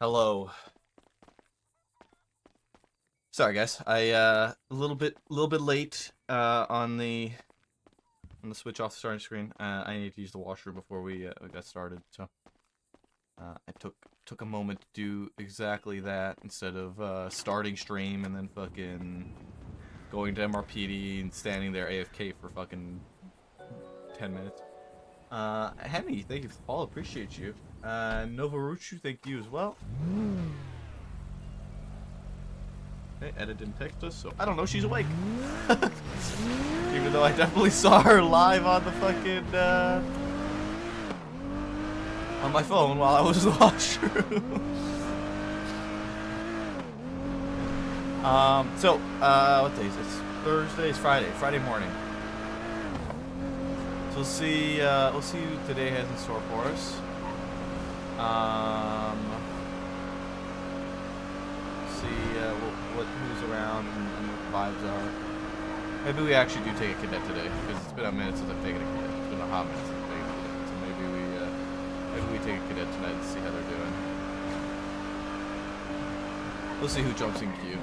Hello. Sorry guys, I a little bit late on the switch off the starting screen. I need to use the washroom before we got started, so I took a moment to do exactly that instead of starting stream and then fucking going to MRPD and standing there AFK for fucking 10 minutes. Henny, thank you for the follow, appreciate you. Novaruchu, thank you as well. Okay, Edda didn't text us, so I don't know she's awake. Even though I definitely saw her live on the fucking, on my phone while I was in the washroom. What day is this? Thursday, it's Friday morning. So we'll see what today has in store for us. Who's around and what the vibes are. Maybe we actually do take a cadet today, because it's been a minute since I've taken a cadet. It's been a hot minute since I've taken a cadet. So maybe we take a cadet tonight and see how they're doing. We'll see who jumps in queue.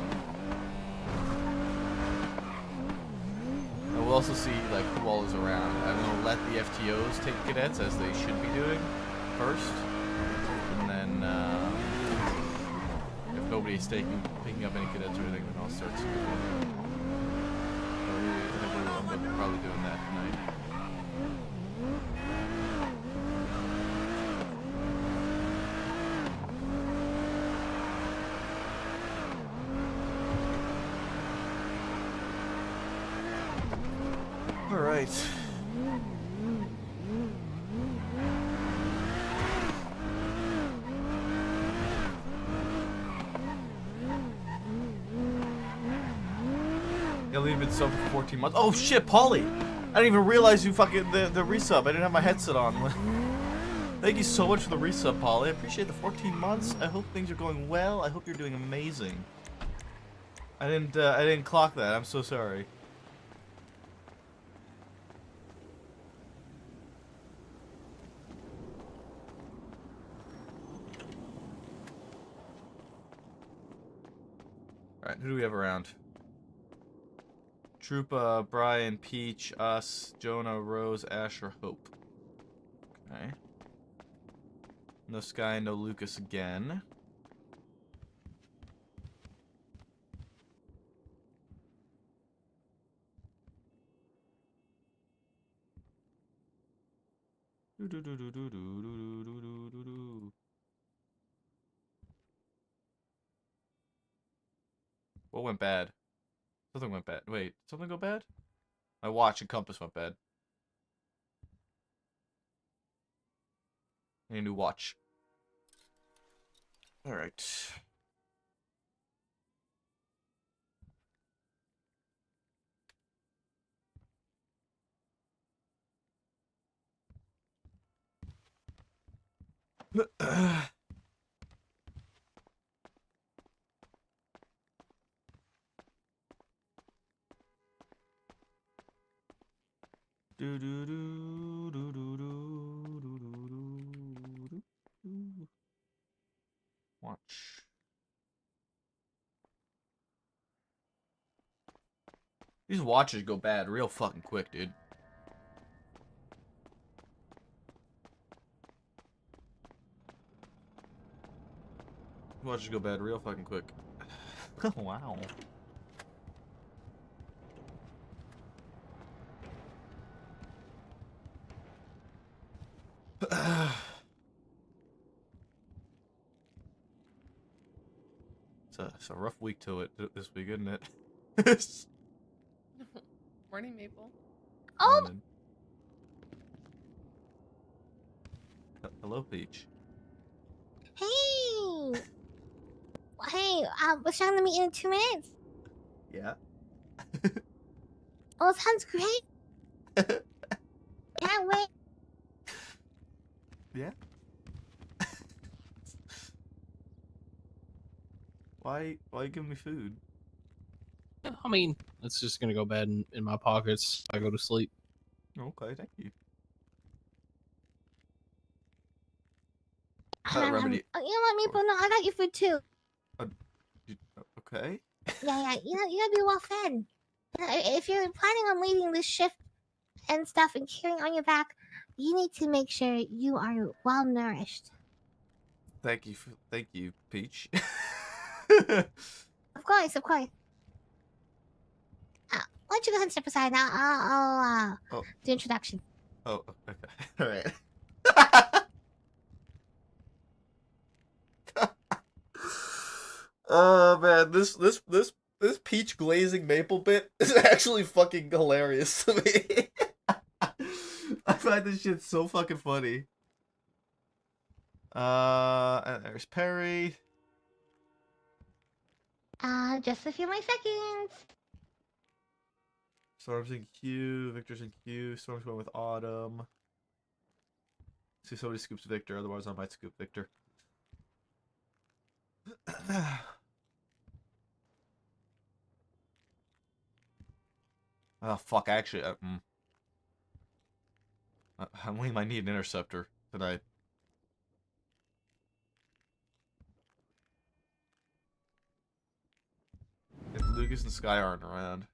And we'll also see like who all is around. I'm gonna let the FTOs take cadets as they should be doing first, and then if nobody's picking up any cadets or anything, then I'll start speaking. I'm probably doing that tonight. All right. You've been subbed for 14 months. Oh shit, Paulie! I didn't even realize you fucking the resub. I didn't have my headset on. Thank you so much for the resub, Paulie. I appreciate the 14 months. I hope things are going well. I hope you're doing amazing. I didn't clock that. I'm so sorry. All right, who do we have around? Troopa, Brian, Peach, us, Jonah, Rose, Asher, Hope. Okay. No Sky, no Lucas again. What went bad? Something went bad. Wait, something go bad? My watch and compass went bad. I need a new watch. Alright. Watch. These watches go bad real fucking quick, dude. Watches go bad real fucking quick. Wow. It's a rough week to it this week, isn't it? Morning, Maple. Oh! Hello, Peach. Hey! Hey, we're starting the meeting in 2 minutes. Yeah. Oh, sounds great. Can't wait. Yeah. Why you giving me food? I mean, it's just gonna go bad in my pockets. I go to sleep. Okay, thank you. remedy. You know what, Maple? No, I got you food too. Okay. Yeah. You gotta be well fed. If you're planning on leading this shift and stuff and carrying on your back, you need to make sure you are well nourished. Thank you, Peach. Of course. Why don't you go ahead and step aside now? I'll Oh. do introduction. Oh, okay. All right. Oh man, this peach glazing maple bit is actually fucking hilarious to me. I find this shit so fucking funny. And there's Perry. Just a few more seconds. Storm's in Q. Victor's in Q. Storm's going with Autumn. See if somebody scoops Victor, otherwise I might scoop Victor. Oh fuck! Actually, we might need an interceptor tonight. If Lucas and Sky aren't around.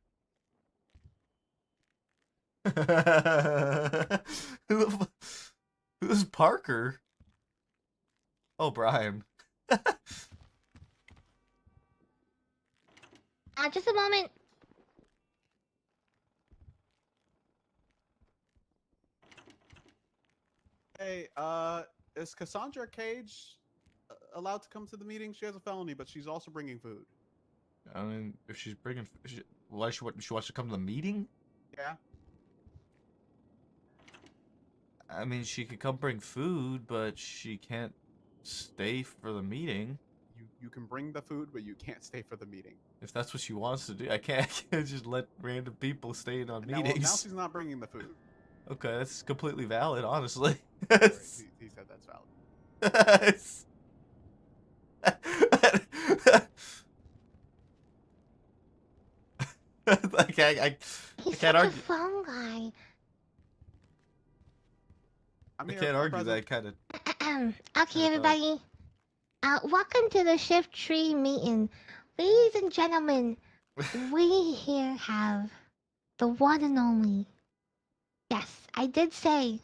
Who's Parker? Oh, Brian. Just a moment. Hey, is Cassandra Cage allowed to come to the meeting? She has a felony, but she's also bringing food. I mean, if she's bringing, why she wants to come to the meeting? Yeah. I mean, she could come bring food, but she can't stay for the meeting. You can bring the food, but you can't stay for the meeting. If that's what she wants to do, I can't just let random people stay in on meetings. Now she's not bringing the food. Okay, that's completely valid, honestly. Right, he said that's valid. Like, I He's can't such argue. a phone guy. I'm I here, can't argue President. that kind of. Okay, everybody. Welcome to the shift tree meeting. Ladies and gentlemen, we here have the one and only. Yes, I did say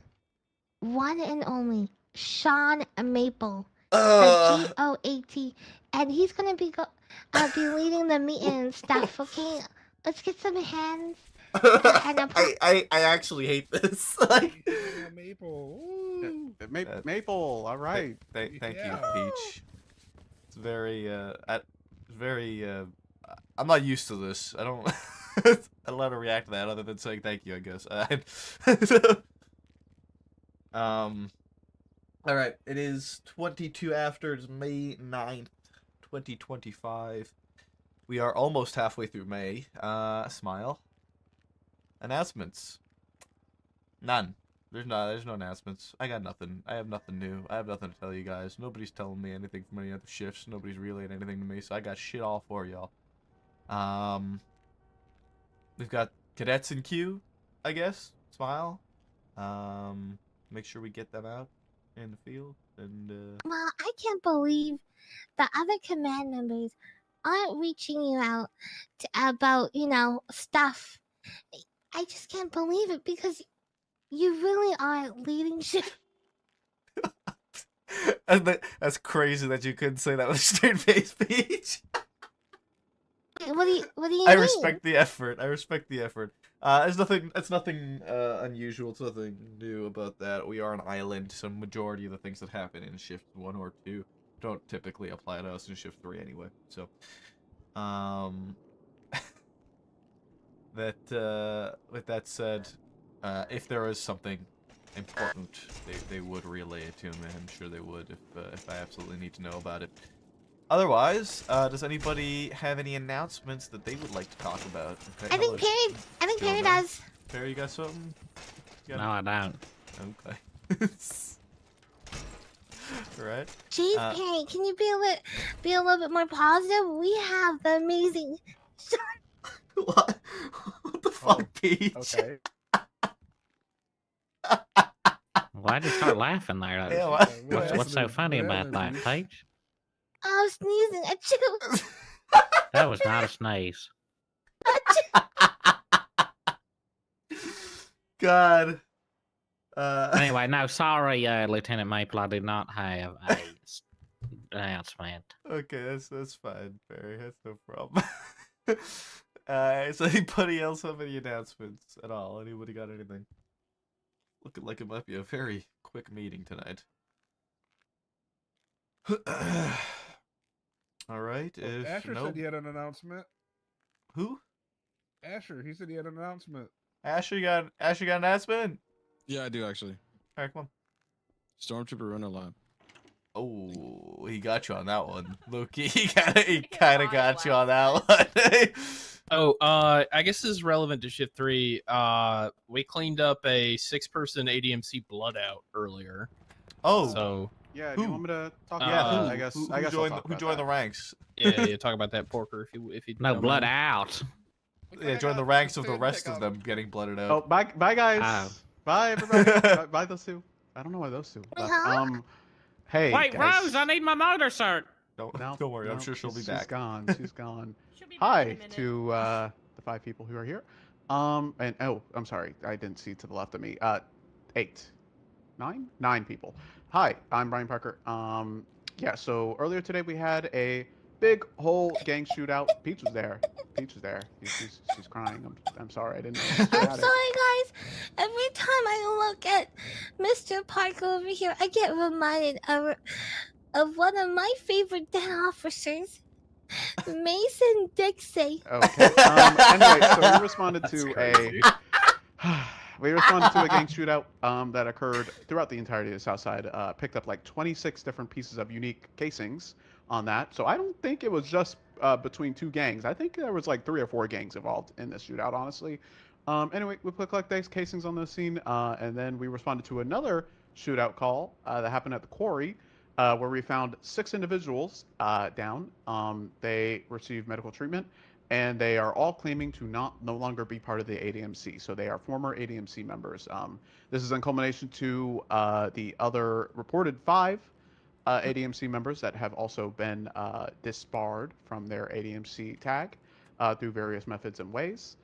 one and only Sean Maple. GOAT, and he's gonna be leading the meeting and stuff. Okay, let's get some hands. I actually hate this. Like, Maple. Maple, all right. thank you, Yeah. Peach. It's very I'm not used to this. I don't I don't know how to react to that other than saying thank you, I guess. All right, it is 22 after. It's May 9th, 2025. We are almost halfway through May. Smile. Announcements. None. There's no announcements. I got nothing. I have nothing new. I have nothing to tell you guys. Nobody's telling me anything from any other shifts. Nobody's relaying anything to me, so I got shit all for y'all. We've got cadets in queue, I guess. Smile. Make sure we get them out in the field, and Well, I can't believe the other command members aren't reaching you out about stuff. I just can't believe it because you really are leading shift. that's crazy that you couldn't say that with a straight face speech. What do you I mean? respect the effort. It's nothing unusual. It's nothing new about that. We are an island, so majority of the things that happen in shift 1 or 2 don't typically apply to us in shift 3 anyway. So, with that said, if there is something important, they would relay it to me. I'm sure they would if I absolutely need to know about it. Otherwise, does anybody have any announcements that they would like to talk about? Okay, I think Perry does. Perry, you got something? No, I don't. Okay. Right. Jeez, Perry, can you be a little bit more positive? We have the amazing. What? What the fuck, Peach? Okay. Why'd you start laughing there? Yeah, What's so funny about that, Paige? I was sneezing at you. That was not a sneeze. God. Anyway, no, sorry, Lieutenant Maple, I did not have a announcement. Okay, that's fine, Barry. That's no problem. So anybody else have any announcements at all? Anybody got anything? Looking like it might be a very quick meeting tonight. All right. If Asher said he had an announcement. Who? Asher, he said he had an announcement. Asher, you got an announcement? Yeah, I do actually. All right, come on. Stormtrooper run a lab. Oh, he got you on that one, Loki. He kind of got you on that one. Oh, I guess this is relevant to Shift 3. We cleaned up a 6-person ADMC blood out earlier. Oh, So Yeah, Who? do you want me to talk Yeah, about that? who? I guess. who I guess I'll joined talk who about joined the that. ranks? yeah, talk about that, Porker. If you No, don't blood mind. out. Yeah, joined the ranks of the rest of them getting blooded out. Oh, bye, guys. Oh. Bye, everybody. Bye, those two. I don't know why those two. left. Huh? Hey. Wait, guys. Rose, I need my motor cert. Don't worry, I'm sure she'll be she's back. gone. She's gone. She'll be back in a Hi minute. to the 5 people who are here. And oh, I'm sorry, I didn't see to the left of me. 9 people. Hi, I'm Brian Parker. Yeah. So earlier today we had a big whole gang shootout. Peach was there. She's crying. I'm sorry. I didn't know. I'm sorry, guys. Every time I look at Mr. Parker over here, I get reminded of one of my favorite dead officers, Mason Dixie. Okay. Anyway, so we responded That's to crazy. we responded to a gang shootout that occurred throughout the entirety of the South Side. Picked up like 26 different pieces of unique casings on that. So I don't think it was just between 2 gangs. I think there was like 3 or 4 gangs involved in this shootout, honestly. Anyway, we put collect these casings on the scene, and then we responded to another shootout call that happened at the quarry, where we found 6 individuals down. They received medical treatment, and they are all claiming to no longer be part of the ADMC. So they are former ADMC members. This is in culmination to the other reported 5 ADMC members that have also been disbarred from their ADMC tag through various methods and ways.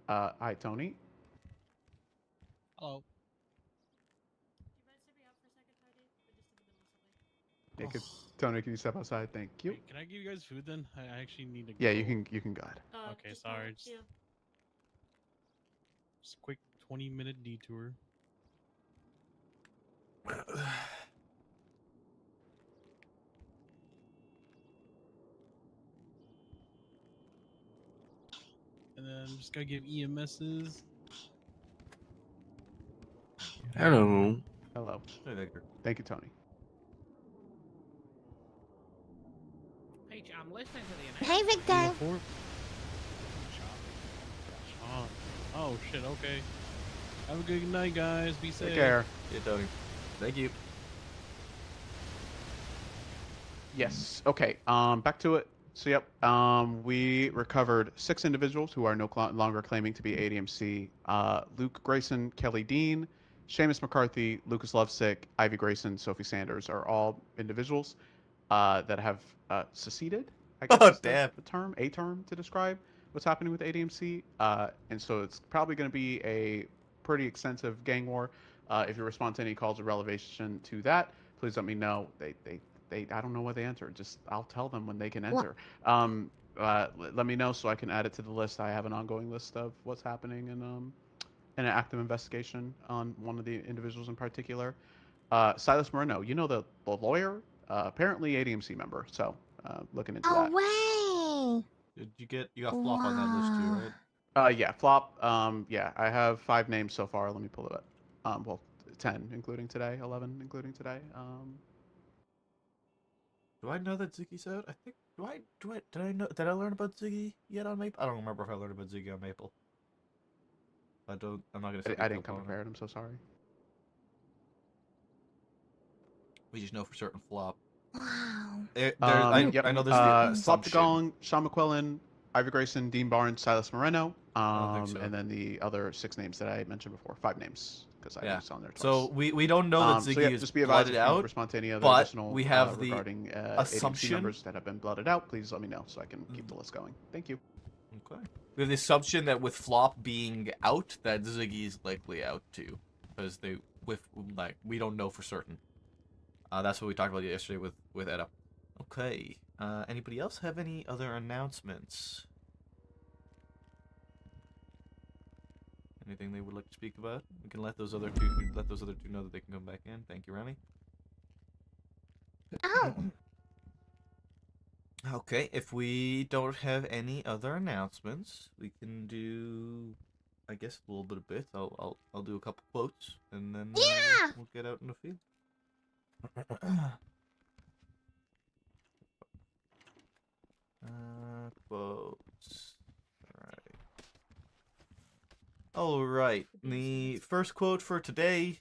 Hi, Tony. Hello. Yeah, Tony, can you step outside? Thank you. Wait, can I give you guys food then? I actually need to go. Yeah, you can go ahead. Okay, sorry. Just a quick 20-minute detour. And then I'm just gotta give EMSs. Hello. Hello. Hey, Victor. Thank you, Tony. Paige, I'm listening to the Hey, Victor. Four. Oh shit. Okay. Have a good night, guys. Be safe. Take care. Yeah, Tony. Thank you. Yes. Okay. Back to it. So yep. We recovered 6 individuals who are no longer claiming to be ADMC. Luke Grayson, Kelly Dean, Seamus McCarthy, Lucas Lovesick, Ivy Grayson, Sophie Sanders are all individuals that have seceded. I guess Oh, is damn. the term, a term to describe what's happening with ADMC. And so it's probably going to be a pretty extensive gang war. If you respond to any calls of relevation to that, please let me know. I don't know why they enter. Just I'll tell them when they can enter. Let me know so I can add it to the list. I have an ongoing list of what's happening and an active investigation on one of the individuals in particular. Silas Moreno, you know the lawyer, apparently ADMC member. So looking into that. Oh, way. You got Flop on that list too, Wow. right? Yeah, Flop. Yeah, I have 5 names so far. Let me pull it up. Well, 10 including today, 11 including today. Do I know that Ziggy's out? I think. Did I learn about Ziggy yet on Maple? I don't remember if I learned about Ziggy on Maple. I'm not gonna. I didn't come prepared. I'm so sorry. We just know for certain Flop. Wow. Yep. I know there's Flop some the Gong, Sean McQuillan, Ivy Grayson, Dean Barnes, Silas Moreno, I don't think so. and then the other 6 names that I mentioned before. 5 names because I Yeah. was on there twice. So we don't know that So Ziggy yeah, is just be advised blooded if you out. respond to any other but additional we have the regarding ADMC assumption- numbers that have been blooded out. Please let me know so I can keep the list going. Thank you. Okay. We have the assumption that with Flop being out, that Ziggy's likely out too, because we don't know for certain. That's what we talked about yesterday with Edda. Okay. Anybody else have any other announcements? Anything they would like to speak about? We can let those other two know that they can come back in. Thank you, Remy. Oh, Okay, if we don't have any other announcements, we can do, I guess, a little bit of bits. I'll do a couple quotes, and then Yeah! we'll get out in the field. Quotes. All right. The first quote for today.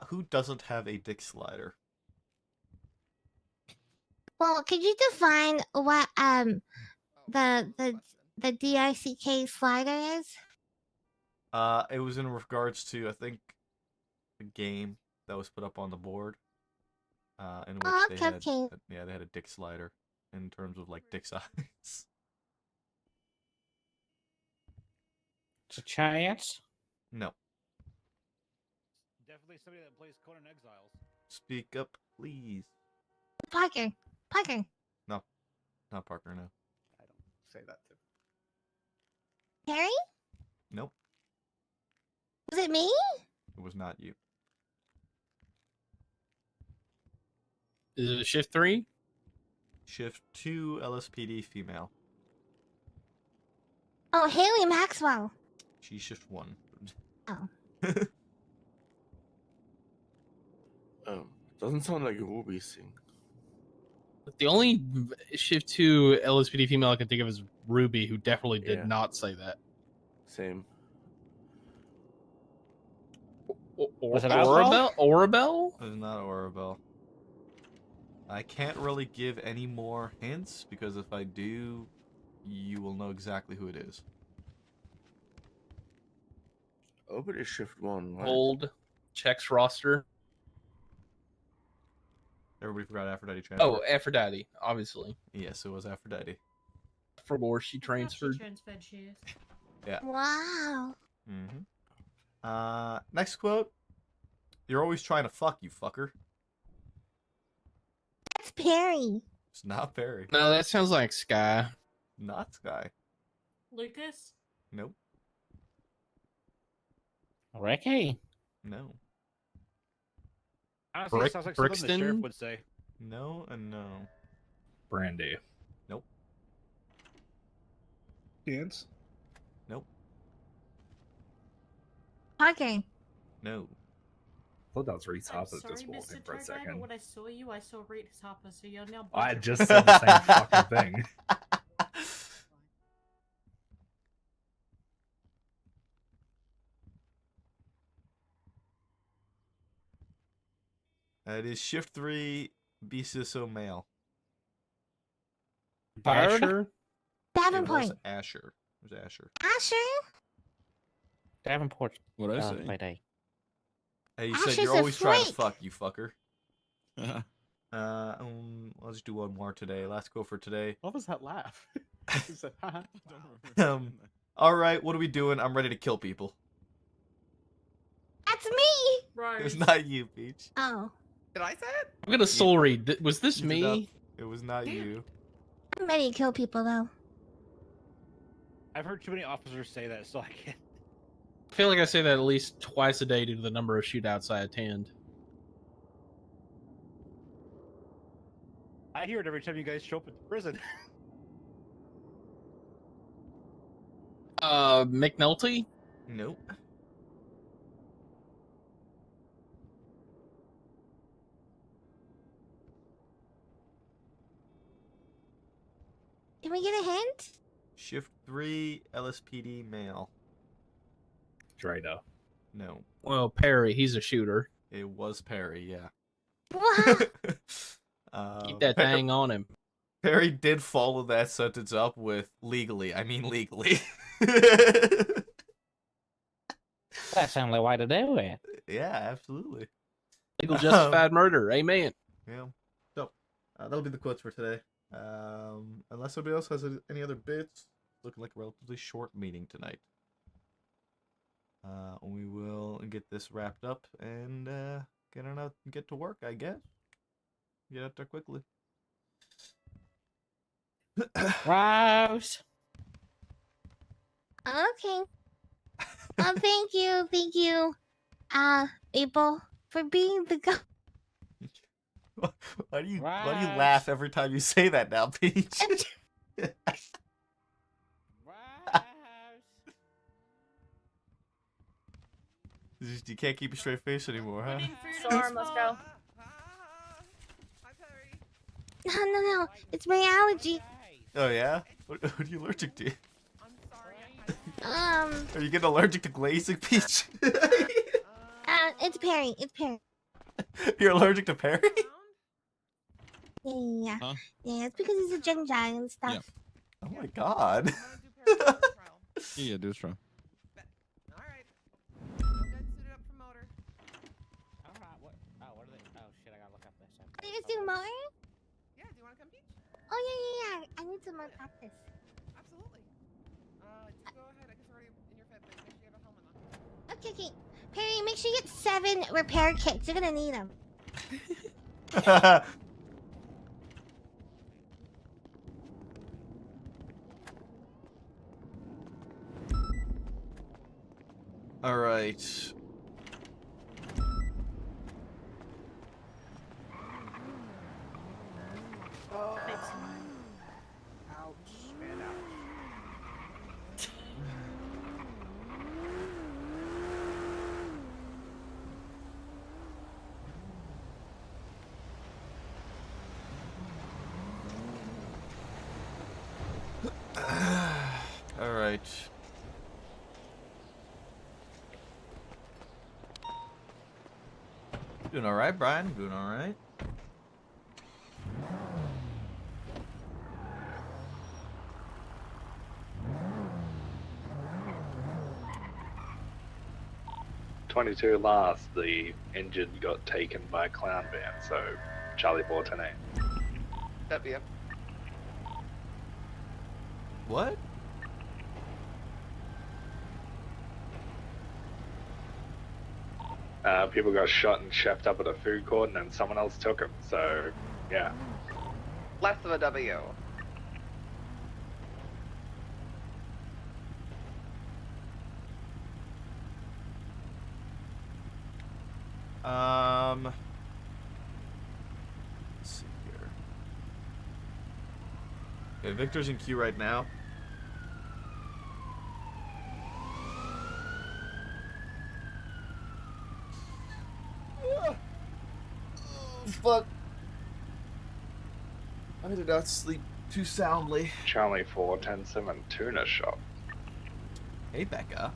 Who doesn't have a dick slider? well, could you define what the DICK slider is? It was in regards to, I think, a game that was put up on the board. In which Oh, they okay, had, okay. they had a dick slider in terms of like dick size. It's a chance. No, Definitely somebody that plays Conan Exiles. speak up, please. Parker. Parker. Not Parker. No. I don't say that to. Harry? Nope. Was it me? It was not you. Is it a shift 3? Shift 2 LSPD female. Oh, Haley Maxwell. She's shift 1. Oh. Doesn't sound like a Ruby thing. The only shift 2 LSPD female I can think of is Ruby, who definitely did Yeah. not say that. Same. Was it alcohol? Orabel? It's not Orabel. I can't really give any more hints because if I do, you will know exactly who it is. Oh, but it's shift 1. Right? Old checks roster. Everybody forgot Aphrodite transfer. Oh, Aphrodite, obviously. Yes, it was Aphrodite. For more, she transferred. Yeah. Wow. Next quote. You're always trying to fuck, you fucker. That's Perry. It's not Perry. No, that sounds like Sky. Not Sky. Lucas? Nope. Ricky. No. Honestly, it sounds like something the sheriff Brixton? would say. No and no. Brandy. Chance. Nope. Parker. No. thought that was Reese I'm Hopper sorry, just walked in Mr. for a Tour Guide, but second. when I saw you, I saw Reed Hopper, so you're now I both- just said the same fucking thing. It is shift 3 BCSO male. Asher? It was Davenport. Asher. It was Asher. Asher? Davenport. What I say? PD. Hey, you Asher's said you're a always trying to freak. fuck, you fucker. Let's do one more today. Last go for today. What was that laugh? He said, "Haha." All right, what are we doing? I'm ready to kill people. That's me. It's Rose. not you, Peach. Oh. Did I say it? I'm gonna soul read. Was this You did not- me? It was not you. I'm ready to kill people though. I've heard too many officers say that, so I can't. I feel like I say that at least twice a day due to the number of shootouts I attend. I hear it every time you guys show up at the prison. McNulty? Nope. Can we get a hint? Shift 3 LSPD male. Drado. No. Well, Perry, he's a shooter. It was Perry, yeah. Wow. Keep that thing on him. Perry did follow that sentence up with legally. I mean legally. That's the only way to do it. Yeah, absolutely. Legal justified murder. Amen. Yeah. So that'll be the quotes for today. Unless somebody else has any other bits, looking like a relatively short meeting tonight. We will get this wrapped up and get to work, I guess. Get out there quickly. Rose. Okay. Thank you, April, for being the go. Why do you Rose. laugh every time you say that now, Peach? You can't keep a straight face anymore, huh? Storm, let's go. No, it's my allergy. Oh yeah? What are you allergic to? Are Um, you getting allergic to glazing, Peach? it's Perry. You're allergic to Perry? Yeah. Huh? Yeah, it's because he's a ginger and stuff. Oh my god. Yeah, do a try. Alright. Go get suited up for motor. Alright, what? Oh, what are they? Oh, shit, I gotta look up this. Are you doing more? Yeah, do you want to come, Peach? Oh, yeah. I need some more practice. Absolutely. Just go ahead. I guess we're already in your fit, but make sure you have a helmet on. Okay. Perry, make sure you get 7 repair kits. You're gonna need them. All right. All right. Doing all right, Brian? Doing all right? .22 last, the injured got taken by a clown van, so Charlie 410. W. What? People got shot and chefed up at a food court, and then someone else took them. So, yeah. Less of a W. Let's see here. Okay, Victor's in queue right now. Oh, fuck. I did not sleep too soundly. Charlie 4107 tuna shop. Hey, Becca.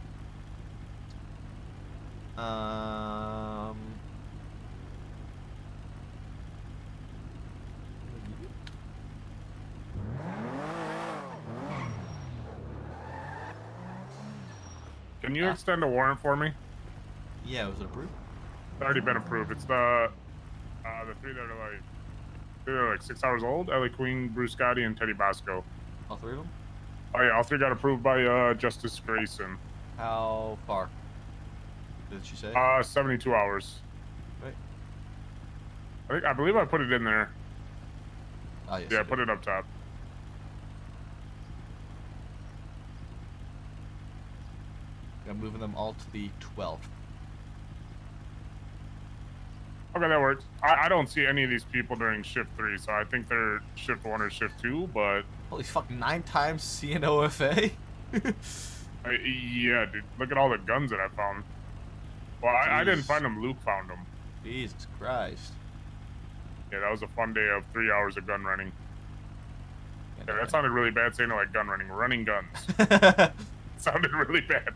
Can you extend a warrant for me? Yeah, was it approved? It's already been approved. It's the three that are they're like 6 hours old. Ellie Queen, Bruce Gotti, and Teddy Basco. All three of them? Oh yeah, all three got approved by Justice Grayson. How far? Did she say? 72 hours. Right. I believe I put it in there. Ah, yes, Yeah, you put did. it up top. I'm moving them all to the 12th. Okay, that works. I don't see any of these people during shift 3, so I think they're shift 1 or shift 2, but... Holy fuck, 9 times CNOFA? Yeah, dude. Look at all the guns that I found. Well, I didn't find them. Luke found them. Jesus Christ. Yeah, that was a fun day of 3 hours of gun running. Yeah, Yeah, that sounded really bad saying it like gun running. Running guns. Sounded really bad.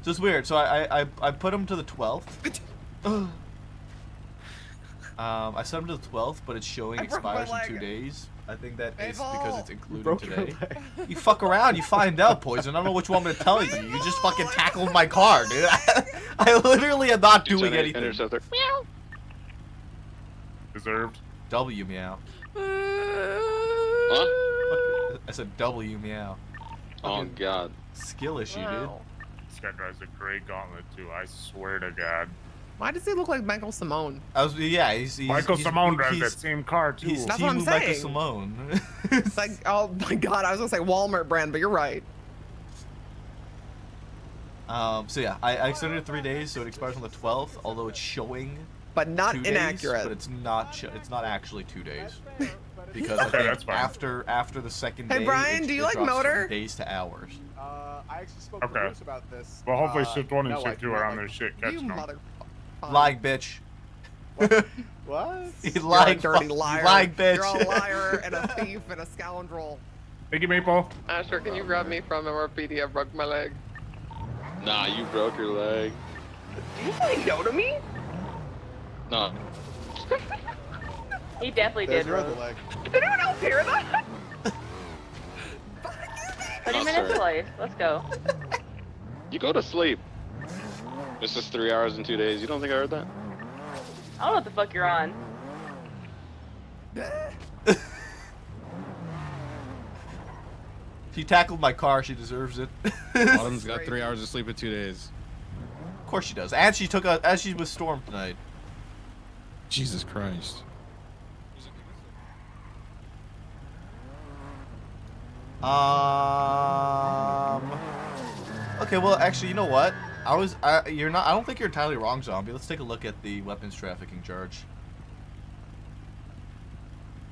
So it's weird. So I put them to the 12th. I set him to the 12th, but it's showing I broke my expires in 2 leg. days. I think that is Mabel! because it's You included broke your today. leg. You fuck around, you find out, Poison. I don't know what you want me to tell you. You just fucking tackled my car, dude. I literally am not doing anything. Interceptor. Deserved. W meow. What? I said W meow. Oh god. Skill issue, dude. Wow. This guy drives a gray gauntlet too. I swear to God. Why does he look like Michael Simone? He's Michael Simone drives that same car too. He's That's what I'm Team Michael saying. Simone. It's like, oh my god, I was gonna say Walmart brand, but you're right. So yeah, I extended it 3 days, so it expires on the 12th. Although it's showing But not 2 days, inaccurate. but it's not. It's not actually 2 days because Okay, I that's think fine. after the second Hey, day, Brian, it, do you it like drops from motor? days to hours. I actually spoke to Okay. Bruce about this. Well, hopefully shift 1 and no, I shift do 2 not are on like their shit You catching them. mother. Lying bitch. What? You You're a lying dirty fuck- liar. You lying bitch. You're a liar and a thief and a scoundrel. Thank you, Maple. Asher, can you grab me from MRPD? I broke my leg. Nah, you broke your leg. Did you say no to me? No. He definitely There's did. your other Rose. leg. Did anyone else hear that? 20 Oh, minutes sorry. late. Let's go. You go to sleep. This is 3 hours and 2 days. You don't think I heard that? I don't know what the fuck you're on. She tackled my car. She deserves it. Autumn's got 3 hours of sleep in 2 days. Of course she does. And she took a. As she was stormed tonight. Jesus Christ. Okay, well, actually, you know what? You're not. I don't think you're entirely wrong, Zombie. Let's take a look at the weapons trafficking charge.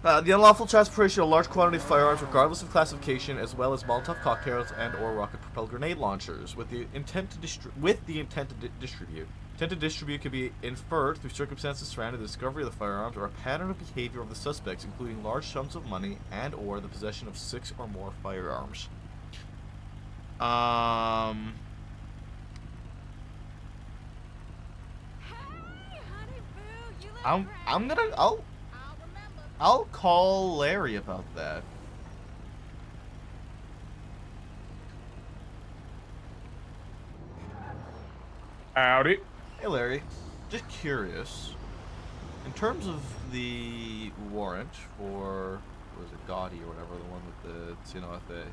The unlawful transportation of large quantity of firearms, regardless of classification, as well as Molotov cocktails and/or rocket-propelled grenade launchers, with the intent to distribute. Intent to distribute can be inferred through circumstances surrounding the discovery of the firearms or a pattern of behavior of the suspects, including large sums of money and/or the possession of 6 or more firearms. I'll call Larry about that. Howdy. Hey Larry, just curious. In terms of the warrant for, what was it, Gotti or whatever, the one with the CNOFA.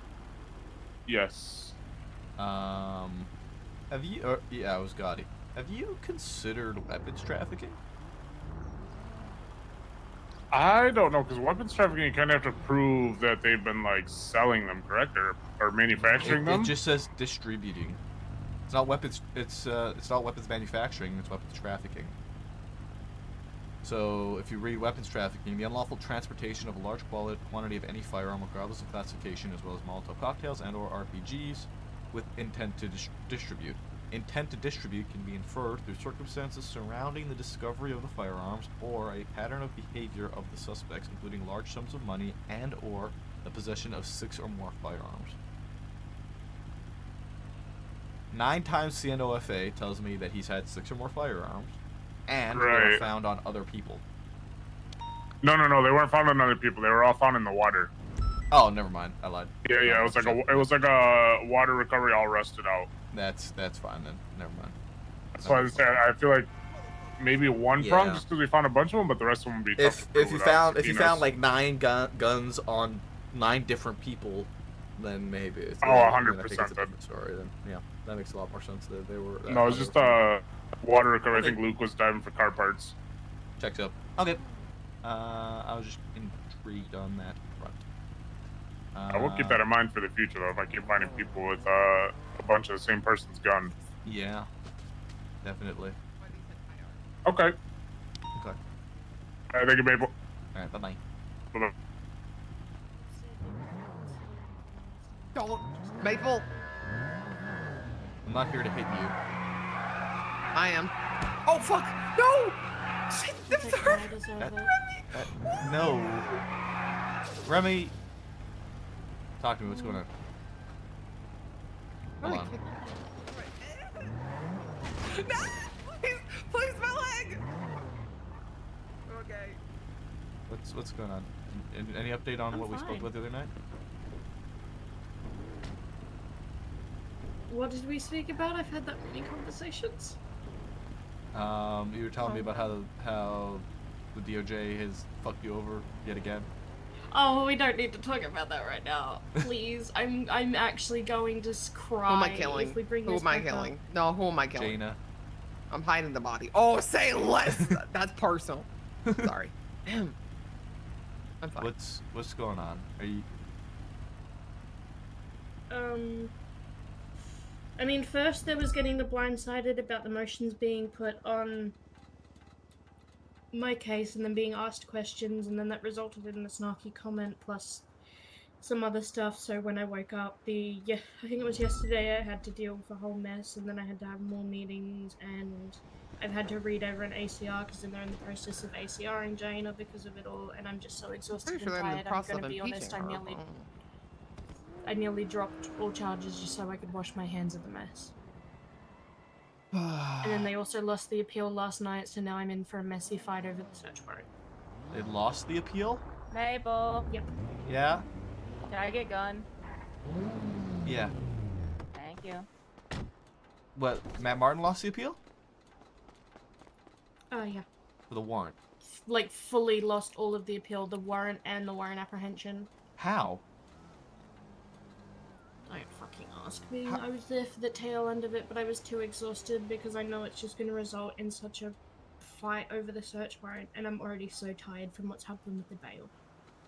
Yes. Have you? Yeah, it was Gotti. Have you considered weapons trafficking? I don't know, because weapons trafficking, you kind of have to prove that they've been, like, selling them, correct? Or manufacturing them? It just says distributing. It's not weapons. It's not weapons manufacturing. It's weapons trafficking. So if you read weapons trafficking, the unlawful transportation of a large quantity of any firearm, regardless of classification, as well as Molotov cocktails and/or RPGs, with intent to distribute. Intent to distribute can be inferred through circumstances surrounding the discovery of the firearms or a pattern of behavior of the suspects, including large sums of money and/or the possession of 6 or more firearms. 9 times CNOFA tells me that he's had 6 or more firearms, and they were Right. found on other people. No, they weren't found on other people. They were all found in the water. Oh, never mind. I lied. Yeah, it was like a water recovery all rusted out. That's fine then. Never mind. That's why I said I feel like maybe one prong Yeah. just because we found a bunch of them, but the rest of them would be tough to If prove you without found subpoenas. like 9 guns on 9 different people, then maybe it's. Oh, then I 100% think it's a different story. Then yeah, that makes a lot more sense. That they were. No, it's just water recovery. I think Luke was diving for car parts. Checks up. Okay. I was just intrigued on that front. I will keep that in mind for the future, though. If I keep finding people with a bunch of the same person's gun. Yeah. Definitely. Okay. Okay. Thank you, Maple. All right. Bye bye. Bye-bye. Don't, Maple. I'm not here to hit you. I am. Oh fuck! No! Shit, Take it, I deserve it. No. Remy. Talk to me. What's going on? Hold on. No! Please, please, my leg! okay. What's going on? Any update on I'm what we spoke fine. about the other night? What did we speak about? I've had that many conversations. You were telling me about how the DOJ has fucked you over yet again. Oh, we don't need to talk about that right now. Please. I'm actually going to cry Who am I killing? if we bring Who this am I back up. killing? No, who am I killing? Jaina. I'm hiding the body. Oh, say less. That's personal. Sorry. I'm fine. What's going on? Are you? I mean, first there was getting the blindsided about the motions being put on my case and then being asked questions, and then that resulted in a snarky comment plus some other stuff. So when I woke up, I think it was yesterday, I had to deal with a whole mess, and then I had to have more meetings, and I've had to read over an ACR because they're in the process of ACRing Jaina because of it all, and I'm just so exhausted and Pretty sure they're in the tired. I'm process gonna of be honest, impeaching her. I nearly dropped all charges just so I could wash my hands of the mess. And then they also lost the appeal last night, so now I'm in for a messy fight over the search warrant. They lost the appeal? Mabel. Yep. Yeah? Can I get gun? Yeah. Thank you. What, Matt Martin lost the appeal? Yeah. For the warrant. Like, fully lost all of the appeal, the warrant and the warrant apprehension. How? Don't fucking ask me. I was there for the tail end of it, but I was too exhausted because I know it's just going to result in such a fight over the search warrant, and I'm already so tired from what's happened with the bail.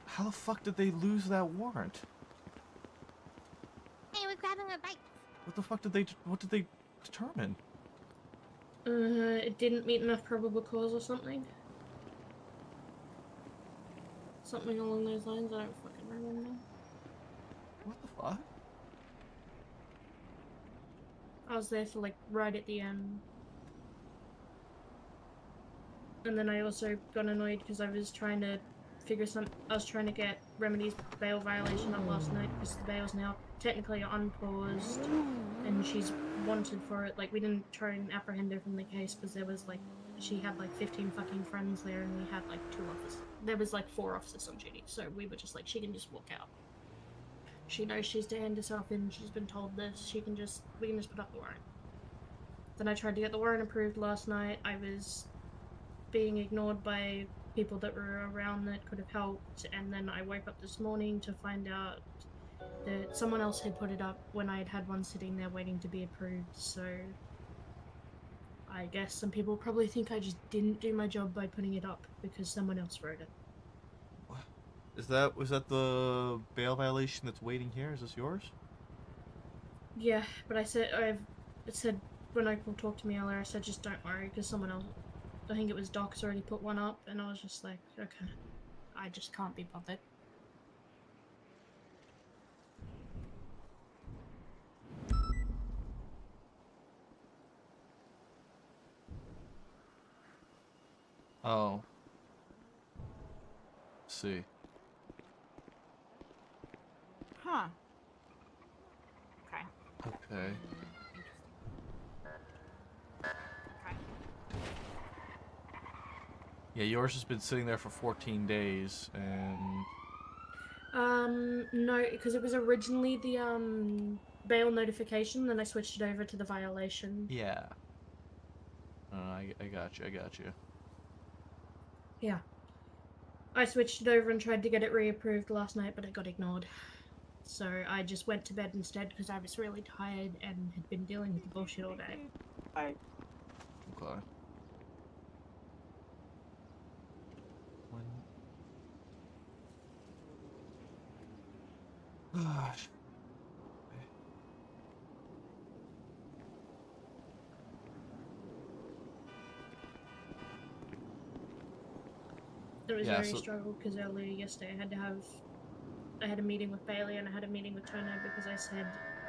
How the fuck did they lose that warrant? Hey, we're grabbing our bikes. What the fuck did they determine? It didn't meet enough probable cause or something. Something along those lines, I don't fucking remember. What the fuck? I was there for like right at the end. And then I also got annoyed because I was trying to get Remedy's bail violation up last night because the bail's now technically unpaused and she's wanted for it. Like, we didn't try and apprehend her from the case because there was like, she had like 15 fucking friends there and we had like 2 officers. There was like 4 officers on duty, so we were just like, she can just walk out. She knows she's to hand herself in, she's been told this, we can just put up the warrant. Then I tried to get the warrant approved last night. I was being ignored by people that were around that could have helped, and then I woke up this morning to find out that someone else had put it up when I had one sitting there waiting to be approved, so I guess some people probably think I just didn't do my job by putting it up because someone else wrote it. Was that the bail violation that's waiting here? Is this yours? Yeah, but it said when I talked to me earlier, I said just don't worry because someone else, I think it was Doc's already put one up, and I was just like, okay, I just can't be bothered. Oh. Let's see. Huh. Okay. Okay. Yeah, yours has been sitting there for 14 days, and... No, because it was originally the, bail notification, then I switched it over to the violation. Yeah. I got you. Yeah. I switched it over and tried to get it reapproved last night, but it got ignored. So I just went to bed instead because I was really tired and had been dealing with the bullshit all day. Okay. Gosh. It was Yeah, very so- struggle because earlier yesterday I had a meeting with Bailey and I had a meeting with Turner because I said,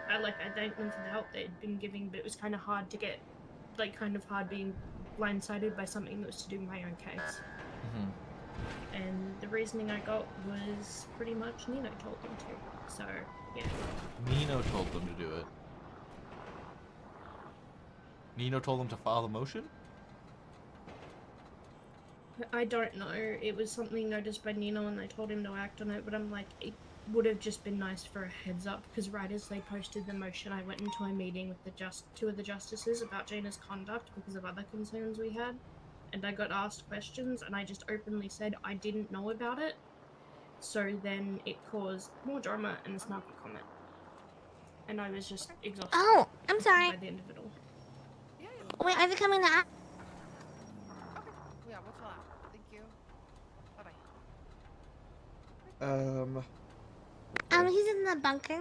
I thanked them for the help they'd been giving, but it was kind of hard to get, hard being blindsided by something that was to do with my own case. Mm-hmm. And the reasoning I got was pretty much Nino told them to. So, yeah. Nino told them to do it. Nino told them to file the motion? I don't know. It was something noticed by Nino and they told him to act on it, but I'm like, it would have just been nice for a heads up, because right as they posted the motion, I went into a meeting with two of the justices about Jaina's conduct because of other concerns we had, and I got asked questions, and I just openly said I didn't know about it, so then it caused more drama and a snarky comment. And I was just exhausted. Oh, I'm sorry. By the end of it all. Wait, are they coming to us? Yeah, we'll chill out. Thank you. Bye bye. He's in the bunker.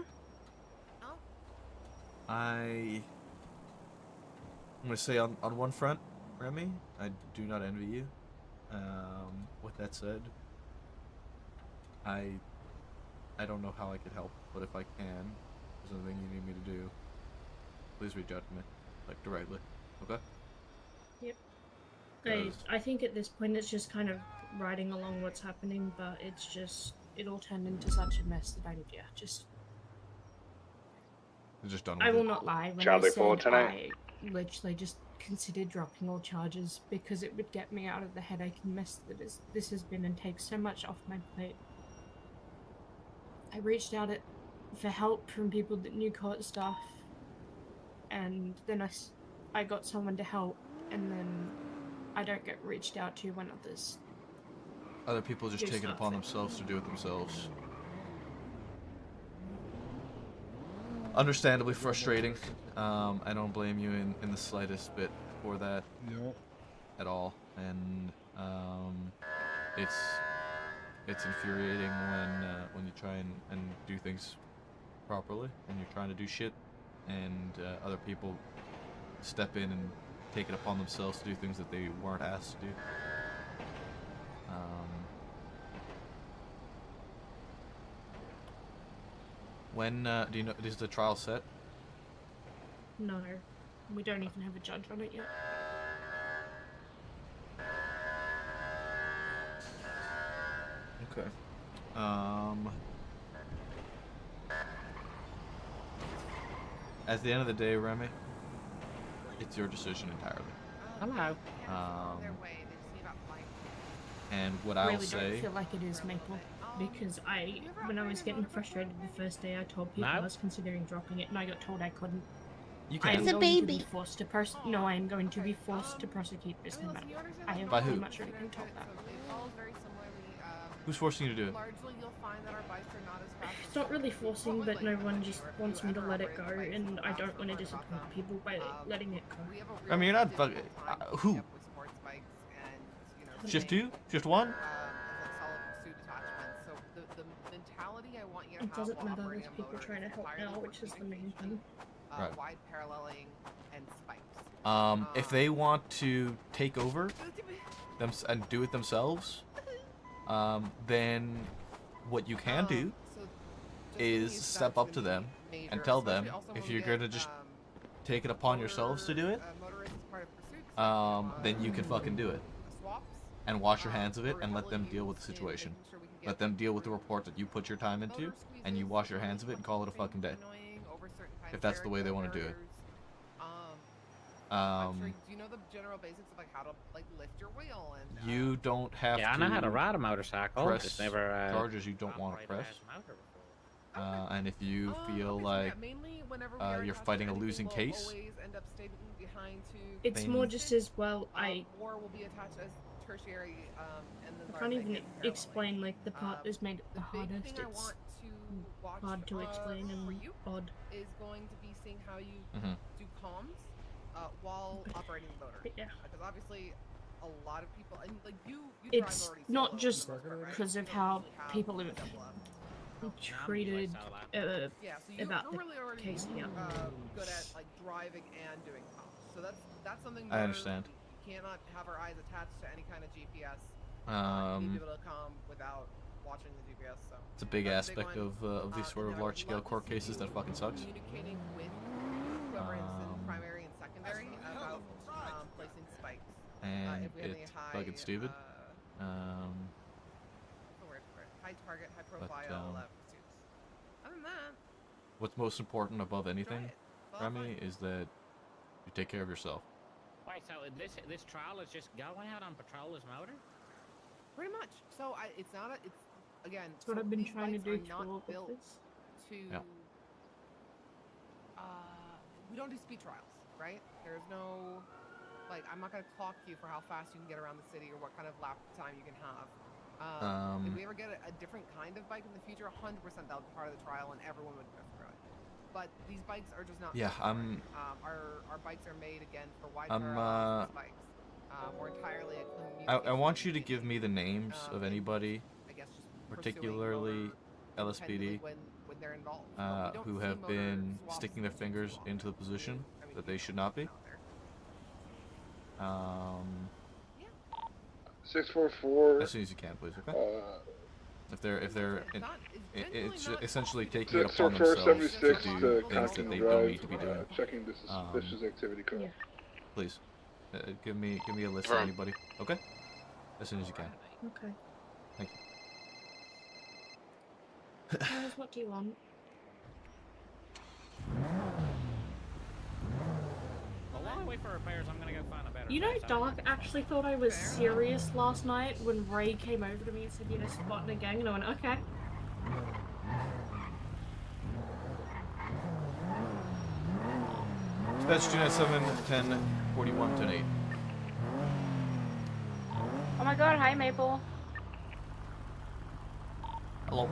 I'm gonna say on one front, Remy, I do not envy you. With that said, I don't know how I could help, but if I can, if there's anything you need me to do, please reach out to me, like directly. Okay? Yep. 'Cause- I think at this point it's just kind of riding along what's happening, but it's just, it all turned into such a mess that yeah, just... You're just done with I will it. not lie, when Charlie I said 4 tonight. I literally just considered dropping all charges because it would get me out of the headache and mess that this has been and take so much off my plate. I reached out for help from people that knew court stuff, and then I got someone to help, and then I don't get reached out to when others. Other people just do take it stuff. upon themselves to do it themselves. Understandably frustrating. I don't blame you in the slightest bit for that at all, and it's infuriating when you try and do things properly, and you're trying to do shit, and other people step in and take it upon themselves to do things that they weren't asked to do. When do you know? Is the trial set? No, we don't even have a judge on it yet. Okay. At the end of the day, Remy, it's your decision entirely. Hello. And what I'll really say. don't feel like it is Maple, because when I was getting frustrated the first day, I told people I was considering dropping it, and I got told I couldn't. You I can. am It's a going to baby. be forced to No, I am going to be forced to prosecute this no matter what. I have By pretty who? much already been told that. Who's forcing you to do it? Largely, you'll find that our bikes are not as fast. It's not really forcing, but no one just wants me to let it go, and I don't want to disappoint people by letting it go. I mean, you're not fucking. Who? Shift 2? Shift 1? It doesn't matter, there's people trying to help now, which is the main thing. Right. Wide paralleling and spikes. If they want to take over and do it themselves, then what you can do is step up to them and tell them if you're gonna just take it upon yourselves to do it, then you can fucking do it. And wash your hands of it and let them deal with the situation. Let them deal with the report that you put your time into, and you wash your hands of it and call it a fucking day. If that's the way they want to do it. I'm sure, do you know the general basics of like how to like lift your wheel and You don't have to. Yeah, I know how to ride a motorcycle. Press Just never charges you don't want to press. And if you feel like you're fighting a losing case, It's more just as well, more will be attached as tertiary, and then I can't even like, explain, like, the part that's made it the hardest. It's hard to explain and odd. is going to be seeing how you Mhm. do comms while operating the motor. Yeah. Because obviously, a lot of people, and like you drive It's already not solo, just right? because of So how you have people have double up. treated Yeah, so you, about you're the really already case, yeah. good at like driving and doing comms. So that's something I where understand. We cannot have our eyes attached to any kind of GPS. You need to be able to comm without watching the GPS. So it's a big that's a aspect one. of these sort And of then I would large-scale love to court see cases that fucking sucks. Communicating with whoever is in primary and secondary about placing spikes. And if we have any it's high, fucking stupid. what's the word for it? High target, high profile pursuits. Other than that, What's most important above anything, it. Well, Remy, is that you take care of yourself. Wait, so this trial is just going out on patrol as motor? Pretty much. So it's not a. It's again. That's what so I've been these trying to bikes do are to not all of built this. to. Yeah. We don't do speed trials, right? There's no. Like, I'm not gonna clock you for how fast you can get around the city or what kind of lap time you can have. If we ever get a different kind of bike in the future, 100% that would be part of the trial and everyone would drift through it. But these bikes are just not. Yeah, built for it. Our bikes are made again for wide parallel bikes. We're entirely a communication. I want you to give me the names of anybody, I guess just particularly LSPD, when they're involved. who have been sticking their fingers into the position that they should not be. 644. As soon as you can, please. Okay. If they're it's essentially taking it upon 644 themselves 76 to do to things that Compton they Drive. don't need to be doing. Checking this suspicious activity code. Please, give me a list of anybody. Okay. As soon as you can. Okay. Thank you. Guys, what do you want? Well, while I wait for repairs, I'm gonna go find a better. You know, place. Doc actually thought I was serious last night when Ray came over to me and said, you know, spotting a gang, and I went, okay. Dispatch 297 10 41 10 8. Oh my god, hi Maple. Hello.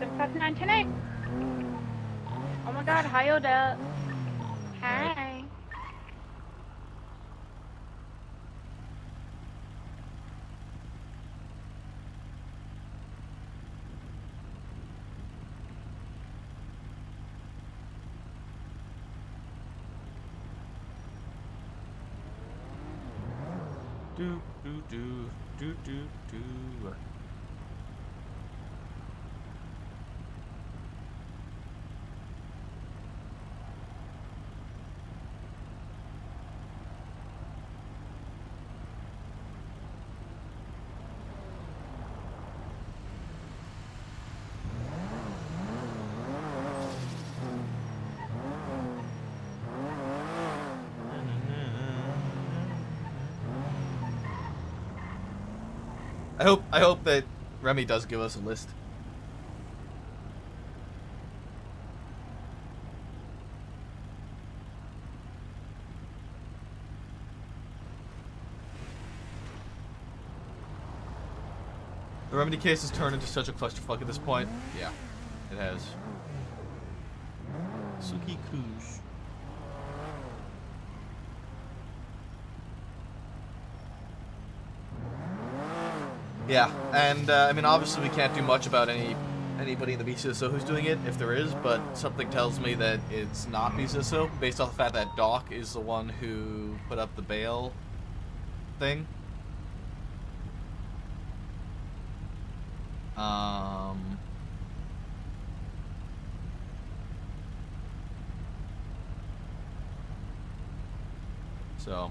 Dispatch 910. Oh my god, hi Odette. Hi. Do do do do do do. I hope that Remy does give us a list. The Remedy case has turned into such a clusterfuck at this point. Yeah, it has. Suki Kush. Yeah, and I mean, obviously we can't do much about anybody in the BCSO who's doing it, if there is, but something tells me that it's not BCSO, based off the fact that Doc is the one who put up the bail thing. So.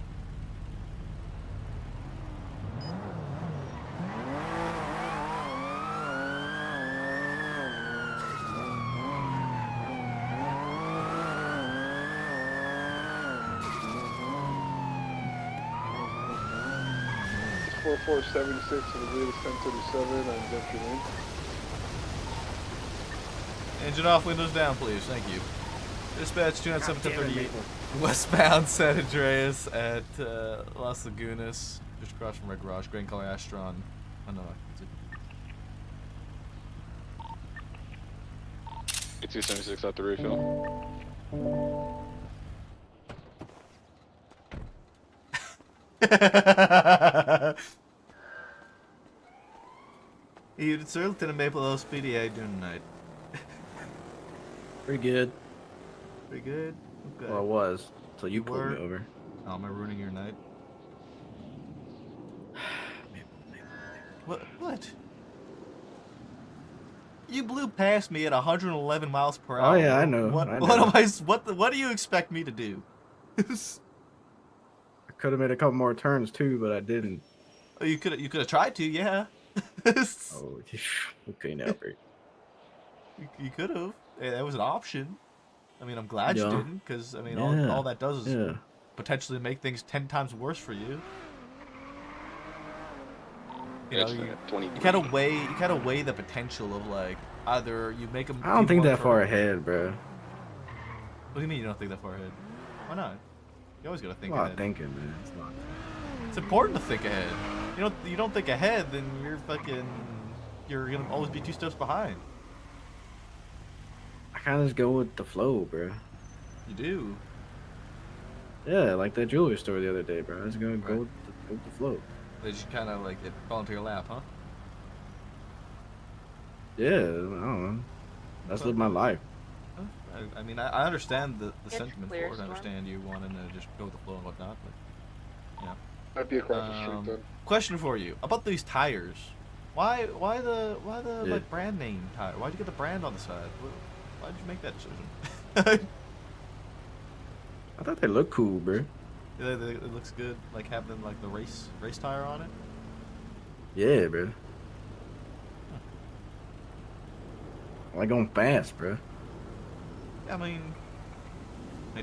It's 4476 to the latest 1037 on Gentry Lane. Engine off, windows down, please. Thank you. Dispatch 297 westbound San Andreas at Las Lagunas, just across from Red Garage, Grand Color Astron. Oh no, that's it. 276 out the refill. It's Lieutenant Maple LSPD. How you doing tonight? Pretty good. Pretty good? Okay. Well, I was. So you pulled were? me over. Oh, am I ruining your night? What? You blew past me at 111 miles per hour. Oh yeah, I know. What? I know. What do you expect me to do? I could have made a couple more turns too, but I didn't. Oh, you could have tried to, yeah. Oh, okay, now. You could have. That was an option. I mean, I'm glad you Yeah. didn't, because I mean, Yeah. all that does is Yeah. potentially make things 10 times worse for you. You know, you kind of weigh the potential of like either you make them. I don't think that far ahead, bro. What do you mean you don't think that far ahead? Why not? You always gotta think It's not ahead. thinking, man. It's not. It's important to think ahead. You don't think ahead, then you're gonna always be 2 steps behind. I kind of just go with the flow, bro. You do. Yeah, like that jewelry store the other day, bro. I was gonna go with the flow. They just kind of like it fall into your lap, huh? Yeah, I don't know. That's lived my life. I mean, I understand the It's sentiment clear, for it. I Storm. understand you wanting to just go with the flow and whatnot, but yeah. Might be across the street then. Question for you about these tires. Why the Yeah. like brand name tire? Why'd you get the brand on the side? Why'd you make that decision? I thought they looked cool, bro. It looks good, like having like the race tire on it. Yeah, bro. I like going fast, bro. I mean,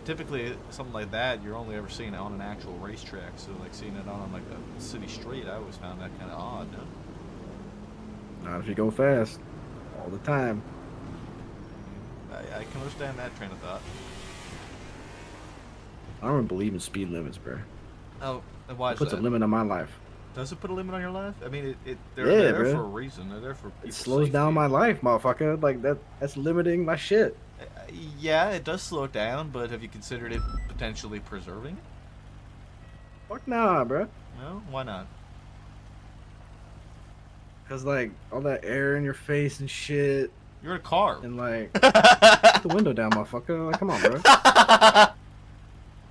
typically something like that you're only ever seeing it on an actual racetrack. So like seeing it on like a city street, I always found that kind of odd. No? Not if you go fast all the time. I can understand that train of thought. I don't believe in speed limits, bro. Oh, and why It is puts that? a limit on my life. Does it put a limit on your life? I mean, they're Yeah, there bro. for a reason. They're there for It people's slows down my life, motherfucker. Like that's limiting my shit. Yeah, it does slow it down, but have you considered it potentially preserving it? Fuck nah, bro. No? Why not? Cause like all that air in your face and shit. You're in a car. And like, put the window down, motherfucker. Like, come on, bro.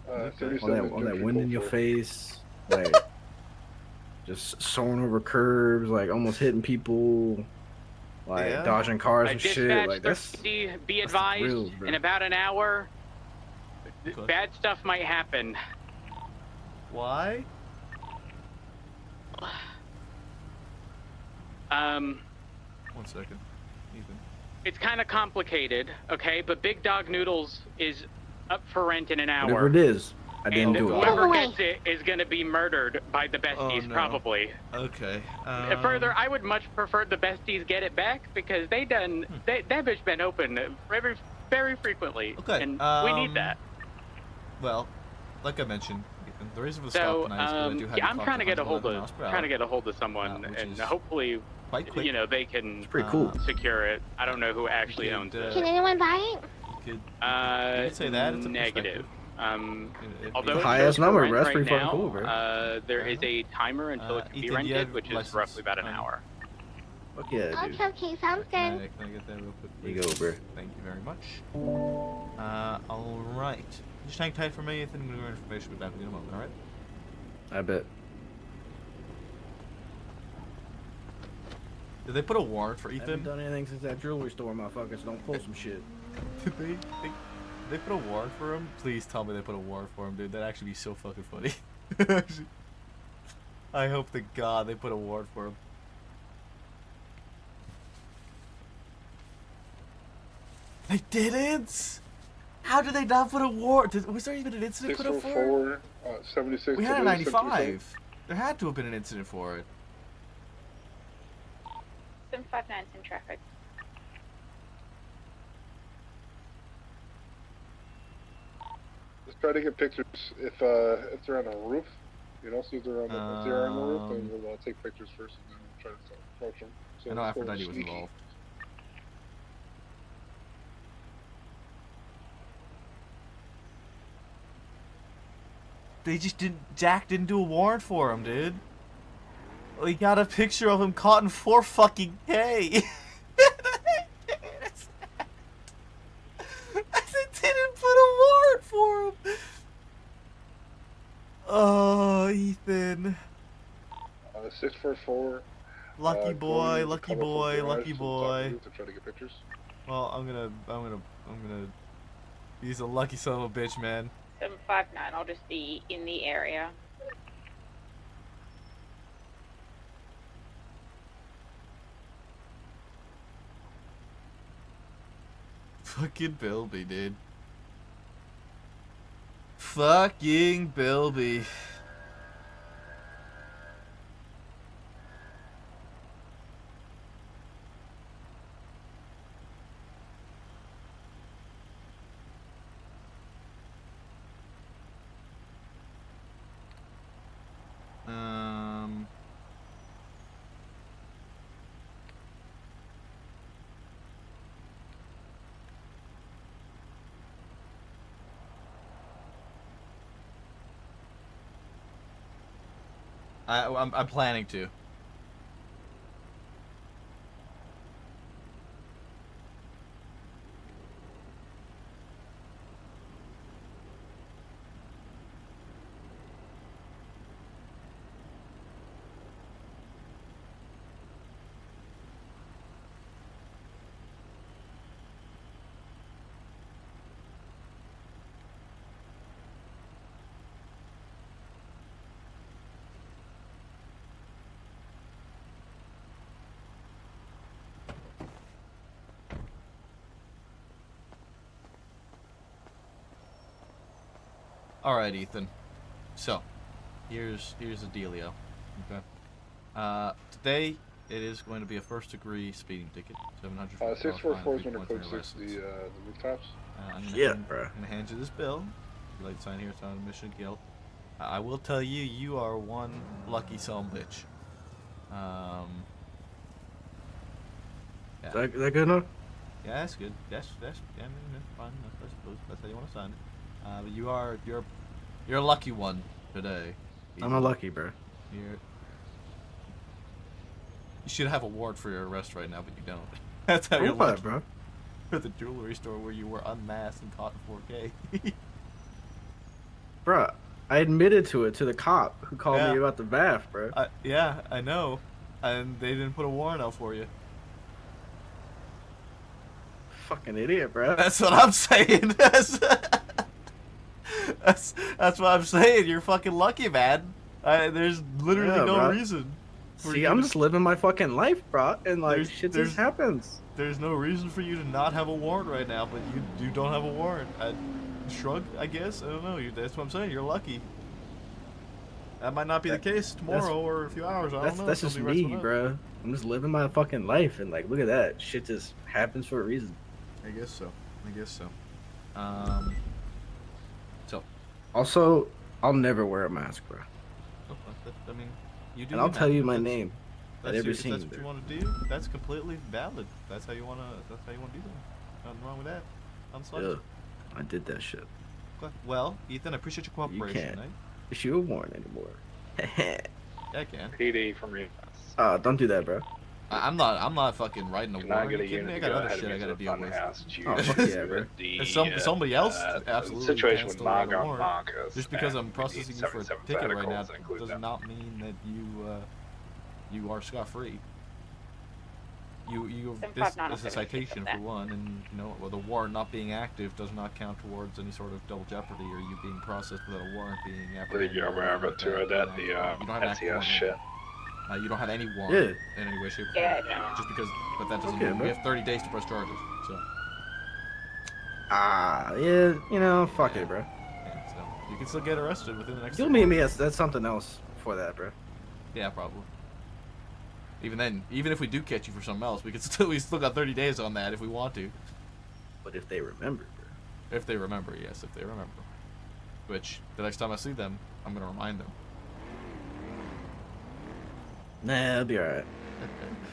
All that wind in your face, like, just soaring over curbs, like almost hitting people, like dodging cars and shit. Like that's. Be advised, thrills, bro. in about an hour, bad stuff might happen. Why? Um, 1 second. Ethan. it's kind of complicated, okay? But Big Dog Noodles is up for rent in an hour. Whatever it is, I didn't and do it. whoever gets it is going to be murdered by the besties, no. probably. Okay. Further, I would much prefer the besties get it back because that bitch been open very frequently, Okay, and we need that. Well, like I mentioned, Ethan, the reason for the So, stop tonight is because I do have I'm trying to get a hold of someone, which and is hopefully, quite quick. you know, they can pretty cool. secure it. I don't know who actually owns it. Can anyone buy it? You could say that. It's a Negative. Although The it highest shows for number, rent that's right pretty fucking now, cool, bro. there is a timer until it can be Ethan, do you rented, have which is license? roughly about an hour. Fuck yeah, dude. Okay, sounds good. Can I get that real quick? Here you go, bro. Thank you very much. Alright. Just hang tight for me, Ethan. I'm gonna go information with that in a moment, alright? I bet. Did they put a warrant for I haven't Ethan? done anything since that jewelry store, motherfuckers. Don't pull some shit. Did they put a warrant for him? Please tell me they put a warrant for him, dude. That'd actually be so fucking funny. I hope to God they put a warrant for him. They didn't? How did they not put a warrant? Was there even an incident put up for it? 604, 76. We had a to the 95. There had to have been an incident for it. 759's in traffic. Just try to get pictures if they're on a roof. You know, see if they're on the, if they're on the roof, then we'll take pictures first, and then we'll try to approach them. So I know let's go Aphrodite was sneaky. involved. They just didn't. Jack didn't do a warrant for him, dude. We got a picture of him caught in 4 fucking K. They didn't put a warrant for him. Oh, Ethan. 644. Lucky boy, going lucky to colorful boy, garage lucky to the top boy. roof to try to get pictures. Well, I'm gonna. He's a lucky son of a bitch, man. 759, I'll just be in the area. Fucking Bilby, dude. fucking Bilby. I'm planning to. All right, Ethan. So, here's the dealio. Okay. Today it is going to be a first-degree speeding ticket. 700. 644 is under code 6. The rooftops. I'm gonna hand you this bill. If you'd like to sign here, it's on admission of guilt. I will tell you, you are one lucky son of a bitch. Yeah. Is that good enough? Yeah, that's good. That's yeah, I mean, that's fine. I suppose that's how you want to sign it. But you're a lucky one today. I'm a lucky, bro. You should have a warrant for your arrest right now, but you don't. That's how you're lucky. Bro. For the jewelry store where you were unmasked and caught in 4K. Bro, I admitted to it to the cop who called me about the bath, bro. Yeah, I know. And they didn't put a warrant out for you. Fucking idiot, bro. That's what I'm saying. That's what I'm saying. You're fucking lucky, man. There's literally no reason. See, I'm just living my fucking life, bro, and like shit just happens. There's no reason for you to not have a warrant right now, but you don't have a warrant. Shrug, I guess. I don't know. That's what I'm saying. You're lucky. That might not be the case tomorrow or a few hours. I don't know. That's just me, bro. I'm just living my fucking life, and like, look at that. Shit just happens for a reason. I guess so. So. Also, I'll never wear a mask, bro. I mean, you do. And I'll tell you my name at every scene. That's what you want to do. That's completely valid. That's how you want to. That's how you want to do that. Nothing wrong with that. Yeah, I did that shit. Okay. Well, Ethan, I appreciate your cooperation. You can't eh? issue a warrant anymore. Yeah, I can. PD from you. Don't do that, bro. I'm not fucking writing a warrant. Get a You kidding me? I unit got to go other ahead shit I of me gotta to the deal with. funhouse to Oh, fuck yeah, bro. If somebody else absolutely situation can with still write a Margot warrant. Marcus, Just because I'm and processing we you for a need 77 ticket right now articles, include does them. not mean that you are scot-free. This is a citation for one, and well, the warrant not being active does not count towards any sort of double jeopardy or you being processed without a warrant being I think you're aware of it too, that the NCS shit. You don't have any warrant in any way, shape, or form. Yeah, Just because, but that doesn't mean we have 30 days to press charges. So. Yeah, fuck it, bro. Yeah, so you can still get arrested within the next. You'll meet me at something else for that, bro. Yeah, probably. Even then, even if we do catch you for something else, we still got 30 days on that if we want to. But if they remember, bro. If they remember, yes, if they remember. Which the next time I see them, I'm gonna remind them. Nah, it'll be alright.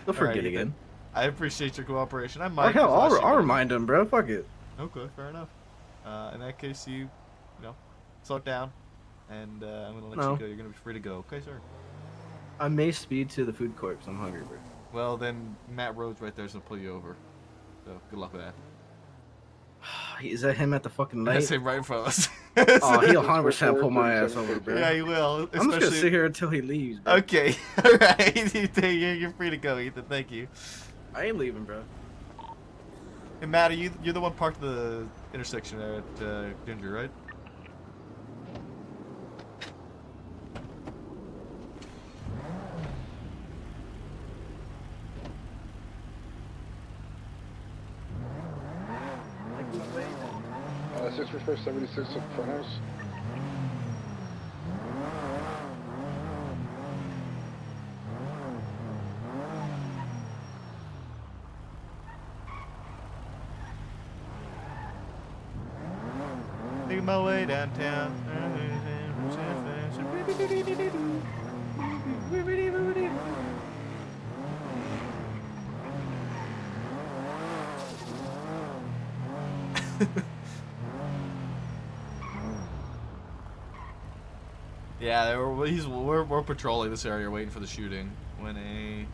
They'll forget again. I appreciate your cooperation. I Oh might. hell, I'll remind them, bro. Fuck it. Okay, fair enough. In that case, you slow down, and I'm gonna let you go. You're gonna be free to go. Okay, sir. I may speed to the food court because I'm hungry, bro. Well, then Matt Rhodes right there's gonna pull you over. So good luck with that. Is that him at the fucking light? That's him right in front of us. Oh, he'll 100% pull my ass over, bro. Yeah, he will. I'm just gonna sit here until he leaves, bro. Okay, alright. You're free to go, Ethan. Thank you. I ain't leaving, bro. Hey, Matt, you're the one parked at the intersection there at Ginger, right? Six for 76 at the front house. Making my way downtown. Yeah, we're patrolling this area, waiting for the shooting. When a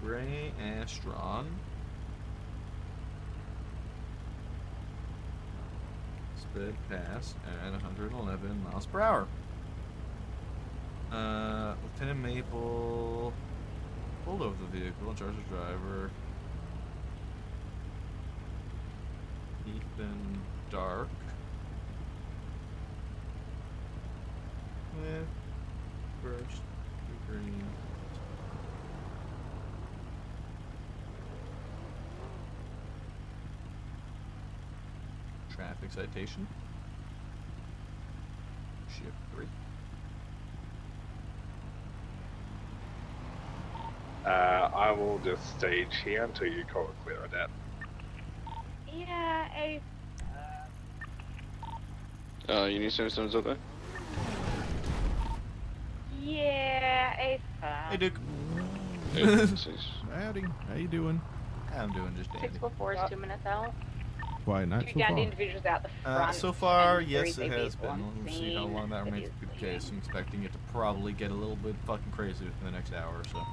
Gray Astron sped past at 111 miles per hour. Lieutenant Maple pulled over the vehicle and charged the driver. Ethan Dark with first degree. Traffic citation. Shift 3. I will just stage here until you call it clear of that. Yeah, You need systems open? yeah, Hey, Duke. Howdy. How you doing? I'm doing just dandy. 644 is 2 minutes out. Quite not Two so down far. individuals out the front. So far, and yes, three it has people been. on We'll see how scene. long that remains It to be the is case. I'm expecting it to probably get a little bit fucking crazy within the next hour or so.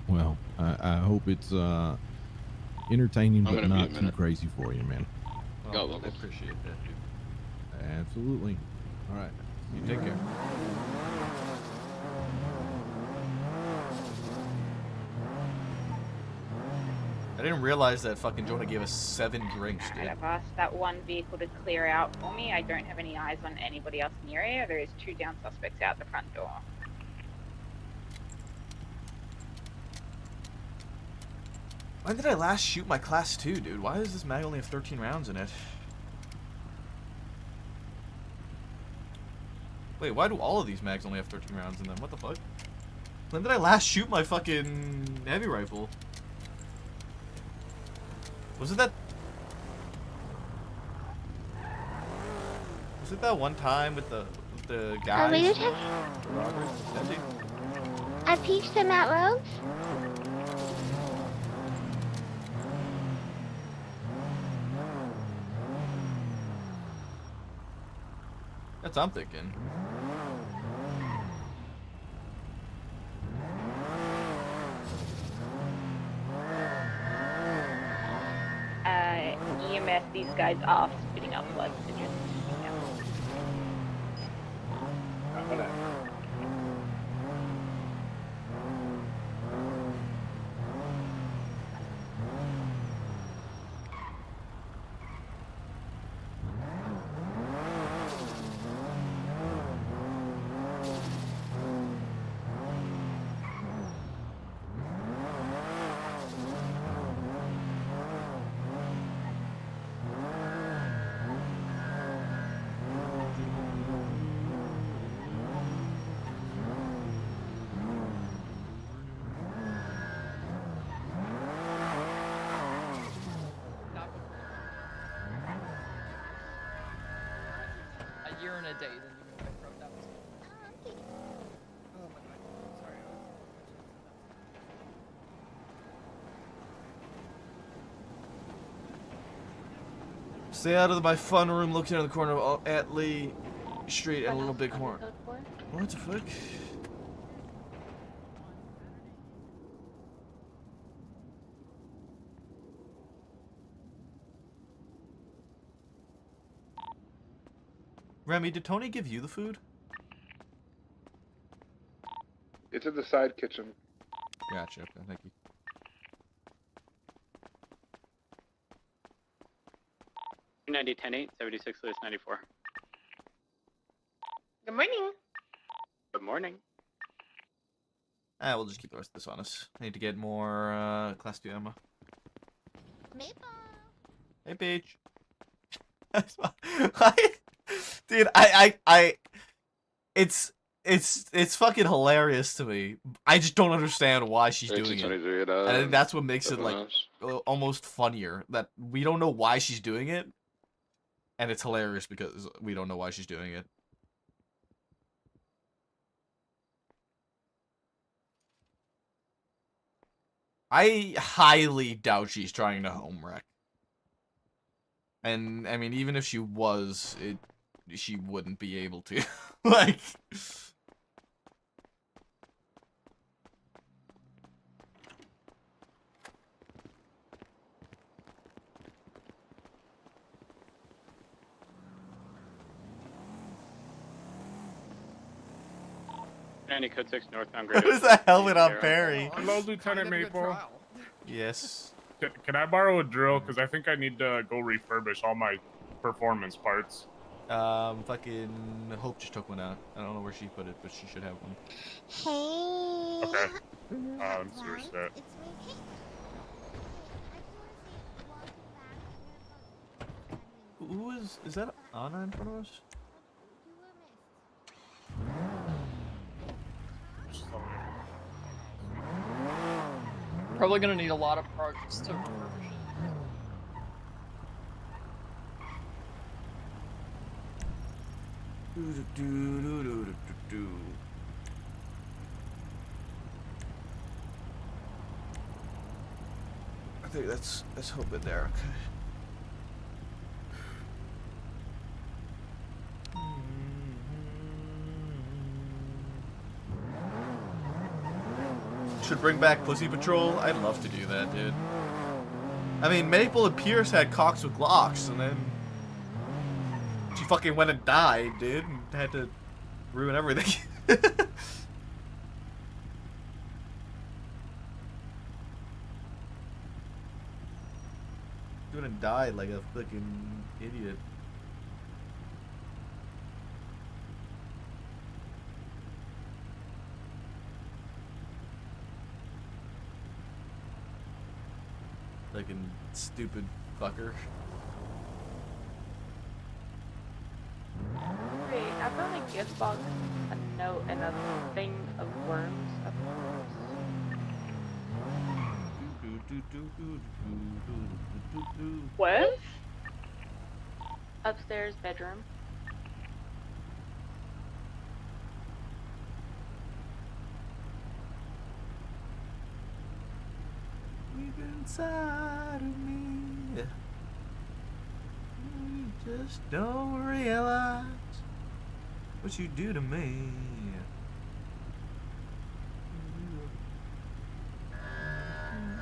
Well, I hope it's entertaining I'm but gonna be a not too minute. crazy for you, man. Oh, I appreciate that, dude. Absolutely. All right. You take care. I didn't realize that fucking Jonah gave us 7 drinks, dude. I've asked that one vehicle to clear out for me. I don't have any eyes on anybody else in the area. There is 2 down suspects out the front door. When did I last shoot my class 2, dude? Why does this mag only have 13 rounds in it? Wait, why do all of these mags only have 13 rounds in them? What the fuck? When did I last shoot my fucking heavy rifle? Was it that... Was it that one time with the guys? Radio The robbers? That dude? I peached him at Rogues. That's what I'm thinking. EMS, these guys are spitting up blood. So just, A year and a day, then you're gonna wake up. That was. Oh my god. Sorry. Stay out of my fun room looking at the corner of Atlee Street and a little big horn. What the fuck? Remy, did Tony give you the food? It's in the side kitchen. Gotcha, okay, thank you. 90 10 8 76 Lewis 94. Good morning. Good morning. We'll just keep the rest of this on us. I need to get more class 2 ammo. Maple. Hey, Paige. Dude, it's fucking hilarious to me. I just don't understand why she's doing it. And I think that's what makes it like almost funnier, that we don't know why she's doing it, And it's hilarious because we don't know why she's doing it. I highly doubt she's trying to home wreck. And, I mean, even if she was, she wouldn't be able to. Like... Code 6 northbound. What is that helmet on Perry? Hello, Lieutenant Maple. Yes. Can I borrow a drill? Because I think I need to go refurbish all my performance parts. Fucking Hope just took one out. I don't know where she put it, but she should have one. Hey. Okay. Let's see where's that. It's me. Hey. Who is that Anna in front of us? Probably gonna need a lot of parts to refurbish it. I think that's Hope in there. Okay. Should bring back Pussy Patrol. I'd love to do that, dude. I mean, Maple and Pierce had cocks with Glocks, and then she fucking went and died, dude, and had to ruin everything. Went and died like a fucking idiot. Fucking stupid fucker. Wait, I found a gift box, a note, and a thing of worms upstairs. What? Upstairs bedroom. Inside of me, you just don't realize what you do to me.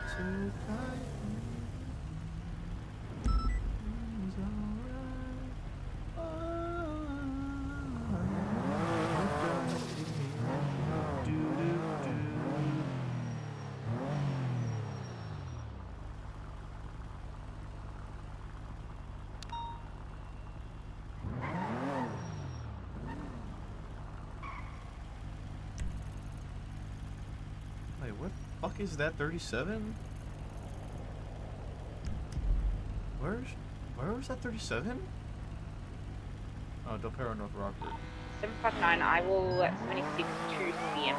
So tight. It's Wait, what the fuck is that 37? Where was that 37? Oh, Del Perro, North Rockford. 759, I will 76 to CM.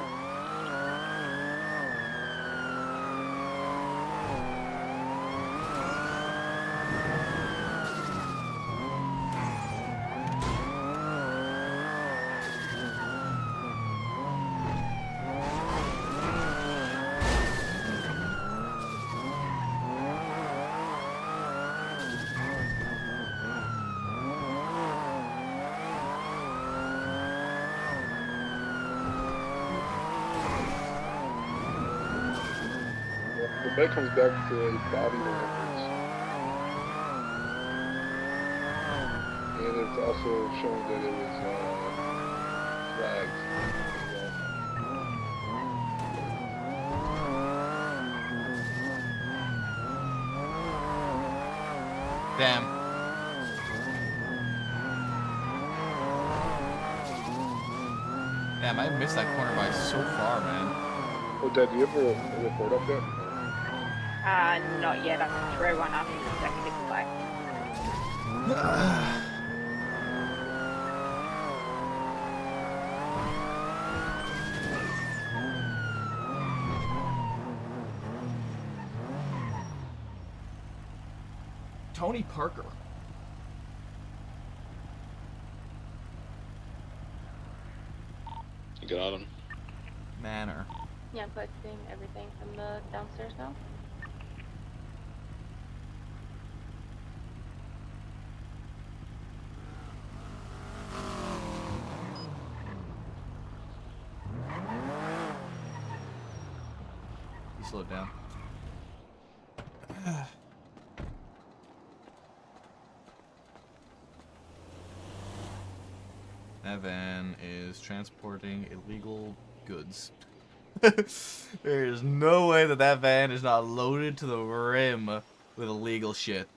The bed comes back to a body records. And it's also showing that it was flagged as well. Damn. Damn, I missed that corner by so far, man. Oh, Dad, do you have a report up yet? Not yet. I can throw one up in a second if you like. Tony Parker. Got him. Manor. Yeah, I'm collecting everything from the downstairs now. You slow it down. That van is transporting illegal goods. There is no way that that van is not loaded to the rim with illegal shit.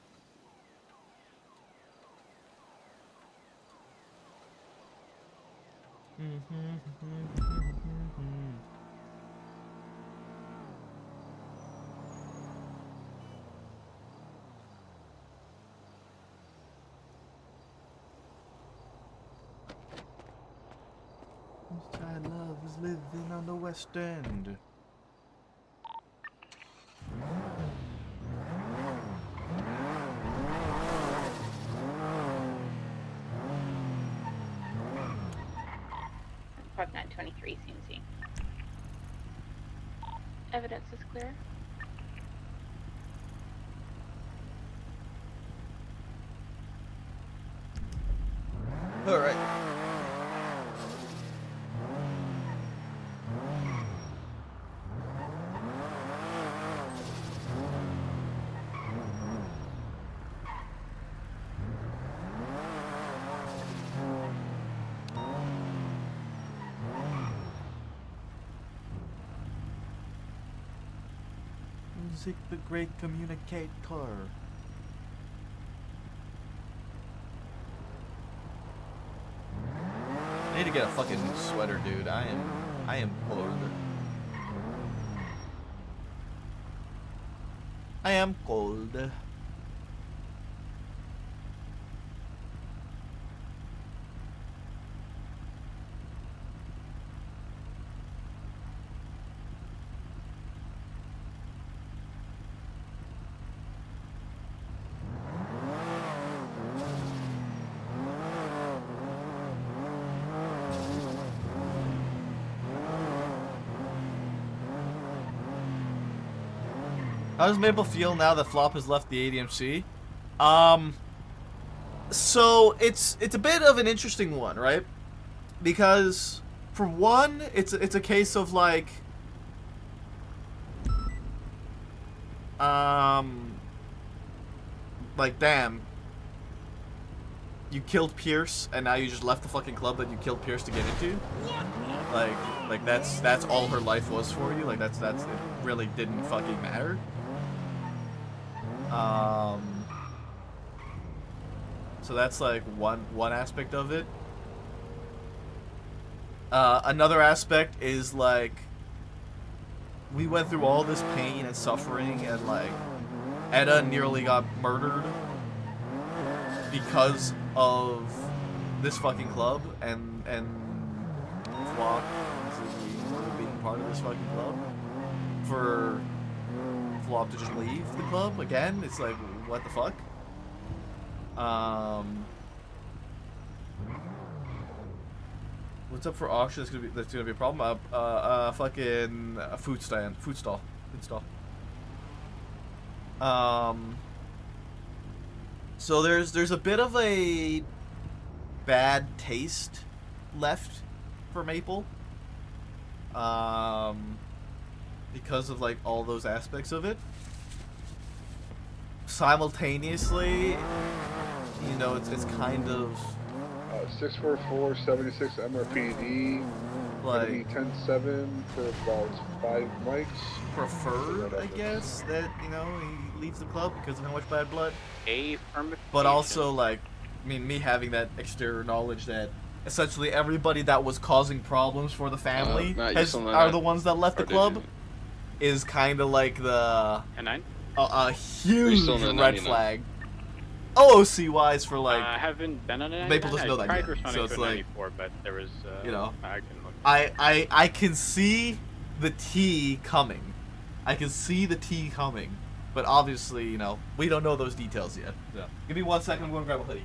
I love is living on the West End. Park 923 CMC. Evidence is clear. All right. Music, the great communicator. I need to get a fucking sweater, dude. I am cold. I am cold. How does Maple feel now that Flop has left the ADMC? So it's a bit of an interesting one, right? Because for one, it's a case of like damn, you killed Pierce and now you just left the fucking club that you killed Pierce to get into. Like that's all her life was for you. Like that's it really didn't fucking matter. So that's like one aspect of it. Another aspect is like we went through all this pain and suffering and like Edda nearly got murdered because of this fucking club and Flop being part of this fucking club. For Flop to just leave the club again, it's like, what the fuck? What's up for auction? That's gonna be a problem. Fucking a food stall. So there's a bit of a bad taste left for Maple. Because of like all those aspects of it. Simultaneously, you know, it's kind of 64476 MRPD. Like 10-7 for about 5 mics. Preferred, I guess, that you know he leaves the club because of how much bad blood. Affirmative. But also, like, I mean, me having that exterior knowledge that essentially everybody that was causing problems for the family are the ones that left the club is kind of like the a huge red flag. OOC wise for like I haven't been on it. Maple doesn't know that yet, so it's like 94, but there was you know, I can look. I can see the tea coming. I can see the tea coming, but obviously, you know, we don't know those details yet. So. Give me 1 second. I'm going to grab a hoodie.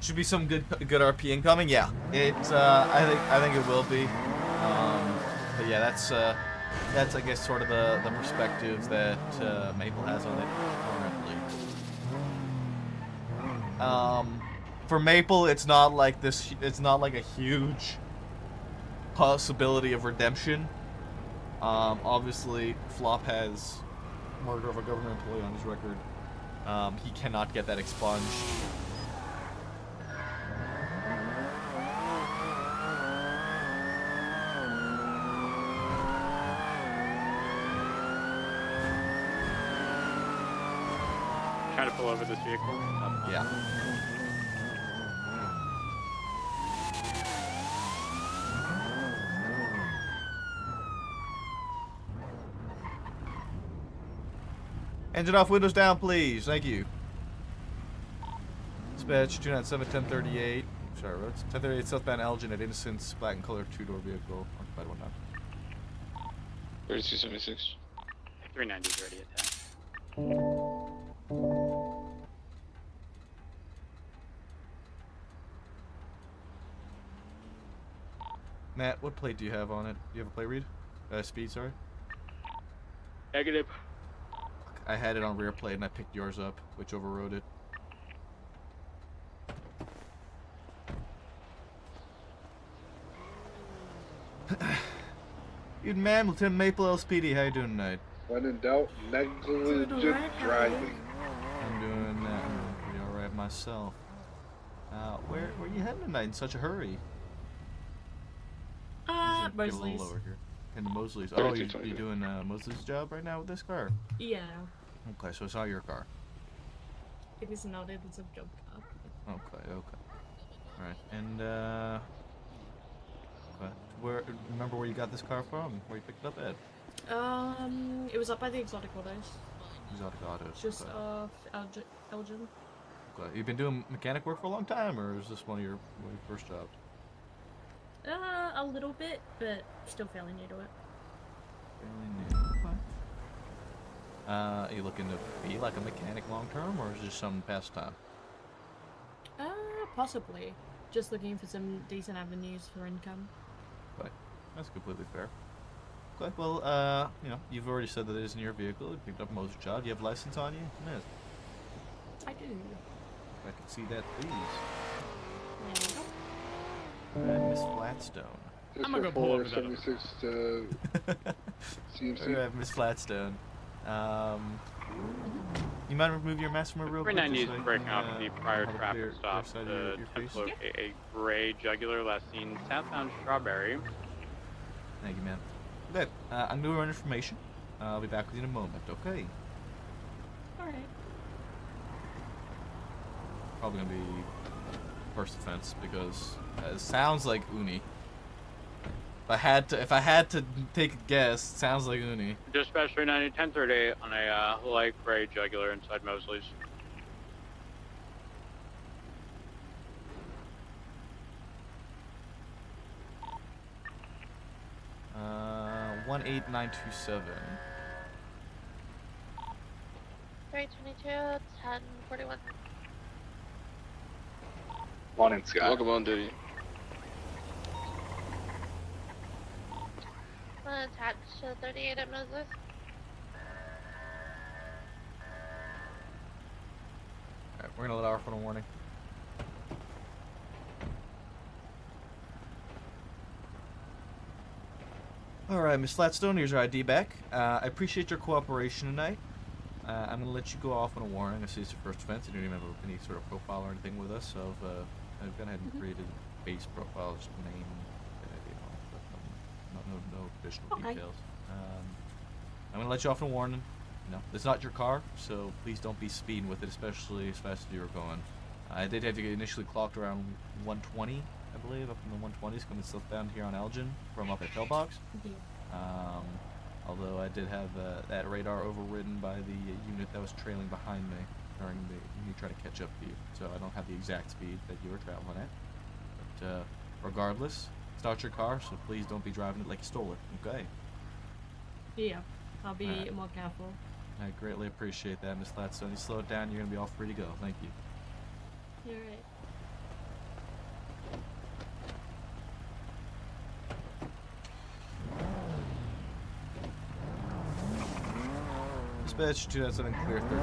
Should be some good RP incoming. Yeah, I think it will be. But yeah, that's I guess sort of the perspective that Maple has on it currently. For Maple, it's not like this. It's not like a huge possibility of redemption. Obviously, Flop has murder of a government employee on his record. He cannot get that expunged. Trying to pull over this vehicle. Yeah. Engine off, windows down, please. Thank you. Dispatch 297 1038. Sorry, roads. 1038 southbound Elgin at Innocence, black and color, two-door vehicle. Occupied 19. 3276. 390 is already attacked. Matt, what plate do you have on it? Do you have a plate read? Speed, sorry. Negative. I had it on rear plate and I picked yours up, which overrode it. Good man, Lieutenant Maple LSPD. How you doing tonight? When in doubt, negligent driving. I'm doing pretty alright myself. Where are you heading tonight in such a hurry? Get a little Mosley's. lower here. Into Mosley's. Oh, you doing Mosley's job right now with this car? Yeah. Okay, so it's not your car. It is not. It is a job car. Okay. Alright, and remember where you got this car from? Where you picked it up at? It was up by the Exotic Autos. Exotic Autos. Just okay. off Elgin. Okay. You've been doing mechanic work for a long time, or is this one of your first jobs? A little bit, but still fairly new to it. Fairly new. Okay. Are you looking to be like a mechanic long term, or is this some pastime? Possibly. Just looking for some decent avenues for income. Okay. That's completely fair. Okay, well, you've already said that it isn't your vehicle. You picked up a motor job. Do you have a license on you? Yes. I do. If I can see that, please. There we go. Miss Flatstone. I'm gonna go pull over that. 76 CMC. Miss Flatstone. You mind remove your mask from her real quick? 390 is so breaking off can, the prior have a traffic clear stop side of to your attempt face? to locate a gray jugular last seen southbound Strawberry. Thank you, ma'am. Okay, I'm going to run information. I'll be back with you in a moment, okay? Alright. Probably going to be first offense because it sounds like Uni. If I had to take a guess, it sounds like Uni. Dispatch 390 1030 on a light gray jugular inside Mosley's. Uh, 18927. 322, 1041. Morning, Scott. Welcome on duty. Attached to 38 at Moses. Alright, we're gonna let our phone a warning. Alright, Miss Flatstone, here's your ID back. I appreciate your cooperation tonight. I'm gonna let you go off on a warning. I see it's your first offense. You don't even have any sort of profile or anything with us, so I've gone ahead and created a base profile, just name, no additional details. I'm gonna let you off on a warning. It's not your car, so please don't be speeding with it, especially as fast as you were going. I did have you initially clocked around 120, I believe, up in the 120s, coming southbound here on Elgin from up at Pillbox. Although I did have that radar overridden by the unit that was trailing behind me during me trying to catch up to you. So I don't have the exact speed that you were traveling at. But regardless, it's not your car, so please don't be driving it like you stole it, okay? Yeah, I'll be more careful. I greatly appreciate that, Miss Flatstone. You slow it down, you're going to be all free to go. Thank you. You're right. Dispatch 2007 clear 38.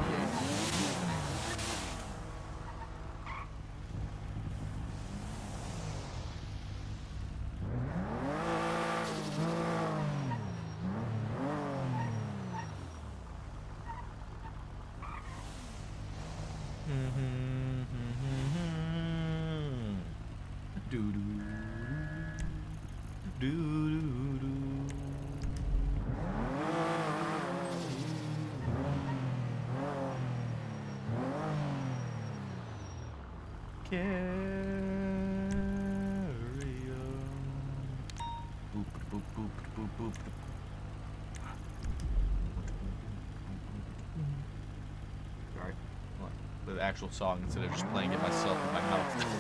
Alright, the actual song instead of just playing it myself in my mouth.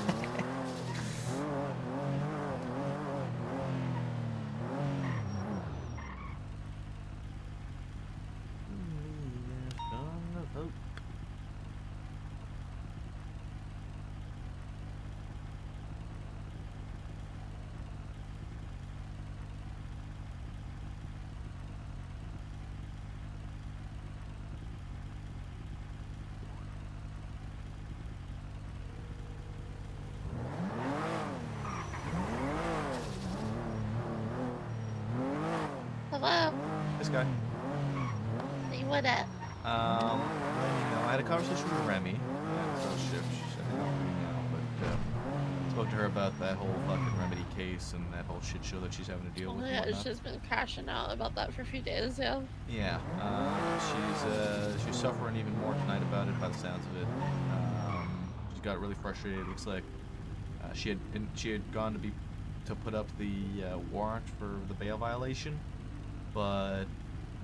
Hello? This guy. You what up? I had a conversation with Remy at the shift. She said, "Hey, I'm leaving now," but spoke to her about that whole fucking Remedy case and that whole shit show that she's having to deal with. Yeah, And whatnot. she's been crashing out about that for a few days, yeah. Yeah, she's suffering even more tonight about it by the sounds of it. She got really frustrated. It looks like she had gone to put up the warrant for the bail violation, but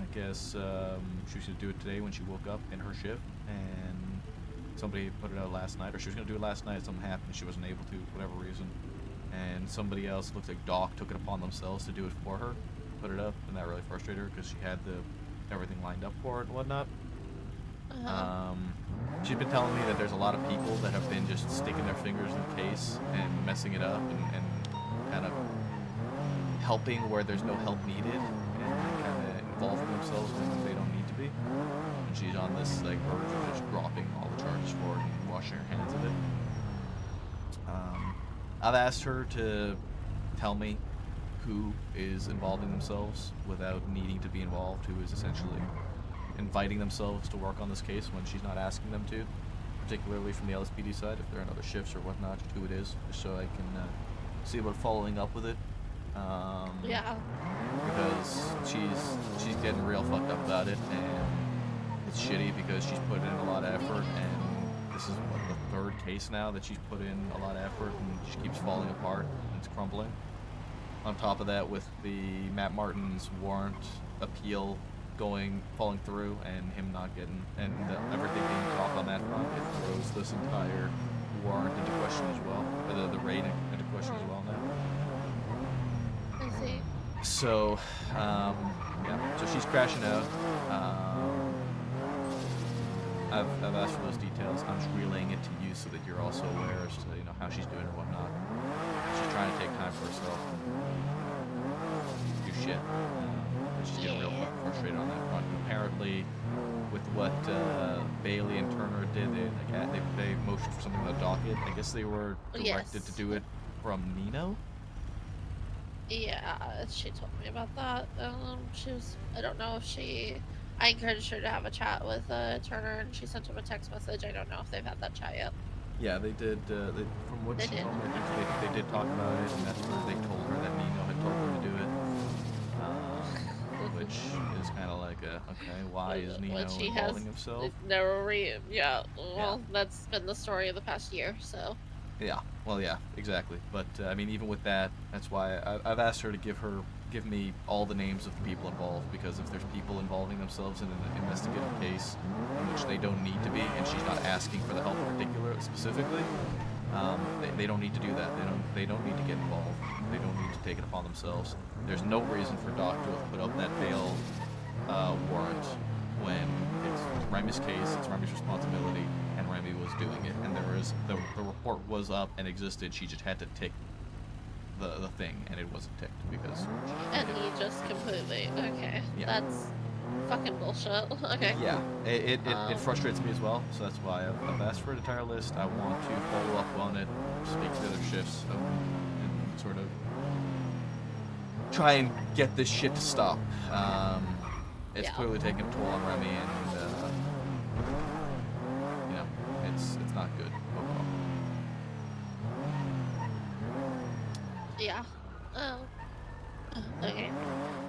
I guess she was gonna do it today when she woke up in her shift, and somebody put it out last night, or she was gonna do it last night. Something happened, she wasn't able to, for whatever reason, and somebody else, looks like Doc, took it upon themselves to do it for her, put it up, and that really frustrated her because she had everything lined up for it and whatnot. She's been telling me that there's a lot of people that have been just sticking their fingers in the case and messing it up and kind of helping where there's no help needed and kind of involving themselves when they don't need to be. And she's on this like verge of just dropping all the charges for it and washing her hands of it. I've asked her to tell me who is involving themselves without needing to be involved, who is essentially inviting themselves to work on this case when she's not asking them to, particularly from the LSPD side, if they're on other shifts or whatnot, just who it is, just so I can see about following up with it. Yeah. Because she's getting real fucked up about it, and it's shitty because she's put in a lot of effort, and this is what, the third case now that she's put in a lot of effort, and she keeps falling apart and it's crumbling. On top of that, with the Matt Martin's warrant appeal falling through, and him not getting, and everything being off on that front, it throws this entire warrant into question as well, the raid into question as well now. I see. So, yeah, so she's crashing out. I've asked for those details. I'm just relaying it to you so that you're also aware as to, how she's doing and whatnot. She's trying to take time for herself and do shit. But she's getting real frustrated on that front. And apparently, with what Bailey and Turner did, they motioned for something on the docket. I guess they were directed to do it from Nino. Yeah, she told me about that. I don't know if I encouraged her to have a chat with Turner, and she sent him a text message. I don't know if they've had that chat yet. Yeah, they did. From what she told me, they did talk about it, and that's where they told her that Nino had told them to do it. Which is kind of like okay, why is Nino involving himself? Well, that's been the story of the past year, so. Yeah, well, yeah, exactly. But I mean, even with that, that's why I've asked her to give me all the names of the people involved, because if there's people involving themselves in an investigative case in which they don't need to be, and she's not asking for the help specifically, they don't need to do that. They don't need to get involved. They don't need to take it upon themselves. There's no reason for Doc to have put up that bail warrant when it's Remy's case, it's Remy's responsibility, and Remy was doing it. And the report was up and existed. She just had to tick the thing, and it wasn't ticked because. And he just completely okay. Yeah. That's fucking bullshit. Okay. Yeah, it frustrates me as well, so that's why I've asked for an entire list. I want to follow up on it, speak to the other shifts, and sort of try and get this shit to stop. It's clearly taking a toll on Remy, and you know, it's not good overall. Yeah. Okay.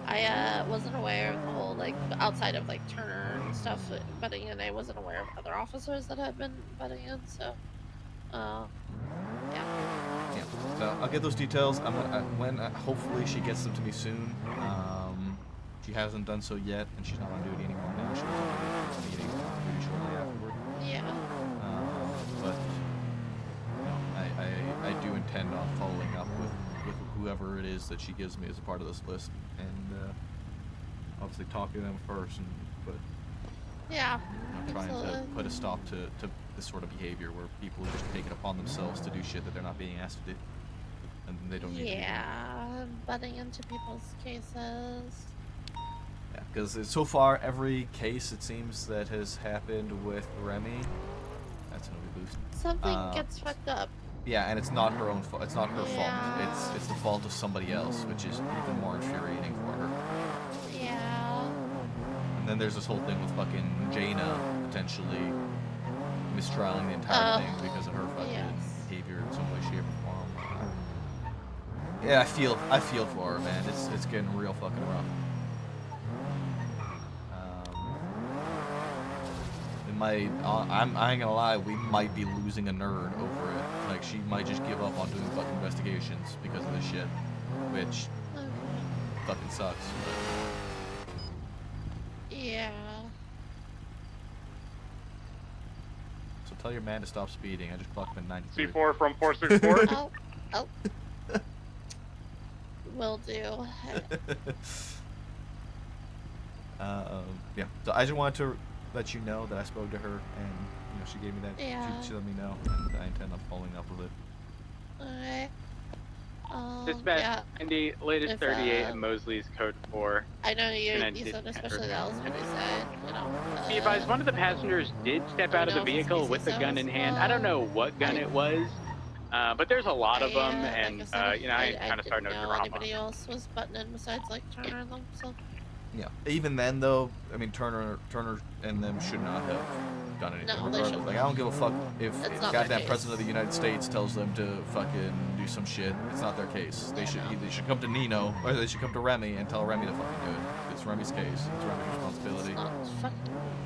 I wasn't aware of the whole, like, outside of, like, Turner and stuff butting in, I wasn't aware of other officers that had been butting in, so, yeah. Yeah, so I'll get those details. I'm gonna, hopefully she gets them to me soon. She hasn't done so yet, and she's not on duty anymore now. She was on duty pretty shortly afterward. Yeah. But you know, I do intend on following up with whoever it is that she gives me as a part of this list, and obviously talking to them first, but yeah, you know, trying to put a stop to this sort of behavior where people just take it upon themselves to do shit that they're not being asked to do, and they don't need to. Yeah, butting into people's cases. Yeah, because so far every case it seems that has happened with Remy, that's an OB boost. Something gets fucked up. Yeah, and it's not her own fault. It's not her fault. It's the fault of somebody else, which is even more infuriating for her. Yeah. And then there's this whole thing with fucking Jaina potentially mistrialing the entire thing because of her fucking behavior in some way, shape, or form. Yeah, I feel for her, man. It's getting real fucking rough. I ain't gonna lie, we might be losing a nerd over it. Like, she might just give up on doing fucking investigations because of this shit, which fucking sucks. But... Yeah. So tell your man to stop speeding. I just clocked him at 93. C4 from 464. Oh. Will do. Yeah. So I just wanted to let you know that I spoke to her, and you know she gave me that. Yeah. She let me know, and I intend on following up with it. Alright. Dispatch 90, latest 38 in Mosley's code 4. I know you said especially the LSPD side, you know. Be advised, one of the passengers did step out of the vehicle with a gun in hand. I don't know what gun it was, but there's a lot of them, and you know, I kind of started no drama. Anybody else was butting in besides like Turner and them, so. Yeah. Even then, though, I mean, Turner and them should not have done anything. No, regardless. Like, I don't give a fuck if not goddamn their case. president of the United States tells them to fucking do some shit. It's not their case. They should come to Nino, or they should come to Remy and tell Remy to fucking do it. It's Remy's case. It's Remy's responsibility.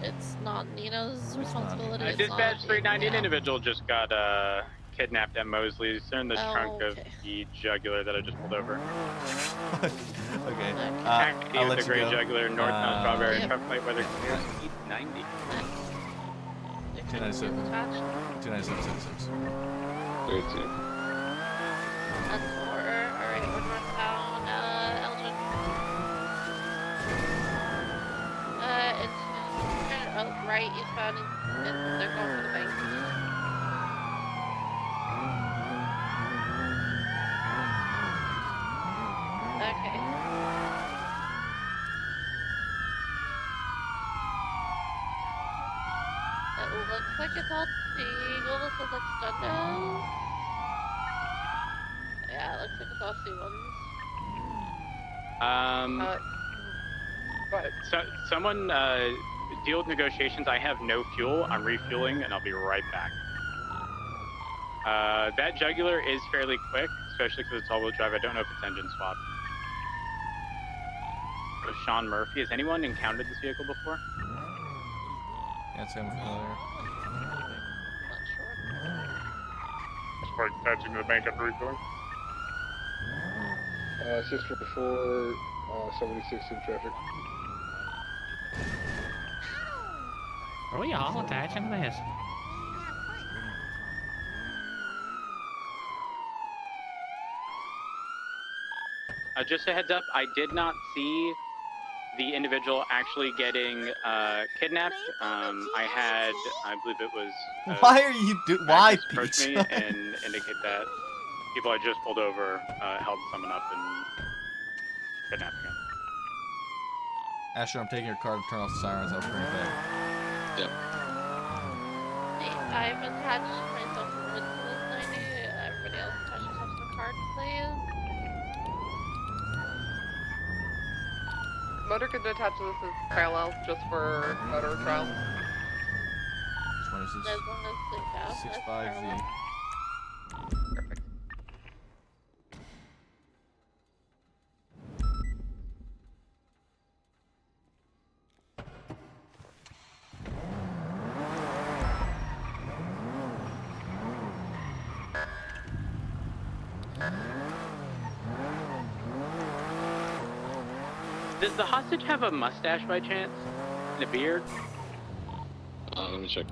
It's not Nina's responsibility. It's Dispatch not, 390, an individual just got kidnapped at Mosley's. They're in the trunk of the jugular that I just pulled over. Okay. I'll let you the gray go. jugular, northbound Strawberry, traffic light weather clear, speed 90. 297. 297.76. 13. That's 4. Alright, we're northbound, Elgin. It's right eastbound, and they're going for the bank. Okay. It looks like it's all Eagle. This is extended. Yeah, it looks like it's all C1s. So, someone deal with negotiations. I have no fuel. I'm refueling, and I'll be right back. That jugular is fairly quick, especially because it's all-wheel drive. I don't know if it's engine swap. So Sean Murphy, has anyone encountered this vehicle before? Yeah, it's him familiar. Just like attaching to the bank after refilling. Sister 4, 76 in traffic. Are we all attaching to this? Just a heads up, I did not see the individual actually getting kidnapped. I believe it was. Why are you why, approach Pete? me and indicate that people I just pulled over held someone up and kidnapped him. Asher, I'm taking your car to turn off the sirens. I'll bring it back. Yep. I've attached myself to this 90. Everybody else attach yourself to the card, please. Motor could attach to this as parallel just for motor trial. Which one is As this? long as it's out. 65Z. Perfect. Does the hostage have a mustache by chance? And a beard? Let me check.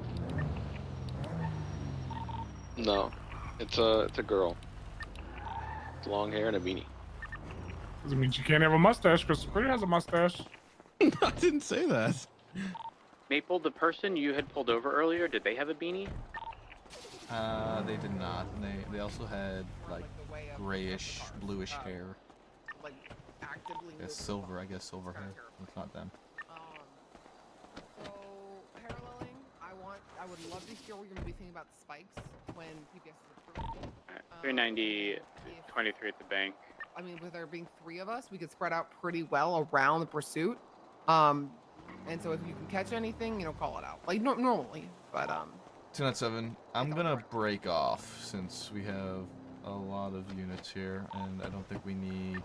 No, it's a girl. It's long hair and a beanie. Doesn't mean she can't have a mustache, because Critter has a mustache. I didn't say that. Maple, the person you had pulled over earlier, did they have a beanie? They did not. They also had like grayish, bluish hair. Like actively. Yeah, silver, I guess silver hair. It's not them. So paralleling, I would love to hear what you're gonna be thinking about the spikes when PPS is approved. 390, 23 at the bank. I mean, with there being 3 of us, we could spread out pretty well around the pursuit. And so if you can catch anything, you know, call it out. Like normally, but 297. I'm gonna break off since we have a lot of units here, and I don't think we need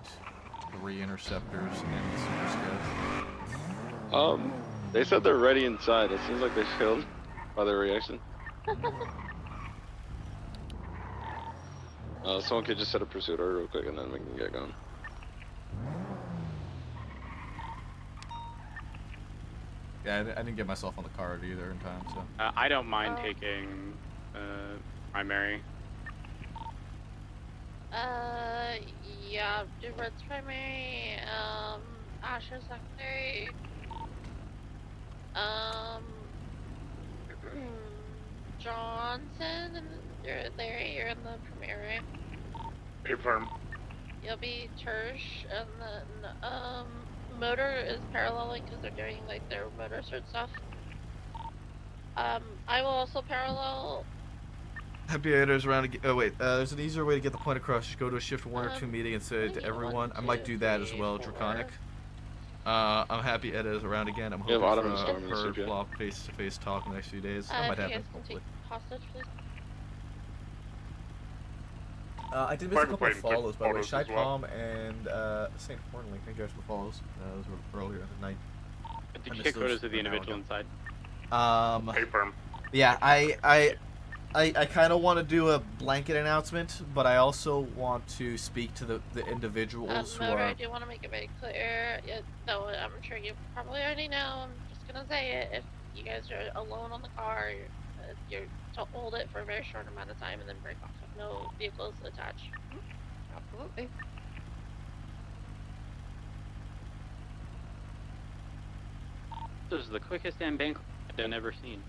3 interceptors and super scouts. They said they're ready inside. It seems like they failed by their reaction. Someone could just set a pursuit order real quick and then we can get going. Yeah, I didn't get myself on the card either in time, so. I don't mind taking primary. Yeah, do Red's primary, Asher secondary, Johnson, you're there, you're in the primary. Confirm. You'll be Tersh, and then, Motor is paralleling because they're doing, like, their motor cert stuff. I will also parallel. Happy Editors around. Oh wait, there's an easier way to get the point across. Just go to a shift 1 or 2 meeting and say it to everyone. I might do that as well, Draconic. I'm happy Ed is around again. I'm hoping for her flop face-to-face talk in the next few days. That might happen. Take hostage, please. I did miss a couple of follows, by the way. Shy Palm and St. Hornley. Thank you guys for the follows. Those were earlier in the night. Did you take photos of the individual inside? Confirm. Yeah, I kind of want to do a blanket announcement, but I also want to speak to the individuals who Motor, are. I do want to make it very clear, though I'm sure you probably already know, I'm just going to say it, if you guys are alone on the car, you're to hold it for a very short amount of time and then break off with no vehicles attached. Absolutely. This is the quickest damn bank I've ever seen.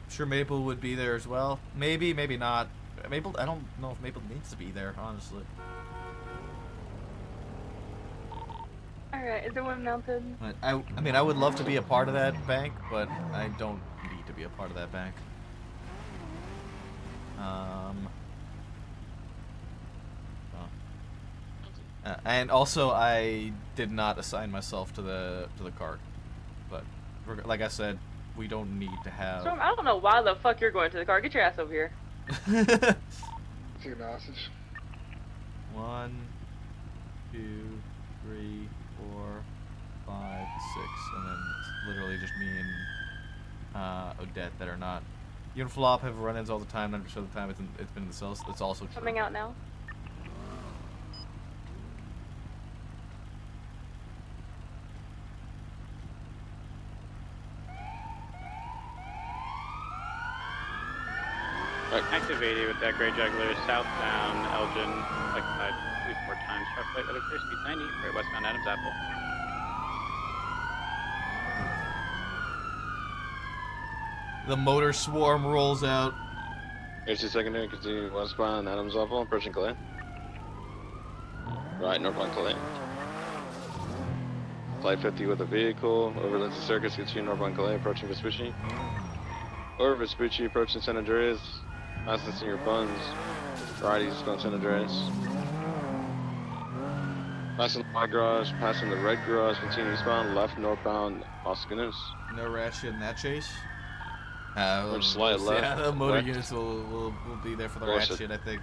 I'm sure Maple would be there as well. Maybe, maybe not. Maple, I don't know if Maple needs to be there, honestly. Alright, is everyone mounted? I mean, I would love to be a part of that bank, but I don't need to be a part of that bank. And also, I did not assign myself to the card, but like I said, we don't need to have. Storm, I don't know why the fuck you're going to the car. Get your ass over here. Take a hostage. 1, 2, 3, 4, 5, 6, and then it's literally just me and Odette that are not. You and Flop have run-ins all the time. 90% of the time it's been in the cells. That's also true. Coming out now. Active 80 with that gray juggler, southbound Elgin, like side, at least 4 times. Sharp right, let it clear, speed 90, right westbound Adams Apple. The motor swarm rolls out. HC secondary, continue westbound Adams Apple, approaching Calais. Right, northbound Calais. Flight 50 with a vehicle. Over Lindsay Circus, continue northbound Calais, approaching Vespucci. Over Vespucci, approaching San Andreas. Passing Senior Buns. Right eastbound San Andreas. Passing the white garage, passing the red garage, continue eastbound, left northbound Los Ganos. No rat shit in that chase. Or just slide left. Yeah, the motor left. units will be there for the Bullshit. rat shit, I think.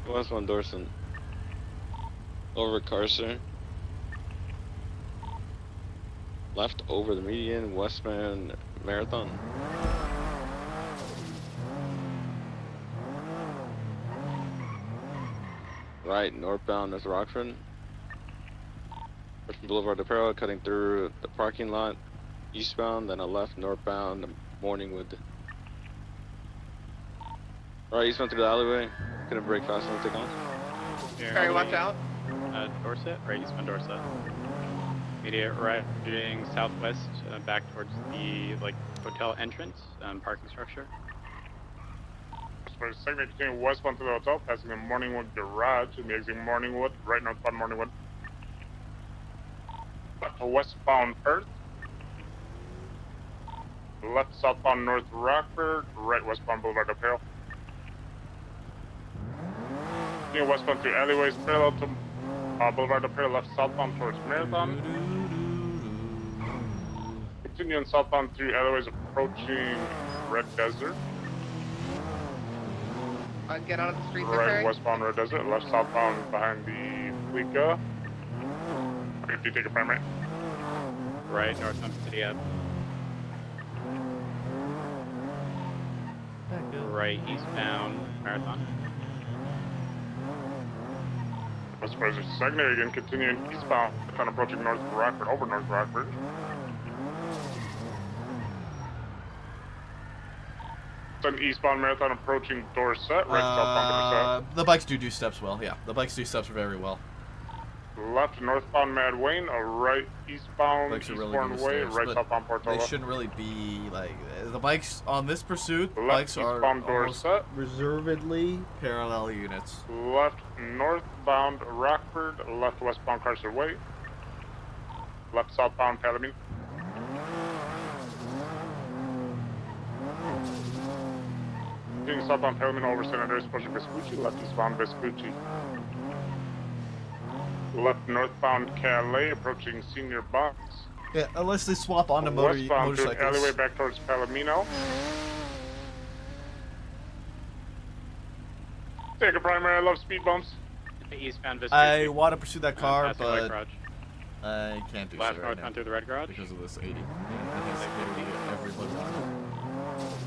But Westbound Dorson. Over Carcer. Left over the median, westbound Marathon. Right, northbound North Rockford. From Boulevard de Perro, cutting through the parking lot. Eastbound, then a left northbound Morningwood. Right, eastbound through the alleyway. Gonna brake fast and take on. Barry, watch out. Dorset, right eastbound Dorset. Immediate right, heading southwest, back towards the hotel entrance, parking structure. For segment continuing westbound to the hotel, passing the Morningwood garage and the exiting Morningwood, right northbound Morningwood. Left to westbound Perth. Left southbound North Rockford, right westbound Boulevard de Perro. Continuing westbound through alleyways parallel to Boulevard de Perro, left southbound towards Marathon. Continuing southbound through alleyways approaching Red Desert. Get out of the street there, Right Barry. westbound Red Desert, left southbound behind the Fleeca. 50, take a primary. Right northbound City Ave. Right eastbound Marathon. West Desert secondary again, continuing eastbound, approaching North Rockford, over North Rockford. Then eastbound Marathon approaching Dorset, right southbound Dorset. the bikes do steps well. Yeah, the bikes do steps very well. Left northbound Mad Wayne, a right eastbound Bikes are really Eastbourne good with Way, stairs, right but southbound Portola. they shouldn't really be like the bikes on this pursuit. Left Bikes are eastbound almost Dorset. reservedly parallel units. Left northbound Rockford, left westbound Carcer Way. Left southbound Palomino. Continuing southbound Palomino over San Andreas, approaching Vespucci, left eastbound Vespucci. Left northbound Calais, approaching Senior Box. Yeah, unless they swap onto Westbound through an motorcycles. alleyway back towards Palomino. Take a primary, I love speed bumps. Eastbound Vespucci. I want to pursue that car, past the white but garage. I can't do Left so right northbound now through the red garage. because of this 80. I think every look on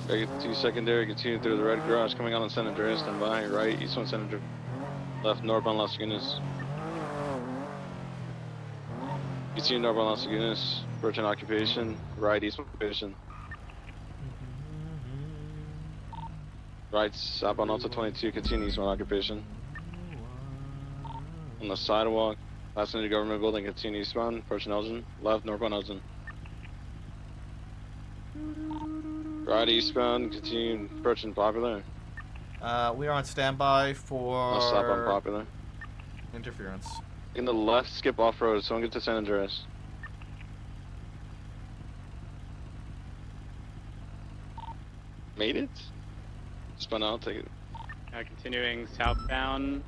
Very 2 secondary, continue through the red garage, coming out on San Andreas, then behind right, eastbound San Andreas. Left northbound Las Lagunas. Continue northbound Las Lagunas, approaching occupation, right eastbound occupation. Right southbound Alta 22, continue eastbound occupation. On the sidewalk, passing into government building, continue eastbound, approaching Elgin. Left northbound Elgin. Right eastbound, continue approaching Popular. We are on standby for Left southbound Popular. interference. In the left, skip off-road, someone get to San Andreas. Made it? Spun out, take it. Continuing southbound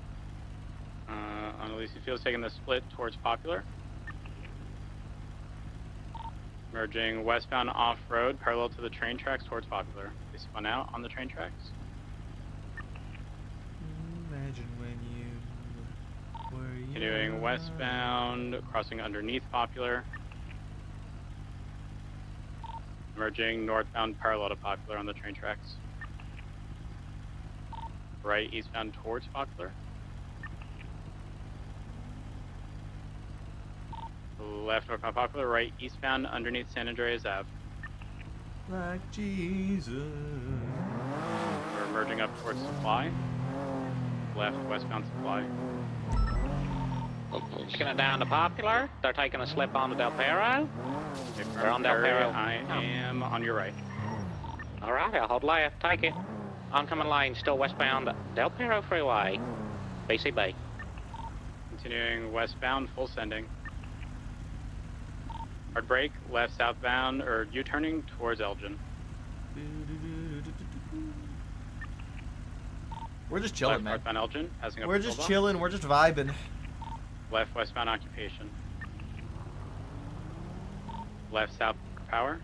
on Elysian Fields, taking the split towards Popular. Merging westbound off-road, parallel to the train tracks towards Popular. They spun out on the train tracks. Imagine when you were Continuing westbound, crossing underneath Popular. Merging northbound parallel to Popular on the train tracks. Right eastbound towards Popular. Left northbound Popular, right eastbound underneath San Andreas Ave. like Jesus. We're merging up towards Supply. Left westbound Supply. Taking it down to Popular. They're taking a slip onto Del Perro. They're on Del Perro. I am on your right. Alright, I'll hold left. Take it. Oncoming lane, still westbound Del Perro Freeway. BCB. Continuing westbound, full sending. Hard brake, left southbound, or U-turning towards Elgin. We're just chilling, Left man. northbound Elgin, passing up We're the just pillbox. chilling. We're just vibing. Left westbound occupation. Left south power.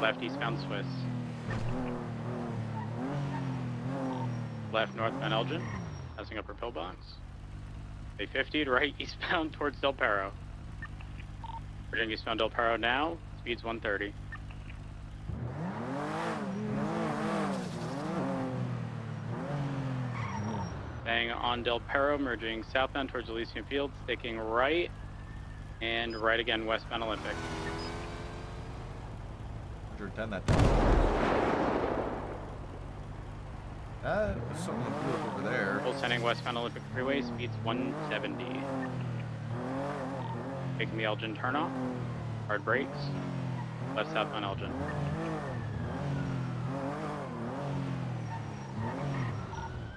Left eastbound Swiss. Left northbound Elgin, passing upper pillbox. A 50 to right eastbound towards Del Perro. Merging eastbound Del Perro now, speed's 130. Staying on Del Perro, merging southbound towards Elysian Fields, sticking right, and right again westbound Olympic. 110 that. There's something blue up over there. Full sending westbound Olympic Freeway, speeds 170. Taking the Elgin turnoff. Hard brakes. Left southbound Elgin.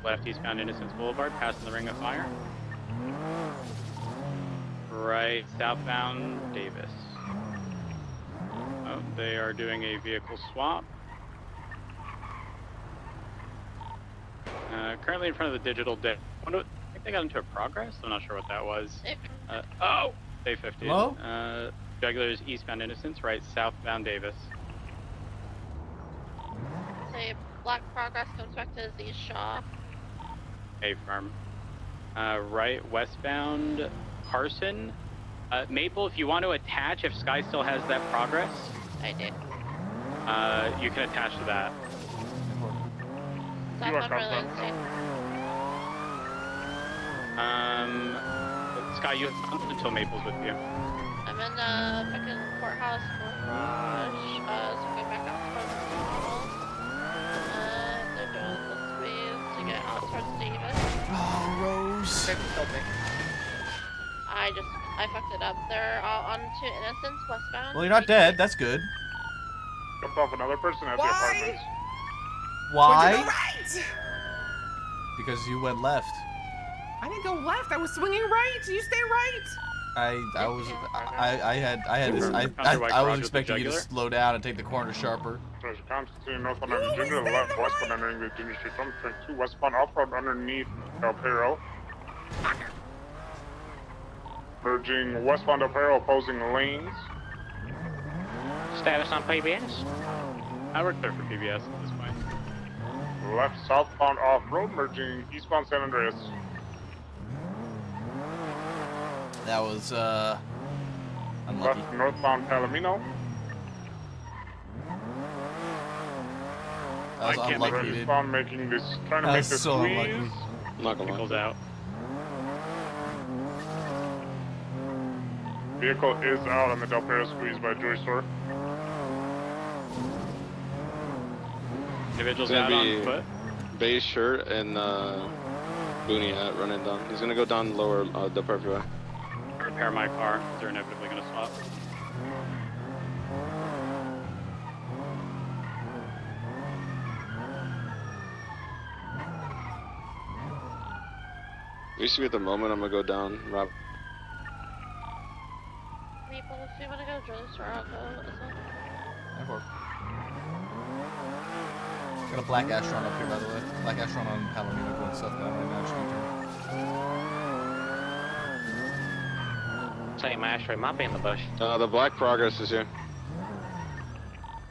Left eastbound Innocence Boulevard, passing the Ring of Fire. Right southbound Davis. Oh, they are doing a vehicle swap. Currently in front of the digital day. I think they got into a progress. I'm not sure what that was. Oh! Day 50. Hello? Regulars eastbound Innocence, right southbound Davis. Say Black Progress comes back to the Shaw. A firm. Right westbound Carson. Maple, if you want to attach, if Sky still has that progress, I did. you can attach to that. That's not really insane. Sky, you have until Maple's with you. I'm in the fucking courthouse garage, so going back out towards the mall. They're doing the squeeze to get out towards Davis. Oh, Rose. I fucked it up. They're on to Innocence westbound. Well, you're not dead. That's good. Jumped off another person at the apartments. Why? Because you went left. I didn't go left. I was swinging right. You stay right. I was expecting you to slow down and take the corner sharper. There's a Constantine northbound on Ginger, left westbound entering the Ginger Street Jump Train 2 westbound off-road underneath El Perro. Merging westbound El Perro, opposing lanes. Status on PBS? I work there for PBS at this point. Left southbound off-road, merging eastbound San Andreas. That was unlucky. Left northbound Palomino. That was unlucky, dude. Eastbound making this, trying to make this so squeeze. unlucky. Not gonna lie. Out. Vehicle is out on the Del Perro squeeze by Joy Store. Individuals It's out gonna on be foot. beige shirt and boonie hat running down. He's gonna go down lower Del Perro Freeway. Repair my car, because they're inevitably gonna swap. Basically at the moment I'm gonna go down, Rob. Maple, if you want to go Joy Store, I'll go. Got a black Astron up here, by the way. Black Astron on Palomino going southbound right now. Say my Astray might be in the bush. The Black Progress is here.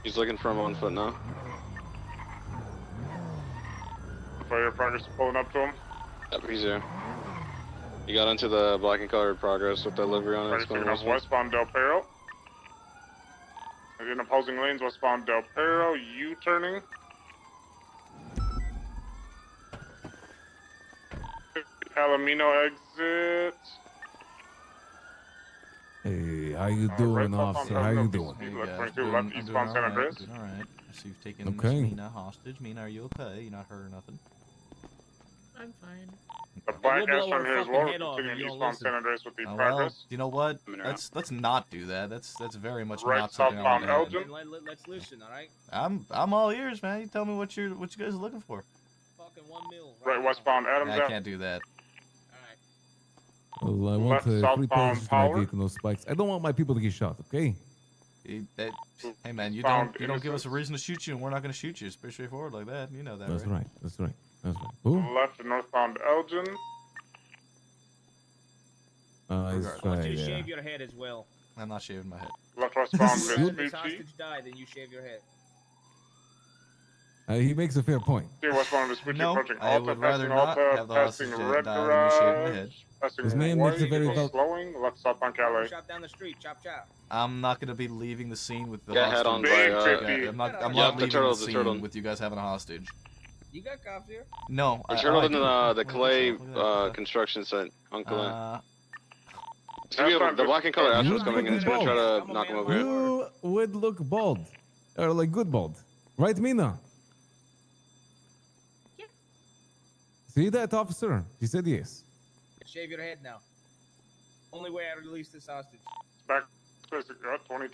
He's looking for him on foot now. Fire Progress pulling up to him. Yep, he's here. He got into the black and colored Progress with the livery on it. It's Taking going up westbound Del Perro. In opposing lanes, westbound Del Perro, U-turning. Palomino exit. Hey, how you doing, officer? How you doing? Left eastbound San Andreas. Alright. So you've taken Okay. Miss Mina hostage. Mina, are you okay? You're not hurt or nothing? I'm fine. The black blow Astron our here as fucking well. head off if Continuing you don't eastbound listen. San Andreas with the Well, progress. you know what? Let's not do that. That's very much Right not something I want southbound to Elgin. Let's listen, all right? I'm all ears, man. You tell me what you guys are looking for. Fuck Talking 1 mil. Right westbound Adams I Ave. can't do that. Well, I want Left free southbound passage to my Power. vehicle, no spikes. I don't want my people to get shot, okay? Hey man, you Found don't give us a innocence. reason to shoot you, and we're not gonna shoot you. It's pretty straightforward like that. You know that, That's right? right. That's right. That's right. Who? Left and northbound Elgin. It's Regardless. right, You yeah. shave your head as well. I'm not shaving my head. Left westbound If this Vespucci. hostage die, then you shave your head. He makes a fair point. See westbound Vespucci No, approaching I Alta, would rather passing not Alta, have the passing hostage Red die than me shave my head. Garage, passing This man makes a White, very vehicle val- slowing, left southbound Calais. Chop down the street. Chop chop. I'm not gonna be leaving the scene with the Get hostage. head on Big by, trippy. I'm not Yeah, leaving the the turtle, the scene turtle. with you guys having a hostage. You got cops here? No, The I turtle in do. the clay Look at that. construction site on Calais. That's the black and color fine. Astro's coming in. He's gonna try to I'm a knock him man over here. You would look bald. Or like good bald. Right, Mina? Yeah. See that, officer? She said yes. Shave your head now. Only way I release this hostage. Back to 22.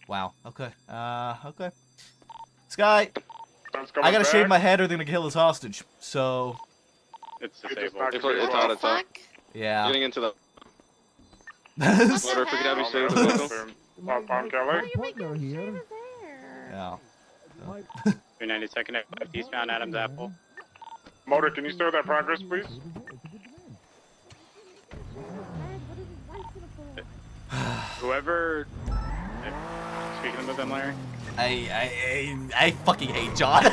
Wow. Okay. Okay. Sky, That's I coming gotta back. shave my head or they're gonna kill this hostage. So, It's He just disabled. knocked It's his out, vehicle it's out. yeah. Getting into the What motor, if we could have you off. stay with the vehicle. Southbound Calais. Partner here. Yeah. 392nd eastbound Adams Apple. Motor, can you stay with that progress, please? Whoever. Speaking of them, Larry. I fucking hate John. I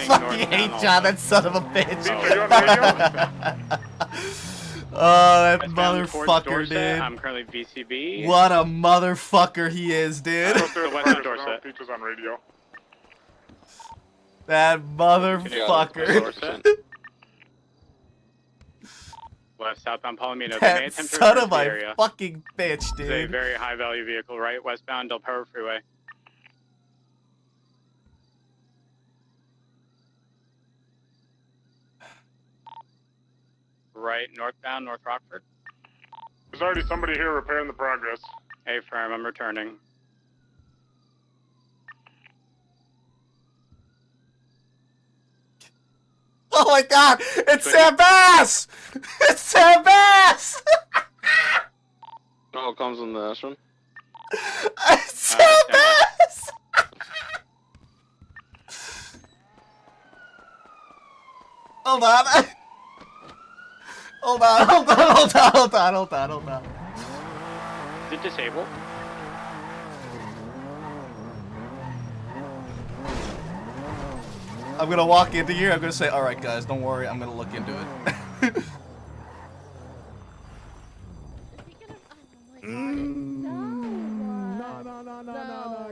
fucking hate John, that son of a bitch. Are you on radio? Oh, that Westbound towards motherfucker, Dorset, dude. I'm currently VCB. What a motherfucker he is, dude. Go through the Westbound progress, Dorset. Features on radio. That motherfucker. Left southbound Palomino. They may That attempt to son reverse of the a area. fucking bitch, It's a dude. very high value vehicle, right? Westbound Del Perro Freeway. Right, northbound, North Rockford. There's already somebody here repairing the progress. Hey, firm, I'm returning. Oh my god, it's Sam Bass! It's Sam Bass! Oh, it comes in the Astron. It's Sam Bass! Hold on. Hold on. Is it disabled? I'm gonna walk into here, I'm gonna say, alright guys, don't worry, I'm gonna look into it.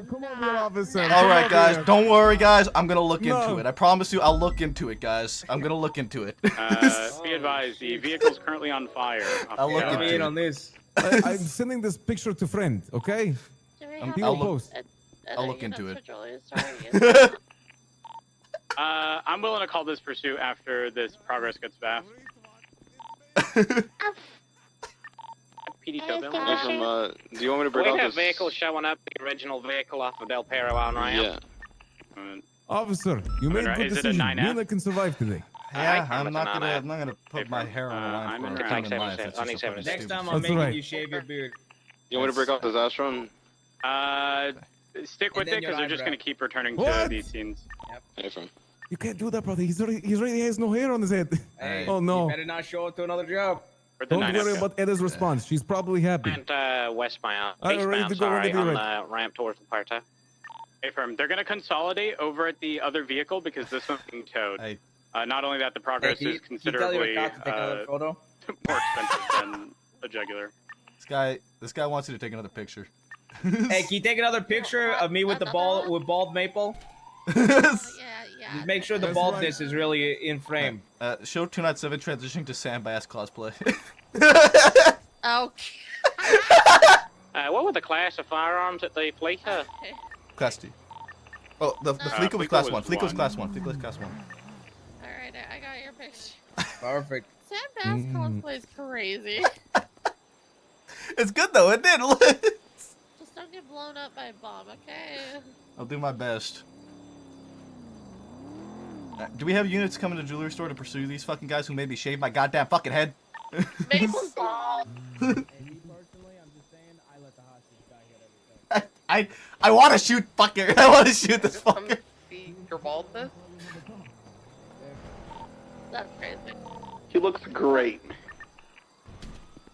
Come on, officer. Alright guys, don't worry guys, I'm gonna look into No. it. I promise you, I'll look into it, guys. I'm gonna look into it. Be advised, the vehicle's currently on fire. I'll look into it. on this. I'm sending this picture to friend, okay? I'll look- post. I'll look into it. I'm willing to call this pursuit after this progress gets back. PD Tobin. Hey, from, do you want me to break We out have this? vehicles showing up, the original vehicle off of Del Perro on ramp. Yeah. Officer, you made a good Is it a decision. 9F? Mina can survive today. Yeah, I'm I'm not gonna put my hair on the line I'm for in a time in life. It's just a fucking Next stupid time shit. I'm That's making right. you shave your beard. You want me to break out this Astron? Stick with then it because your they're just eyebrow. going to keep returning to What? these scenes. Hey, from. You can't do that, brother. He's already has no hair on his head. Hey, Oh You no. better not show up to another job. For the Don't 9F. worry about Edda's response. She's probably happy. And westbound, Alright, ready to go whenever you're ready. ramp towards La Puerta. Hey, firm, they're going to consolidate over at the other vehicle because this one's being towed. Hey. Not only that, the progress Hey, is can you tell your considerably cop to take another photo? more expensive than a jugular. This guy wants you to take another picture. Hey, can you take another picture of me with the bald maple? Yeah. Just make sure the That's baldness is really in frame. Show 297 transitioning to Sam Bass cosplay. Oh. What were the class of firearms at the fleet? Class 2. Oh, the Fleeco was Fleeco class was 1. Fleeco was one. class 1. Fleeco was class 1. Alright, I got your picture. Perfect. Sam Bass cosplay is crazy. It's good though, it did. Just don't get blown up by a bomb, okay? I'll do my best. Do we have units coming to the jewelry store to pursue these fucking guys who made me shave my goddamn fucking head? Maple's ball. I want to shoot fucker. I want to shoot this fucker. See your baldness? That's crazy. He looks great.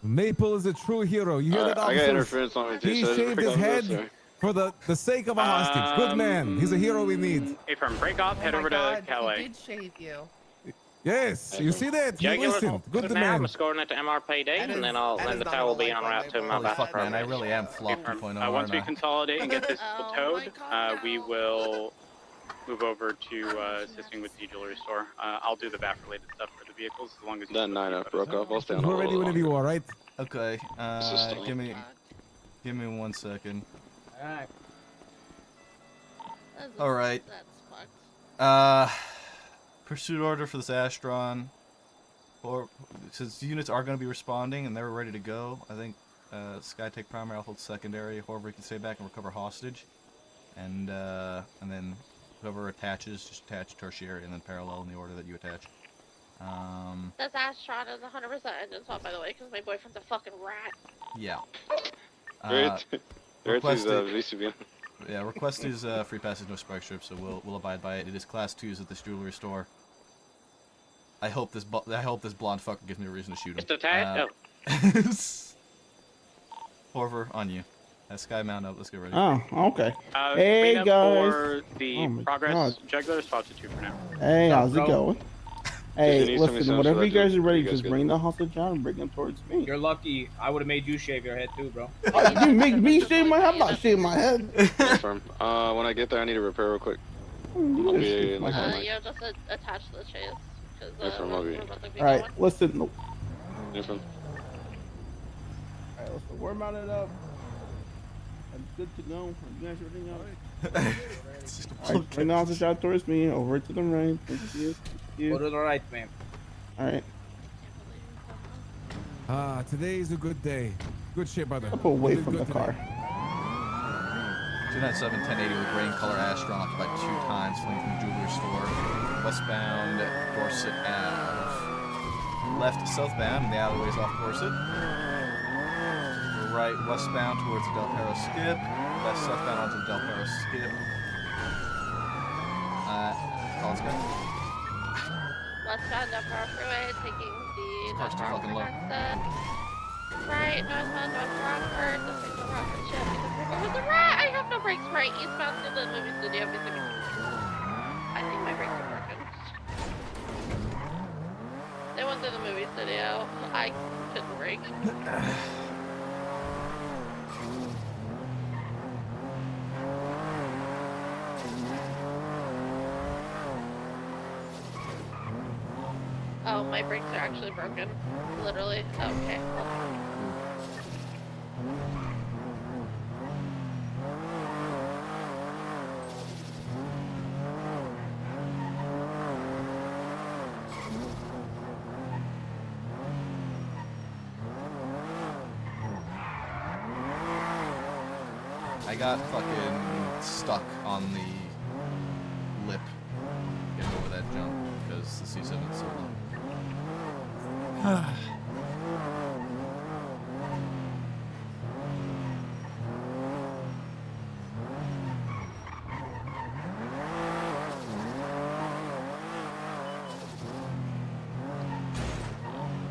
Maple is a true hero. You hear that, I got officers? interference on me too. He so I shaved his forgot head this, sorry. for the sake of a hostage. Good man. He's a hero we need. Hey, from break off, head over to Calais. He did shave you. Yes, you see that? He Jaguar, listened. Good now man. I'm escorting it to MRPD, and then the tow will be en route to my Holy back fuck, man, I program. really am flop 2.0. Once we aren't I? consolidate and get this towed, we will move over to assisting with the jewelry store. I'll do the VAT-related stuff for the vehicles as long as That 9F broke off. I'll stay on We're ready whenever you are, right? Okay, give me 1 second. That's- Alright. That's fucked. Pursuit order for this Astron. Or since units are going to be responding and they're ready to go, I think Sky take primary, I'll hold secondary. Whoever can stay back and recover hostage, and then whoever attaches, just attach tertiary, and then parallel in the order that you attach. This Astron is 100% engine swap, by the way, because my boyfriend's a fucking rat. Yeah. Request is free passage, no spike strips, so we'll abide by it. It is class 2s at this jewelry store. I hope this blonde fucker gives me a reason to shoot him. Just attack? Horver, on you. Sky mount up. Let's get ready. Oh, okay. Hey guys. For the Oh my progress, God. Juggler spot to 2 for now. Hey, how's it going? Hey, listen, sounds whenever like you guys that, are ready, you guys just good. bring the hostage out and bring him towards me. You're lucky. I would have made you shave your head too, bro. You make me shave my head? I'm not shaving my head. Confirm. When I get there, I need a repair real quick. I'll be in like a mic. Yeah, just attach the chase. Confirm, I'll be. Alright, listen. Confirm. Alright, listen, we're mounted up. I'm good to go. You guys everything else? Alright, bring the hostage out towards me. Over to the right. Thank you. Go to the right, man. Alright. Today is a good day. Good shit, brother. Up away You did from the good car. today. 297 1080 with green color Astron occupied 2 times, fleeing from the jewelry store. Westbound Dorset Ave. Left southbound in the alleyways off Dorset. Right westbound towards the Del Perro skip. Left southbound onto the Del Perro skip. Collins go. Westbound Del Perro Freeway, taking the Car's too fucking low. exit. Right, northbound North Rockford, just take the Rockford ship because we're going with the rat. I have no brakes. Right, eastbound to the movie studio. I think my brakes are working. They went to the movie studio. I couldn't brake. Oh, my brakes are actually broken. Literally. Okay. I got fucking stuck on the lip getting over that jump because the C7 is so low.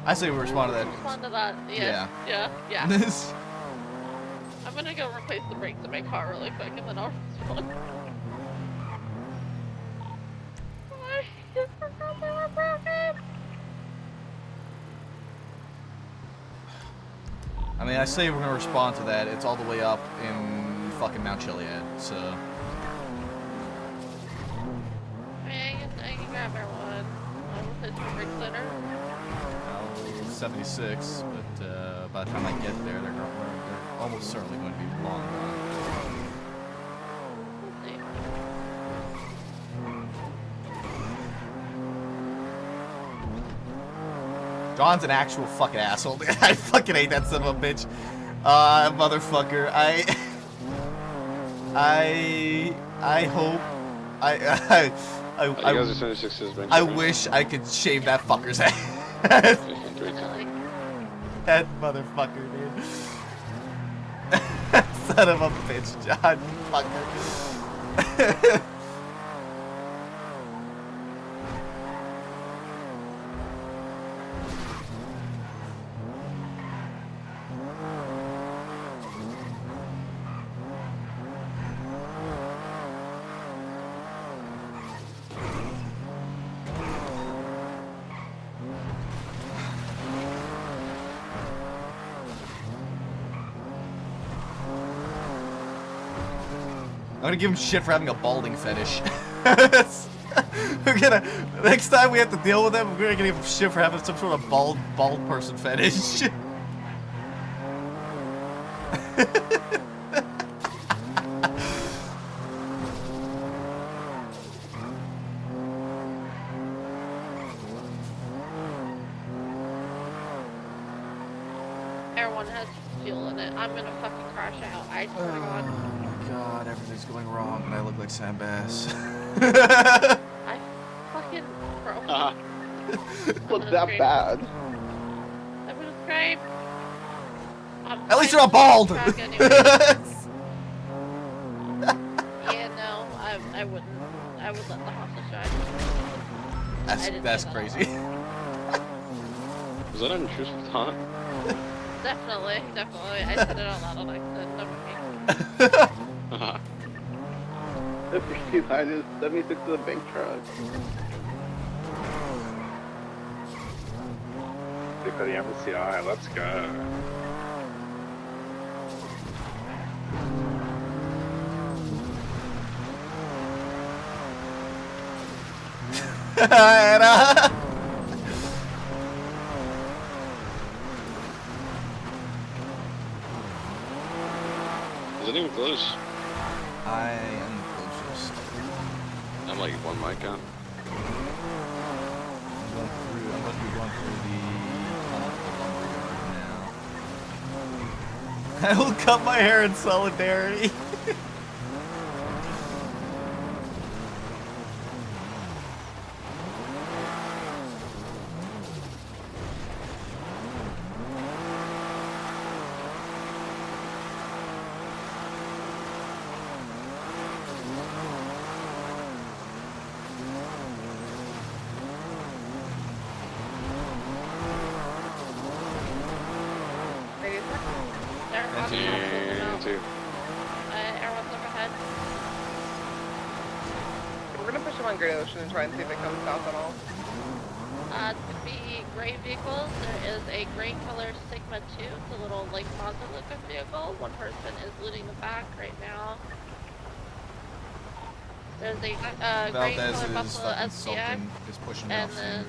I say we respond to that. Respond to that. Yeah. Yeah. I'm gonna go replace the brakes in my car really quick and then I'll respond. I forgot they were broken. I mean, I say we're gonna respond to that. It's all the way up in fucking Mount Chiliad, so. I can grab everyone. I'll replace the brakes later. 76, but by the time I get there, they're almost certainly going to be long gone. John's an actual fucking asshole. I fucking hate that son of a bitch. Motherfucker. I hope I, You guys are 76 bench. I wish I could shave that fucker's head. That motherfucker, dude. Son of a bitch, John. Fucker. I'm gonna give him shit for having a balding fetish. We're gonna next time we have to deal with him, we're gonna give him shit for having some sort of bald person fetish. Everyone has fuel in it. I'm gonna fucking crash out. I swear to God. God, everything's going wrong, and I look like Sam Bass. I fucking broke. What's that bad? I'm gonna scream. At least you're not bald. Yeah, no, I wouldn't. I would let the hostage drive. That's crazy. Was that an intrusive thought? Definitely. I said it out loud on accident. The pursuit line is 76 to the bank truck. Big for the MCI, let's go. Is it even close? I am closest. I'm like one mic out. I'm going to be going through the lumberyard now. I will cut my hair in solidarity. Everyone's up ahead. We're gonna push them on Great Ocean and try and see if it comes south at all. To be gray vehicles, there is a gray color Sigma 2. It's a little like Mazda looking vehicle. One person is looting the back right now. There's a gray Valdez color is Buffalo fucking SCX. sulking, is pushing me And off then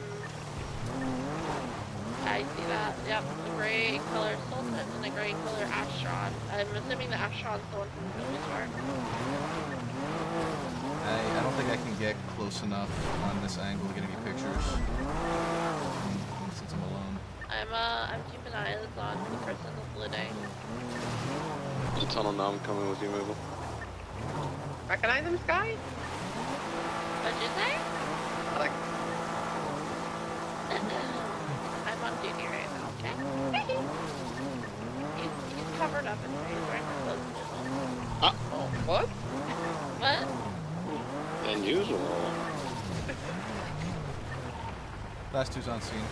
I see that. Yep, a gray color Sultan and a gray color Astron. I'm assuming the Astron's the one from the movie store. I don't think I can get close enough on this angle to get any pictures. Since I'm alone. I'm keeping eyes on the person that's looting. There's a tunnel now, I'm coming with you, Mabel. Recognize him, Sky? What'd you say? Like, I'm on duty right now, okay? he's covered up in there. He's wearing my clothes. oh, what? What? Unusual. Last two's on scene.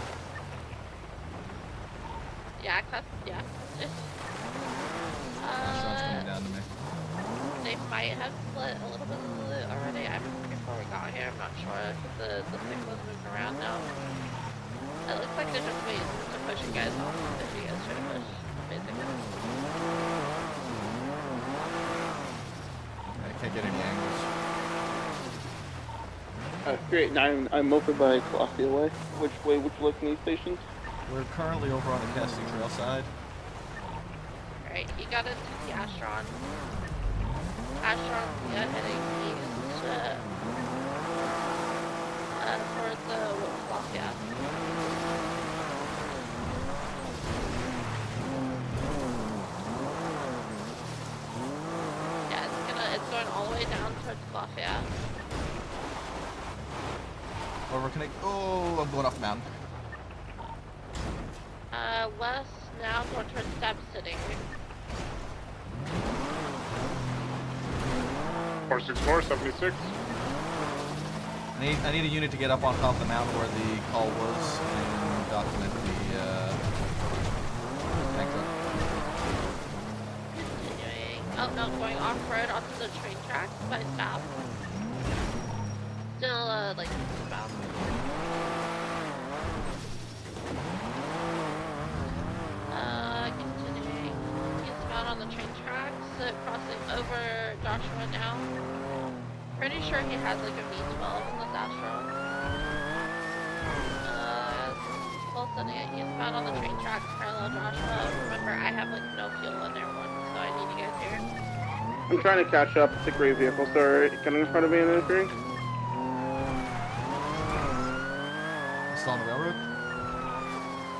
Yeah, yeah. Sean's coming down to me. They might have split a little bit already. Before we got here, I'm not sure. The thing was moving around now. It looks like they're just waiting to push you guys off if you guys try to push, basically. I can't get any angles. Great, now I'm over by Colossia Way. Which looking these stations? We're currently over on the Cassidy Trail side. Alright, you got into the Astron. Astron, yeah, heading east towards Colossia. Yeah, it's going all the way down towards Colossia. Overconnect. Oh, I'm going off the mountain. West now going towards Stab City. 464, 76. I need a unit to get up on top of the mountain where the call was and document the tank truck. Continuing. Oh no, going off-road onto the train tracks by Stab. Still, like, about. Continuing eastbound on the train tracks, crossing over Joshua now. Pretty sure he has like a V12 in the Astro. Full sending it eastbound on the train tracks, parallel Joshua. Remember, I have like no fuel in there once, so I need to get here. I'm trying to catch up. It's a gray vehicle, sir. Getting in front of me and interfering. Still on the railroad?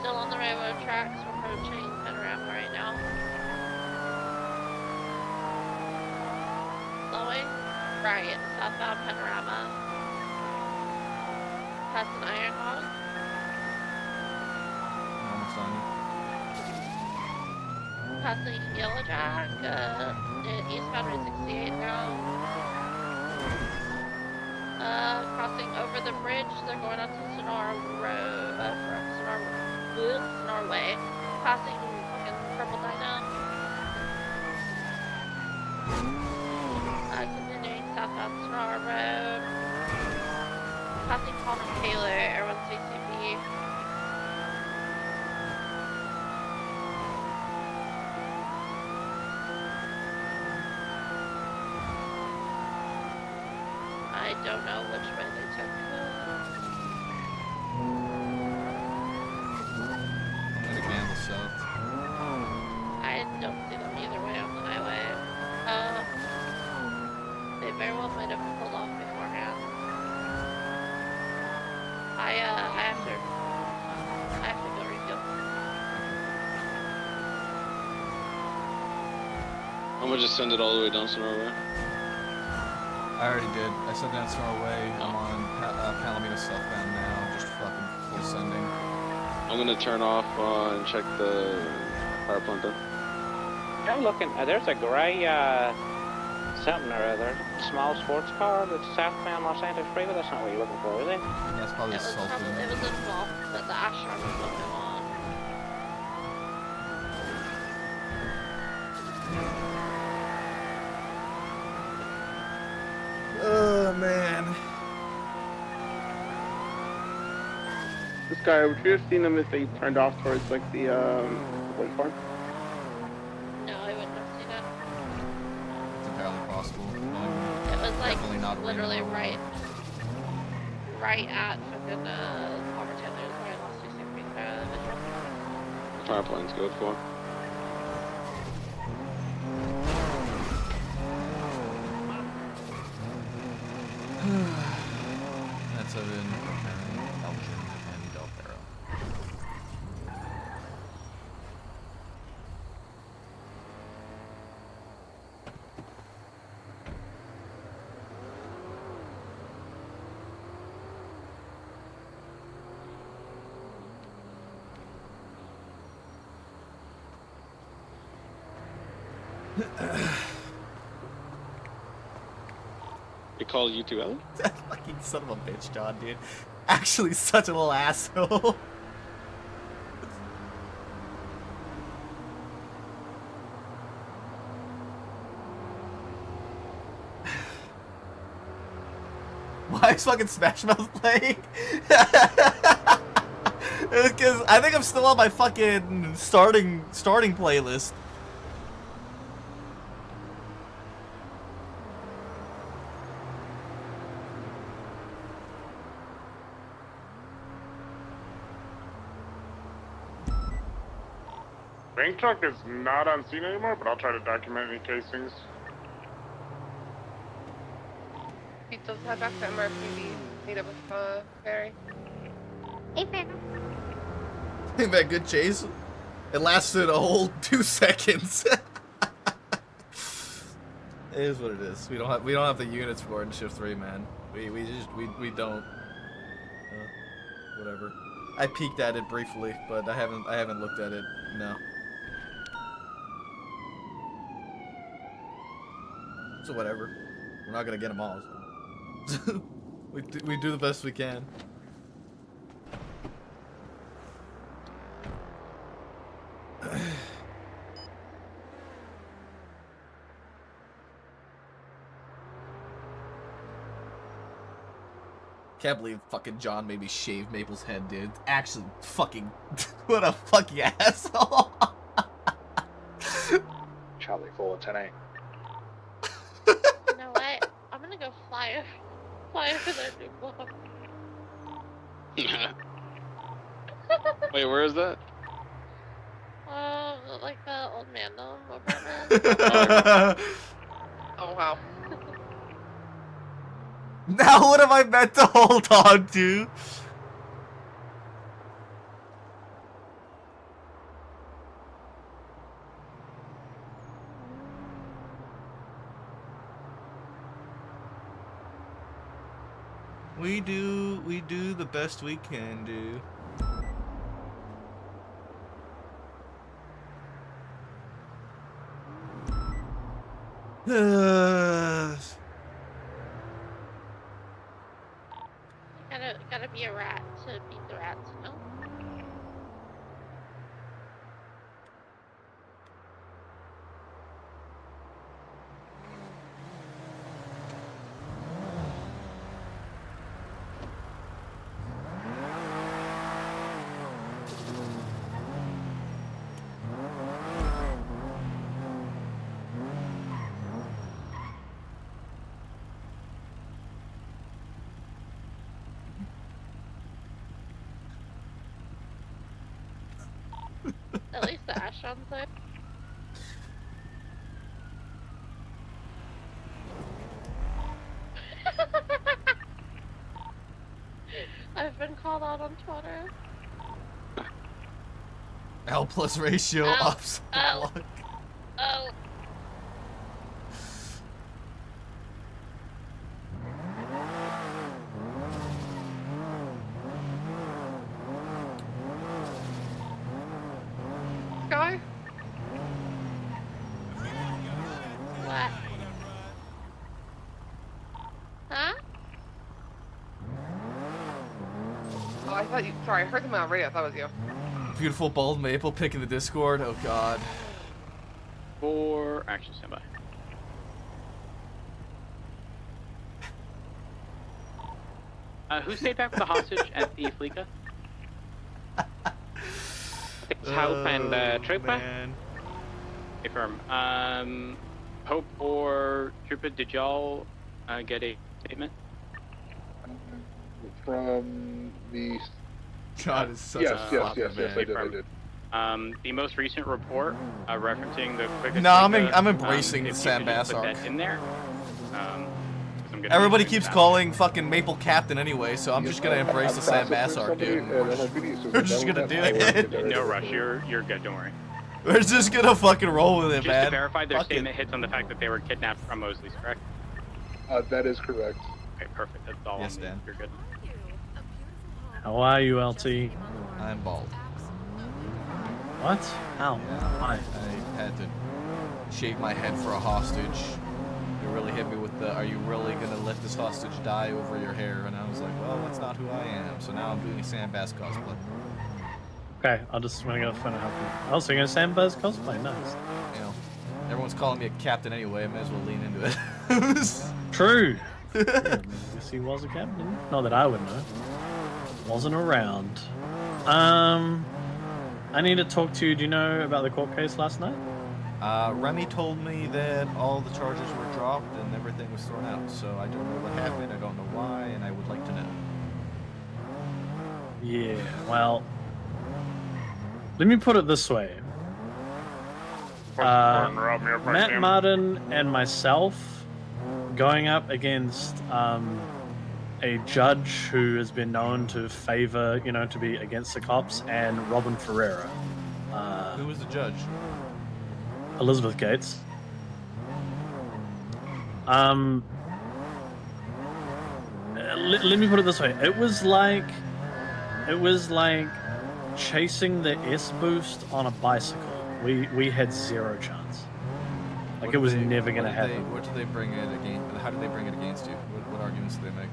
Still on the railroad tracks, approaching Panorama right now. Slowing. Right, southbound Panorama. Past an Iron Hog. Almost on you. Passing Yellowjack. Eastbound Route 68 now. Crossing over the bridge, they're going onto Sonora Road, Sonora Way, passing fucking Purple Dino. Continuing southbound Sonora Road, passing Palmer Taylor, Air 1 CCP. I don't know which way they took. I'm gonna gamble south. I don't see them either way on the highway. They very well might have pulled off beforehand. I have to go refuel. I'm gonna just send it all the way down Sonora Way. I already did. I sent down Sonora Way. I'm on Palomino southbound now. Just fucking full sending. I'm gonna turn off and check the power plant then. I'm looking. There's a grey something or other, small sports car that's southbound Los Angeles Freeway. That's not what you're looking for, is it? That's probably It was involved, but the Astro was looking on. Oh man. This guy, would you have seen him if they turned off towards like the wind farm? No, I wouldn't have seen it. It's entirely possible. It was like Definitely not literally right at fucking Palmer Taylor's where I lost visual. Power plant's good for. That's in Elgin and Del Perro. They call you too, Ellie? That fucking son of a bitch, John, dude. Actually, such a little asshole. Why is fucking Smash Mouth playing? Because I think I'm still on my fucking starting playlist. Bank truck is not on scene anymore, but I'll try to document any casings. Pizza's head back to MRPD. Meet up with Barry. Hey, Barry. Ain't that good chase? It lasted a whole 2 seconds. It is what it is. We don't have the units for it in shift 3, man. We don't. whatever. I peeked at it briefly, but I haven't looked at it. No. So whatever. We're not gonna get them all. So. we do the best we can. Can't believe fucking John made me shave Maple's head, dude. Actually, fucking, what a fucking asshole. Charlie 4, 10-8. You know what? I'm gonna go fly over their new block. Wait, where is that? Like the old man apartment. Oh wow. Now what am I meant to hold on to? We do the best we can do. Gotta be a rat to beat the rats, you know? At least the Ashtron's there. I've been called out on Twitter. L plus ratio ups. Oh. Guy? What? Huh? Oh, I thought you. Sorry, I heard them on the radio. I thought it was you. Beautiful bald maple pick in the Discord. Oh god. 4, action standby. Who stayed back with the hostage at the Fleeka? It's Hope and Trooper. Man. Confirm. Hope or Trooper, did y'all get a statement? From the... God, is such yes, a yes, fucking yes, yes, man. I did. The most recent report referencing the quickest. No, I'm embracing the Sam Bass put arc. that in there. Everybody keeps calling fucking Maple Captain anyway, so I'm just gonna embrace the Sam Bass arc, dude. We're just gonna do it. No rush, you're good. Don't worry. We're just gonna fucking roll with it, Just man. to verify, their Fuck it. statement hits on the fact that they were kidnapped from Mosley's, correct? That is correct. Okay, perfect. That's all. Yes, Dan. You're good. How are you, LT? I'm bald. What? How? Why? I had to shave my head for a hostage. You really hit me with the, are you really gonna let this hostage die over your hair? And I was like, well, that's not who I am. So now I'm doing a Sam Bass cosplay. Okay, I'll just want to go find out. Oh, so you're gonna Sam Bass cosplay? Nice. You know, everyone's calling me a captain anyway. I may as well lean into it. True. Yeah, I guess he was a captain. Not that I would know. Wasn't around. I need to talk to you. Do you know about the court case last night? Remy told me that all the charges were dropped and everything was thrown out. So I don't know what happened. I don't know why, and I would like to know. Yeah. Well, let me put it this way. Matt Martin and myself going up against a judge who has been known to favor, to be against the cops, and Robin Ferreira. Who was the judge? Elizabeth Gates. Let me put it this way. It was like it was like chasing the S boost on a bicycle. We had zero chance. Like What it do was they- never what gonna do happen. What do they bring it against? How do they bring it against you? What arguments do they make?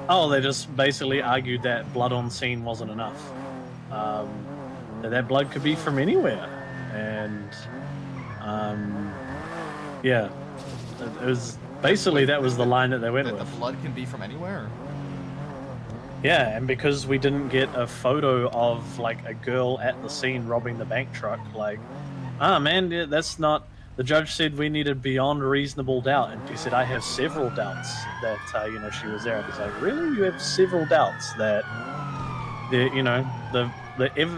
Oh, they just basically argued that blood on scene wasn't enough. That blood could be from anywhere, and yeah, it was basically that was the line that they went That with. the blood can be from anywhere. Yeah, and because we didn't get a photo of like a girl at the scene robbing the bank truck, like, man, yeah, that's not. The judge said we needed beyond reasonable doubt, and she said I have several doubts that she was there. And he's like, really, you have several doubts that the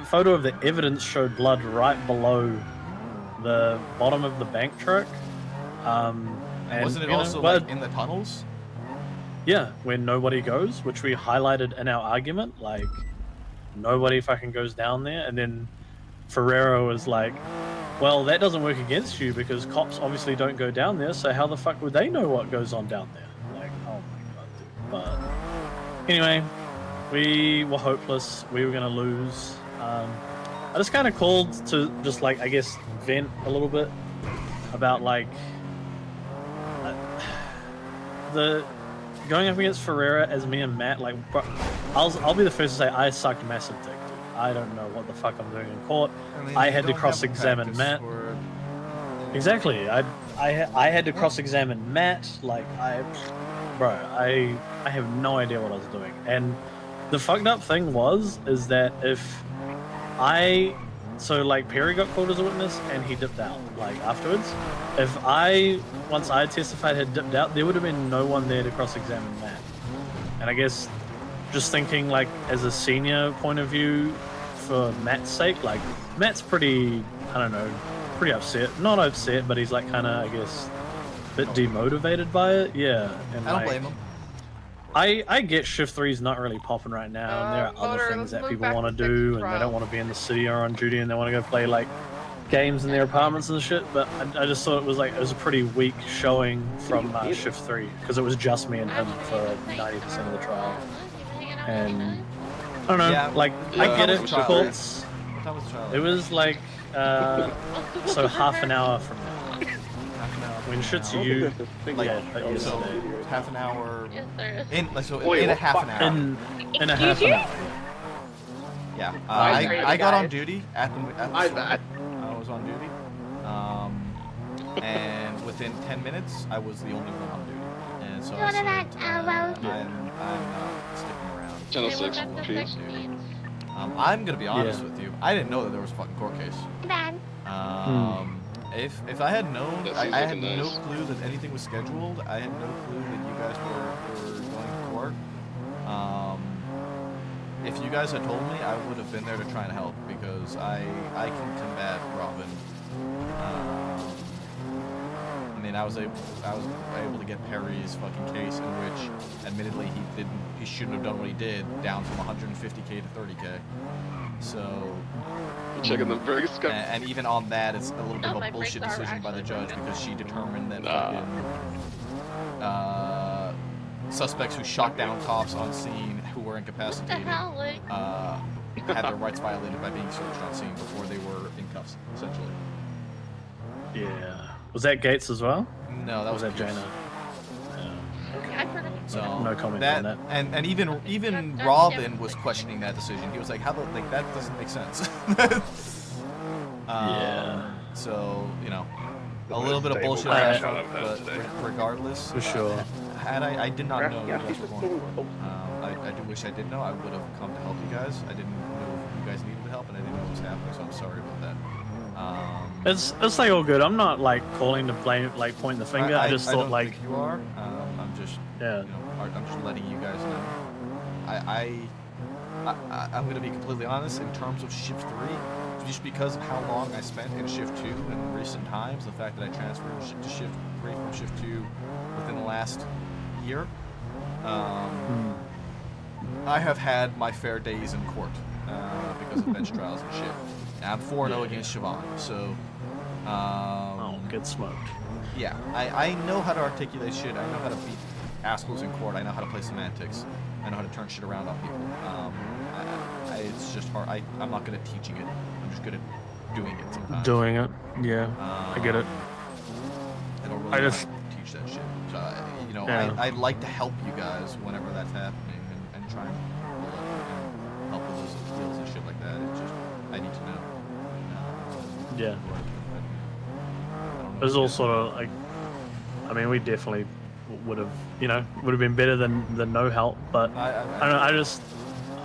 photo of the evidence showed blood right below the bottom of the bank truck. And Wasn't it also like in the tunnels? Yeah, where nobody goes, which we highlighted in our argument, like nobody fucking goes down there. And then Ferrero was like, well, that doesn't work against you because cops obviously don't go down there, so how the fuck would they know what goes on down there? Like, oh my god, dude. But anyway, we were hopeless. We were gonna lose. I just kind of called to just like, I guess, vent a little bit about like the going up against Ferreira as me and Matt. Like, bro, I'll be the first to say I sucked massive dick, dude. I don't know what the fuck I'm doing in court. I had to cross-examine Matt. Exactly. I had to cross-examine Matt. Like, I have no idea what I was doing. And the fucked up thing is that like Perry got called as a witness and he dipped out like afterwards. If once I testified had dipped out, there would have been no one there to cross-examine Matt. And I guess just thinking like as a senior point of view for Matt's sake, like Matt's pretty, I don't know, pretty upset. Not upset, but he's like kind of, I guess, a bit demotivated by it. Yeah. And I don't blame him. I get shift 3's not really popping right now, and there are other things that people want to do, and they don't want to be in the city or on duty, and they want to go play like games in their apartments and shit. But I just thought it was a pretty weak showing from shift 3 because it was just me and him for 90% of the trial. And I don't know, I get it. Courts. It was like so half an hour from now. When shit's you, So half an hour. In a half an hour. In a half an hour. Yeah. I got on duty at the. I was on duty. And within 10 minutes, I was the only one on duty. And so I'm not sticking around. Channel 6, please. I'm gonna be honest with you. I didn't know that there was a fucking court case. If I had known, I had no clue that anything was scheduled. I had no clue that you guys were going to court. If you guys had told me, I would have been there to try and help because I can combat Robin. I mean, I was able to get Perry's fucking case in which, admittedly, he shouldn't have done what he did, down from 150k to 30k. So. Checking the Vegas sky. And even on that, it's a little bit of a bullshit decision by the judge because she determined that fucking suspects who shot down cops on scene who were incapacitated had their rights violated by being searched on scene before they were in cuffs, essentially. Yeah. Was that Gates as well? No, that was that Pierce. Jaina. So no comment that, on that. And even Robin was questioning that decision. He was like, "How that doesn't make sense." Yeah. So a little bit of bullshit, but regardless, for sure. Had I did not know you guys were going for it. I do wish I did know. I would have come to help you guys. I didn't know if you guys needed help, and I didn't know what was happening. So I'm sorry about that. It's like all good. I'm not like calling to blame, like pointing the finger. I just thought like you are. I'm just I'm just letting you guys know. I'm gonna be completely honest in terms of shift 3, just because of how long I spent in shift 2 in recent times. The fact that I transferred to shift 3 from shift 2 within the last year. I have had my fair days in court because of bench trials and shit. I'm 4-0 against Siobhan, so. Get smoked. Yeah, I know how to articulate shit. I know how to beat assholes in court. I know how to play semantics. I know how to turn shit around on people. It's just hard. I'm not good at teaching it. I'm just good at doing it sometimes. Doing it, yeah. I get it. I don't really know how to teach that shit. So, you know, Yeah. I'd like to help you guys whenever that's happening and try and help with those skills and shit like that. It's just, I need to know. Yeah. It was all sort of like, I mean, we definitely would have, you know, would have been better than no help. But I don't know.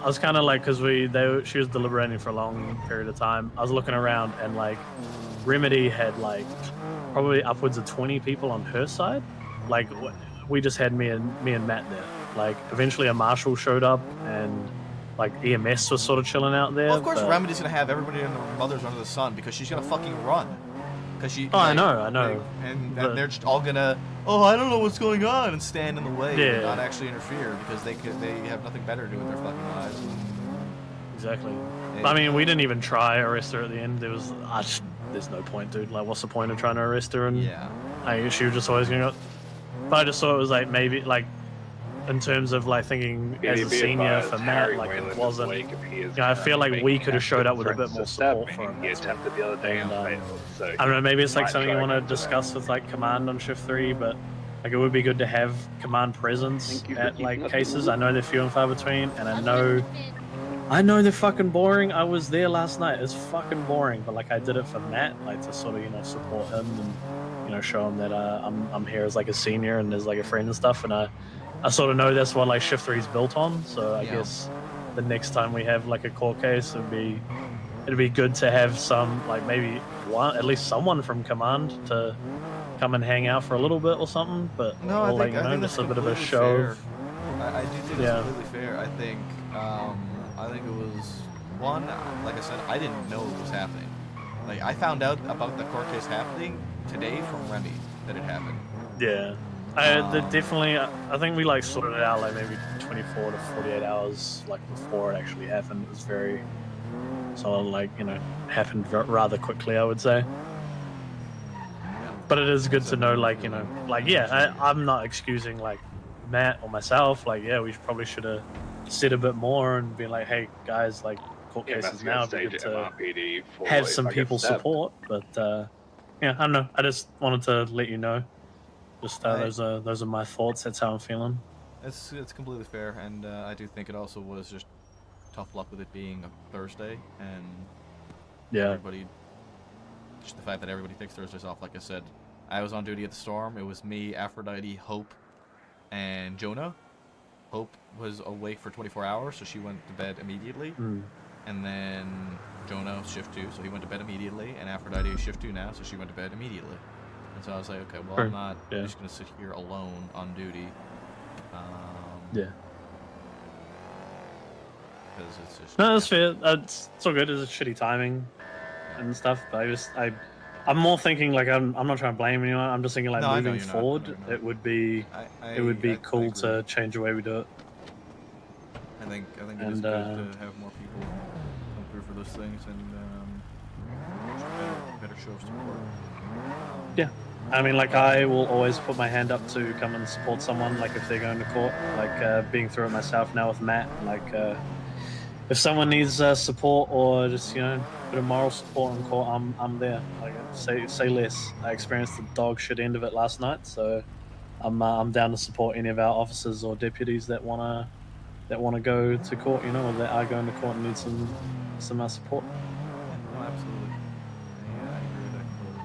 I was kind of like, because she was deliberating for a long period of time. I was looking around and like, Remedy had like probably upwards of 20 people on her side. Like, we just had me and Matt there. Like, eventually a marshal showed up and like EMS was sort of chilling out there. Well, of course, but... Remedy's gonna have everybody and their mothers under the sun because she's gonna fucking run. Cause she. Oh, like, I know. And they're just all gonna, oh, I don't know what's going on, and stand in the way Yeah. and not actually interfere because they have nothing better to do with their fucking lives. Exactly. I mean, we didn't even try arrest her at the end. There was, there's no point, dude. Like, what's the point of trying to arrest her? And she was just always gonna. But I just thought it was like maybe like, in terms of like thinking as a senior for Matt, like it wasn't. You know, I feel like we could have showed up with a bit more support for him. And, I don't know. Maybe it's like something you want to discuss with like command on shift 3, but like it would be good to have command presence at like cases. I know they're few and far between, and I know they're fucking boring. I was there last night. It's fucking boring, but like I did it for Matt, like to sort of, you know, support him and, you know, show him that I'm here as like a senior and as like a friend and stuff. And I sort of know that's what like shift 3 is built on. So I guess the next time we have like a court case, it'd be good to have some, like maybe at least someone from command to come and hang out for a little bit or something. But No, I think just that's a bit of a completely show. fair. I do think it's completely fair. I think it was one. Like I said, I didn't know it was happening. Like I found out about the court case happening today from Remy that it happened. Yeah. Definitely, I think we like sorted it out like maybe 24 to 48 hours like before it actually happened. It was very sort of like, you know, happened rather quickly, I would say. But it is good to know, like, you know, like, yeah, I'm not excusing like Matt or myself. Like, yeah, we probably should have said a bit more and be like, hey guys, like court cases now, it'd be good to have some people support. But yeah, I don't know. I just wanted to let you know. Just those are my thoughts. That's how I'm feeling. It's completely fair, and I do think it also was just tough luck with it being a Thursday, and everybody, just the fact that everybody takes Thursdays off. Like I said, I was on duty at the Storm. It was me, Aphrodite, Hope, and Jonah. Hope was awake for 24 hours, so she went to bed immediately. And then Jonah shift 2, so he went to bed immediately, and Aphrodite is shift 2 now, so she went to bed immediately. And so I was like, okay, well, I'm not just going to sit here alone on duty. Because it's just... No, that's fair. It's all good. It's shitty timing and stuff, but I'm more thinking, like, I'm not trying to blame anyone. I'm just thinking, like, moving forward, it would be cool to change the way we do it. I think it is good to have more people come through for those things and better show of support. Yeah. I mean, like, I will always put my hand up to come and support someone, like, if they're going to court. Like, being through it myself now with Matt, like, if someone needs support or just, you know, a bit of moral support in court, I'm there. Like, say less. I experienced the dog shit end of it last night, so I'm down to support any of our officers or deputies that wanna go to court, you know, or that are going to court and need some support. Yeah, no, absolutely. Yeah, I agree with that completely.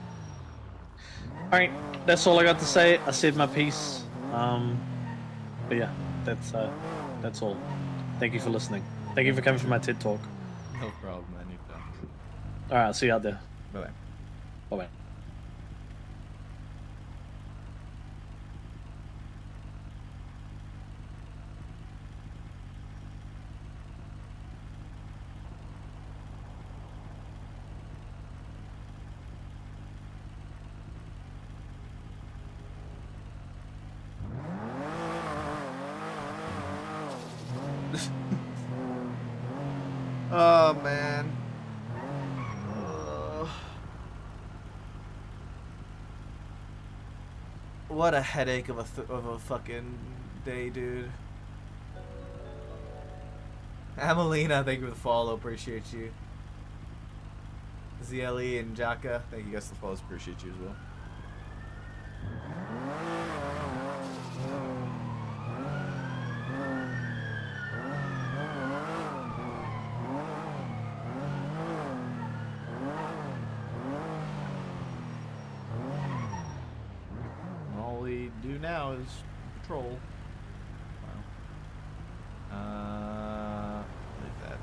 Alright, that's all I got to say. I said my piece. But yeah, that's all. Thank you for listening. Thank you for coming for my TED Talk. No problem, anytime. Alright, I'll see you out there. Bye-bye. Bye-bye. Oh, man. What a headache of a fucking day, dude. Amelina, thank you for the follow. Appreciate you. ZLE and Jaka, thank you guys for the follows. Appreciate you as well. All we do now is patrol. Wow. Like that.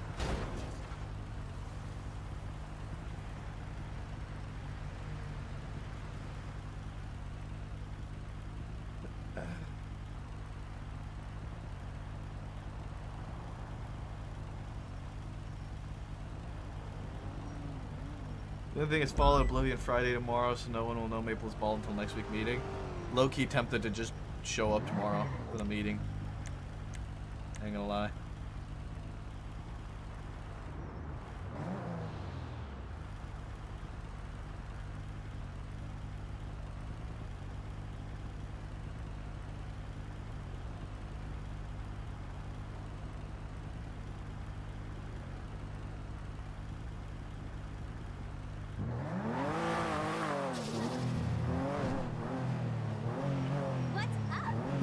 The other thing is Fallout Oblivion Friday tomorrow, so no one will know Maple's Ball until next week meeting. Low-key tempted to just show up tomorrow for the meeting. Ain't gonna lie.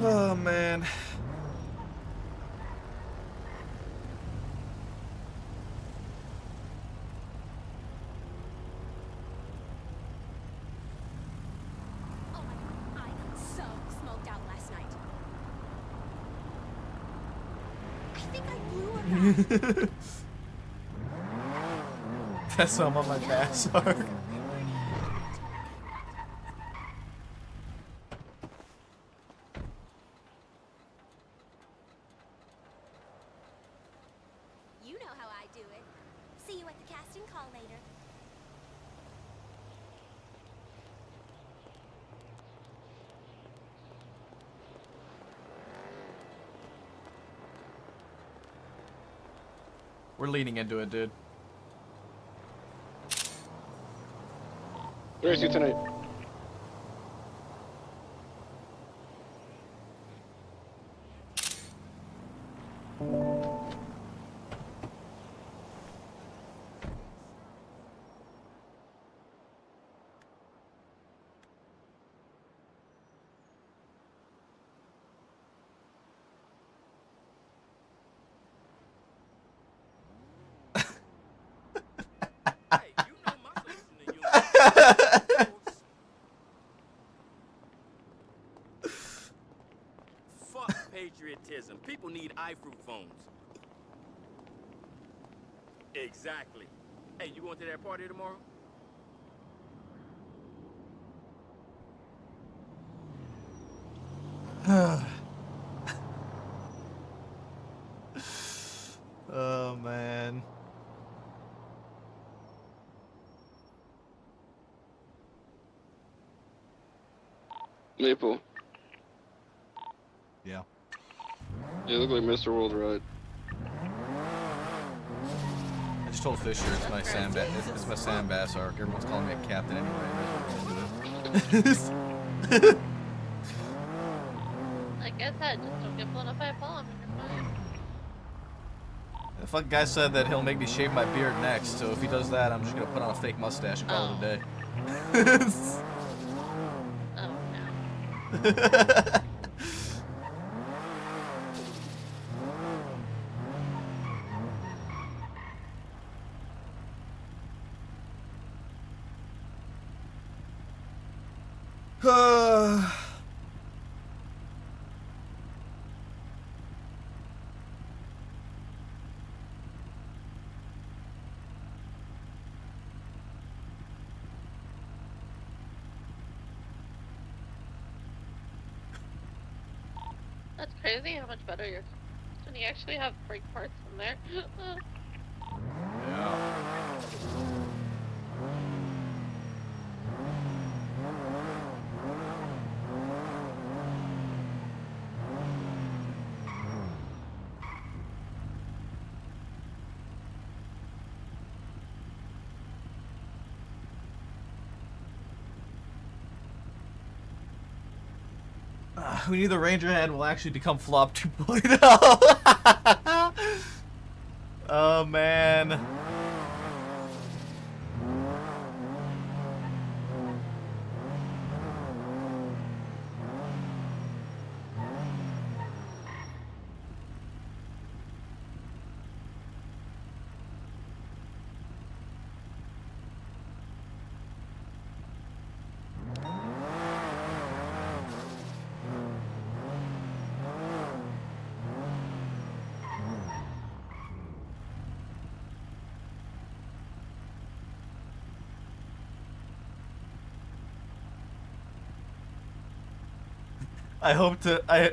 Oh man. So smoked out last night. I think I blew a guy. That's some on my bass arc. You know how I do it. See you at the casting call later. We're leaning into it, dude. Where is you tonight? Fuck patriotism. People need iFruit phones. Exactly. Hey, you going to that party tomorrow? Oh man. Maple. Yeah. You look like Mr. World Ride. I just told Fisher it's my it's my Sam Bass arc. Everyone's calling me a captain anyway. Like I said, just don't get blown up by a bomb and you're fine. The fucking guy said that he'll make me shave my beard next, so if he does that, I'm just gonna put on a fake mustache and call it a day. Oh no. That's crazy how much better your when you actually have brake parts in there. We need the Ranger head will actually become Flop 2.0. Oh man.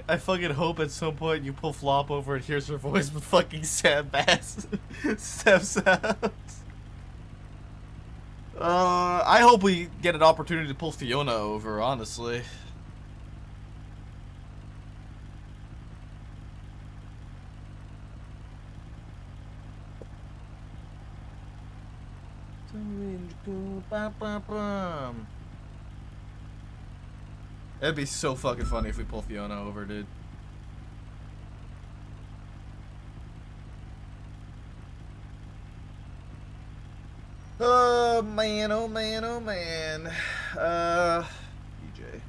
I fucking hope at some point you pull Flop over and hears her voice with fucking Sam Bass. Sam sounds. I hope we get an opportunity to pull Fiona over, honestly. It'd be so fucking funny if we pull Fiona over, dude. Oh man, oh man, oh man. DJ.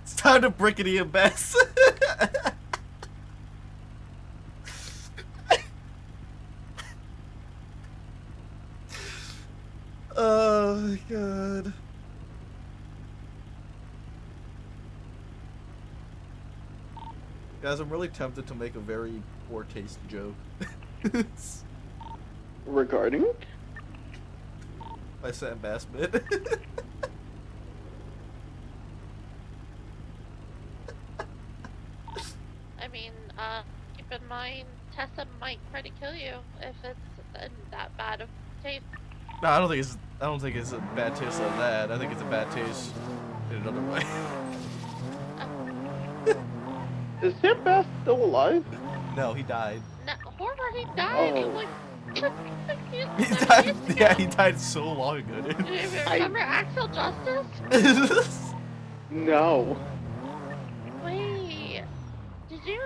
It's time to brickety and Bess. Oh my god. Guys, I'm really tempted to make a very poor taste joke. Regarding? My Sam Bass bit. I mean, keep in mind, Tessa might try to kill you if it's in that bad of taste. No, I don't think it's a bad taste like that. I think it's a bad taste in another way. Is Sam Bass still alive? No, he died. No, horror, he died. Oh. Like, He died. Yeah, he died so long ago, dude. do you remember Axel Justice? No. Wait, did you?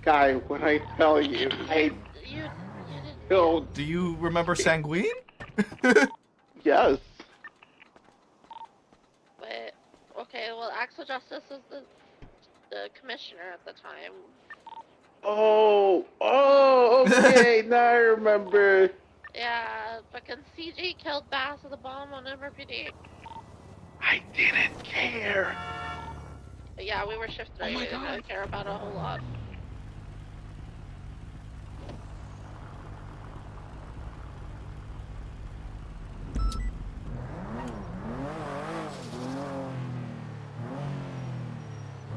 Sky, when I tell you, You killed. Do you remember Sanguine? Yes. Wait, okay, well, Axel Justice was the commissioner at the time. Oh, okay, now I remember. Yeah, fucking CG killed Bass with a bomb on MRPD. I didn't care. But yeah, we were shift 3, we didn't really care about a whole lot.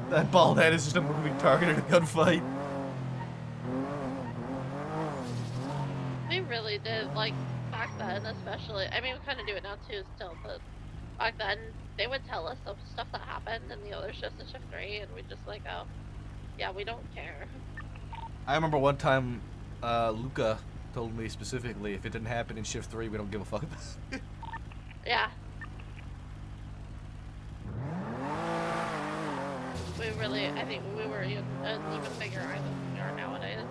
That bald head is just a moving target in a gunfight. We really did, like, back then especially. I mean, we kind of do it now too still, but back then, they would tell us of stuff that happened in the other shifts in shift 3, and we'd just like, oh, yeah, we don't care. I remember one time, Luca told me specifically, if it didn't happen in shift 3, we don't give a fuck about it. Yeah. We really, I think we were even, an even bigger eye than we are nowadays.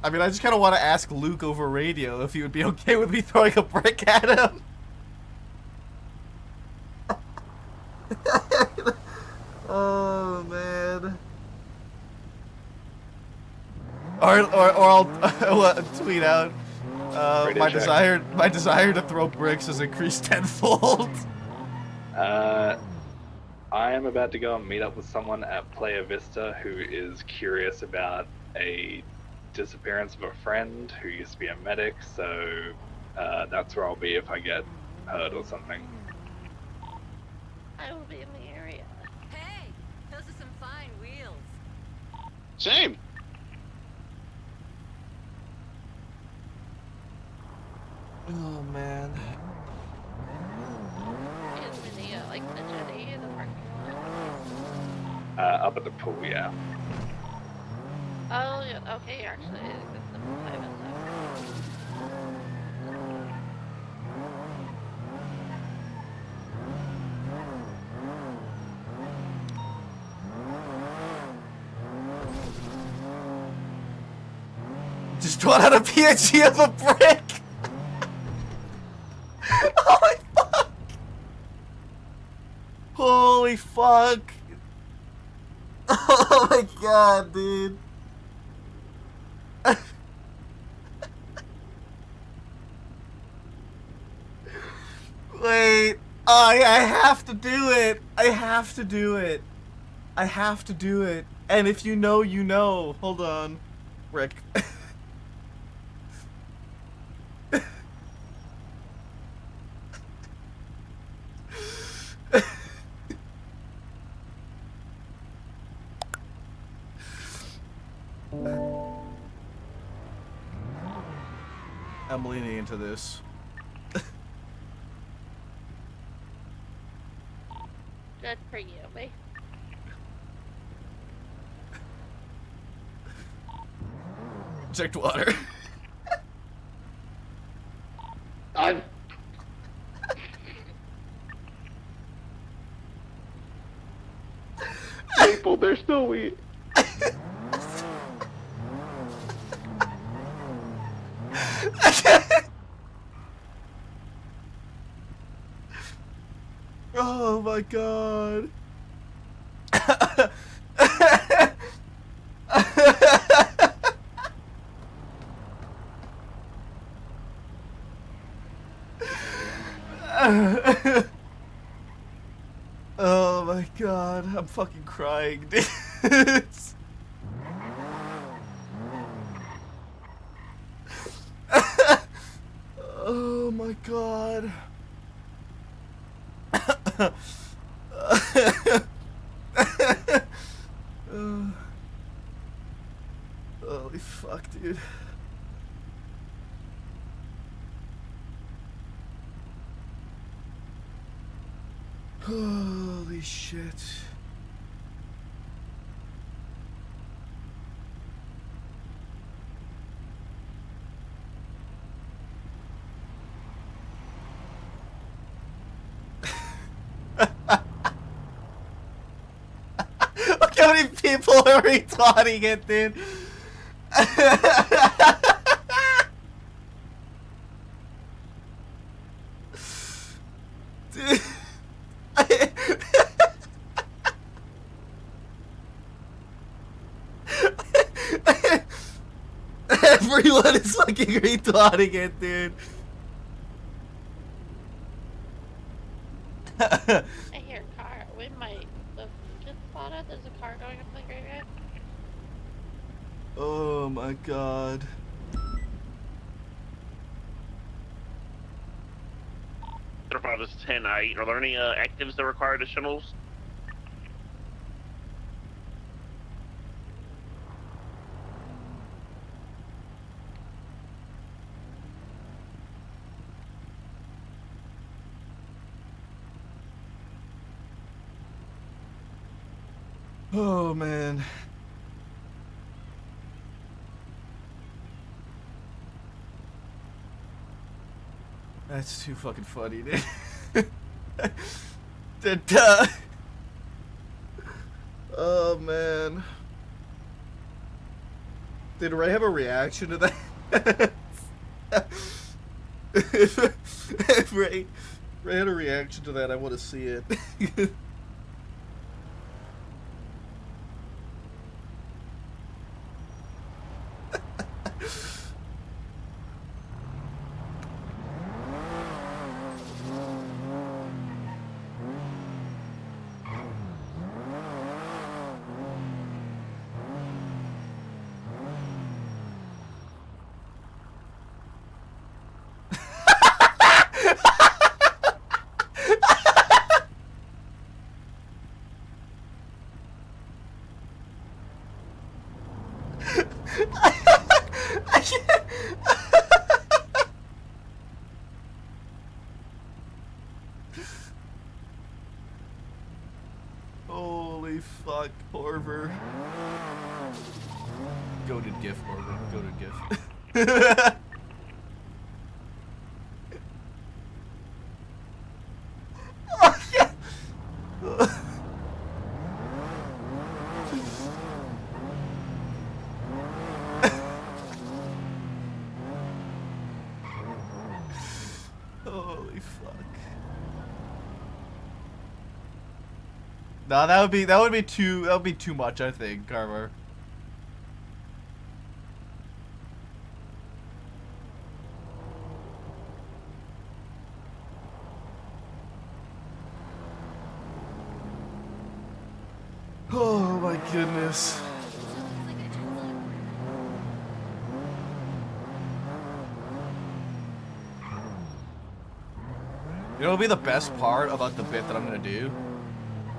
I mean, I just kind of want to ask Luke over radio if he would be okay with me throwing a brick at him. Oh man. Or I'll tweet out. My desire to throw bricks has increased tenfold. I am about to go and meet up with someone at Playa Vista who is curious about a disappearance of a friend who used to be a medic, so that's where I'll be if I get hurt or something. I will be in the area. Hey, those are some fine wheels. Same. Oh man. Is the like the jetty in the parking lot? Up at the pool, yeah. Oh, yeah, okay, actually, it's the private stuff. Just drawn out a PNG of a brick! Holy fuck! Holy fuck! Oh my god, dude. Wait. Oh, I have to do it. I have to do it. I have to do it. And if you know, you know. Hold on. Rick. I'm leaning into this. Good for you, mate. Checked water. I'm... People, they're still weird. Oh my god. Oh my god, I'm fucking crying, dude. Oh my god. Holy fuck, dude. Holy shit. Look how many people are retarding it, dude. Dude. Everyone is fucking retarding it, dude. I hear a car. We might get spotted. There's a car going up the graveyard. Oh my god. About this 10-8. Are there any actives that require additionals? Oh man. That's too fucking funny, dude. Oh man. Did Ray have a reaction to that? if Ray had a reaction to that, I want to see it. Corver. Goated gif, Corver. Goated gif. Holy fuck. No, that would be too much, I think, Carver. Oh my goodness. You know what'll be the best part about the bit that I'm gonna do?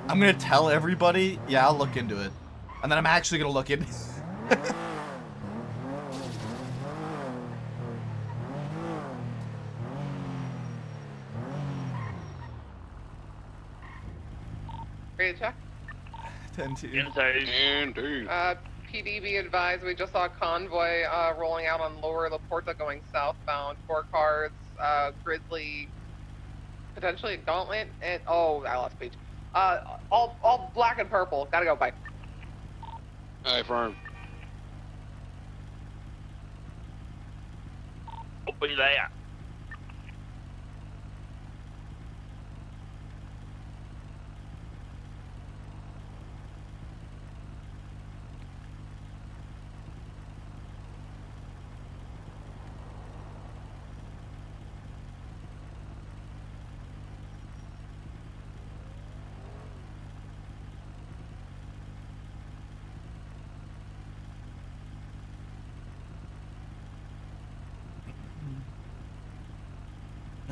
I'm gonna tell everybody, yeah, I'll look into it. And then I'm actually gonna look into it. Ready to check? 10-2. PD be advised, we just saw a convoy rolling out on Lower La Porta going southbound. 4 cars, Grizzly, potentially a Gauntlet, and LSPD. All black and purple. Gotta go. Bye. Alright, firm. Open there.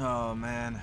Oh man.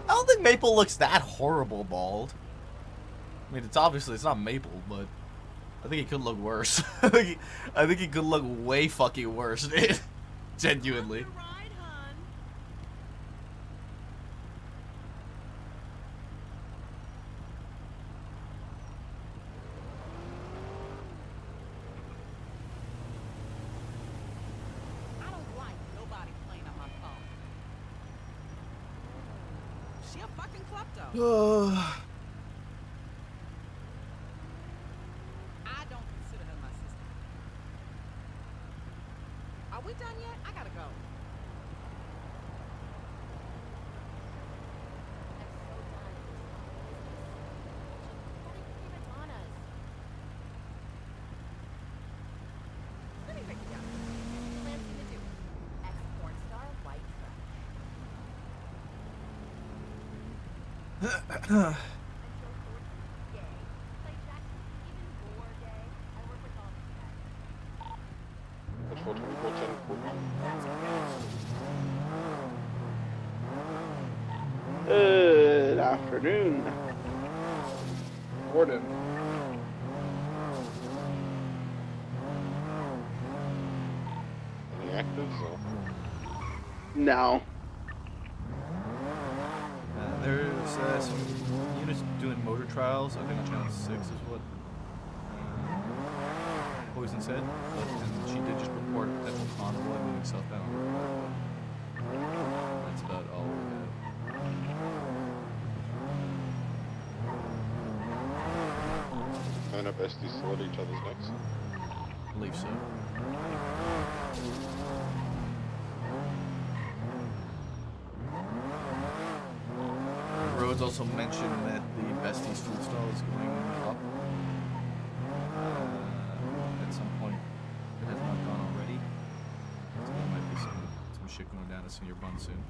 I don't think Maple looks that horrible bald. I mean, it's not Maple, but I think he could look worse. I think he could look way fucking worse, dude. Genuinely. I don't like nobody playing on my phone. She a fucking klepto. I don't consider her my sister. Are we done yet? I gotta go. Let me break it down. Plans to do. Ex-porn star, white trash. That's 424, Good afternoon. Gordon. Any actives? Or? No. There's some units doing motor trials. I think on channel 6 is what Poison said. And she did just report a potential convoy moving southbound. That's about all we have. Line up SD still at each other's necks. I believe so. Rhodes also mentioned that the Besties food stall is going up at some point Madison your bun soon.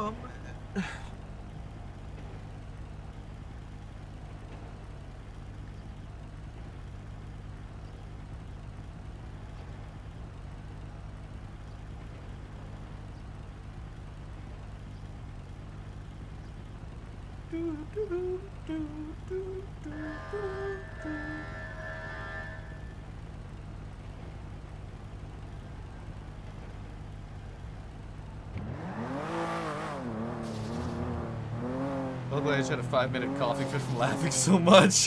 Oh, man. Luckily, I just had a 5-minute coffee fit from laughing so much.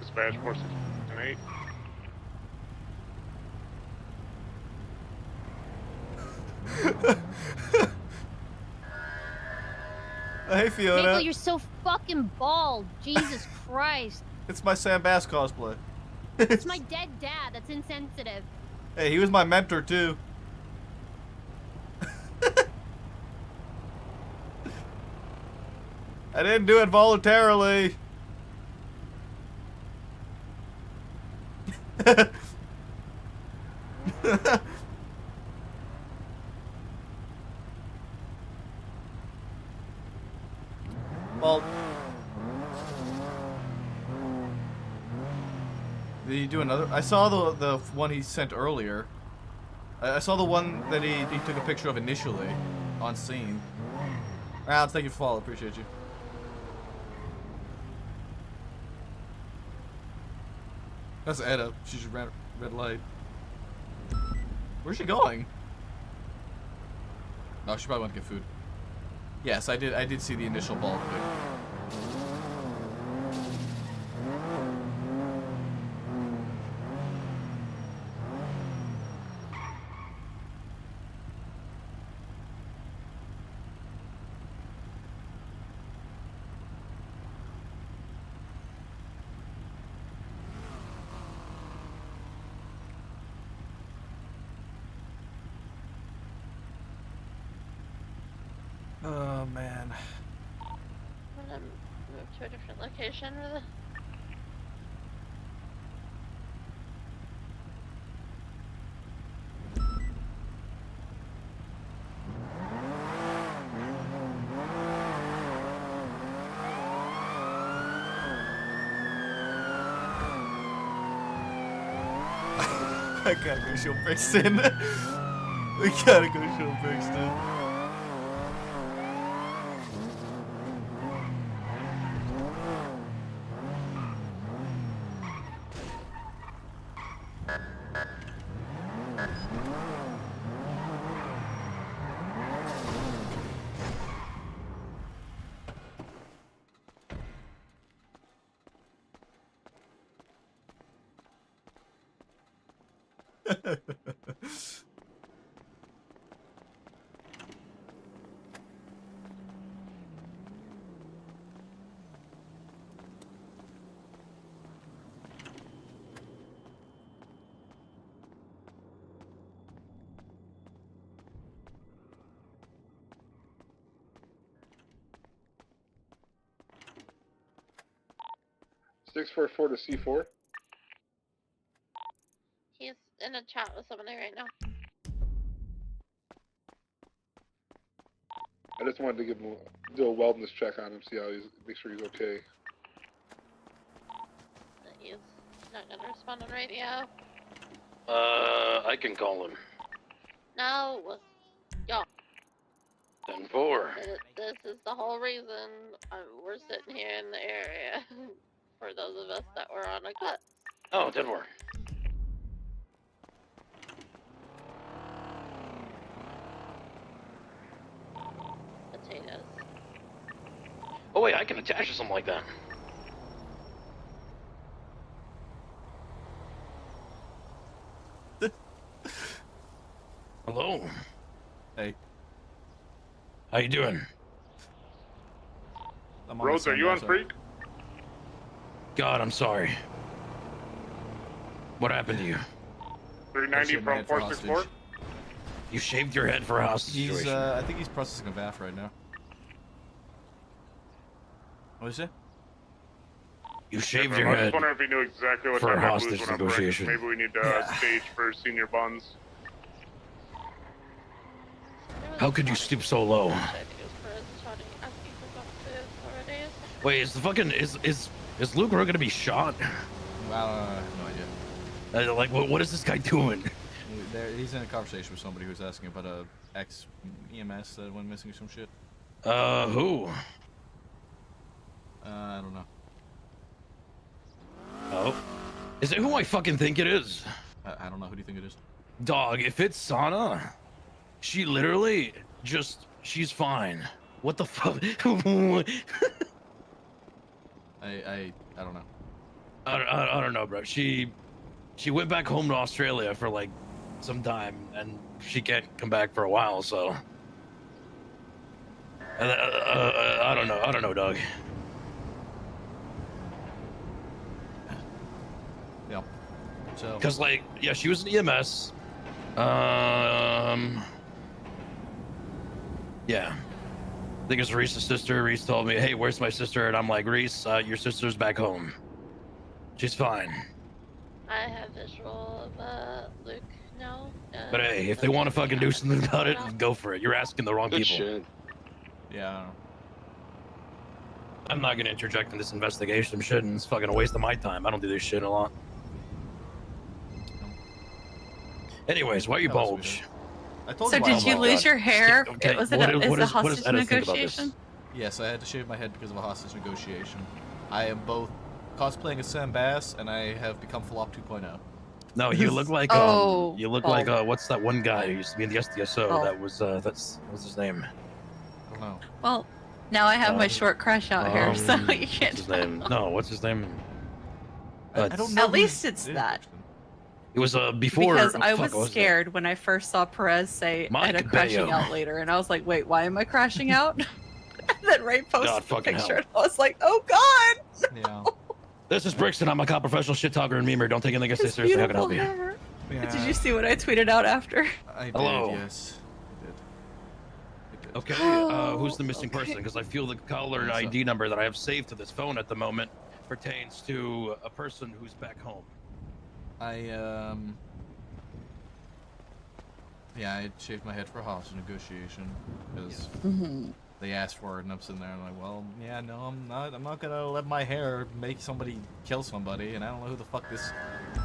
Dispatch 468. Hey, Fiona. Maple, you're so fucking bald. Jesus Christ. It's my Sam Bass cosplay. It's my dead dad. That's insensitive. Hey, he was my mentor, too. I didn't do it voluntarily. Well, did he do another? I saw the one he sent earlier. I saw the one that he took a picture of initially on scene. Alex, thank you for following. Appreciate you. That's Edda. She just ran red light. Where's she going? Oh, she probably went to get food. Yes, I did see the initial ball pic. Oh man. I'm gonna move to a different location with it. I gotta go show Brixton. We gotta go show Brixton. $644 to C4. He's in a chat with somebody right now. I just wanted to give him do a wellness check on him, see how he's, make sure he's okay. He's not gonna respond on radio. I can call him. No. Yo. 10-4. This is the whole reason we're sitting here in the area. For those of us that were on a cut. Oh, 10-4. potatoes. Oh wait, I can attach to something like that. Hello. Hey. How you doing? Rhodes, are you on Freak? God, I'm sorry. What happened to you? 390 from 464. You shaved your head for a hostage He's, situation. I think he's processing a VAF right now. What is it? You shaved I your was head just wondering if you knew exactly what for time I hostage lose when I'm negotiation. Maybe we need to stage for senior buns. How could you stoop so low? I think it was Perez asking for buck already. Wait, is the fucking is Luke Rowe gonna be shot? Well, I have no idea. Like, what is this guy doing? He's in a conversation with somebody who's asking about a ex-EMS that went missing or some shit. Who? I don't know. Oh. Is it who I fucking think it is? I don't know. Who do you think it is? Dog, if it's Sana, she literally she's fine. What the fuck? I don't know. I don't know, bro. She went back home to Australia for like some time, and she can't come back for a while. So I don't know. I don't know, dog. Yeah. So. Cause like, yeah, she was an EMS. Yeah. I think it's Reese's sister. Reese told me, "Hey, where's my sister?" And I'm like, "Reese, your sister's back home. She's fine." I have visual of Luke now. But hey, if they want to fucking do something about it, go for it. You're asking the wrong Good people. shit. Yeah. I'm not gonna interject in this investigation. Shit, and it's fucking a waste of my time. I don't do this shit a lot. Anyways, why you bulge? I told So you. did you lose your hair? Okay, Was it what a, is- is what a is- what does hostage Edith think about this? negotiation? Yes, I had to shave my head because of a hostage negotiation. I am both cosplaying as Sam Bass, and I have become Flop 2.0. No, you look like Oh, you look oh. like what's that one guy who used to be in the SDSO? Oh. That was what's his name? I don't know. Well, now I have my short crush out here, so you What's can't. his name? No, what's his name? I don't know. At least it's that. It was before. Because I fuck, was what was it? scared when I first saw Perez say Mike Eda crashing Bayo. out later, and I was like, wait, why am I crashing out? And then Ray posted God the fucking picture, hell. and I was like, oh god! Yeah. This is Brixton. I'm a cop professional shit talker and memer. Don't take anything I say His seriously. How can I help beautiful you? hair. Yeah. Did you see what I tweeted out after? I did, Hello. yes. I did. Okay, who's the missing person? Because I feel the caller ID number that I have saved to this phone at the moment pertains to a person who's back home. Yeah, I shaved my head for a hostage negotiation because they asked for it, and I'm sitting there and I'm like, well, yeah, no, I'm not gonna let my hair make somebody kill somebody, and I don't know who the fuck this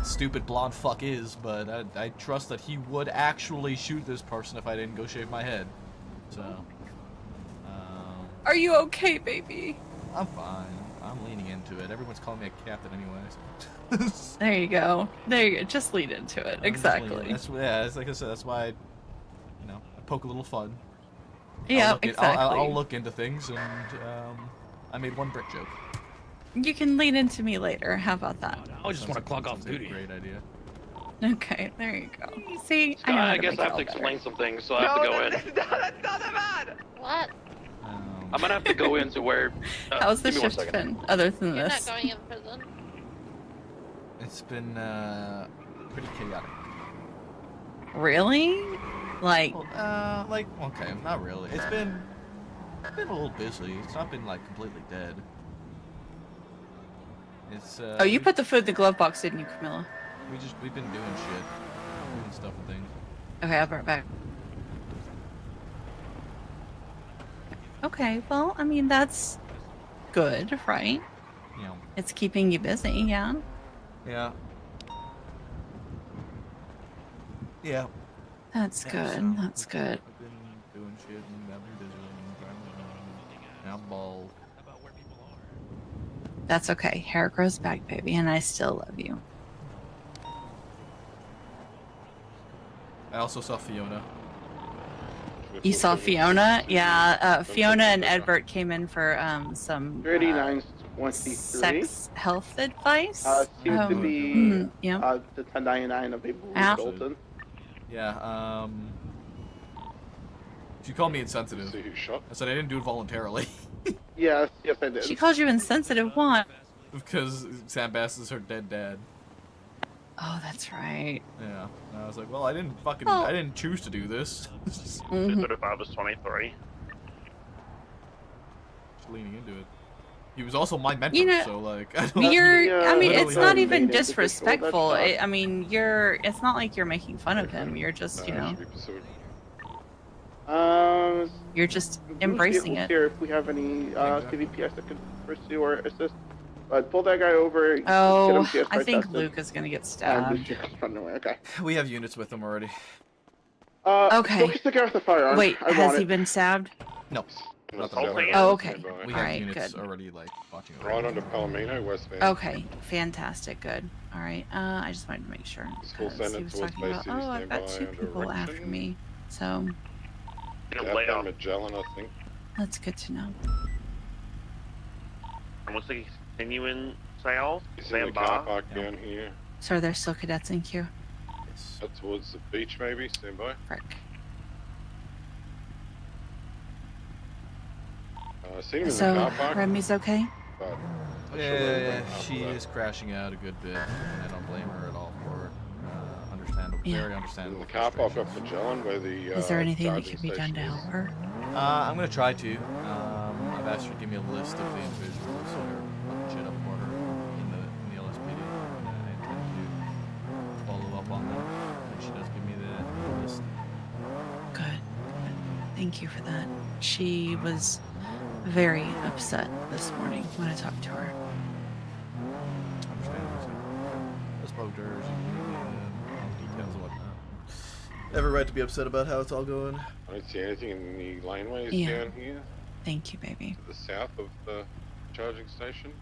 stupid blonde fuck is, but I trust that he would actually shoot this person if I didn't go shave my head. So, Are you okay, baby? I'm fine. I'm leaning into it. Everyone's calling me a captain anyway. So. There you go. There you go. Just lead into it. I'm just leaning- Exactly. That's, yeah, it's like I said. That's why I poke a little fun. Yeah, I'll exactly. look into things, and I made one brick joke. You can lean into me later. How about that? I just want to clock off duty. Great idea. Okay, there you go. See, I, know how I to guess make I it have all to better. explain some things, so I have to go in. That's not that bad. What? I'm gonna have to go into where. How's the give me 1 shift second. been, other than You're this? not going in prison. It's been pretty chaotic. Really? Like, Like okay, not really. It's been a little busy. It's not been like completely dead. It's oh, you put the food in the glove box, didn't you, Camilla? we've been doing shit, doing stuff and things. Okay, I'll bring it back. Okay, well, I mean, that's good, right? Yeah. It's keeping you busy, yeah? Yeah. Yeah. That's Yeah, good, so that's good. I've been doing shit and I've been busy and I'm bald. That's okay. Hair grows back, baby, and I still love you. I also saw Fiona. You saw Fiona? Yeah, Fiona and Edbert came in for some 3923. sex health advice. Seems to be yeah. the 1099 of a Blue Ow. Dalton. Yeah, she called me insensitive. See who shot? I said I didn't do it voluntarily. Yes, I did. She called you insensitive. Why? Because Sam Bass is her dead dad. Oh, that's right. Yeah. And I was like, well, I didn't fucking, Oh. I didn't choose to do this. 235 is 23. Just leaning into it. He was also my mentor, You know, so like, I don't You're. I mean, it's not even made it to disrespectful. control that I mean, you're. It's not like you're making fun of him. You're just, you know. You're just embracing it. Here, if we have any CVPS that can pursue or assist, pull that guy over. Get him Oh, PSI I think tested. Luke is gonna get And stabbed. just run away. Okay. We have units with him already. Okay. Focus the guy with the firearm. Wait, I has want he it. been stabbed? No. Oh, okay. We All have right, units good. already like watching. Right under Palomino, westbound. Okay, fantastic, good. All right, I just wanted to make sure Full because he send was towards talking about, Bay City, oh, I've got standby 2 under people after erection. me, so Outbound Magellan, I think. that's good to know. And what's the continuing sales? He's in the car park down here. So are there still cadets in queue? Up towards the beach, maybe. Stand by. Frick. Seen him in the So car park. Remy's okay? But Yeah, she is crashing out a good bit, and I don't blame her at all for it. Understandable, Yeah. very understandable. the car park up Magellan, where the Is there anything that charging can be done to station help is. her? I'm gonna try to. I've asked her to give me a list of the individuals that are fucking shit up for her in the LSPD, and I intend to follow up on them. And she does give me the list. Good. Thank you for that. She was very upset this morning when I talked to her. Understandable. So I spoke to her. She gave me all the details and whatnot. Every right to be upset about how it's all going. I don't see anything in the laneways Yeah. down here. Thank you, baby. To the south of the charging station.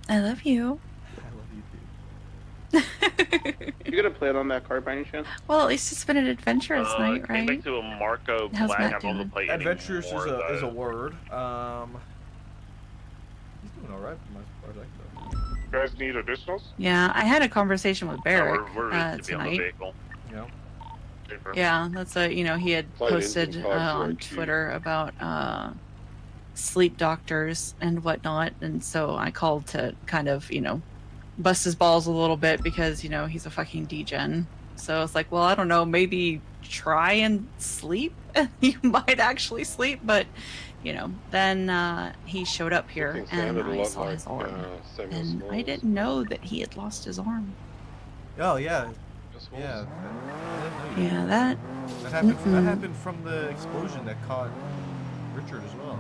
I love you. I love you too. You gonna plan on that car by any chance? Well, at least it's been an adventurous night, Came right? back to a Marco How's Black. Matt I don't know doing? the plate Adventurous anymore, is a though. word. He's doing alright as far as I can tell. You guys need additionals? Yeah, I had a conversation with Barrick we're ready to be on the tonight. vehicle. Yeah. Yeah, that's a, you know, he had Played posted engine card on 0Q. Twitter about sleep doctors and whatnot, and so I called to kind of, you know, bust his balls a little bit because, you know, he's a fucking degen. So it's like, well, I don't know, maybe try and sleep. You might actually sleep, but you know, then he showed up here Thing and sounded a I lot saw like his arm, Samuel and I Smalls. didn't know that he had lost his arm. Oh yeah. Smalls. Yeah. Yeah, that. That happened. That Mm-mm. happened from the explosion that caught Richard as well.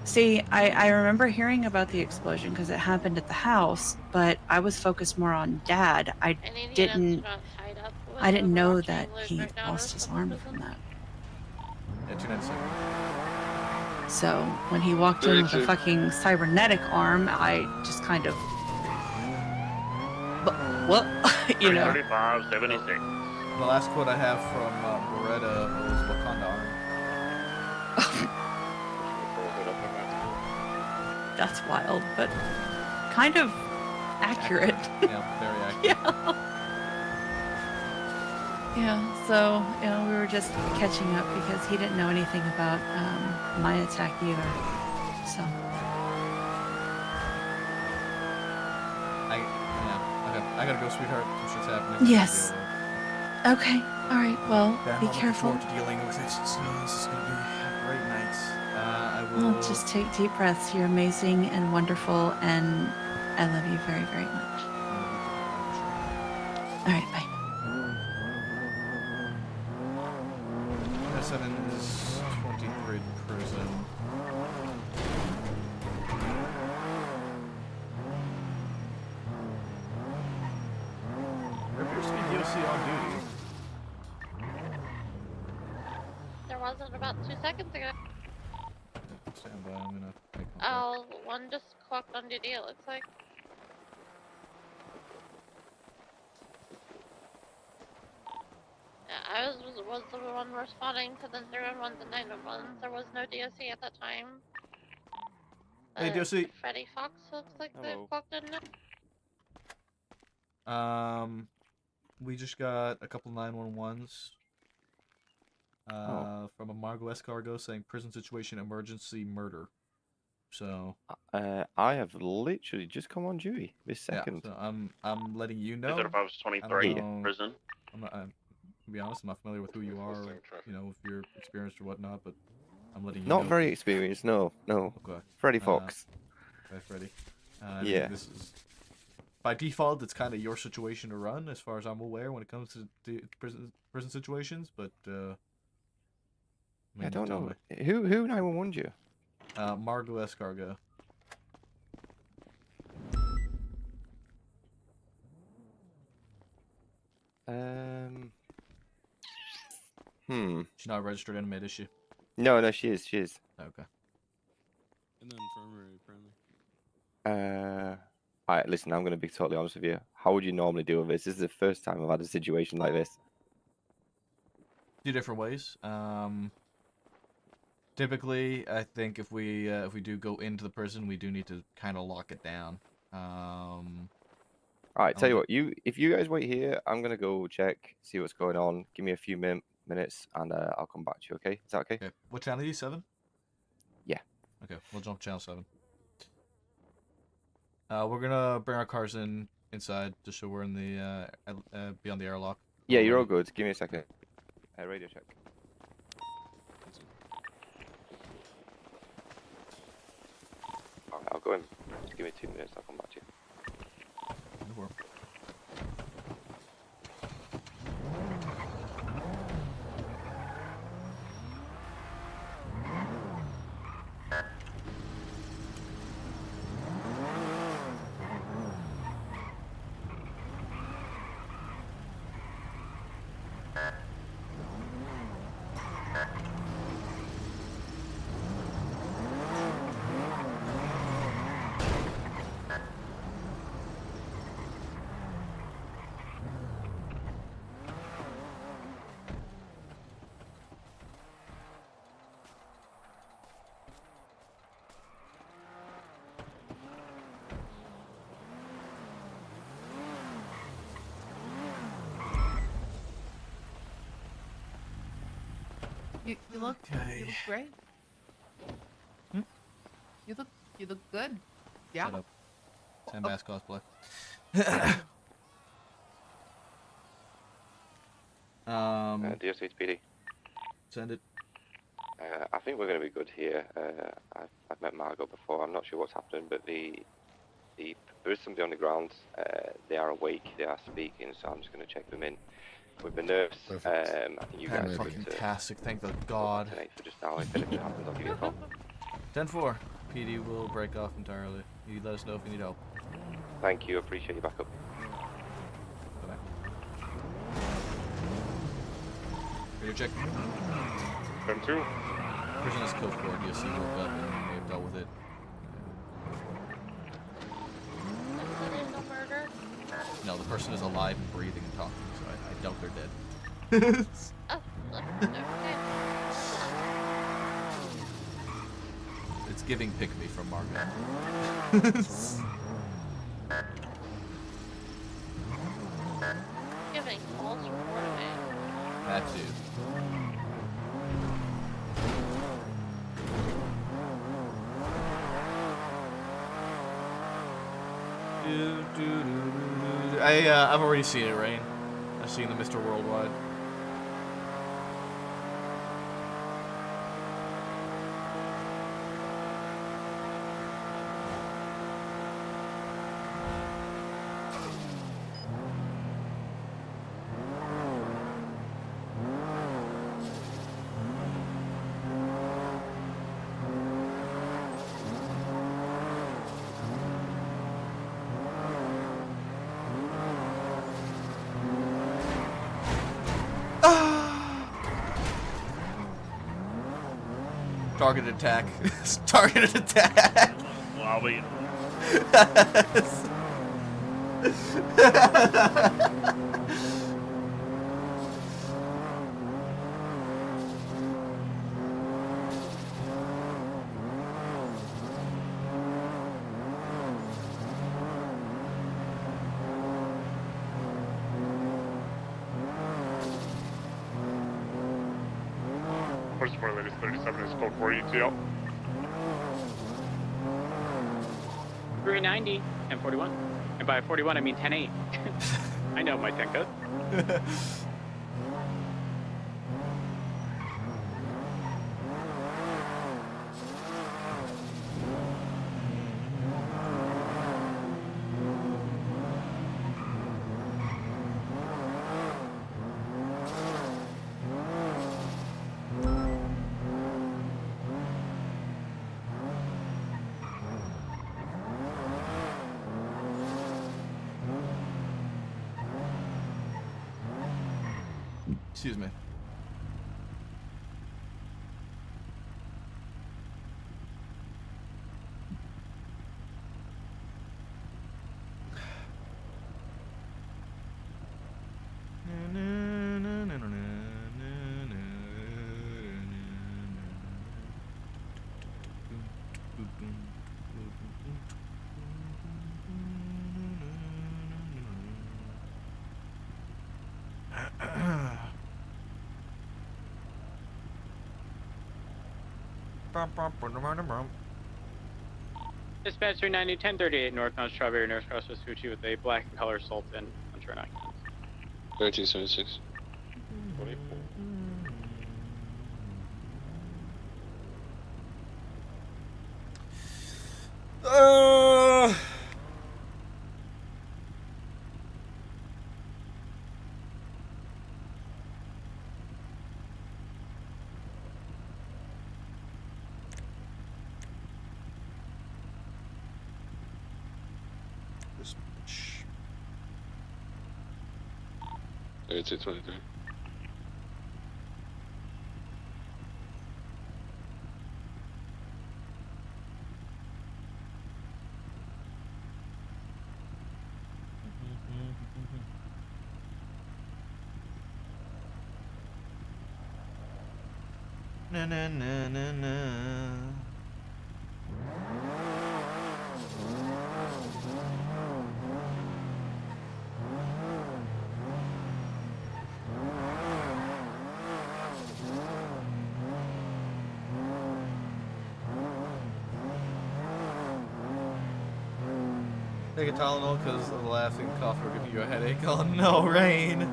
See, I remember hearing about the explosion because it happened at the house, but I was focused more on Dad. I didn't know that he lost his arm from that. Yeah, 297. So when he walked in with a 32. fucking cybernetic arm, I just kind of, what, you know? 35, 76. The last quote I have from Beretta was Wakanda arm. That's wild, but kind of accurate. Yeah, very accurate. Yeah. Yeah, so, you know, we were just catching up because he didn't know anything about my attack either. So, Okay. I gotta go, sweetheart. Some shit's happening. yes. Okay, alright, well, Yeah, be I'm looking careful. forward to dealing with it. So this is gonna be a great night. I will. Well, just take deep breaths. You're amazing and wonderful, and I love you very, very much. Alright, bye. 7 is 23 prison. There appears to be DLC on duty. There wasn't about 2 seconds ago. Stand by, I'm gonna make contact. Oh, one just clocked on duty, it looks like. I was the one responding to the 011s and 911s. There was no DOC at that time. Hey, DOC. Freddy Fox looks like they Hello. clocked in now. We just got a couple 911s. From a Margo Escargo saying prison situation, emergency, murder. So. I have literally just come on duty this second. Yeah, so I'm letting you know. I thought if I was 23 in prison. To be honest, I'm not familiar with who you are, you know, if you're experienced or whatnot, but I'm letting you Not know. very experienced, no. Okay. Freddy Fox. Okay, Freddy. Yeah. This is, by default, it's kind of your situation to run, as far as I'm aware, when it comes to prison situations, but, I don't know. Who 911'd you? Margo Escargo. She's not a registered inmate, is she? No, she is. Okay. In the infirmary, apparently. Alright, listen, I'm going to be totally honest with you. How would you normally deal with this? This is the first time I've had a situation like this. Two different ways. Typically, I think if we do go into the prison, we do need to kind of lock it down. Alright, tell you what, if you guys wait here, I'm going to go check, see what's going on. Give me a few minutes, and I'll come back to you, okay? Is that okay? Okay. What channel are you, 7? Yeah. Okay, we'll jump channel 7. We're gonna bring our cars inside, just so we're in the, be on the airlock. Yeah, you're all good. Give me a second. Radio check. Alright, I'll go in. Just give me 2 minutes, I'll come back to you. No problem. You look great. Hmm? You look good. Yeah. Shut up. Sandbass cosplay. DSHPD. Send it. I think we're going to be good here. I've met Margot before. I'm not sure what's happening, but there is somebody on the ground. They are awake. They are speaking, so I'm just going to check them in. With the nurse, I think you guys fucking fantastic, thank the God. For just now. If anything happens, I'll give you a call. 10-4. PD will break off entirely. You let us know if you need help. Thank you. Appreciate your backup. Radio check. 10-2. Prison has code 4. DSC woke up and may have dealt with it. No, the person is alive and breathing and talking, so I doubt they're dead. It's giving pick me from Margaret. Giving false reporting. That too. I've already seen it rain. I've seen the Mr. Worldwide. Targeted attack. Targeted attack. Well, we. First floor, latest 37 is code 4 ETL. 390 and 41. And by 41, I mean 10-8. I know my 10 code. Excuse me. Dispatch 390, 1038 northbound Strawberry, Northcross Vespucci with a black and color Sultan on turn occupants. 1376. 44. This bitch. 3223. Na na na na na. Take a Tylenol because of the laughing and cough are giving you a headache. Oh no, Rain!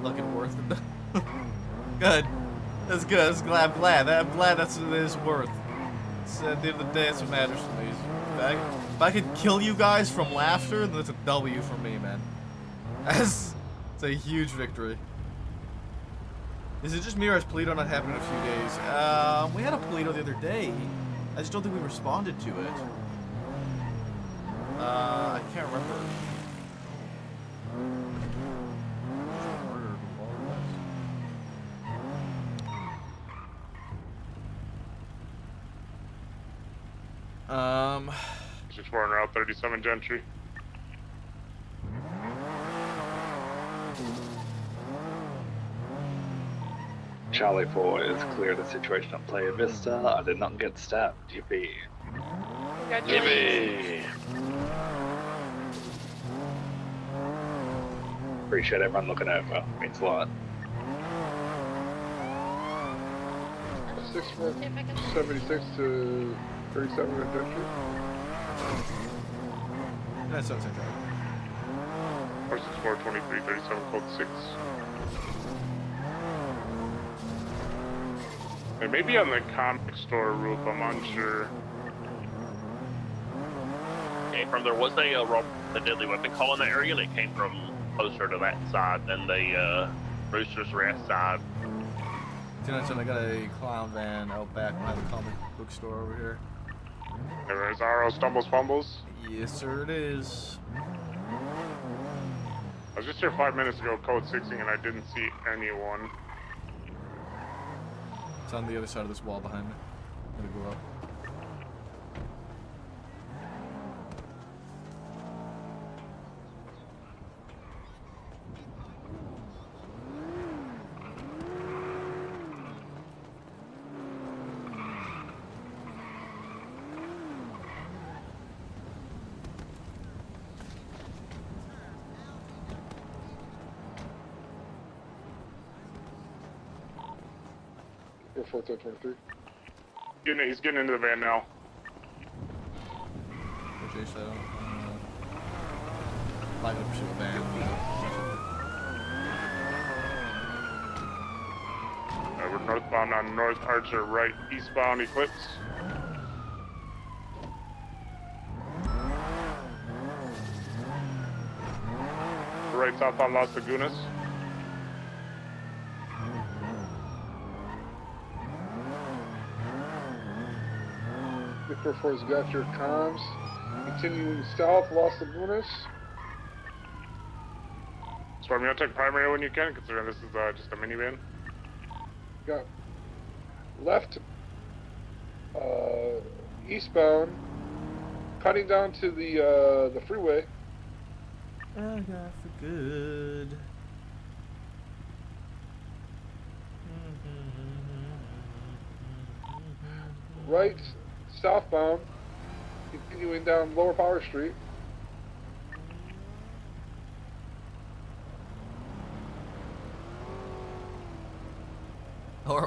Looking worth it. Good. That's good. I'm glad. I'm glad that's what it is worth. It's, at the end of the day, that's what matters to me. If I could kill you guys from laughter, then that's a W for me, man. It's a huge victory. Is it just me or has Polito not happened in a few days? We had a Polito the other day. I just don't think we responded to it. I can't remember. Um. 64 on Route 37 Gentry. Charlie 4 is clear the situation at Playa Vista. I did not get stabbed. Yippee. Yippee. Appreciate everyone looking over. Means a lot. 76 to 37 at Gentry. That sounds like that. 464, 23, 37, code 6. It may be on the comic store roof, I'm unsure. Came from, there was a deadly weapon call in that area, and it came from closer to that side than the Rooster's Rest side. 297, I got a clown van out back behind the comic book store over here. There's RO Stumbles Fumbles. Yes, sir, it is. I was just here 5 minutes ago, code 6ing, and I didn't see anyone. on the other side of this wall behind me. I'm gonna go up. Go 1423. He's getting into the van now. Jason, I don't light up to a van. We're northbound on North Archer, right eastbound Eclipse. Right southbound Las Lagunas. Victor 4's got your comms. Continuing south, Las Lagunas. So I'm gonna take primary when you can, considering this is just a minivan. Got left, eastbound, cutting down to the freeway. I got for good. Right, southbound, continuing down Lower Power Street.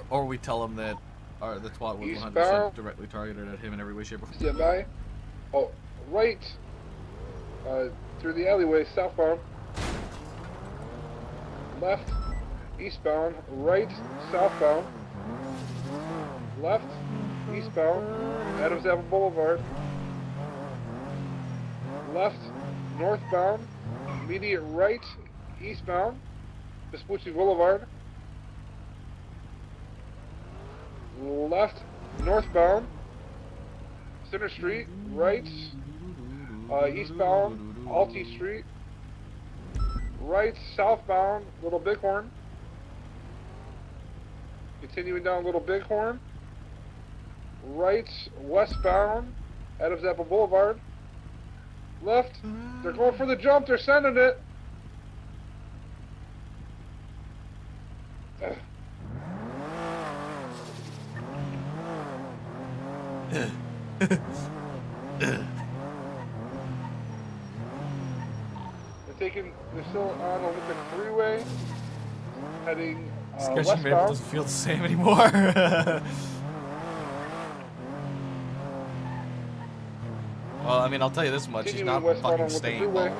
Or we tell him that the twat was 100% Eastbound. directly targeted at him in every way, shape, or form. Stand by. Oh, right, through the alleyway, southbound. Left, eastbound. Right, southbound. Left, eastbound. Adams Apple Boulevard. Left, northbound. Immediate right, eastbound. Vespucci Boulevard. Left, northbound. Center Street, right. Eastbound, Alti Street. Right, southbound, Little Bighorn. Continuing down Little Bighorn. Right, westbound, Adams Apple Boulevard. Left, they're going for the jump, they're sending it. They're still on Olympic Freeway, heading Sketchy Maple westbound. doesn't feel the same anymore. Well, I mean, I'll tell you this much: he's Continuing not westbound fucking on Olympic staying Freeway. bald.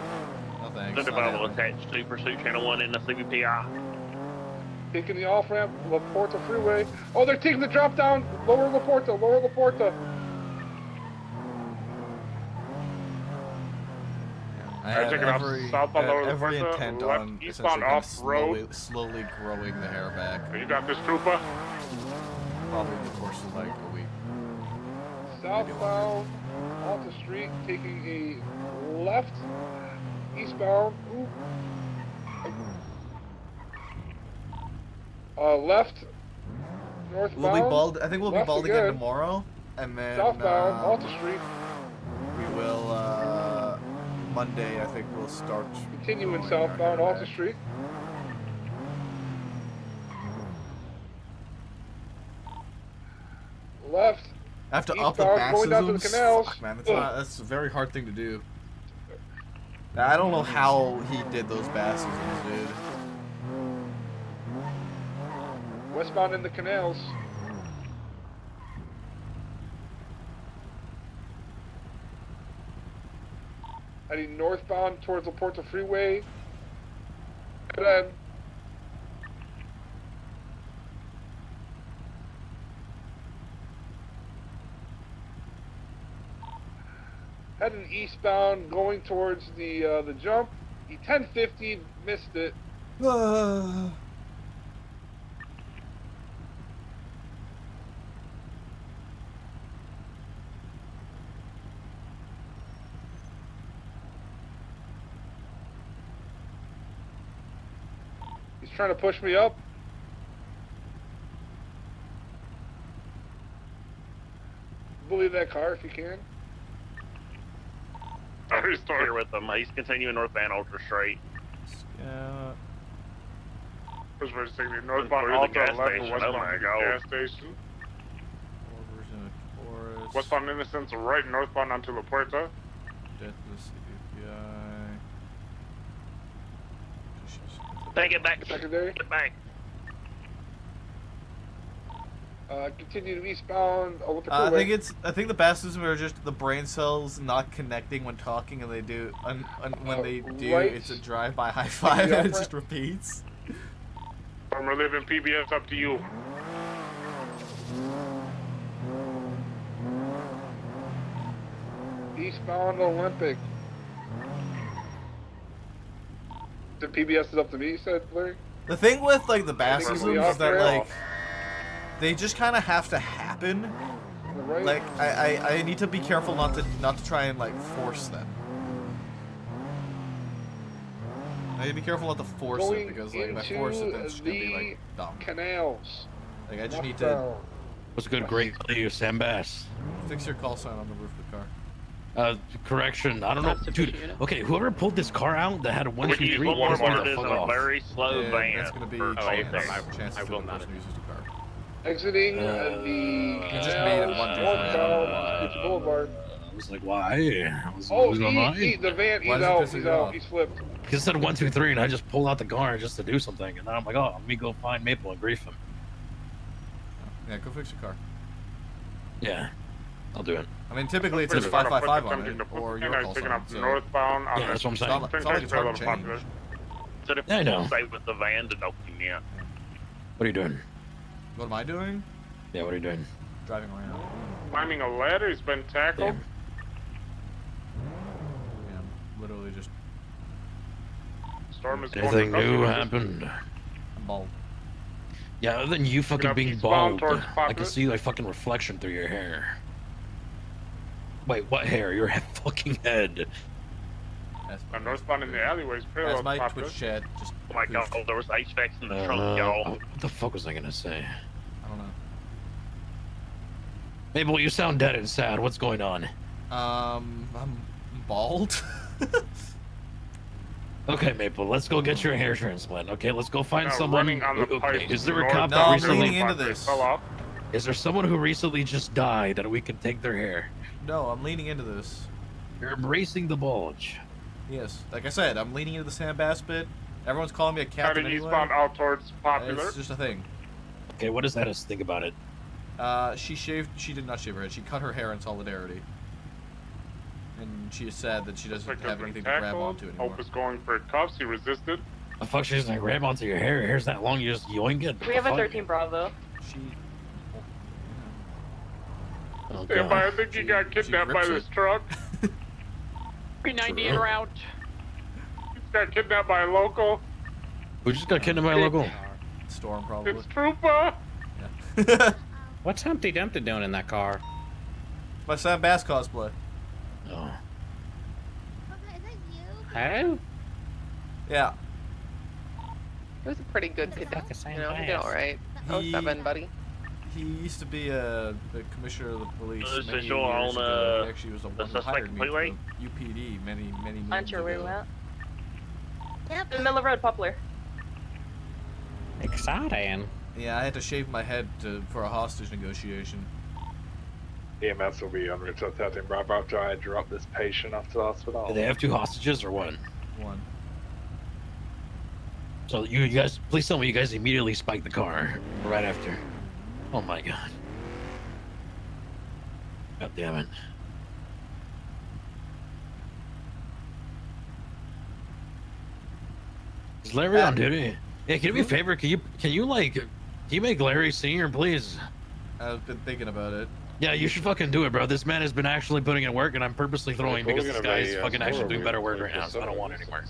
No thanks. Think not about will happening. attach to Pursuit Channel 1 in the CBPI. Taking the off-ramp, La Porta Freeway. Oh, they're taking the drop down, lower La Porta, lower La Porta. I have taking off every, southbound Lower La every Porta, intent left on eastbound essentially kind of off-road. slowly growing the hair back. You got this, trooper? Probably in the course of like a week. Southbound, Alta Street, taking a left, eastbound. Ooh. Left, northbound. We'll be bald. I think we'll be left bald again. again tomorrow, and then Southbound, Alta Street. we will Monday. I think we'll start. Continuing growing our southbound, hair Alta back. Street. Left. I have to up the eastbound, going down to the bassisms. canals. Fuck, man, that's a very hard thing to do. I don't know how he did those bassisms, dude. Westbound in the canals. Heading northbound towards La Porta Freeway. And then heading eastbound, going towards the jump. The 1050 missed it. He's trying to push me up. Avoid that car if you can. Here with him. He's continuing northbound Ultra Straight. Yeah. First verse taking northbound Through the Alta gas 11 station, westbound oh my to the God. gas station. Westbound Innocence right northbound onto La Puerta. Deathless API. Take it back. Secondary. Get back. Continue to eastbound. With the I freeway. think the baptisms are just the brain cells not connecting when talking, and they do when they do, right. it's a drive-by high five, Yeah, and it right. just repeats. I'm reliving PBS up to you. Eastbound Olympic. The PBS is up to me, you said, Larry? The thing with like the baptisms we is off that rail? like they just kind of have to happen. Right. Like I need to be careful not to try and like force them. I need to be careful not to force it, Going because like if I into force it, then it's gonna be the like dumb. canals. Like I just need to Westbound. What's good, great you, Sam Bass? fix your call sign on the roof of the car. Correction, I don't know, dude. Okay, whoever pulled this car out that had a 1, 2, 3, One more pissed me word the is fuck in a off. very slow Yeah, van. that's gonna be for chance. both Chances I to will the not. person who uses the car. Exiting You just made it 1, 2, 3. I don't know why. Beach Boulevard. I was like, why? I was Oh, losing my mind. the van, he's Why does it out, piss he's you out, off? he's flipped. Because it said 1, 2, 3, and I just pulled out the car just to do something, and then I'm like, oh, let me go find Maple and grief him. Yeah, go fix your car. Yeah, I'll do it. I mean, typically it says 555 on it, or your call sign. So northbound on Yeah, that's what I'm it's saying. not like it's hard to change. So if Yeah, I know. you stay with the van to know you out. What are you doing? What am I doing? Yeah, what are you doing? Driving around. Climbing a ladder, he's been tackled. Damn. Yeah, I'm literally just Storm is Anything going to new Gussie. happened? bald. Yeah, other than you fucking up being eastbound bald, towards I can Poplar. see like fucking reflection through your hair. Wait, what hair? Your fucking head. I'm northbound in the alleyways, As parallel my Poplar. Twitch chat just Oh my God, there was HVAC in the trunk, y'all. What the fuck was I gonna say? I don't know. Mabel, you sound dead and sad. What's going on? I'm bald. Okay, Maple, let's go get your hair transplant. Okay, let's go find Now someone. running on the Okay, pipe is there a north- cop No, that I'm recently? leaning into this. Fell off. Is there someone who recently just died that we can take their hair? No, I'm leaning into this. You're embracing the bulge. Yes, like I said, I'm leaning into the Sam Bass bit. Everyone's calling me a captain Heading anyway. eastbound out towards Popular. It's just a thing. Okay, what does that us think about it? She did not shave her head. She cut her hair in solidarity. And she is sad that she doesn't Like have been anything to grab tackled. onto anymore. Hope is going for cuffs. He resisted. The fuck, she's gonna grab onto your hair. Your hair's that long, you just yoink it. We have a Fuck. 13 Bravo. She Oh, Stand God. by, I think he got kidnapped by grips this it. truck. 390 en route. He got kidnapped by a local. Who just got kidnapped by a local? Storm probably. It's Trooper. What's Humpty Dumpty doing in that car? My Sam Bass cosplay. Oh. Hello? Yeah. It was a pretty good kidnap. You know, he did Bass. alright. He- 07, buddy. He used to be the commissioner of the police This many visual years on, ago. He actually was the the one who suspect hired me completely? for UPD many moons Aren't you where ago. we at? Yep. In the middle of Red Poplar. Exciting. Yeah, I had to shave my head for a hostage negotiation. EMS will be on route to 13 Bravo after I drop this patient off to the hospital. Do they have 2 hostages or one? One. So you guys, please tell me you guys immediately spiked the car right after. Oh my God. God damn it. Is Larry on duty? Yeah, can you do me a favor? Can you make Larry senior, please? I've been thinking about it. Yeah, you should fucking do it, bro. This man has been actually putting in work, and I'm purposely throwing because this guy is fucking actually doing better work right now, so I don't want it anymore.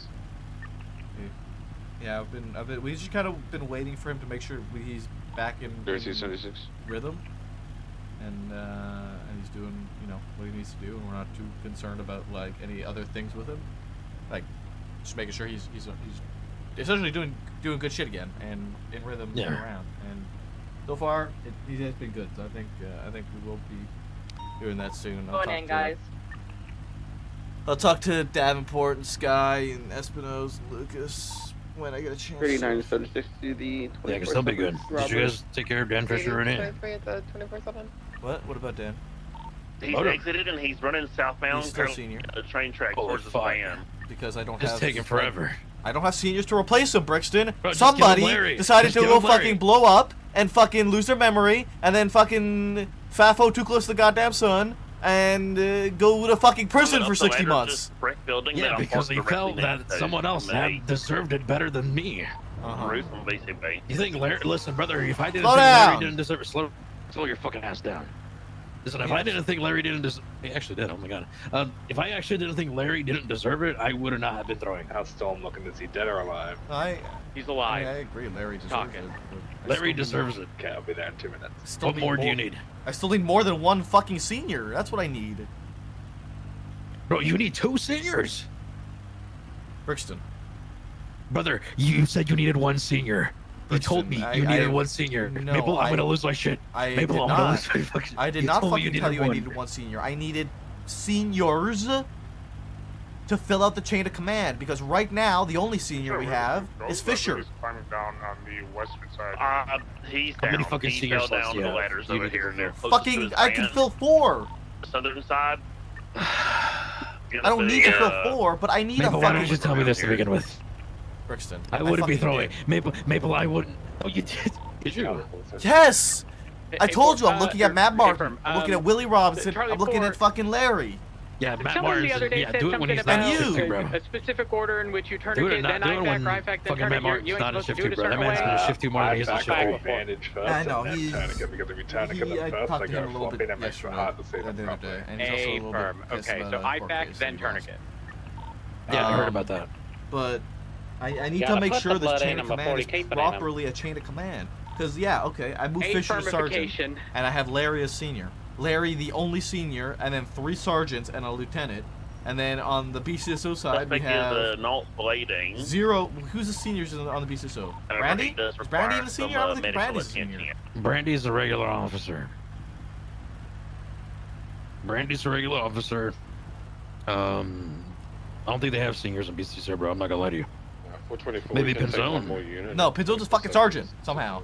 Yeah, we've just kind of been waiting for him to make sure he's back in 3676. rhythm, and he's doing, you know, what he needs to do, and we're not too concerned about like any other things with him, like just making sure he's essentially doing good shit again and in rhythm Yeah. around. And so far, he has been good. So I think we will be doing that soon. Going in, guys. I'll talk to Davenport and Sky and Espinosa and Lucas when I get a chance. 39 36 to the 24. Yeah, because they'll be good. Did you guys take care of Dan Fisher or anything? At the 24/7. What? What about Dan? He's exited and he's running southbound. He's still senior. A train track Holy towards the fuck. van. Because I don't It's have. taking forever. I don't have seniors to replace him, Brixton. Bro, just Somebody give him Larry. decided Just to give go him Larry. fucking blow up and fucking lose their memory, and then fucking Fafo too close to the goddamn sun, and go to fucking prison for 60 months. Brick building Yeah, that because he directly felt next that to someone else me. deserved it better than me. Roof from BCB. You think Larry? Listen, brother, if I didn't Slow think Larry down. didn't deserve it, slow your fucking ass down. Listen, if I didn't think Larry didn't deserve, he actually did. Oh my god. If I actually didn't think Larry didn't deserve it, I would not have been throwing. How's Storm looking? Is he dead or alive? He's alive. I agree. Larry deserves Talking. it. Larry deserves it. Okay, I'll be there in 2 minutes. Still What need more do you need? I still need more than one fucking senior. That's what I need. Bro, you need 2 seniors. Brixton. Brother, you said you needed 1 senior. You told me you needed 1 senior. No, Maple, I'm gonna lose my shit. I Maple, did I'm gonna not. lose my fucking. I did You not told me fucking tell you I 1. needed 1 senior. I needed seniors to fill out the chain of command, because right now the only senior we have is Fisher. Climbing down on the western side. He's How many down. fucking He senior fell slots down do you the have? ladders You over need to here. go They're for. closest to Fucking, his I can van. fill 4. Southern side. I don't need to fill 4, but I need Maple, a why fucking. don't you tell me this to begin with? Brixton. I wouldn't be fucking throwing. did. Maple, I wouldn't. Oh, you did. Did you? Yes! I Hey, told you I'm uh, looking at Matt hey, Martin. firm, I'm looking at um, Willie Robinson. Charlie I'm looking 4. at fucking Larry. Yeah, Matt Someone Martin. the other day Yeah, said do it when something he's not about in shift too, bro. a specific order in which you turn Do it, it then not do it IFAC, when RIFAC, then fucking turn Matt it. Martin's You ain't not in supposed to shift do it too, a bro. That certain man's way. been in shift 2 more than he's in I shift back 4. bandage first, I know, and then he's- tourniquet, because if you tourniquet I them first, talked they to him go a little floppy, bit and it makes it yesterday, hard to see the them other properly. day, and he's also a A little firm. bit pissed Okay, about so a court IFAC, case then that he lost. tourniquet. Yeah, I heard about that. But I need Gotta to make put sure the this blood chain in of 'em before command you is keep it in 'em. properly a chain of command. Because, yeah, okay, I moved A Fisher to sergeant, firmification. and I have Larry as senior. Larry, the only senior, and then 3 sergeants and a lieutenant. And then on the BCSO side, we Suspect have is not bleeding. 0. Who's the seniors on the BCSO? However, Brandy? he does Is Brandy require even a senior? some, I don't think medical Brandy's a attention. senior. Brandy's a regular officer. Brandy's a regular officer. I don't think they have seniors in BCC, bro. I'm not gonna lie to you. 424. Maybe can take one Pinzone. more unit. No, Pinzone's a fucking sergeant, somehow.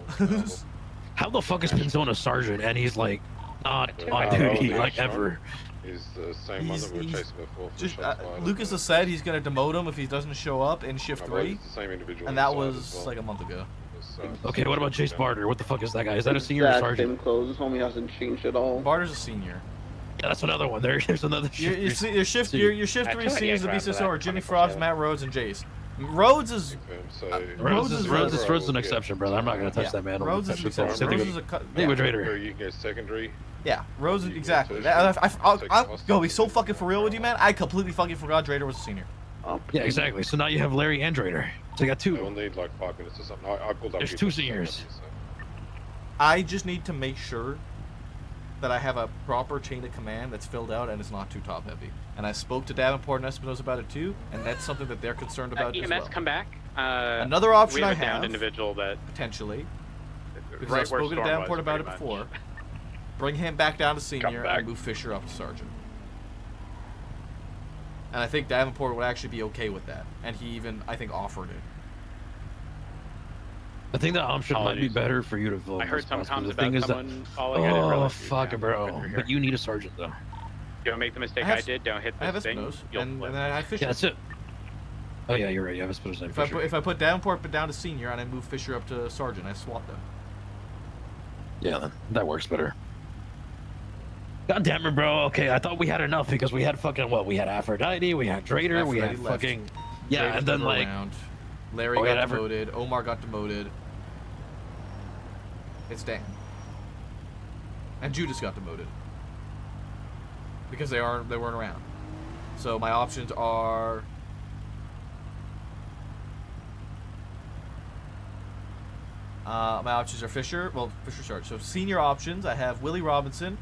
How the fuck is Pinzone a sergeant and he's like not on Uh, duty yeah, like sure. ever? He's the same one that we were chasing before. for Just, shots fired. Lucas has said he's going to demote him if he doesn't show up in shift I believe 3. it's the same individual And that inside as was well. like a month ago. Okay, what about Chase Barter? What the fuck is that guy? Is that a senior or Exact sergeant? same clothes. This homie hasn't changed at all. Barter's a senior. Yeah, that's another one. There's another Your, shift. your shift senior. your shift I 3 told you seniors I'd of grab BCSO that are Jimmy 24/7. Frost, Matt Rhodes, and Jace. Rhodes is Rhodes is Rhodes an exception, brother. I'm not gonna touch yeah, that man. Rhodes is an exception. Rhodes is a language Or raider. you can go secondary. yeah. Rhodes You exactly. can That, I'm take gonna be so fucking for real with you, man. I completely fucking forgot Drader was a senior. Yeah, exactly. So now you have Larry and Drader. So you got We'll 2. need like 5 minutes or something. I pulled up. There's here 2 just to seniors. say that, I just need to make sure that I have a proper chain of command that's filled out and it's not too top heavy. And I spoke to Davenport and Espinosa about it too, and that's something that they're concerned about EMS as well. come back. Another option we have I a downed have, individual that potentially, because right I've where spoken to Storm Davenport was, about it pretty before, bring him back down to senior back. and move Fisher up to sergeant. And I think Davenport would actually be okay with that, and he even, I think, offered it. I think that option might be Apologies. better for you to vote. I heard this some possible. comments The thing about is that, someone falling. I didn't oh realize you- fuck, yeah, bro! good to hear. But you need a sergeant though. Don't make the mistake I have- I did. Don't hit I have this thing. Espinosa, You'll and flip. then I have Fisher. Yeah, that's it. Oh yeah, you're right. You have a special name. If I put Davenport down to senior and I move Fisher up to sergeant, I swap them. Yeah, then that works better. God damn it, bro. Okay, I thought we had enough because we had fucking what? We had Aphrodite, we had Drader, we had Aphrodite left. fucking yeah, Drader's and then never like around. Larry Oh, yeah, got Aphro- demoted. Omar got demoted. It's Dan. And Judas got demoted because they weren't around. So my options are Fisher. Well, Fisher starts. So senior options, I have Willie Robinson.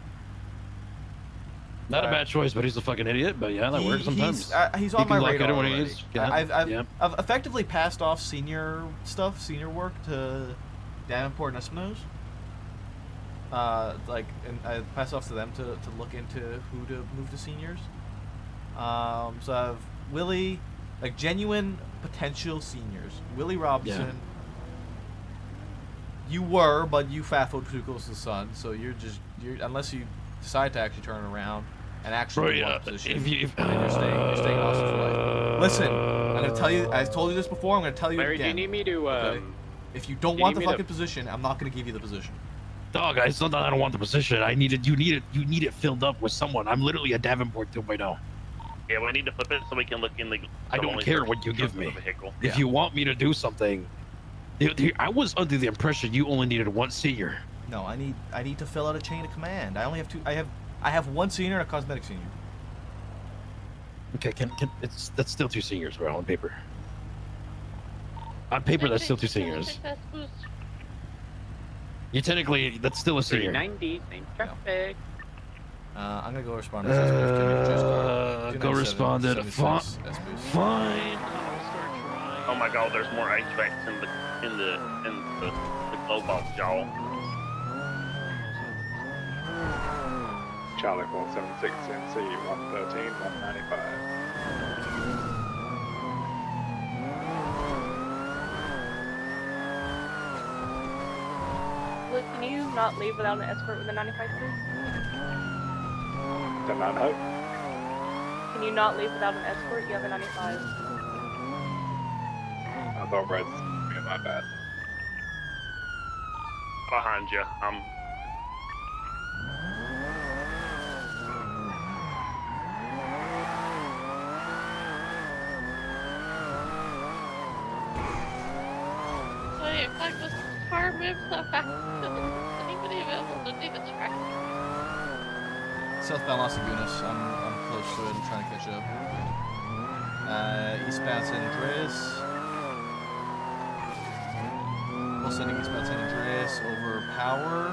not a bad choice, but he's a fucking idiot. But yeah, that works sometimes. He's He on can my lock radar it when he already. is. Yeah, I've effectively passed off senior stuff, senior work to Davenport and Espinosa. and I pass off to them to look into who to move to seniors. So I have Willie, like genuine potential seniors. Willie Robinson. Yeah. You were, but you fat-foed too close to the sun, so you're unless you decide to actually turn around and actually want a position, then you're staying in Austin for life. Listen, I'm gonna tell you. I told you this before. I'm gonna tell you Larry, again. do you need me to? Okay? If you don't want the fucking position, I'm not gonna give you the position. Dog, it's not that I don't want the position. You need it filled up with someone. I'm literally a Davenport 2.0. Yeah, we need to flip it so we can look in the. I don't care what you give me. If you want me to do something, I was under the impression you only needed one senior. No, I need to fill out a chain of command. I only have two. I have one senior and a cosmetic senior. Okay, that's still 2 seniors, bro, on paper. On paper, that's still 2 seniors. You technically, that's still a senior. 390, same traffic. I'm gonna go respond to this. Go respond to fine. Oh my god, there's more HVACs in the glow box, y'all. Charlie 476 NC 113 195. Luke, can you not leave without an escort with a 95, please? The 90? Can you not leave without an escort? You have a 95. I thought Red's my bad. Behind you. Wait, like this car moves so fast. Anybody available to do the track? Southbound Las Lagunas. I'm close to it. I'm trying to catch up. Eastbound San Andreas. We'll sending eastbound San Andreas over Power.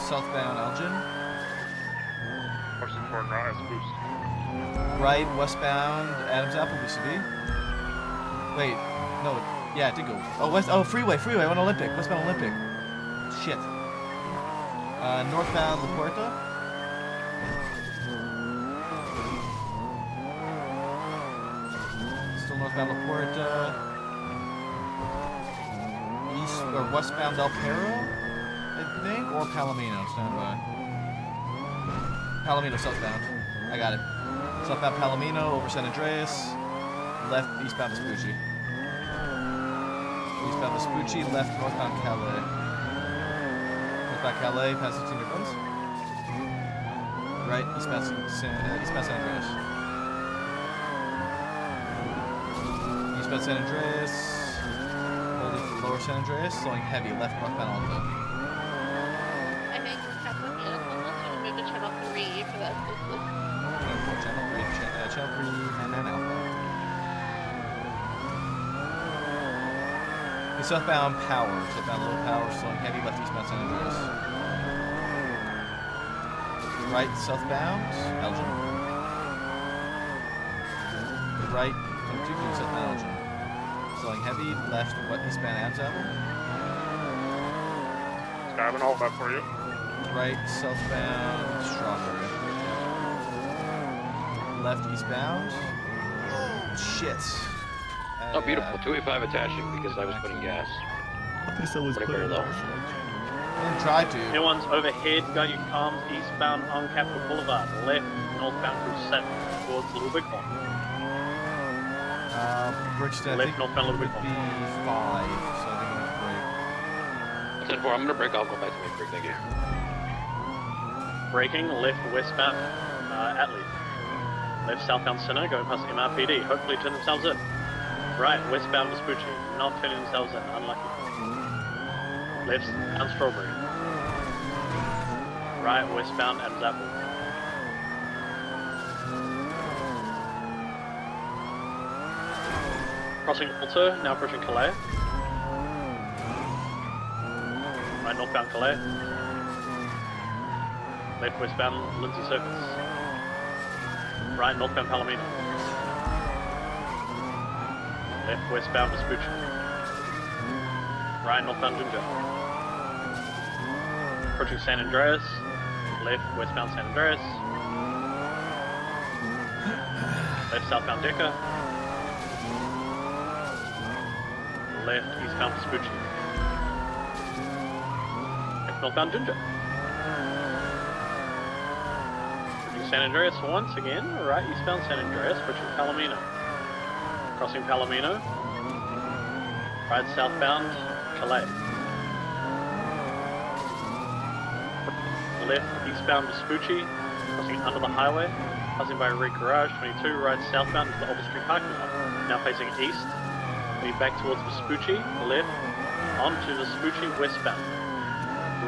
Southbound Elgin. Right, westbound Adams Apple BCB. Wait, no, yeah, it did go. Oh, freeway, on Olympic, westbound Olympic. Shit. Northbound La Puerta. Still northbound La Puerta. East or westbound Del Perro, I think, or Palomino. Stand by. Palomino southbound. I got it. Southbound Palomino over San Andreas. Left eastbound Vespucci. Eastbound Vespucci. Left northbound Calais. Northbound Calais past 16 degrees. Right eastbound San Andreas. Eastbound San Andreas. Lower San Andreas, slowing heavy, left northbound Alto. I think we're Captain Unless you move to channel 3 for that. Channel 3, man, Alpha. The southbound Power, southbound Low Power, slowing heavy, left eastbound San Andreas. Right southbound Elgin. Right, continuing southbound Elgin. Slowing heavy, left, eastbound Adams Apple. Skyman, hold that for you. Right, southbound Strawberry. Left, eastbound. Shit. Oh, beautiful. 285 attaching because I was putting gas. This was very low. I didn't try to. Anyone's overhead, got your comms eastbound on Capitol Boulevard. Left, northbound through 7 towards Little Bighorn. Bridgeton, I think northbound Little would be 5, so I think I'm gonna break. 10-4, I'm gonna break. I'll go back to my break. Thank you. Braking, left westbound Atlee. Left southbound Center, going past MRPD. Hopefully turn themselves in. Right, westbound Vespucci. Not turning themselves in. Unlucky. Left down Strawberry. Right, westbound Adams Apple. Crossing Alto, now approaching Calais. Right, northbound Calais. Left westbound Lindsay Circus. Right, northbound Palomino. Left westbound Vespucci. Right, northbound Ginger. Approaching San Andreas. Left, westbound San Andreas. Left, southbound Decker. Left, eastbound Vespucci. Left, northbound Ginger. Approaching San Andreas once again. Right, eastbound San Andreas. Approaching Palomino. Crossing Palomino. Right, southbound Calais. Left, eastbound Vespucci, crossing under the highway, passing by Red Garage, 22, right southbound to the Alder Street parking lot. Now facing east, heading back towards Vespucci, left, onto Vespucci, westbound.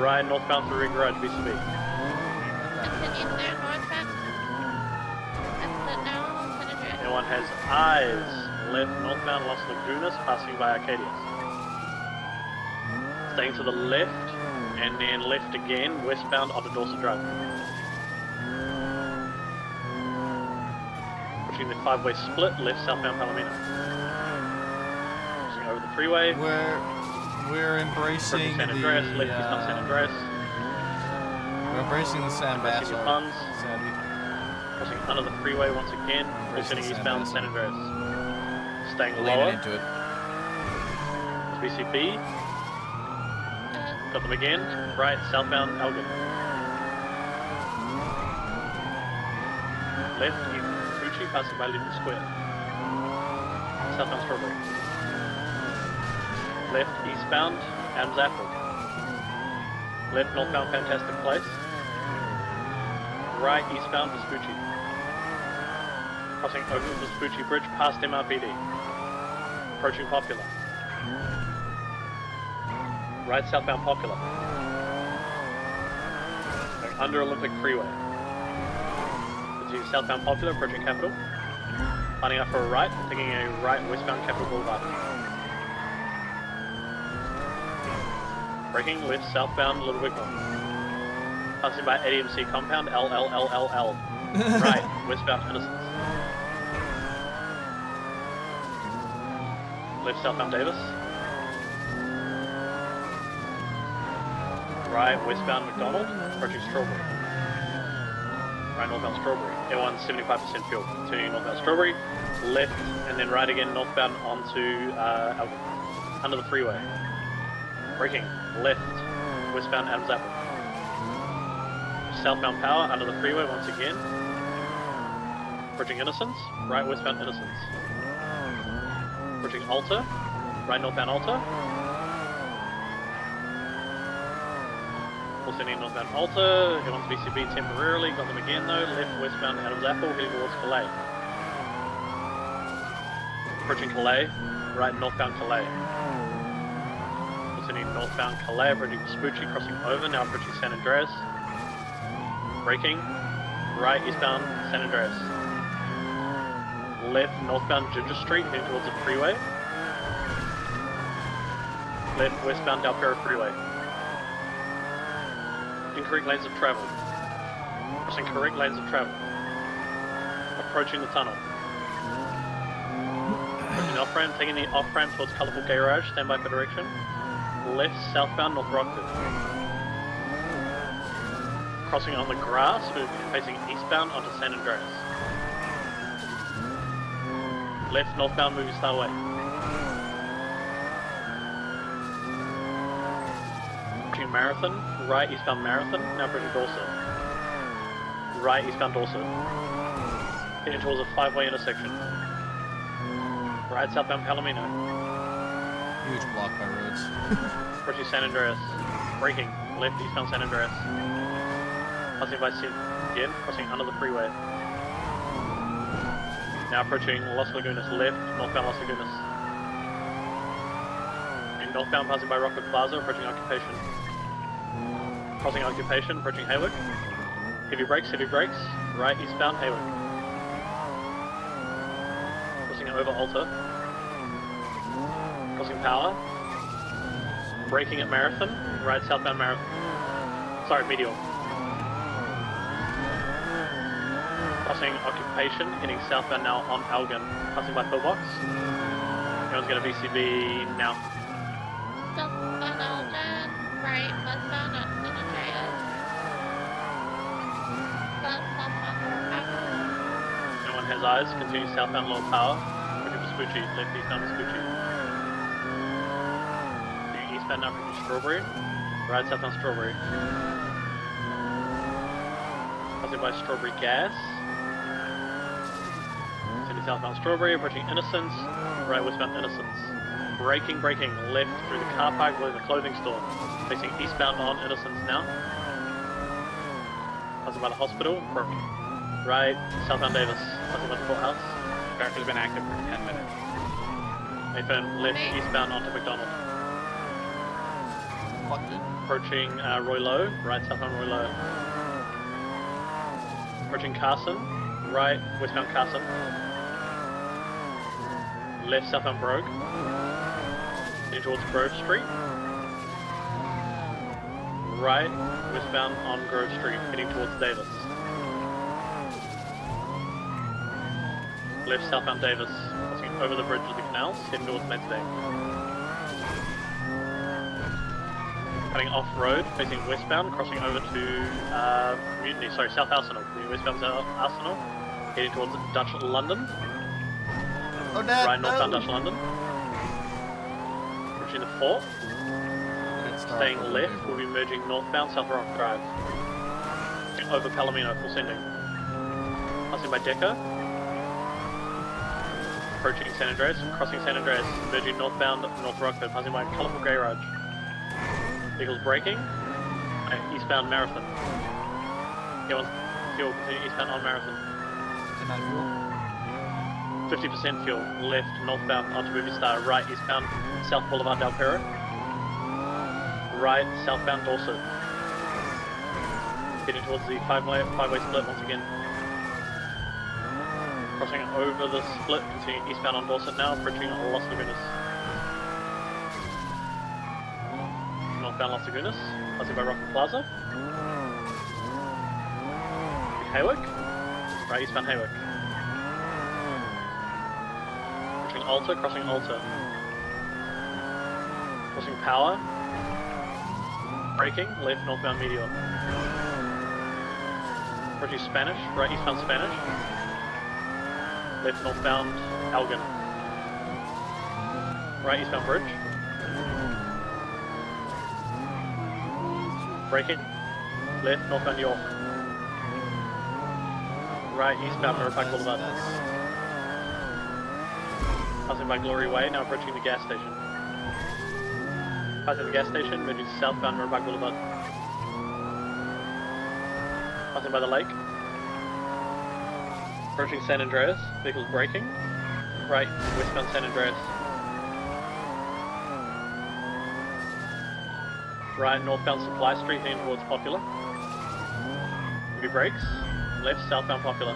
Right, northbound through Red Garage, BCB. Anyone has eyes, left, northbound Los Lagunas, passing by Arcadius. Staying to the left, and then left again, westbound onto Dorset Drive. Pushing the 5-way split, left southbound Palomino. Pushing over the freeway. We're embracing San Andreas, the, left eastbound San Andreas. We're embracing the San Bass. Funds. Crossing under the freeway once again, returning eastbound San Andreas. Staying lower. Into it. BCB. Got them again. Right, southbound Elgin. Left, Fuji, passing by Lincoln Square. Southbound Strawberry. Left, eastbound Adams Apple. Left, northbound Fantastic Place. Right, eastbound Vespucci. Crossing over the Vespucci Bridge past MRPD. Approaching Popular. Right, southbound Popular. Going under Olympic Freeway. Continue southbound Popular, approaching Capitol. Lining up for a right, taking a right westbound Capitol Boulevard. Braking left southbound Little Wigwam. Passing by ADMC compound, LLLLL. Right, westbound Innocence. Left southbound Davis. Right, westbound McDonald, approaching Strawberry. Right, northbound Strawberry. Everyone 75% fuel. Continuing northbound Strawberry. Left, and then right again, northbound onto Alvin. Under the freeway. Braking. Left, westbound Adams Apple. Southbound Power, under the freeway once again. Approaching Innocence. Right, westbound Innocence. Approaching Alta. Right, northbound Alta. Sending northbound Alta, everyone's BCB temporarily, got them again though, left westbound Adams Apple, heading towards Calais. Approaching Calais, right northbound Calais. Sending northbound Calais, approaching Vespucci, crossing over, now approaching San Andreas. Braking, right eastbound San Andreas. Left northbound Ginger Street, heading towards the freeway. Left westbound Del Perro Freeway. Incorrect lanes of travel. Crossing correct lanes of travel. Approaching the tunnel. Approaching the off-ramp, taking the off-ramp towards Colourful Garage, stand by for direction. Left, southbound, North Rockford. Crossing on the grass, facing eastbound onto San Andreas. Left, northbound, moving Star Way. Marathon, right eastbound Marathon, now approaching Dorset. Right eastbound Dorset. Heading towards a 5-way intersection. Right southbound Palomino. Huge block by roads. Approaching San Andreas. Braking, left eastbound San Andreas. Passing by Sid again, crossing under the freeway. Now approaching Los Lagunas, left, northbound Los Lagunas. Northbound passing by Rockwood Plaza, approaching Occupation. Crossing Occupation, approaching Hayward. Heavy brakes, right eastbound Hayward. Crossing over Alta. Crossing Power. Braking at Marathon, right southbound Marathon. Sorry, Meteor. Crossing Occupation, heading southbound now on Elgin. Passing by Pillbox. Everyone's going to BCB now. Right, westbound on San Andreas. No one has eyes. Continue southbound low power. Approaching Vespucci. Left eastbound Vespucci. Continue eastbound now approaching Strawberry. Right southbound Strawberry. Passing by Strawberry Gas. Continue southbound Strawberry. Approaching Innocence. Right westbound Innocence. Braking left through the car park below the clothing store. Facing eastbound on Innocence now. Passing by the hospital. Right, southbound Davis. Passing by the courthouse. Barracker's been active for 10 minutes. Nathan, left eastbound onto McDonald. Approaching Roy Lowe. Right, southbound Roy Lowe. Approaching Carson. Right, westbound Carson. Left, southbound Brogue. Heading towards Grove Street. Right, westbound on Grove Street, heading towards Davis. Left, southbound Davis, crossing over the bridge of the canals, heading towards Medstay. Cutting off-road, facing westbound, crossing over to Mutiny, sorry, South Arsenal. Westbound South Arsenal, heading towards Dutch London. Oh, Dad, right, northbound no. Dutch London. Approaching the fort. Staying left, we'll be merging northbound South Rock Drive. Over Palomino, full sending. Passing by Decker. Approaching San Andreas, crossing San Andreas, merging northbound North Rockford, passing by Colourful Garage. Vehicles braking. Eastbound Marathon. Fuel, continue eastbound on Marathon. 50% fuel, left, northbound onto Movie Star, right, eastbound, South Boulevard Del Perro. Right, southbound Dorset. Heading towards the five-way split once again. Crossing over the split, continuing eastbound on Dorset now, approaching Los Lagunas. Northbound Los Lagunas, passing by Rockland Plaza. Haywick. Right, eastbound Haywick. Alta, crossing Alta. Crossing Power. Braking, left northbound Meteor. Approaching Spanish, right eastbound Spanish. Left northbound Elgin. Right eastbound Bridge. Braking, left northbound York. Right eastbound Mirror Park Boulevard. Passing by Glory Way, now approaching the gas station. Passing the gas station, moving southbound Mirror Park Boulevard. Passing by the lake. Approaching San Andreas, vehicles braking. Right, westbound San Andreas. Right, northbound Supply Street, heading towards Popular. Movie brakes. Left, southbound Popular.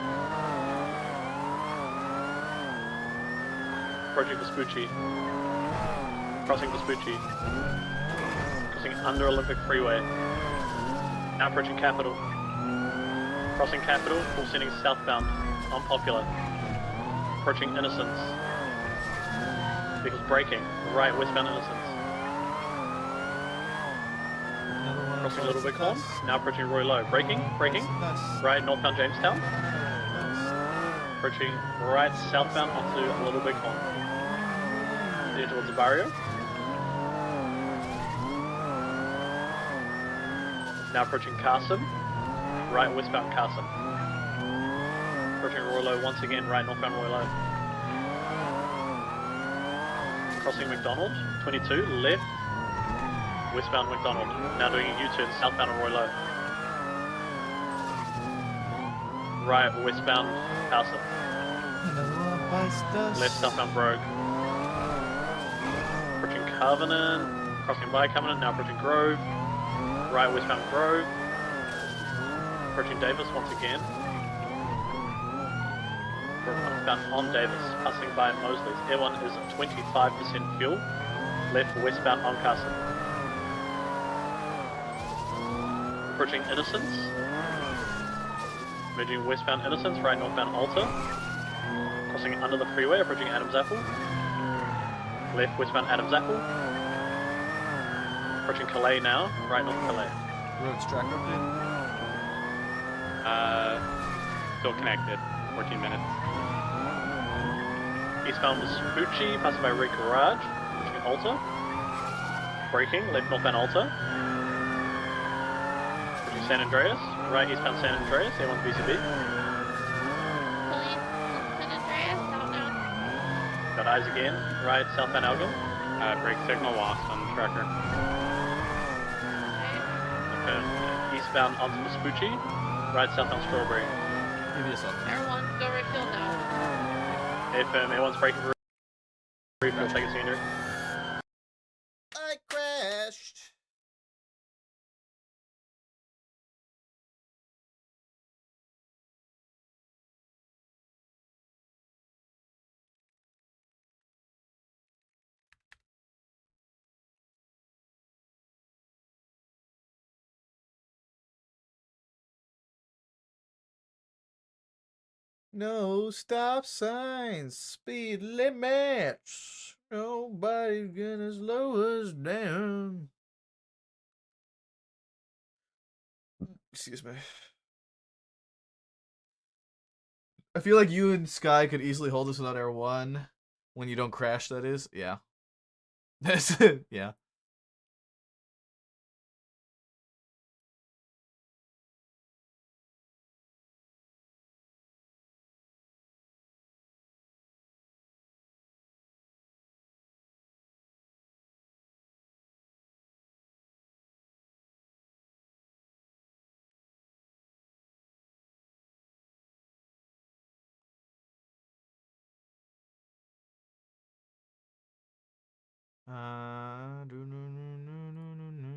Approaching Vespucci. Crossing Vespucci. Crossing under Olympic Freeway. Now approaching Capitol. Crossing Capitol, full sending southbound on Popular. Approaching Innocence. Vehicles braking. Right, westbound Innocence. Crossing Little Bighorn. Now approaching Roy Lowe. Braking. Right, northbound Jamestown. Approaching right, southbound onto Little Bighorn. Heading towards the barrio. Now approaching Carson. Right, westbound Carson. Approaching Roy Lowe once again, right, northbound Roy Lowe. Crossing McDonald, 22, left, westbound McDonald. Now doing a U-turn, southbound on Roy Lowe. Right, westbound Carson. Left, southbound Brogue. Approaching Covenant, crossing by Covenant, now approaching Grove. Right, westbound Grove. Approaching Davis once again. Westbound on Davis, passing by Mosley's. Air1 is 25% fuel. Left, westbound on Carson. Approaching Innocence. Merging westbound Innocence, right northbound Alta. Crossing under the freeway, approaching Adams Apple. Left, westbound Adams Apple. Approaching Calais now, right north Calais. Roads track update. Still connected. 14 minutes. Eastbound Vespucci, passing by Ray Garage, pushing Alta. Braking, left northbound Alta. Pushing San Andreas, right eastbound San Andreas, A1's BCB. San Andreas, out now. Got eyes again, right southbound Elgin. Brake signal lost on the tracker. Okay. Eastbound onto Vespucci, right southbound Strawberry. Give me a second. Air 1, go refuel now. AFM, A1's braking for refuel, second cylinder. I crashed. No stop signs, speed limits. Nobody's gonna slow us down. Excuse me. I feel like you and Sky could easily hold this without Air 1. When you don't crash, that is. Yeah. That's it. Yeah. Do no no no no no no.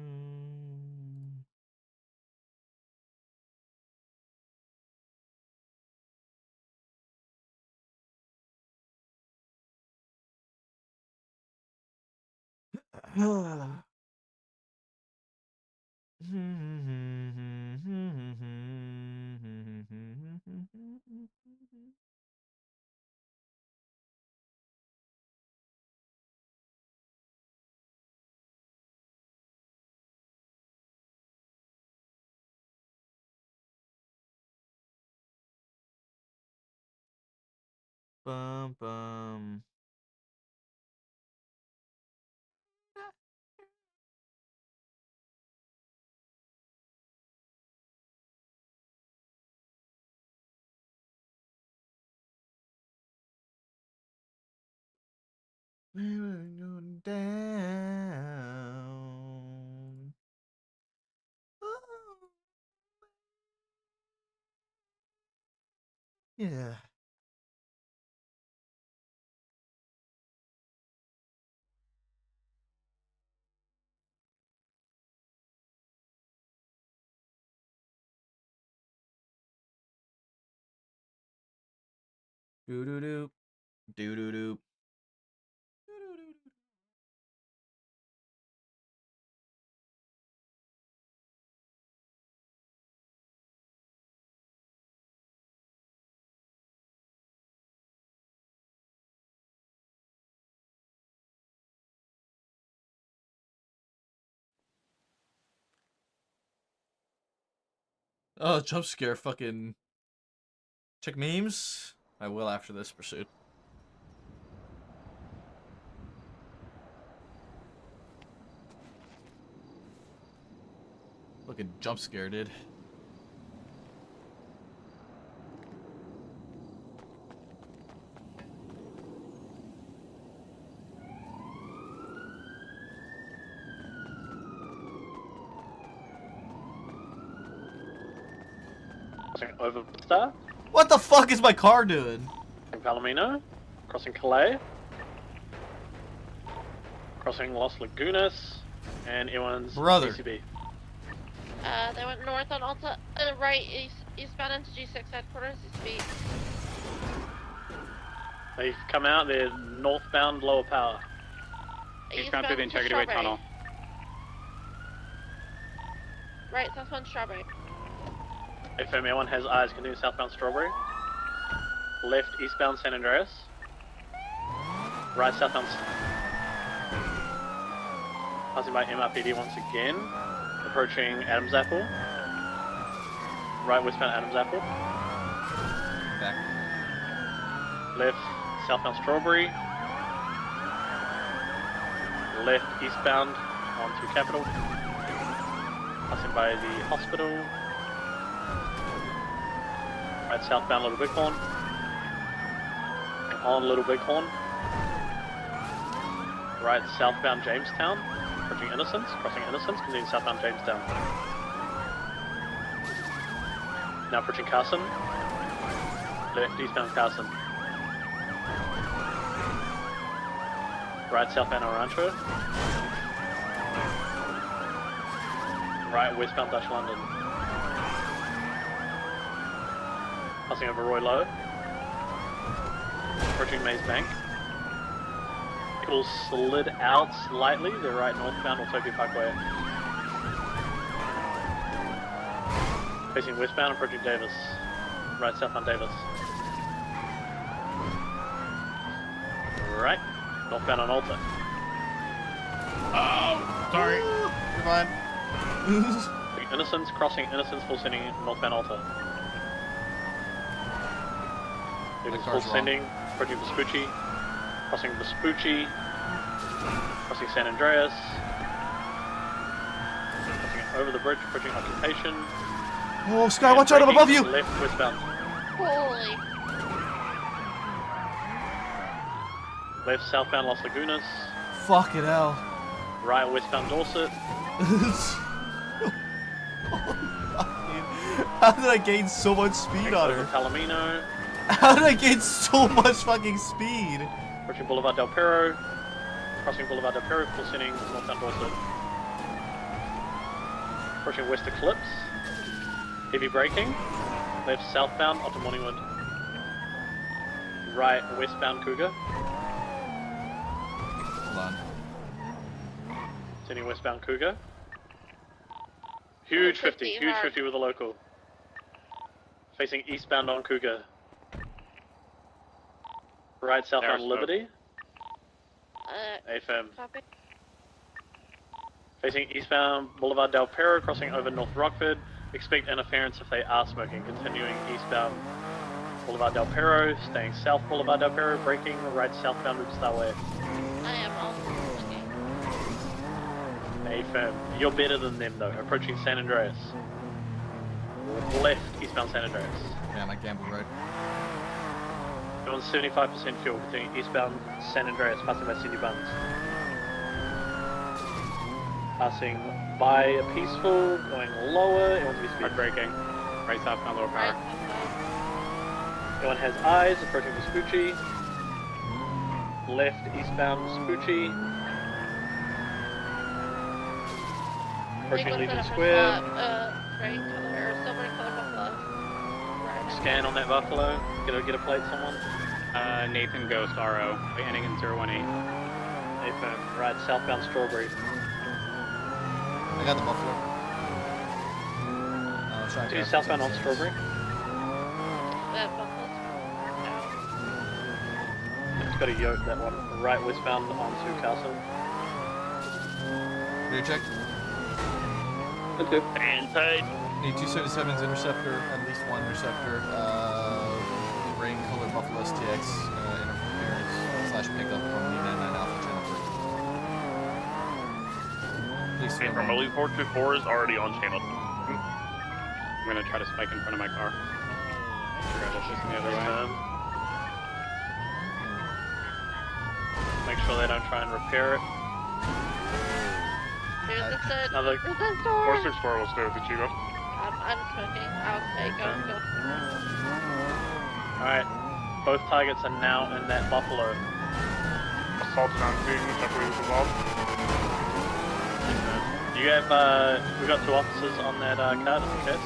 Bum bum. We're going down. Yeah. Do do do. Do do do. Oh, jump scare fucking. Check memes? I will after this pursuit. Fucking jump scare, dude. Crossing over Star, What the fuck is my car doing? Palomino, crossing Calais, crossing Los Lagunas, and A1's Brother. BCB. They went north on Alta, right, eastbound into G6 headquarters, speed. They've come out, they're northbound lower power. Eastbound through the into Integrity Way Strawberry. tunnel. Right, southbound Strawberry. FM A1 has eyes, continue southbound Strawberry. Left eastbound San Andreas. Right southbound. Passing by MRPD once again. Approaching Adams Apple. Right westbound Adams Airport. Back. Left southbound Strawberry. Left eastbound onto Capitol. Passing by the hospital. Right southbound Little Bighorn. On Little Bighorn. Right southbound Jamestown. Approaching Innocence. Crossing Innocence. Continuing southbound Jamestown. Now approaching Carson. Left eastbound Carson. Right southbound Orancho. Right westbound Dutch London. Passing over Roy Lowe. Approaching Maze Bank. Vehicles slid out slightly. They're right northbound Autopia Parkway. Facing westbound, approaching Davis. Right southbound Davis. Right. Northbound on Alta. Oh! Sorry. You're fine. Innocence, crossing Innocence, full sending northbound Alta. Leaving full sending, approaching Vespucci. Crossing Vespucci. Crossing San Andreas. Crossing over the bridge, approaching Occupation. Oh, Sky, watch out, I'm above you! Left westbound. Holy. Left southbound Las Lagunas. Fuck it, hell. Right westbound Dorset. How did I gain so much speed on her? Palomino. How did I gain so much fucking speed? Approaching Boulevard Del Perro. Crossing Boulevard Del Perro, full sending northbound Dorset. Approaching West Eclipse. Heavy braking. Left southbound onto Morningwood. Right westbound Cougar. Hold on. Sending westbound Cougar. Huge 50, huge hard. 50 with a local. Facing eastbound on Cougar. Right southbound Liberty. AFM. Copy. Facing eastbound Boulevard Del Perro, crossing over North Rockford. Expect interference if they are smoking. Continuing eastbound Boulevard Del Perro, staying south Boulevard Del Perro, braking right southbound Route Starway. I am also smoking. AFM. You're better than them though. Approaching San Andreas. Left eastbound San Andreas. Yeah, I gambled right. You're on 75% fuel, continuing eastbound San Andreas, passing by City Buns. Passing by a Peaceful, going lower, it wants to be speed braking. Right southbound lower power. Everyone has eyes, approaching Vespucci. Left eastbound Vespucci. Approaching Legion Square. Right color, silver color buffalo. Right. Scan on that Buffalo. Get a plate, someone. Nathan Ghost RO, ending in 018. Nathan, right southbound Strawberry. I got the Buffalo. To southbound on Strawberry. That buffalo's It's got a yoke, that one. Right westbound onto Castle. Rear check. Okay. Inside. Need 277's interceptor, at least one interceptor. Rain color Buffalo STX interference / pickup from the 99 Alpha channel 3. Please Hey, from Elite 424 is already on channel. I'm gonna try to spike in front of my car. Figure out it's just the other way. Make sure they don't try and repair it. Here's the set. Another Here's the door. 464 will stay with the Chico. I'm smoking. Okay, go. Alright. Both targets are now in that Buffalo. Assaulted on scene, which I believe is involved. You have, we got 2 officers on that car, just in case.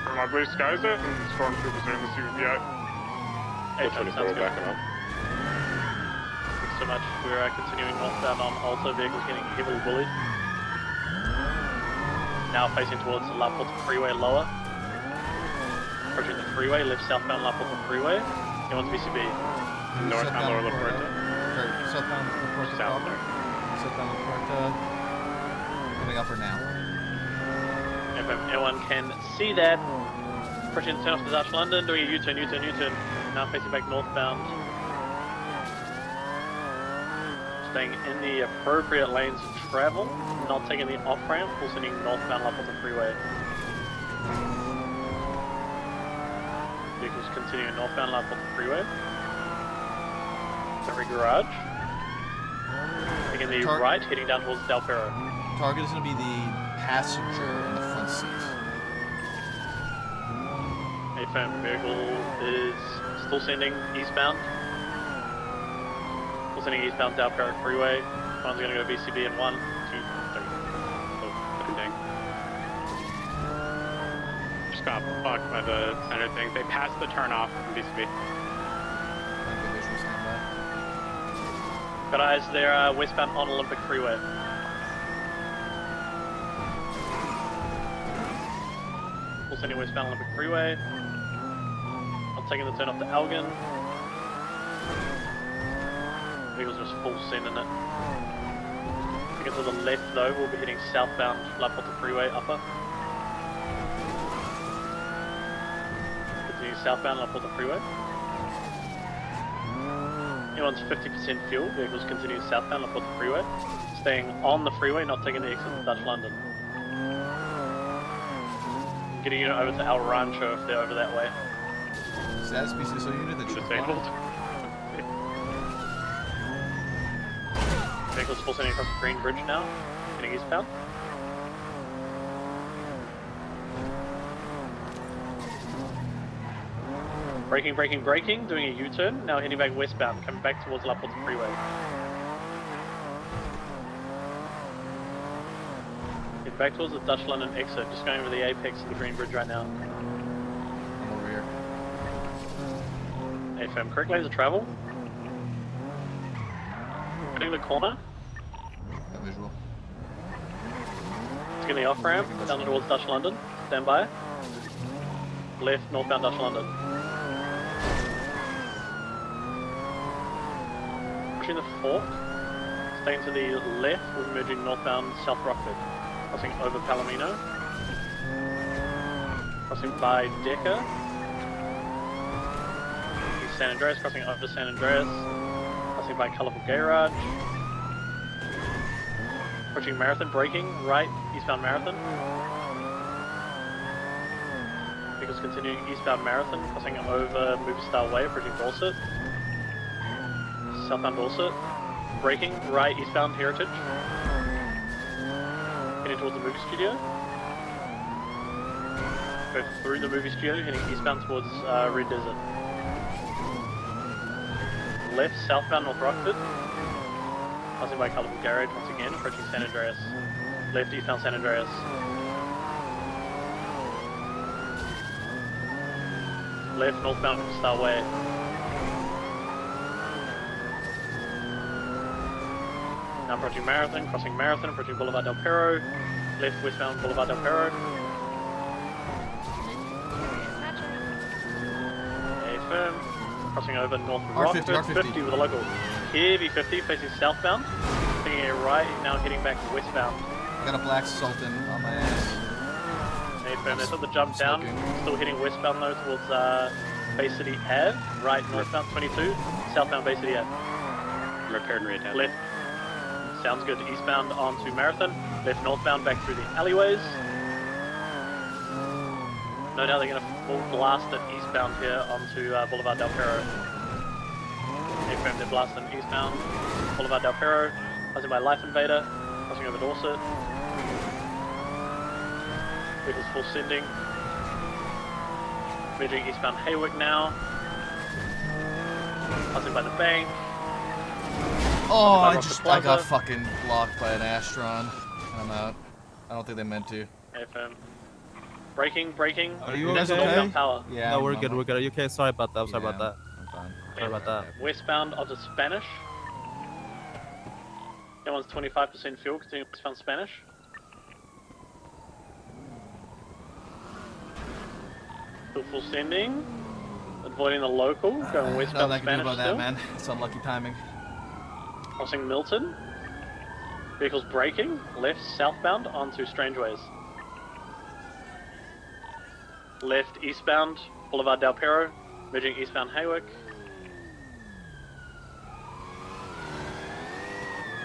From I believe Sky's there, and stormtroopers are in the CVPI. Hey, sounds good. backing up. Thanks so much. We're continuing northbound on Alta, vehicles getting heavily bullied. Now facing towards the La Porta Freeway lower. Approaching the freeway, left southbound La Porta Freeway. You want to BCB. Northbound lower La Puerta. Southbound La Puerta. South there. Southbound La Puerta. Coming up for now. If anyone can see that, pushing turn off to Dutch London, doing a U-turn, now facing back northbound. Staying in the appropriate lanes of travel, not taking the off-ramp, full sending northbound up on the freeway. Vehicles continuing northbound lap on the freeway. Every garage. Taking the right, heading down towards Del Perro. Target is going to be the passenger in the front seat. A firm vehicle is still sending eastbound. Still sending eastbound Del Perro Freeway. One's going to go BCB in 1, 2, 3. So, dang. Just got fucked by the center thing. They passed the turn off from BCB. Got eyes there, westbound on Olympic Freeway. Full sending westbound Olympic Freeway. I'm taking the turn off to Elgin. Vehicle's just full sending it. Taking to the left though, we'll be heading southbound La Porta Freeway upper. Continue southbound La Porta Freeway. Anyone's 50% fuel, vehicles continue southbound La Porta Freeway. Staying on the freeway, not taking the exit to Dutch London. Getting unit over to El Rancho if they're over that way. Status BCSO unit that should disabled. Vehicles full sending across the Green Bridge now, heading eastbound. Braking, doing a U-turn, now heading back westbound, coming back towards La Porta Freeway. Head back towards the Dutch London exit, just going over the apex of the Green Bridge right now. I'm over here. AFM, correct lanes of travel. Hitting the corner. Got visual. Taking the off-ramp, down towards Dutch London. Stand by. Left, northbound Dutch London. Pushing the fork. Staying to the left, we're merging northbound South Rockford. Crossing over Palomino. Crossing by Decker. San Andreas, crossing over San Andreas. Crossing by Colourful Garage. Approaching Marathon, braking, right, eastbound Marathon. Vehicles continuing eastbound Marathon, crossing over Movie Star Way, approaching Dorset. Southbound Dorset. Braking, right, eastbound Heritage. Heading towards the movie studio. Go through the movie studio, heading eastbound towards Red Desert. Left, southbound North Rockford. Passing by Colourful Garage once again, approaching San Andreas. Left, eastbound San Andreas. Left, northbound Star Way. Now approaching Marathon, crossing Marathon, approaching Boulevard Del Perro. Left, westbound Boulevard Del Perro. A firm. Crossing over North Rockford, R50. 50 with a local. Heavy 50 facing southbound. Taking a right, now heading back westbound. Got a black Sultan on my ass. A firm, they took the jump down. Still heading westbound though towards Bay City Ave. Right, northbound 22. Southbound Bay City Ave. Repaired and reattached. Left. Sounds good. Eastbound onto Marathon. Left northbound back through the alleyways. No doubt they're going to full blast it eastbound here onto Boulevard Del Perro. A-frame, they're blasting eastbound. Boulevard Del Perro. Passing by Life Invader. Crossing over Dorset. Vehicles full sending. Merging eastbound Haywick now. Passing by the bank. Oh, I got fucking blocked by an Astron. And I'm out. I don't think they meant to. AFM. Braking. Are you That's okay? northbound power. Yeah. No, we're good. Are you okay? Sorry about that. I'm sorry about that. I'm fine. Sorry about that. Westbound onto Spanish. That one's 25% fuel, continue westbound Spanish. Still full sending. Avoiding the local, going westbound Nothing I can do Spanish about still. that, man. It's unlucky timing. Crossing Milton. Vehicles braking, left southbound onto Strangeways. Left eastbound, Boulevard Del Perro, merging eastbound Haywick.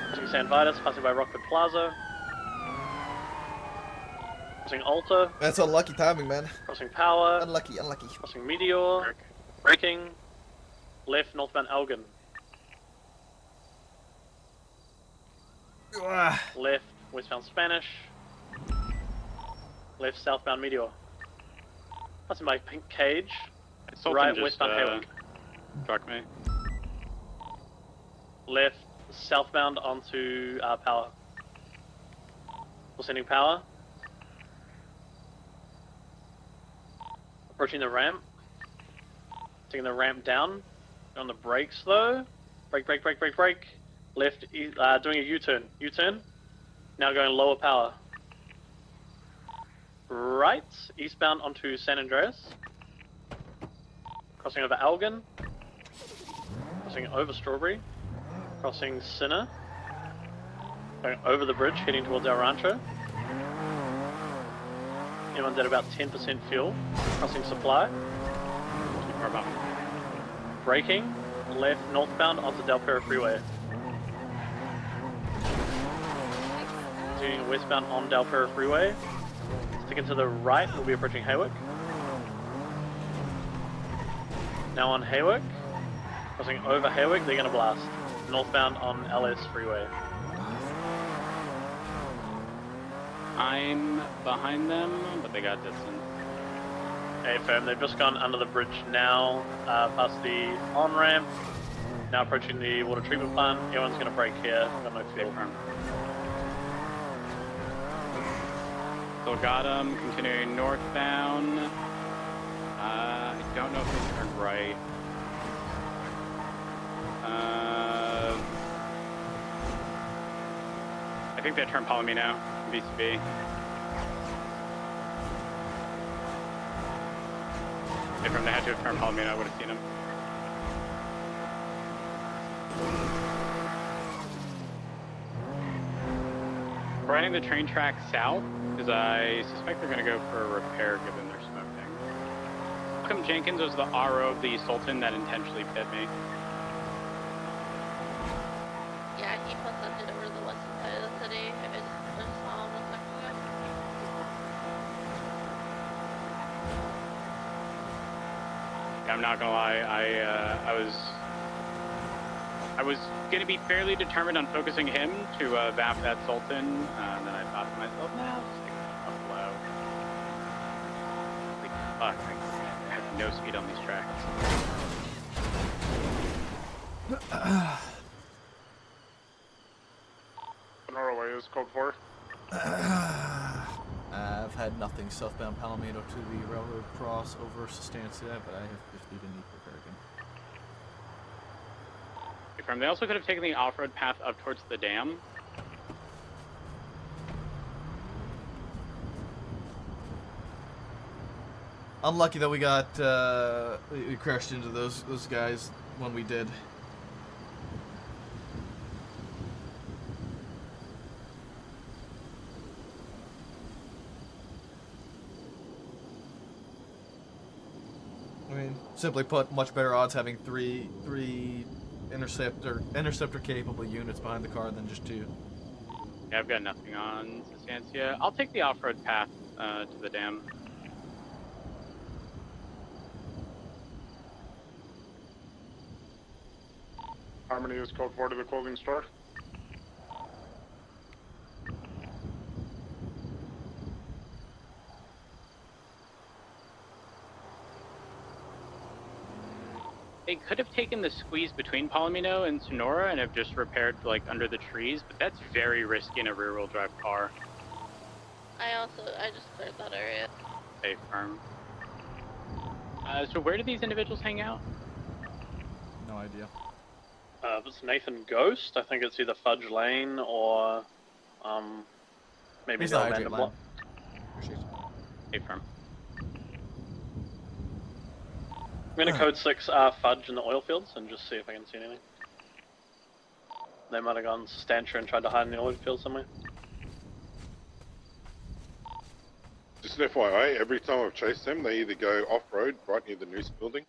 Crossing San Vitus, passing by Rockford Plaza. Crossing Alta. That's unlucky timing, man. Crossing Power. Unlucky. Crossing Meteor. Braking. Left northbound Elgin. Left westbound Spanish. Left southbound Meteor. Passing by Pink Cage. Right westbound Haywick. Struck me. Left southbound onto Power. We're sending Power. Approaching the ramp. Taking the ramp down. On the brakes though. Brake. Left, doing a U-turn. U-turn. Now going lower Power. Right, eastbound onto San Andreas. Crossing over Elgin. Crossing over Strawberry. Crossing Sinner. Going over the bridge, heading towards El Rancho. Everyone's at about 10% fuel. Crossing Supply. Braking. Left northbound onto Del Perro Freeway. Continuing westbound on Del Perro Freeway. Sticking to the right, we'll be approaching Haywick. Now on Haywick. Crossing over Haywick, they're gonna blast. Northbound on LS Freeway. I'm behind them, but they got distance. Hey, firm, they've just gone under the bridge now, past the on-ramp. Now approaching the water treatment plant. Everyone's gonna brake here, got no fuel. Still got them, continuing northbound. I don't know if they turned right. I think they turned Palomino, BCB. If they had to have turned Palomino, I would have seen them. Riding the train track south, because I suspect they're going to go for a repair given their smoking. Welcome Jenkins was the RO of the Sultan that intentionally pit me. Yeah, he presented over the western side of the city. I just saw him a second ago. I'm not gonna lie, I was gonna be fairly determined on focusing him to vap that Sultan, and then I thought to myself, no, I'll just take it low. Like, fuck, I have no speed on these tracks. Norway is code 4. I've had nothing southbound Palomino to the railroad cross over Sustancia, but I have 50 to need repair again. They also could have taken the off-road path up towards the dam. Unlucky that we got we crashed into those guys when we did. I mean, simply put, much better odds having three interceptor capable units behind the car than just 2. Yeah, I've got nothing on Sustancia. I'll take the off-road path to the dam. Harmony is code 4 to the clothing store. They could have taken the squeeze between Palomino and Sonora and have just repaired like under the trees, but that's very risky in a rear-wheel drive car. I just cleared that area. Stay firm. So where do these individuals hang out? No idea. If it's Nathan Ghost, I think it's either Fudge Lane or maybe He's the the Amanda hydrate Block. Stay firm. I'm gonna code 6 Fudge in the oil fields and just see if I can see anything. They might have gone Stancher and tried to hide in the oil field somewhere. Just an FYI, every time I've chased them, they either go off-road right near the Noose building,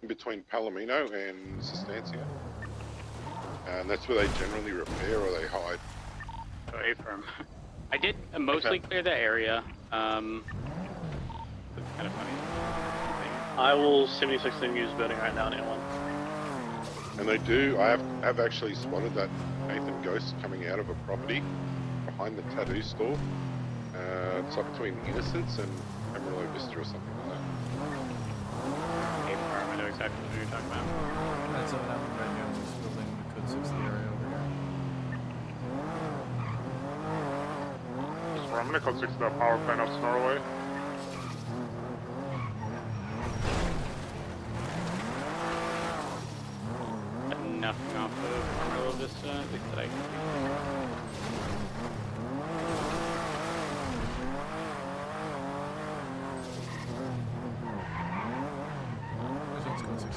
in between Palomino and Sustancia. And that's where they generally repair or they hide. So A-firm. I did mostly clear the area. It's kind of funny. I will 76 the news building right now, anyone. And they do, I have actually spotted that Nathan Ghost coming out of a property behind the tattoo store. It's up between Innocence and Amarillo Vista or something like that. A-firm, I know exactly what you're talking about. That's what happened right now. Just building the code 6 area over here. So I'm gonna code 6 to the power plant up Norway. Nothing off of Amarillo Vista, at least that I can see. There's code 6.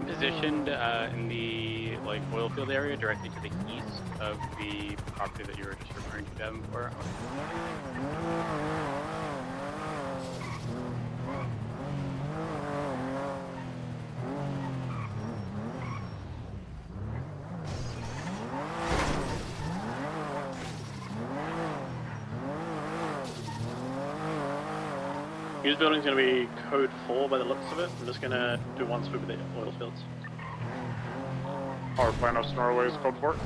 Positioned in the oil field area directly to the east of the property that you were just referring to, Devin, for. News building's going to be code 4 by the looks of it. I'm just going to do one swoop of the oil fields. Power plant up Norway is code 4.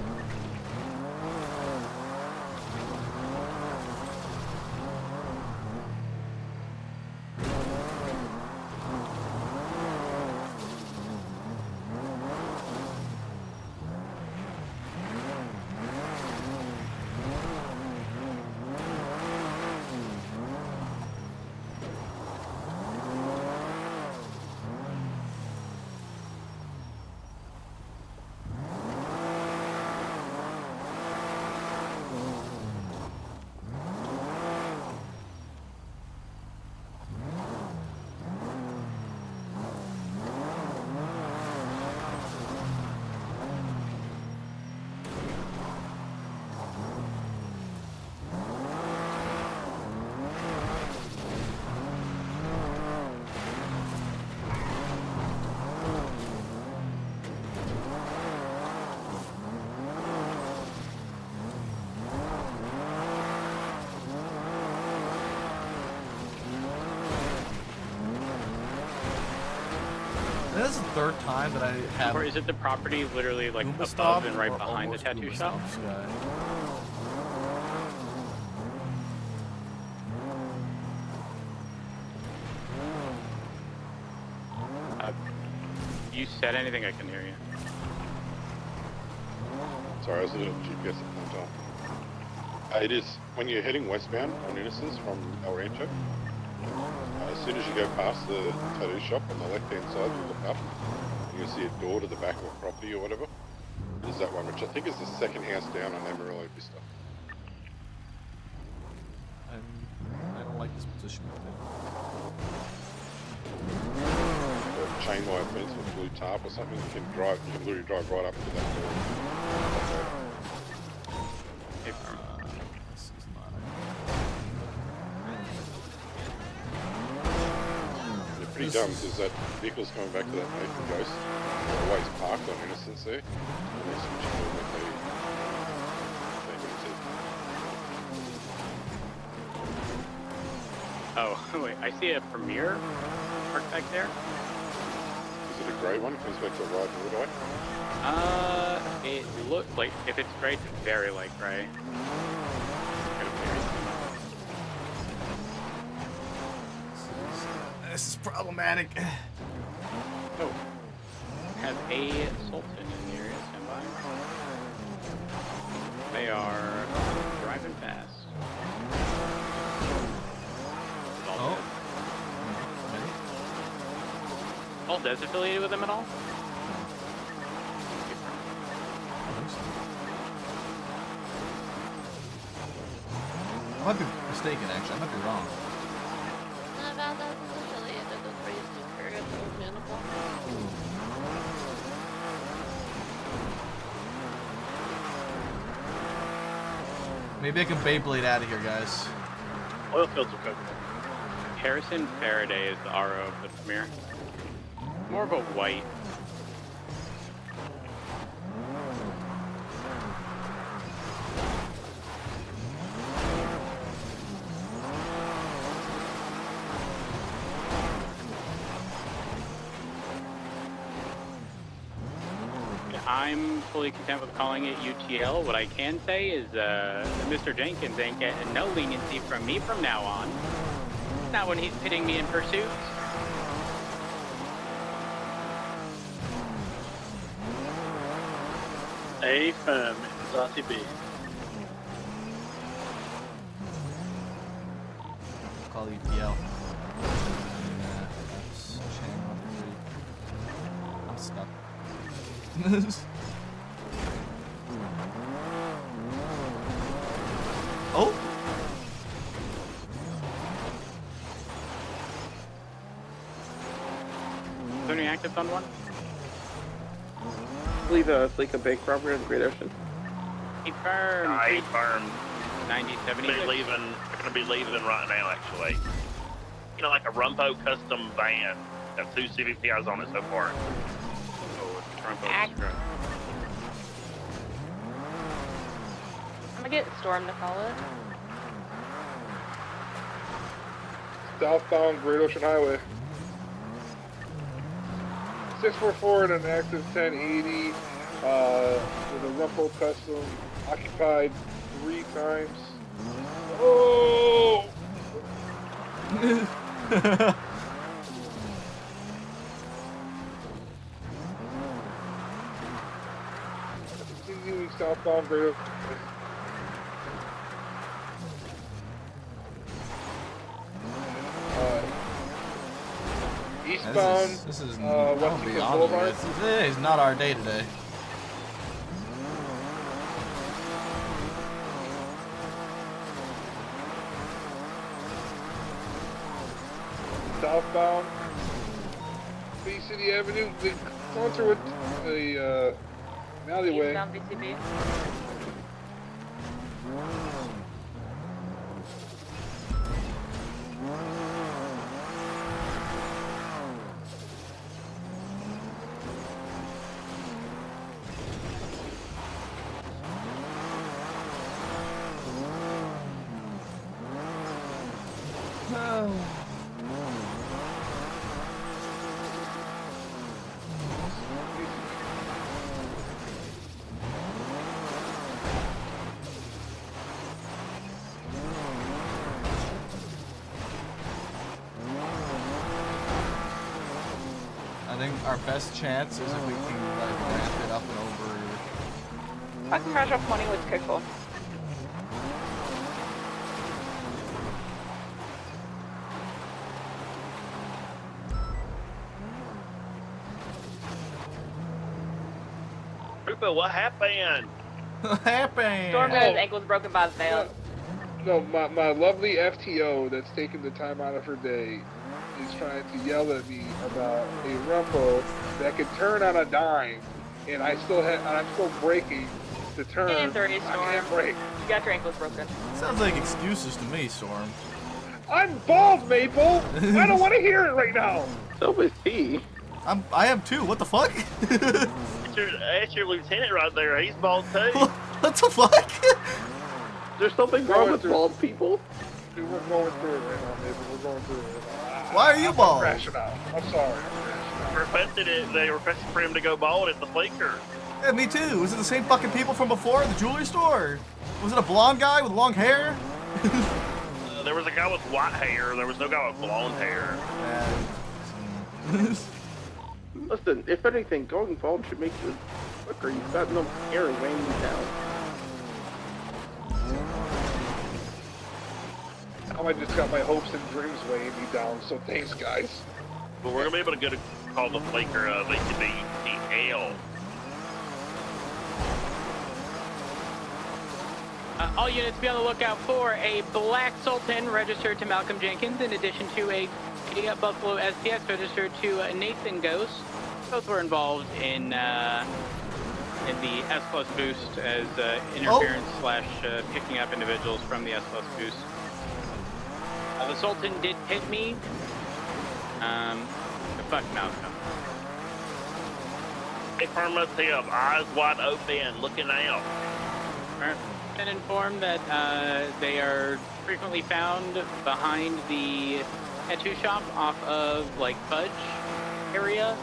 This is the third time that I have. Or is it the property literally above stop and right or behind the almost tattoo Uber shop? stop, Sky? You said anything, I can hear you. Sorry, I was looking at GPS at the time. It is, when you're heading westbound on Innocence from El Rancho, as soon as you go past the tattoo shop on the left-hand side, you look up, you'll see a door to the back of a property or whatever. There's that one, which I think is the second house down on Amarillo Vista. I don't like this position. A chain wire fence with blue tarp or something, you can literally drive right up to that door. This is not. They're pretty dumb because that vehicle's coming back to that Nathan Ghost. They're always parked on Innocence there. And they switch to when they need to. Oh, wait, I see a Premier parked back there. Is it a grey one? Comes back to a right Woodeye? It looks like, if it's gray, it's very light gray. This is problematic. Oh, has a Sultan in the area, stand by. They are driving fast. Oh. All Des affiliated with them at all? I might be mistaken, actually. I might be wrong. Not about Maybe I can Beyblade out of here, guys. Oil fields will cover Harrison Faraday is the RO of the Premier. More of a white. I'm fully content with calling it UTL. What I can say is Mr. Jenkins ain't getting no leniency from me from now on. Not when he's pitting me in pursuit. A firm is RTB. Call UTL. I'm stuck. Oh! Is there any actives on one? I believe it's like a bank robbery on the Great Ocean. Confirmed. Confirmed. 90-70. They're gonna be leaving right now, actually. You know, like a Rumpo custom van. Got 2 CVPIs on it so far. I'm gonna get Storm to call it. Southbound Great Ocean Highway. 644 and an active 1080 with a Rumpo custom occupied 3 times. Oh! Continuing southbound Great Ocean. Eastbound, this is West Boulevard. Today is not our day today. Southbound, Bay City Avenue, going through an alleyway. Eastbound BCB. I think our best chance is if we can like ramp it up and over. I can crash off money with kickball. Rupa, what happened? What happened? Storm got his ankles broken by the veil. No, my lovely FTO that's taking the time out of her day is trying to yell at me about a Rumpo that can turn on a dime, and I'm still braking to turn. And 30, Storm. I can't brake. You got your ankles broken. Sounds like excuses to me, Storm. I'm bald, Maple. I don't want to hear it right now. So is he. I am too. What the fuck? That's your lieutenant right there. He's bald too. What the fuck? There's something wrong with bald people. Dude, we're going through it right now, Maple. We're going through it. Why are you bald? I'm crashing out. I'm sorry. They requested for him to go bald at the flicker. Yeah, me too. Was it the same fucking people from before at the jewelry store? Was it a blonde guy with long hair? There was a guy with white hair. There was no guy with blonde hair. Listen, if anything, going bald should make you quicker. You've got no hair weighing you down. Now I just got my hopes and dreams weighing me down, so thanks, guys. But we're gonna be able to get a call the flaker. They could be TL. All units be on the lookout for a black Sultan registered to Malcolm Jenkins, in addition to a a Buffalo STX registered to Nathan Ghost. Both were involved in the S Plus boost as interference slash picking up individuals from the S Plus boost. The Sultan did hit me. Fuck Malcolm. Affirmative, eyes wide open, looking out. Been informed that they are frequently found behind the tattoo shop off of like Fudge area,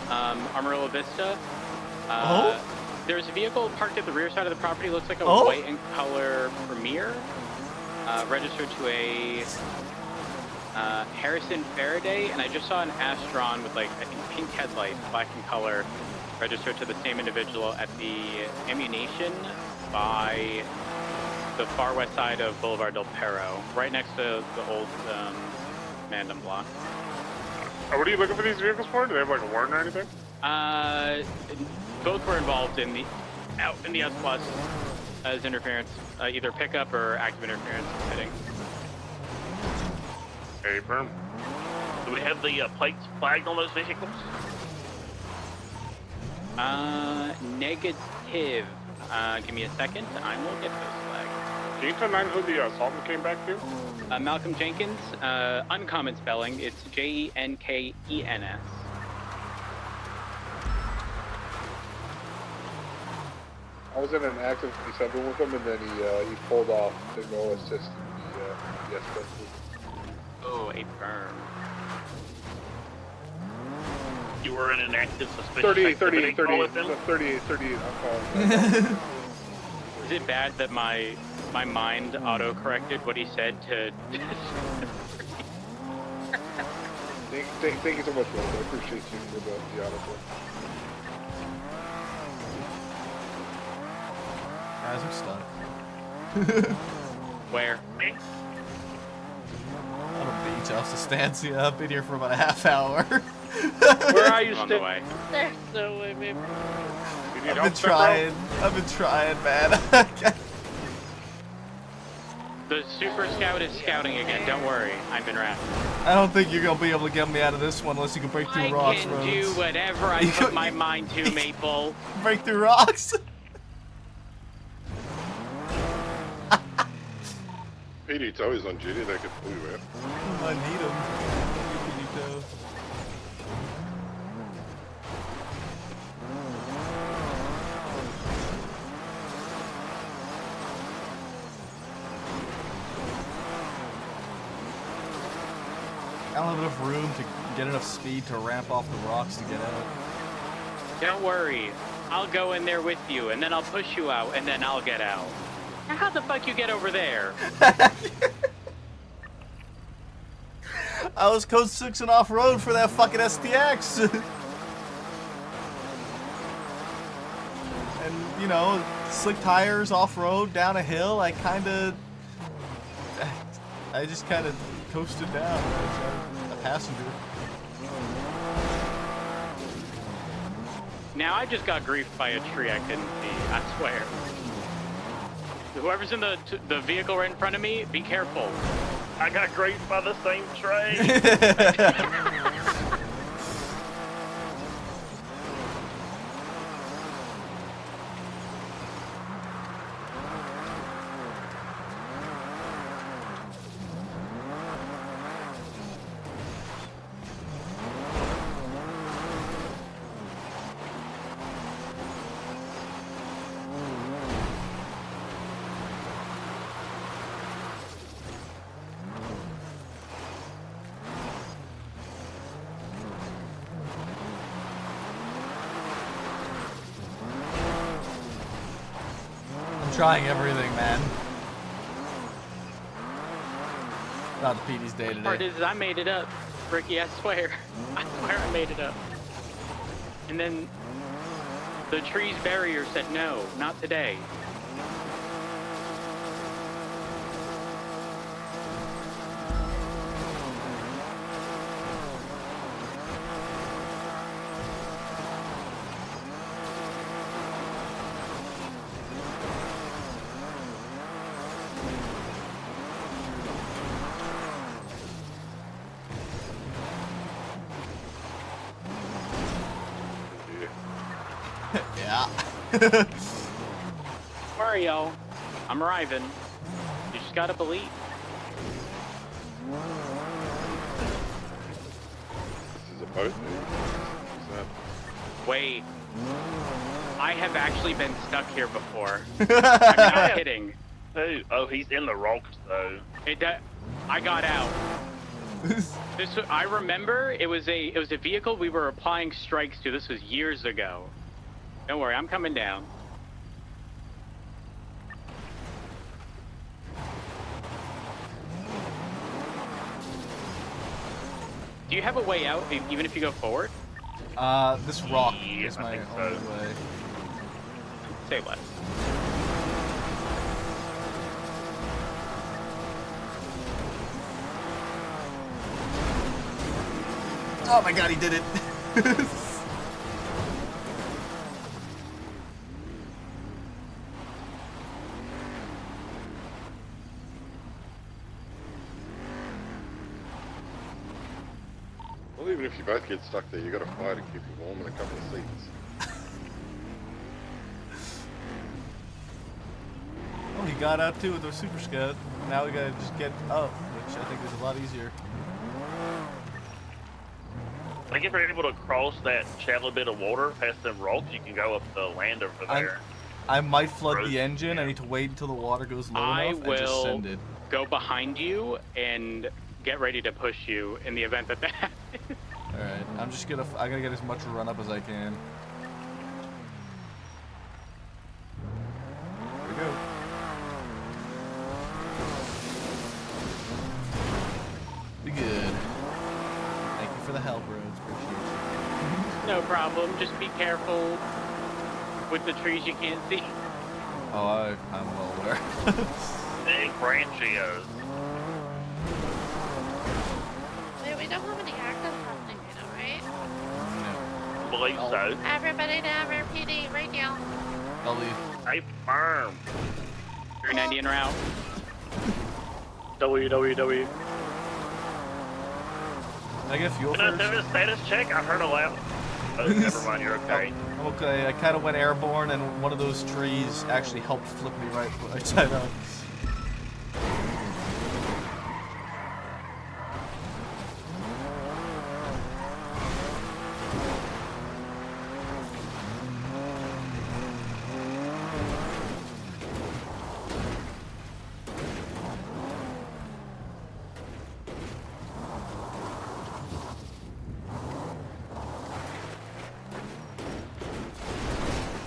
Amarillo Vista. There's a vehicle parked at the rear side of the property. Looks like a white and color Premier, registered to a Harrison Faraday, and I just saw an Astron with like I think pink headlights, black in color, registered to the same individual at the ammunition by the far west side of Boulevard del Perro, right next to the old Mandem block. What are you looking for these vehicles for? Do they have like a warrant or anything? Both were involved in the S Plus as interference, either pickup or active interference hitting. Hey, Perm. Do we have the plates flagged on those vehicles? Negative. Give me a second. I will get those flagged. Can you tell me who the assaultant came back to? Malcolm Jenkins. Uncommon spelling. It's Jenkens. I was in an active December with him, and then he pulled off to go assist the SPS. Oh, a firm. You were in an active suspicious 38, activity 38, call with them? 38, I'm calling. Is it bad that my mind auto-corrected what he said to... Thank you so much, Will. I appreciate you for the auto. Guys, I'm stuck. Where? On a beach off Sustancia. I've been here for about a half hour. Where are you on the way? There's no way, baby. I've been trying, man. The Super Scout is scouting again. Don't worry. I've been wrapped. I don't think you're gonna be able to get me out of this one unless you can break through rocks, I can roads. do whatever I put my mind to, Maple. Break through rocks? PD, it's always on duty, they could pull you out. I need him. I don't have enough room to get enough speed to ramp off the rocks to get out. Don't worry. I'll go in there with you, and then I'll push you out, and then I'll get out. Now, how the fuck you get over there? I was code 6 and off-road for that fucking STX. And, you know, slick tires off-road, down a hill, I just kind of coasted down as a passenger. Now I just got griefed by a tree I couldn't see, I swear. Whoever's in the vehicle right in front of me, be careful. I got griefed by the same train. Trying everything, man. Not the PD's day today. Part is I made it up, Ricky. I swear. I swear I made it up. And then the tree's barrier said no, not today. Don't worry, y'all. I'm arriving. You just gotta believe. This is a boat. Wait. I have actually been stuck here before. I'm not kidding. Dude, oh, he's in the rocks though. I got out. I remember it was a vehicle we were applying strikes to. This was years ago. Don't worry, I'm coming down. Do you have a way out, even if you go forward? This rock Yeah, is I my think only so. way. Say what? Oh my god, he did it! Well, even if you both get stuck there, you got a fire to keep you warm and a couple of seats. Oh, he got out too with the super scout. Now we gotta just get up, which I think is a lot easier. I think if you're able to cross that shallow bit of water past them rocks, you can go up the land over there. I might flood the engine. I need to wait until the water goes low I enough and just will send it. go behind you and get ready to push you in the event that happens. Alright, I gotta get as much run up as I can. Here we go. Be good. Thank you for the help, Rhodes. Appreciate you. No problem. Just be careful with the trees you can't see. Oh, I'm well aware. Big branchios. Wait, we don't have any active happening right now, right? I believe so. Everybody to MRPD right now. I'll leave. Hey, firm. 390 en route. WWW. Can I get fuel Can I first? do a status check? I heard a loud. Oh, never mind. You're okay. Okay, I kind of went airborne, and one of those trees actually helped flip me right side up.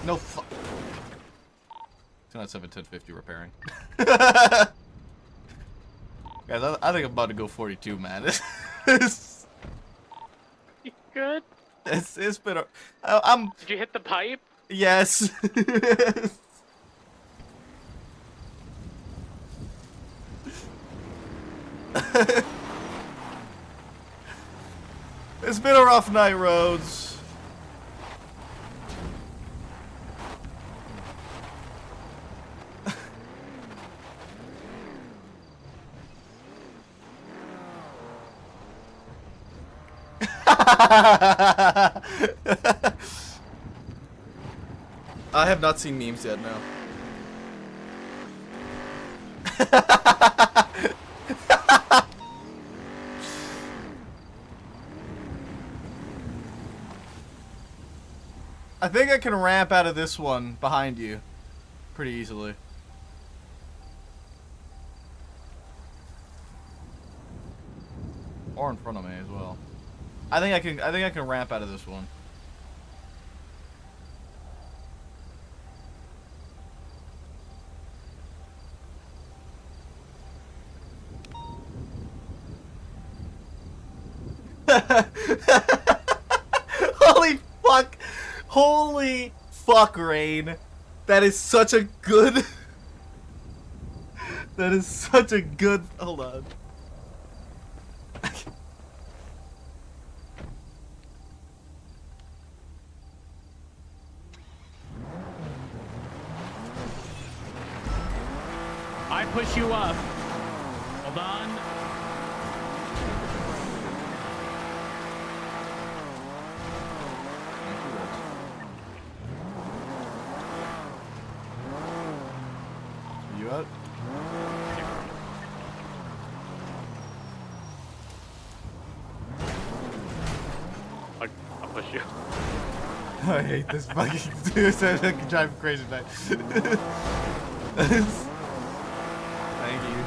No fuck. 297 1050 repairing. Guys, I think I'm about to go 42, man. You good? It's been a. I'm. Did you hit the pipe? Yes. It's been a rough night, Rhodes. I have not seen memes yet, no. I think I can ramp out of this one behind you pretty easily. Or in front of me as well. I think I can ramp out of this one. Holy fuck! Holy fuck, Rain! That is such a good. That is such a good. Hold on. I push you up. Hold on. you out? I'll push you. I hate this fucking dude. I can drive him crazy tonight. Thank you.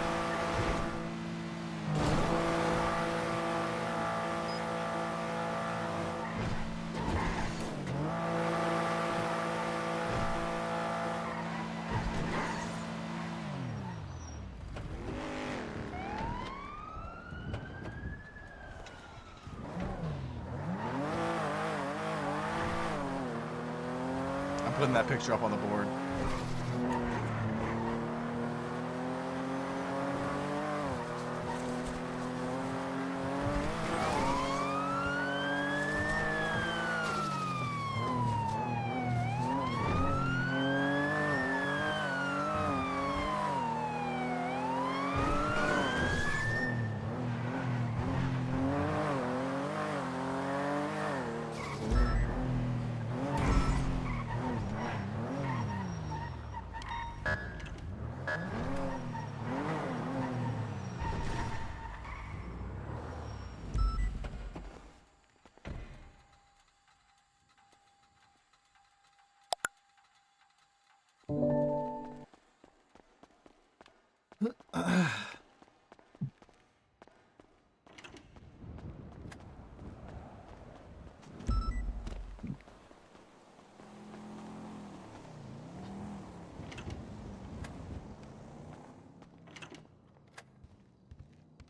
I'm putting that picture up on the board.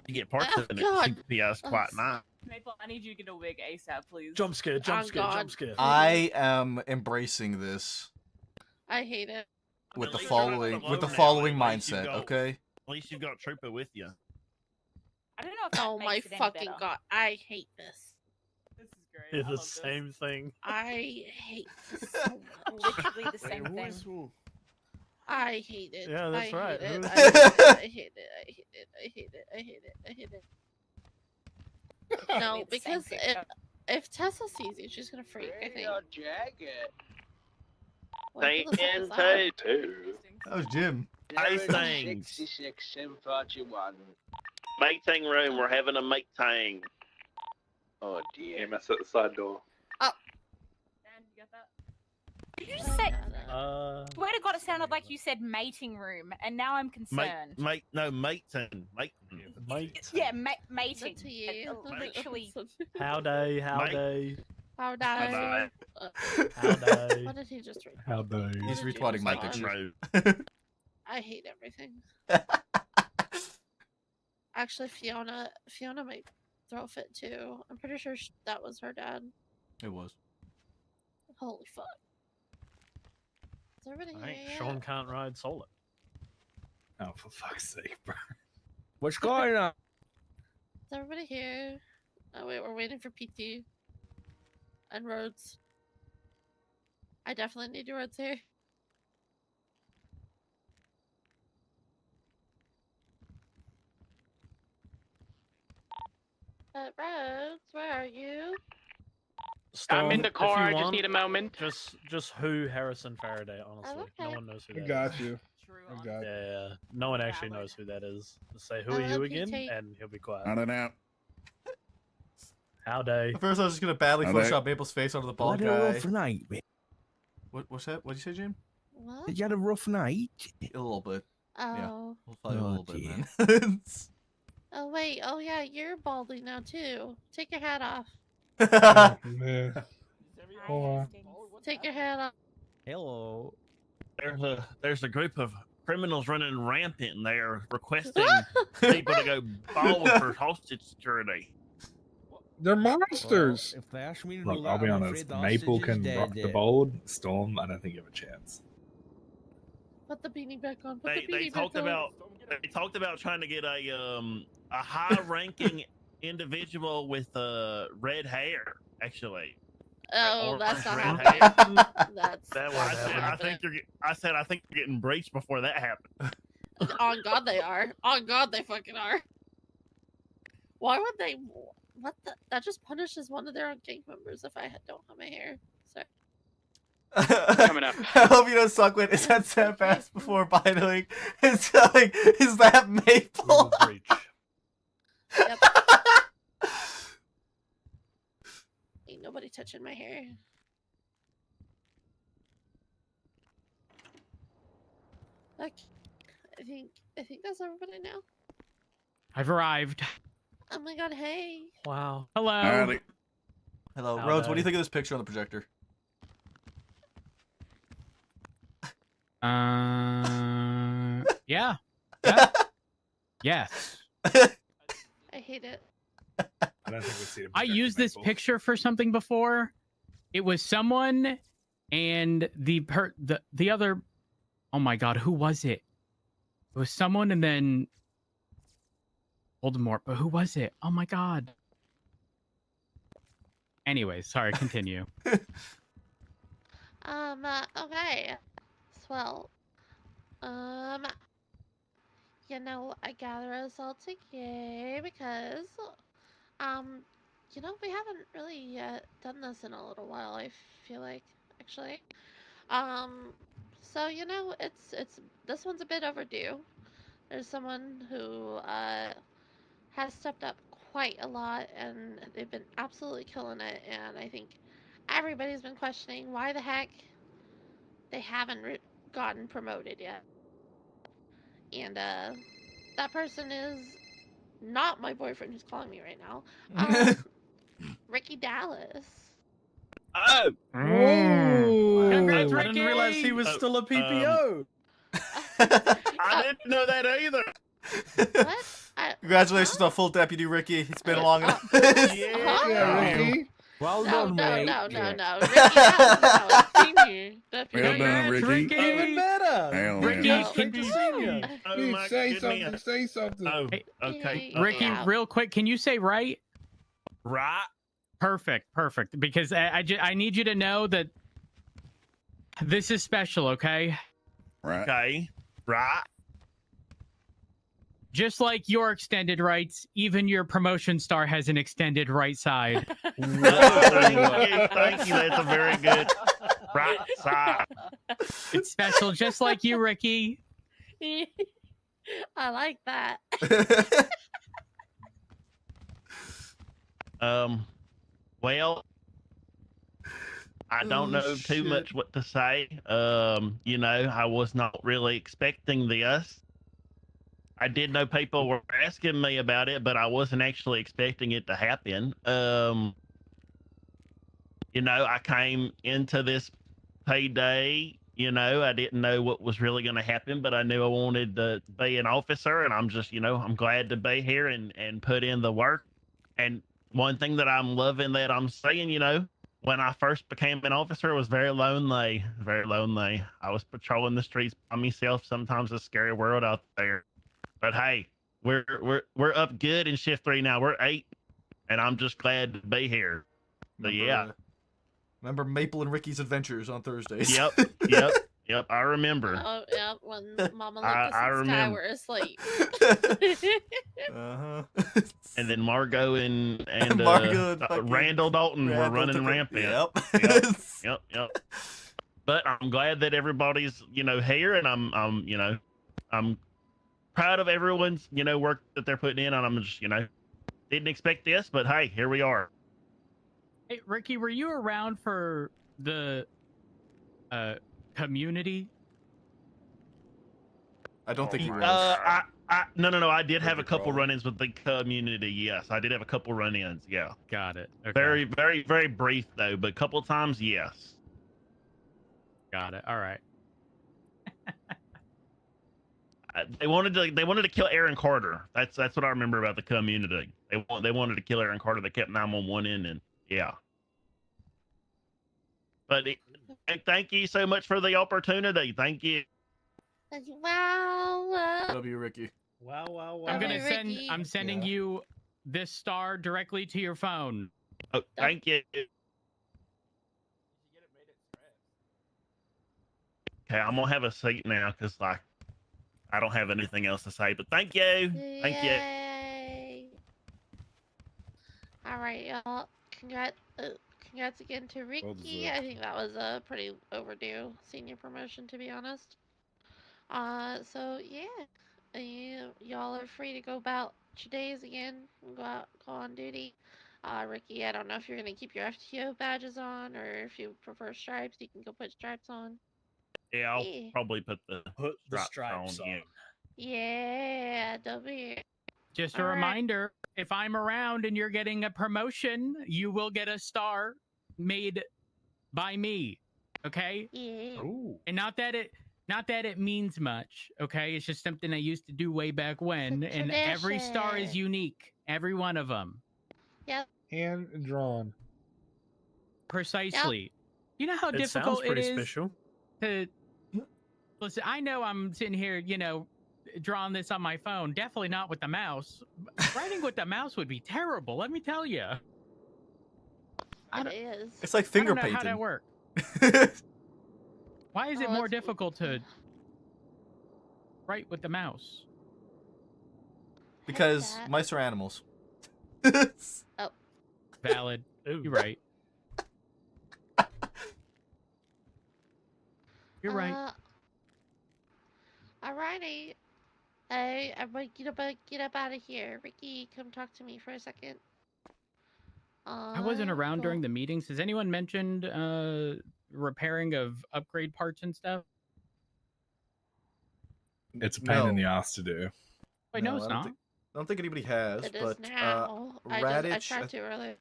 You get parts Oh, in it. God. CPS quite nice. Maple, I need you to get a wig ASAP, please. Jump scare, jump Oh, scare, God. jump scare. I am embracing this I hate it. with At the least you're not following alone now. At least you've mindset. got- Okay. At least you've got Trooper with you. I don't know if that Oh my makes it any fucking better. god. I hate this. This is great. It's the same thing. I hate this so much. Literally the same thing. I hate it. Yeah, that's I right. Hate it. Who's- I hate it. I hate it. I hate it. I hate it. I hate it. I hate it. No, because if Tessa sees you, she's gonna freak. I think. They What the fuck is into that? two. That was Jim. Ice things. 66 741. Meeting room. We're having a meeting. Oh dear. EMS at the side door. Dan, you got that? Did you just say? Swear to God, it sounded like you said mating room, and now I'm concerned. Mating. Yeah, mating. To you. Literally. Howdy, howdy. Howdy. Bye-bye. Howdy. What did he just read? Howdy. He's retweeting my picture. I hate everything. Actually, Fiona might throw a fit too. I'm pretty sure that was her dad. It was. Holy fuck. Is everybody Right, here yet? Sean can't ride solo. Oh, for fuck's sake, bro. What's going on? Is everybody here? Oh wait, we're waiting for PT. And Rhodes. I definitely need your Rhodes here. Rhodes, where are you? I'm in the Storm, car. if you I just want, need a moment. Just who Harrison Faraday, honestly. No one knows who that I is. got you. I got you. Yeah, no one actually knows who that is. Just say, who are you again? And he'll be quiet. I don't know. Howdy. At first, I was just gonna badly Howdy. Photoshop Maple's face onto the bald Had a guy. rough night, mate. What's that? What'd you say, Jim? What? Did you have a rough night? A little bit. Yeah. Oh. We'll fight a Oh, little bit, dear. man. Oh wait, oh yeah, you're balding now too. Take your hat off. Man. Hold on. Take your hat off. Hello. There's a group of criminals running rampant, and they are requesting people to go bald for hostage security. They're monsters. If they ask me to Look, do I'll that, be I'm honest. afraid the Maple hostage is can dead rock the yet. bold. Storm, I don't think you have a chance. Put the beanie back on. Put They the beanie talked back on. about trying to get a high-ranking individual with red hair, actually. Oh, Or that's not red happening. hair. That's That not was, happening. I said I think you're getting breached before that happened. On God they are. On God they fucking are. Why would they? What the? That just punishes one of their own gang members if I don't have my hair. Sorry. Coming up. I hope you don't suck with it. Said Sam Bass before bidling. It's like, is that Maple? Yep. Ain't nobody touching my hair. Look, I think that's everybody now. I've arrived. Oh my god, hey. Wow. Hello. Howdy. Hello, Howdy. Rhodes. What do you think of this picture on the projector? Yeah. Yeah. Yes. I hate it. I don't think we've seen it. I used this picture for something before. It was someone and the other. Oh my god, who was it? It was someone and then Voldemort. But who was it? Oh my god. Anyways, sorry. Continue. Okay. Swell. You know, I gather us all together because, you know, we haven't really done this in a little while, I feel like, actually. So, you know, it's this one's a bit overdue. There's someone who, has stepped up quite a lot, and they've been absolutely killing it, and I think everybody's been questioning why the heck they haven't gotten promoted yet. And that person is not my boyfriend who's calling me right now. Ricky Dallas. Oh! Congrats, I Ricky! didn't realize he was still a PPO. I didn't know that either. What? Congratulations on full deputy, Ricky. It's been long enough. Yeah, Ricky. Well No, done, no, mate. no, no, no. Ricky Dallas, senior deputy. Well done, Ricky. Even better. Hell, Ricky, man. can you Senior. Oh Please my say goodness. something. Say something. Oh, okay. Ricky, Yeah. real quick, can you say right? Right. Perfect, perfect. Because I need you to know that this is special, okay? Right. Okay. Right. Just like your extended rights, even your promotion star has an extended right side. Thank you. That's a very good right side. It's special, just like you, Ricky. I like that. Well, I don't know too much what to say. You know, I was not really expecting this. I did know people were asking me about it, but I wasn't actually expecting it to happen. You know, I came into this payday, you know, I didn't know what was really going to happen, but I knew I wanted to be an officer, and I'm just, you know, I'm glad to be here and put in the work. And one thing that I'm loving that I'm saying, you know, when I first became an officer, it was very lonely, very lonely. I was patrolling the streets by myself. Sometimes a scary world out there. But hey, we're up good in shift 3 now. We're 8, and I'm just glad to be here. So yeah. Remember Maple and Ricky's adventures on Thursdays? Yep. I remember. Oh, yeah, when Mama Lucas I and Sky remember. were asleep. And then Margot and Margot and fucking Randall Dalton were running took it. rampant. Yep. But I'm glad that everybody's, you know, here, and I'm you know, I'm proud of everyone's, you know, work that they're putting in, and I'm just, you know, didn't expect this, but hey, here we are. Hey, Ricky, were you around for the community? I don't think he was. No. I did have a couple run-ins with the community. Yes, I did have a couple run-ins. Yeah. Got it. Okay. Very, very, very brief though, but a couple times, yes. Got it. All right. They wanted to kill Aaron Carter. That's what I remember about the community. They wanted to kill Aaron Carter. They kept 911 in, and yeah. But thank you so much for the opportunity. Thank you. Wow. W Ricky. Wow. I'm sending you this star directly to your phone. Oh, thank you. Okay, I'm gonna have a seat now because like I don't have anything else to say. But thank you. Thank you. Yay. All right, y'all. congrats again to Ricky. deserved. I think that was a pretty overdue senior promotion, to be honest. So yeah, y'all are free to go about your days again and go on duty. Ricky, I don't know if you're gonna keep your FTO badges on or if you prefer stripes. You can go put stripes on. Yeah, I'll Yeah. probably put the stripes on. Yeah, W. Just a All right. reminder, if I'm around and you're getting a promotion, you will get a star made by me. Okay? Yeah. And not that it means much, okay? It's just something I used to do way back when, and every star is tradition. unique. Every one of them. Yep. Hand drawn. Precisely. You know how It difficult sounds pretty it is special. to listen. I know I'm sitting here, drawing this on my phone. Definitely not with the mouse. Writing with the mouse would be terrible. Let me tell you. It is. It's like finger I don't know painting. how that works. Why is it more difficult to write with the mouse? Because mice are animals. Oh. Valid. You're right. You're right. Alrighty. Hey, everybody get up out of here. Ricky, come talk to me for a second. I wasn't around during the meetings. Has anyone mentioned repairing of upgrade parts and stuff? It's a pain in the ass to do. Wait, no, it's I don't not. think- I don't think anybody has, It is but now. I Radich, tried to earlier.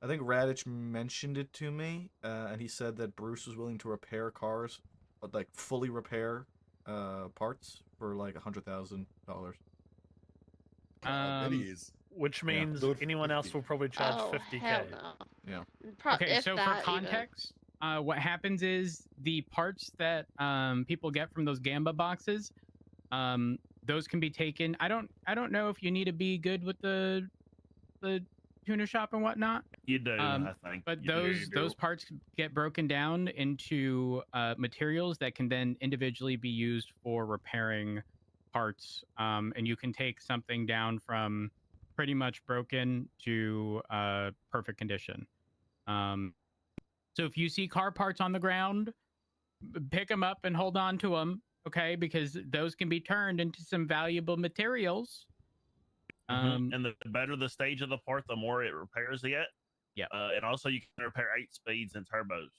I think Radich mentioned it to me, and he said that Bruce was willing to repair cars, like fully repair parts for like $100,000. Which means anyone else will probably charge 50K. Hell no. Yeah. Okay, if so for that context, what happens is the parts that people get from those Gamba boxes, those can be taken. I don't know if you need to be good with the tuner shop and whatnot. You do, I think. But You do. those parts get broken down into materials that can then individually be used for repairing parts. And you can take something down from pretty much broken to perfect condition. So if you see car parts on the ground, pick them up and hold on to them, okay? Because those can be turned into some valuable materials. And the better the stage of the part, the more it repairs it. Yeah. And also you can repair 8 speeds and turbos as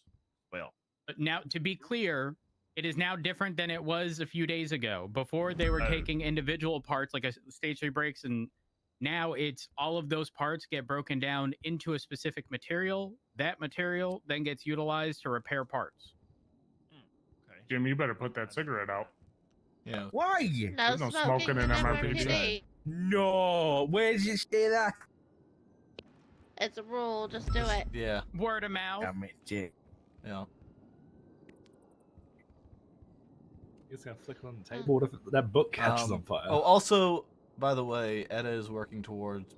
well. But now, to be clear, it is now different than it was a few days ago. Before, they were taking individual parts like a stage 3 brakes, and now it's all of those parts get broken down into a specific material. That material then gets utilized to repair parts. Jim, you better put that cigarette out. Yeah. Why? There's no smoking in MRPD. No, where did you say that? It's a rule. Just do it. Yeah. Word of mouth. Yeah. It's gonna flick on the table. What if that book catches on fire? Oh, also, by the way, Etta is working towards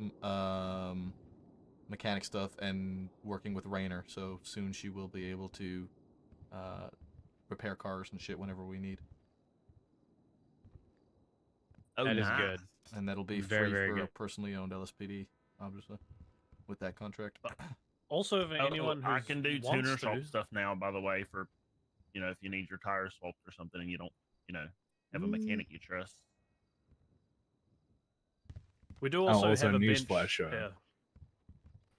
mechanic stuff and working with Rainer, so soon she will be able to repair cars and shit whenever we need. Oh, That is nice. good. And that'll be Very, free very for good. personally owned LSPD, obviously, with that contract. Also, if anyone I who's can do wants tuner shop to, stuff now, by the way, for, if you need your tires swapped or something and you don't, have a mechanic you trust. we do also also have a bench. newsflash. Yeah.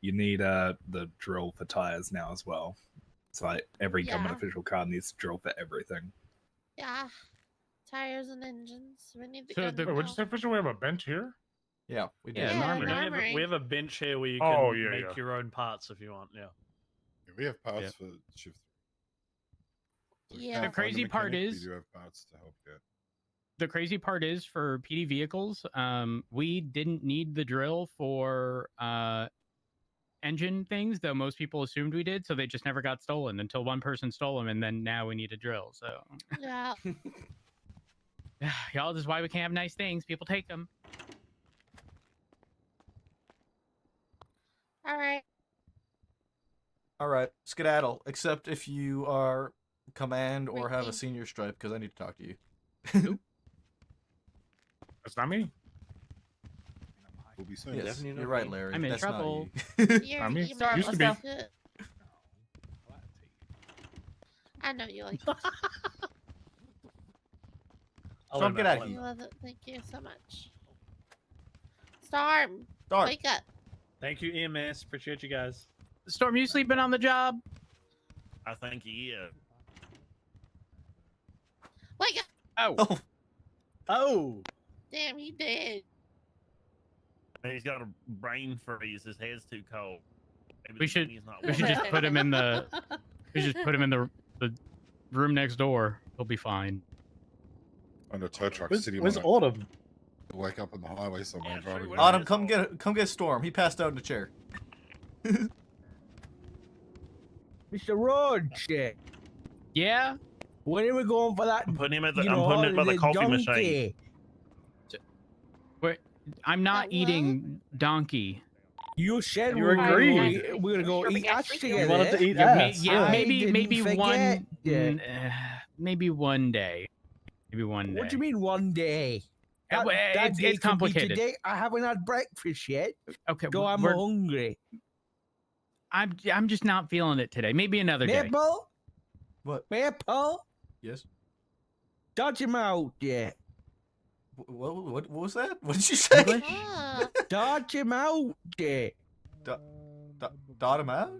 You need the drill for tires now as well. It's like every government Yeah. official car needs to drill for everything. Yeah. Tires and engines. We need the So gun the- Wait, what now. you say, Fisher? We have a bench here? Yeah, we do. Yeah, Yeah, an We armory. have, we have a bench here where you can Oh, yeah, make yeah. your own parts if you want. Yeah. Yeah, we have parts Yeah. for shift. So if you Yeah. can't The find a crazy part mechanic, is- we do have parts to help get. The crazy part is for PD vehicles, we didn't need the drill for engine things, though most people assumed we did, so they just never got stolen until one person stole them, and then now we need a drill. So, Yeah. y'all, this is why we can't have nice things. People take them. All right. All right, skedaddle. Except if you are command or have a Ricky. senior stripe, because I need to talk to you. That's not me. We'll be soon. Yes, definitely you're not right, me. Larry. I'm in That's trouble. not you. You're, I mean, you used to be. messed it. I know you like it. Storm, get out of I here. love it. Thank you so much. Storm, Storm. wake up. Thank you, EMS. Appreciate you guys. Storm, you sleeping on the job? I think he is. Wake up. Oh. Oh. Damn, he did. He's got a brain freeze. His head's too cold. Maybe We the should thing's not we should just working. put him in the the room next door. He'll be fine. On a tow truck Where's, sitting where's on Autumn? a wake up on the highway somewhere. driving Autumn, come get Storm. He passed out in the chair. Mr. Roger. Yeah. When are we going for that? I'm putting him at the, you I'm know, putting it by the coffee donkey? machine. Wait, I'm not what? eating donkey. You said You we were agreed. gonna go eat ass together. You wanted to eat Yeah, ass. maybe forget one that. maybe one day. Maybe one day. What do you mean one day? Well, it's day could be complicated. Today. I haven't had breakfast yet. Okay, So I'm we're- hungry. I'm just not feeling it today. Maybe another day. Maple? What? Maple? Yes. Dodge him out, yeah. What was that? What did you say? Ah. Dodge him out, yeah. Dot him out?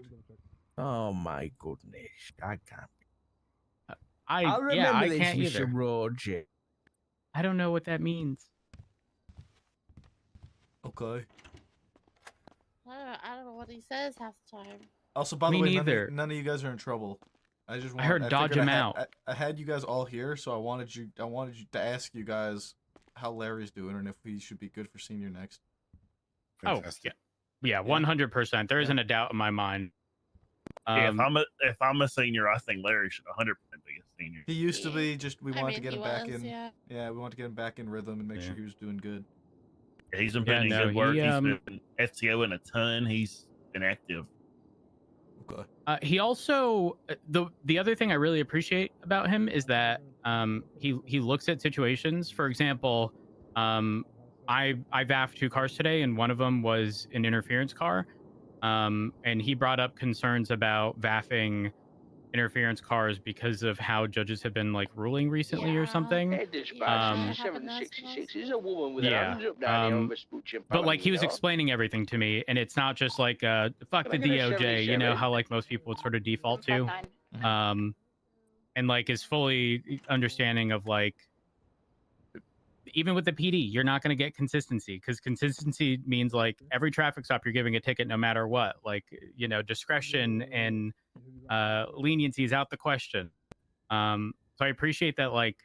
Oh my goodness, I can't. I remember this, can't Mr. either. Roger. I don't know what that means. Okay. I don't know what he says half the time. Also, by the Me way, neither. none of you guys are in trouble. I just I heard dodge figured him I had- out. I had you guys all here, so I wanted you to ask you guys how Larry's doing and if he should be good for senior next. Fantastic. Yeah, 100%. There isn't a doubt in my mind. Yeah, if I'm a senior, I think Larry should 100% be a senior. He used to be. Just we I wanted to mean, get he him back was, in. yeah. We wanted to get him back in rhythm and make sure he was doing good. He's been Yeah, putting in no, good work. he, He's been FTO in a ton. He's been active. Okay. He also the other thing I really appreciate about him is that he looks at situations. For example, I VAF'd 2 cars today, and one of them was an interference car, and he brought up concerns about VAFing interference cars because of how judges have been like ruling recently or something. Hey, dispatch, this is 766. He's a woman with Yeah, her hands up down here over Spoochie and but like he was Palomino. explaining everything to me, and it's not just like fuck the Can I get a DOJ, you know 77? how like most people would sort of default to, and like is fully understanding of like even with the PD, you're not going to get consistency because consistency means like every traffic stop you're giving a ticket no matter what. Like, you know, discretion and leniency is out the question. So I appreciate that like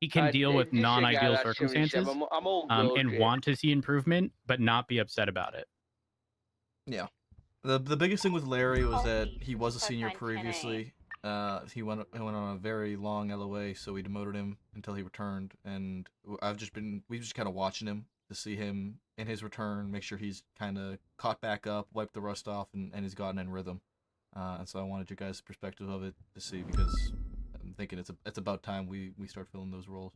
he can deal with this is a guy non-ideal that's 77. circumstances I'm all good, and kid. want to see improvement, but not be upset about it. Yeah. The biggest thing with Larry was that he was a senior previously. He went on a very long LOA, so we demoted him until he returned, and we've just kind of watching him to see him in his return, make sure he's kind of caught back up, wiped the rust off, and he's gotten in rhythm. And so I wanted your guys' perspective of it to see, because I'm thinking it's about time we start filling those roles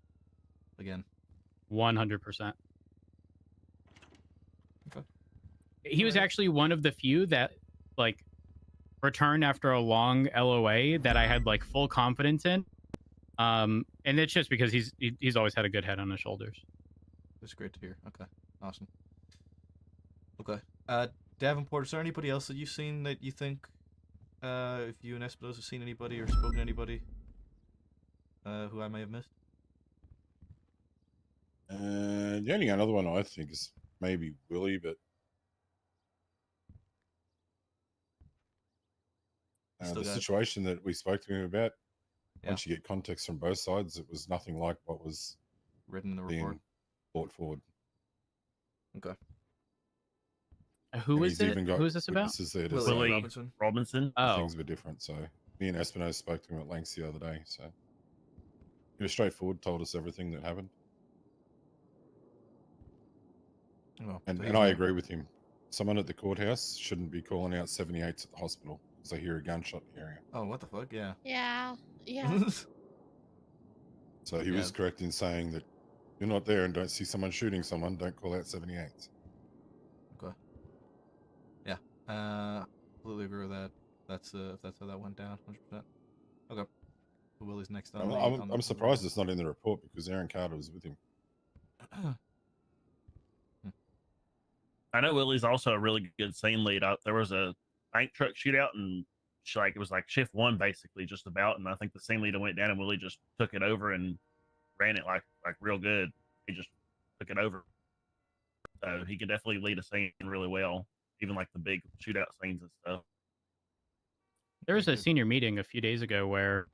again. 100%. Okay. He was actually one of the few that like returned after a long LOA that I had like full confidence in. And it's just because he's always had a good head on his shoulders. That's great to hear. Okay, awesome. Okay, Davenport, is there anybody else that you've seen that you think, if you and Espinosa have seen anybody or spoken to anybody, who I may have missed? The only other one I think is maybe Willie, but the situation that we spoke to him about, once you get context from both sides, it was nothing like what was written in the being report. Brought forward. Okay. Who And is he's it? even got Who is this about? witnesses there to Willie say Robinson. Oh. things were different. So me and Espinosa spoke to him at length the other day. So he was straightforward, told us everything that happened. Well, And so I he's not- agree with him. Someone at the courthouse shouldn't be calling out 78s at the hospital because they hear a gunshot in the area. Oh, what the fuck? Yeah. Yeah, yeah. So he was correct in saying that you're not there and don't see someone shooting someone, don't call out 78s. Okay. Yeah. Completely agree with that. that's how that went down. 100%. Okay. So Willie's next on I'm, the. I'm, on the I'm surprised it's not in the report because Aaron Carter was with him. I know Willie's also a really good scene lead. There was a bank truck shootout, and it was like shift 1 basically, just about. And I think the scene leader went down, and Willie just took it over and ran it like real good. He just took it over. So he can definitely lead a scene really well, even like the big shootout scenes and stuff. There was a senior meeting a few days ago where,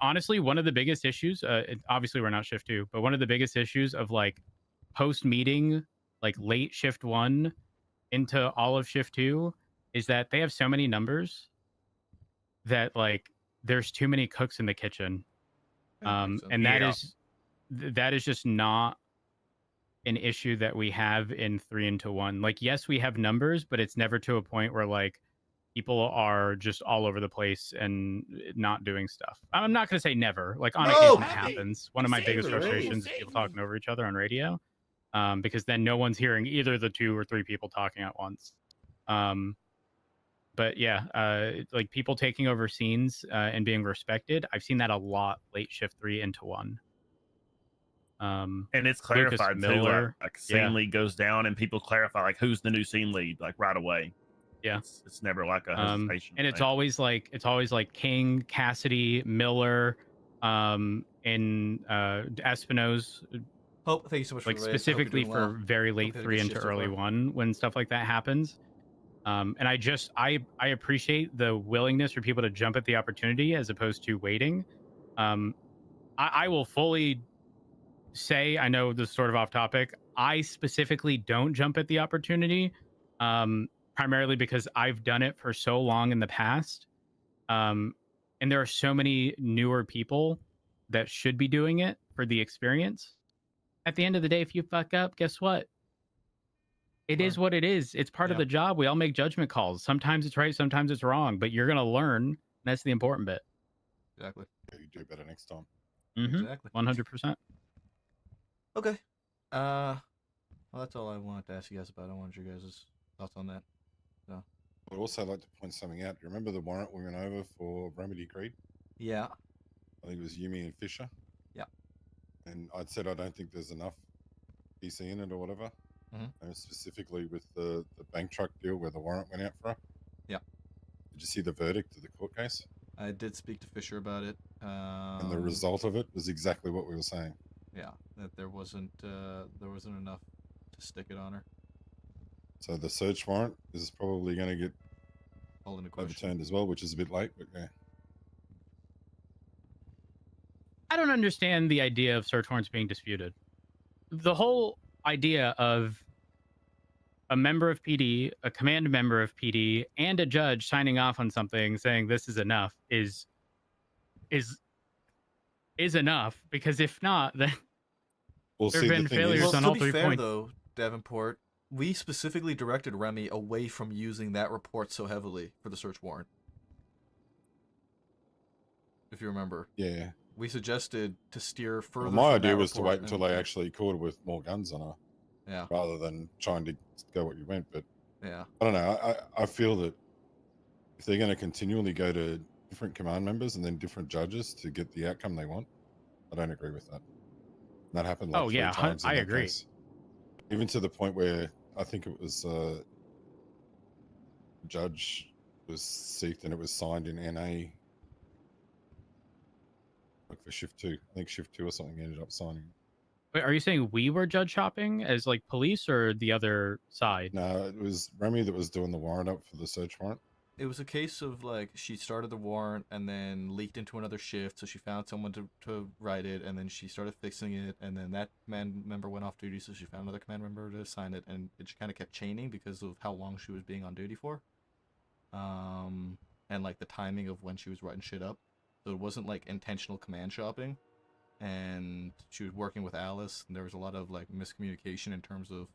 honestly, one of the biggest issues, obviously we're not shift 2, but one of the biggest issues of like post meeting, like late shift 1 into all of shift 2 is that they have so many numbers that like there's too many cooks in the kitchen. And that is just not an issue that we have in 3 into 1. Like, yes, we have numbers, but it's never to a point where like people are just all over the place and not doing stuff. I'm not going to say never. Like, on occasion it happens. One of my biggest frustrations is people talking over each other on radio, because then no one's hearing either the 2 or 3 people talking at once. But yeah, like people taking over scenes and being respected. I've seen that a lot late shift 3 into 1. And it's clarified too. Like scene lead goes down, and people clarify like who's the new scene lead, like right away. Yeah, it's never like a hesitation. And it's always like King, Cassidy, Miller, and Espino's. Hope, thank you so much. Like for the raise. specifically for well. very late 3 into early 1 when stuff like that happens. And I appreciate the willingness for people to jump at the opportunity as opposed to waiting. I will fully say, I know this is sort of off topic, I specifically don't jump at the opportunity, primarily because I've done it for so long in the past. And there are so many newer people that should be doing it for the experience. At the end of the day, if you fuck up, guess what? It is what it is. It's part of the job. We all make judgment calls. Sometimes it's right, sometimes it's wrong, but you're going to learn. And that's the important bit. Exactly. Yeah, you do better next time. Exactly. 100%. Okay. Well, that's all I wanted to ask you guys about. I wanted your guys' thoughts on that. So. I'd also like to point something out. Do you remember the warrant we went over for Remedy Creed? Yeah. I think it was Yumi and Fisher. Yeah. And I'd said I don't think there's enough PC in it or whatever. And specifically with the bank truck deal where the warrant went out for her. Yeah. Did you see the verdict of the court case? I did speak to Fisher about it. And the result of it was exactly what we were saying. Yeah, that there wasn't enough to stick it on her. So the search warrant is probably going to get overturned as well, which is a bit late, but yeah. I don't understand the idea of search warrants being disputed. The whole idea of a member of PD, a command member of PD, and a judge signing off on something saying this is enough is enough, because if not, then there have been failures on all 3 points. Though, Davenport, we specifically directed Remy away from using that report so heavily for the search warrant. If you remember. Yeah. We suggested to steer further. Well, my idea was to wait until they actually caught her with more guns on her. Yeah. Rather than trying to go what you went. But yeah. I don't know. I feel that if they're going to continually go to different command members and then different judges to get the outcome they want, I don't agree with that. And that happened like 3 times. I agree. Case. Even to the point where I think it was judge was seeked and it was signed in NA. For shift 2, I think shift 2 or something ended up signing. Wait, are you saying we were judge shopping as like police or the other side? No, it was Remy that was doing the warrant up for the search warrant. It was a case of like she started the warrant and then leaked into another shift, so she found someone to write it, and then she started fixing it, and then that command member went off duty, so she found another command member to sign it, and it just kind of kept chaining because of how long she was being on duty for, and like the timing of when she was writing shit up. So it wasn't like intentional command shopping, and she was working with Alice, and there was a lot of like miscommunication in terms of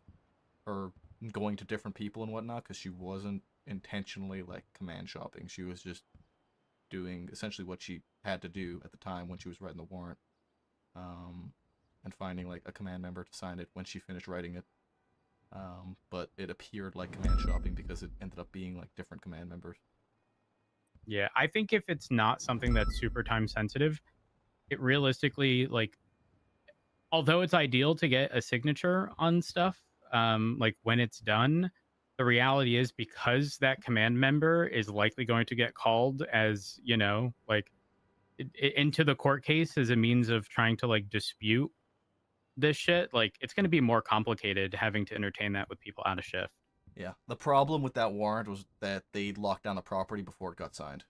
her going to different people and whatnot, because she wasn't intentionally like command shopping. She was just doing essentially what she had to do at the time when she was writing the warrant, and finding like a command member to sign it when she finished writing it. but it appeared like command shopping because it ended up being like different command members. Yeah, I think if it's not something that's super time sensitive, it realistically, like, although it's ideal to get a signature on stuff, like when it's done, the reality is because that command member is likely going to get called as, you know, like into the court case as a means of trying to like dispute this shit, like it's going to be more complicated having to entertain that with people out of shift. Yeah, the problem with that warrant was that they locked down the property before it got signed.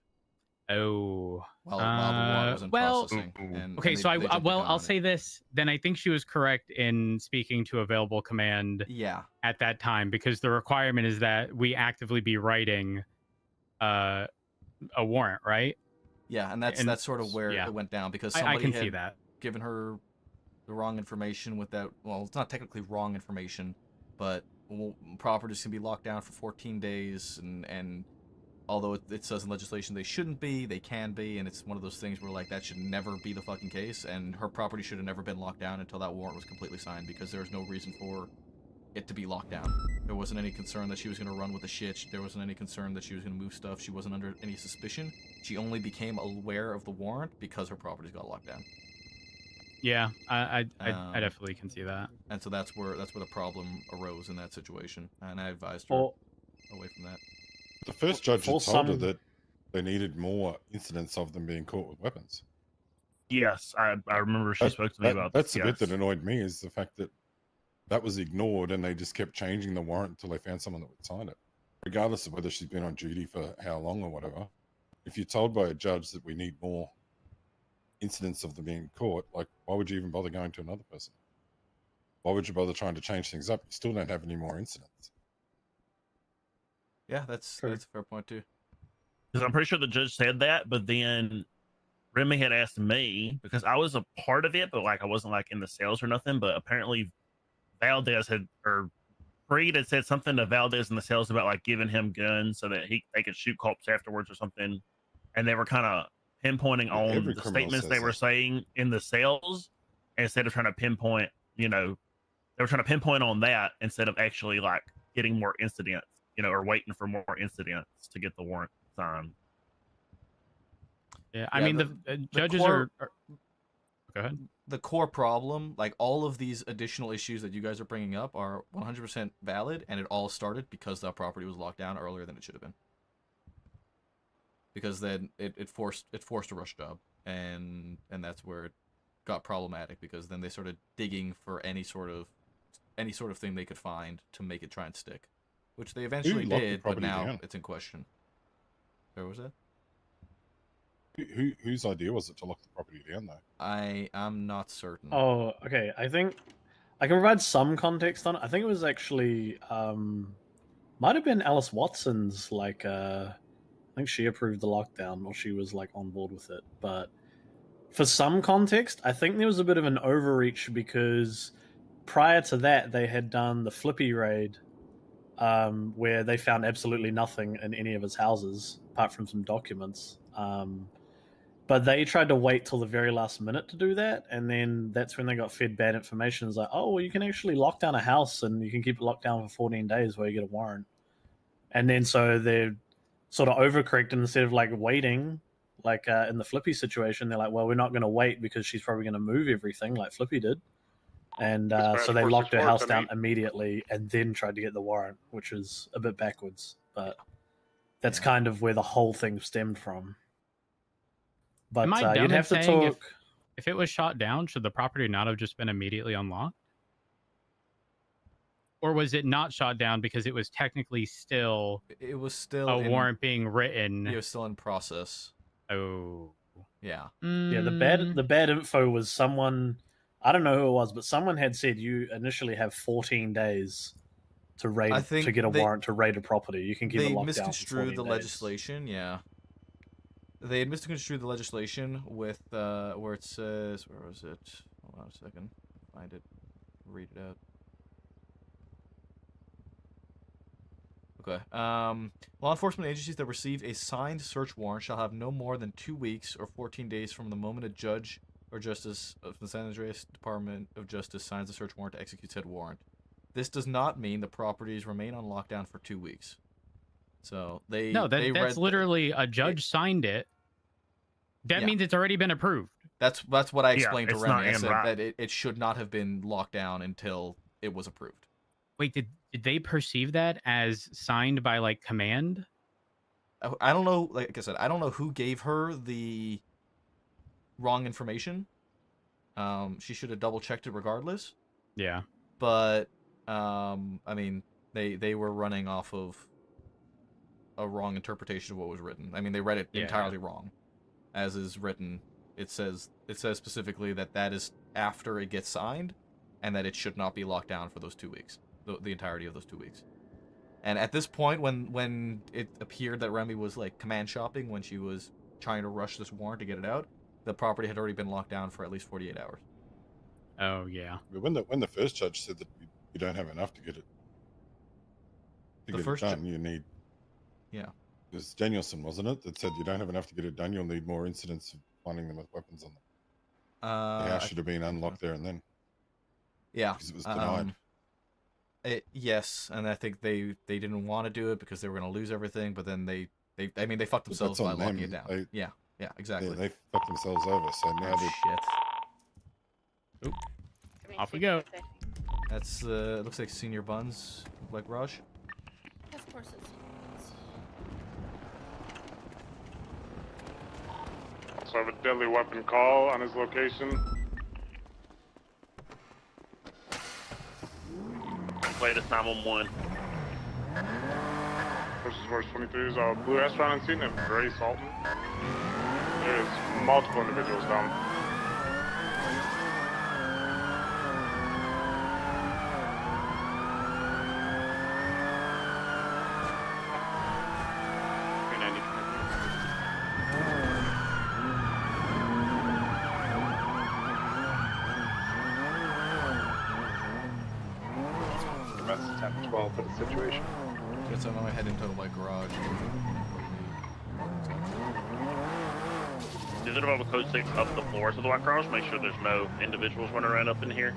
Oh, while the warrant was in processing. Okay, so I'll say this. Then I think she was correct in speaking to available command. Yeah. At that time, because the requirement is that we actively be writing a warrant, right? Yeah, and that's sort of where it went down because I somebody can had see that. given her the wrong information with that. Well, it's not technically wrong information, but properties can be locked down for 14 days, and although it says in legislation they shouldn't be, they can be, and it's one of those things where like that should never be the fucking case, and her property should have never been locked down until that warrant was completely signed because there was no reason for it to be locked down. There wasn't any concern that she was going to run with the shit. There wasn't any concern that she was going to move stuff. She wasn't under any suspicion. She only became aware of the warrant because her properties got locked down. Yeah, I definitely can see that. And so that's where the problem arose in that situation, and I advised her away from that. The first judge had told her that they needed more incidents of them being caught with weapons. Yes, I remember she spoke to me about that's this. the bit that annoyed me is the fact that was ignored and they just kept changing the warrant until they found someone that would sign it. Regardless of whether she's been on duty for how long or whatever, if you're told by a judge that we need more incidents of them being caught, like why would you even bother going to another person? Why would you bother trying to change things up? You still don't have any more incidents. Yeah, that's a fair point too. Because I'm pretty sure the judge said that, but then Remy had asked me because I was a part of it, but like I wasn't like in the sales or nothing. But apparently, Valdez Freed had said something to Valdez in the sales about like giving him guns so that they could shoot cops afterwards or something, and they were kind of pinpointing on the statements they were saying in the sales instead of trying to pinpoint. You know, they were trying to pinpoint on that instead of actually like getting more incidents. You know, or waiting for more incidents to get the warrant signed. Yeah, I mean, the judges are. Go ahead. The core problem, like all of these additional issues that you guys are bringing up, are 100% valid, and it all started because that property was locked down earlier than it should have been. Because then it forced a rush job, and that's where it got problematic because then they started digging for any sort of thing they could find to make it try and stick. Which they eventually did, but now it's in question. Where was that? Whose idea was it to lock the property down, though? I'm not certain. Oh, okay. I think I can provide some context on it. I think it was actually might have been Alice Watson's. Like, I think she approved the lockdown, or she was like on board with it. But for some context, I think there was a bit of an overreach because prior to that, they had done the Flippy raid. Where they found absolutely nothing in any of his houses apart from some documents. But they tried to wait till the very last minute to do that, and then that's when they got fed bad information. It's like, oh, well, you can actually lock down a house and you can keep it locked down for 14 days where you get a warrant. And then so they're sort of overcorrected instead of like waiting, like in the Flippy situation, they're like, well, we're not going to wait because she's probably going to move everything like Flippy did. And so they locked her house down immediately and then tried to get the warrant, which is a bit backwards. But that's kind of where the whole thing stemmed from. But Am I dumb you'd in have to saying talk. If it was shot down, should the property not have just been immediately unlocked? Or was it not shot down because it was technically still a warrant being written? It was still in process. Oh. Yeah. Yeah, the bad info was someone, I don't know who it was, but someone had said you initially have 14 days to raid to get a warrant to raid a property. You can keep it locked down. They misconstrued the legislation, yeah. They had misconstrued the legislation with where it says, where was it? Hold on a second. Find it. Read it out. Okay. Law enforcement agencies that receive a signed search warrant shall have no more than 2 weeks or 14 days from the moment a judge or justice of the San Andreas Department of Justice signs a search warrant to execute said warrant. this does not mean the properties remain on lockdown for 2 weeks. So they No, they that's read literally a judge signed it. That Yeah. means it's already been approved. That's what I Yeah, explained to it's not Remy. I in said writing. that it should not have been locked down until it was approved. Wait, did they perceive that as signed by like command? I don't know. Like I said, I don't know who gave her the wrong information. She should have double checked it regardless. Yeah. But I mean, they were running off of a wrong interpretation of what was written. I mean, they read it Yeah. entirely wrong, as is written. It says specifically that is after it gets signed, and that it should not be locked down for those 2 weeks, the entirety of those 2 weeks. And at this point, when it appeared that Remy was like command shopping when she was trying to rush this warrant to get it out, the property had already been locked down for at least 48 hours. Oh yeah. But when the first judge said that you don't have enough to get it done, you need. Yeah. It was Danielson, wasn't it, that said you don't have enough to get it done. You'll need more incidents of finding them with weapons on them. The house should have been unlocked there and then. Yeah. Because it was denied. Yes, and I think they didn't want to do it because they were going to lose everything, but then they fucked themselves by locking it down. Yeah, exactly. Yeah, they fucked themselves over. So now shit. Oop. Off we go. That's looks like Senior Buns, like Raj. Of course it's. So I have a deadly weapon call on his location. Latest 911. Verse 23 is a blue restaurant on scene named Gray Salton. There is multiple individuals down. That's 10-12 for the situation. Yes, I'm gonna head into the white garage. Is it about code 6 up the floors of the White Cross? Make sure there's no individuals running around up in here.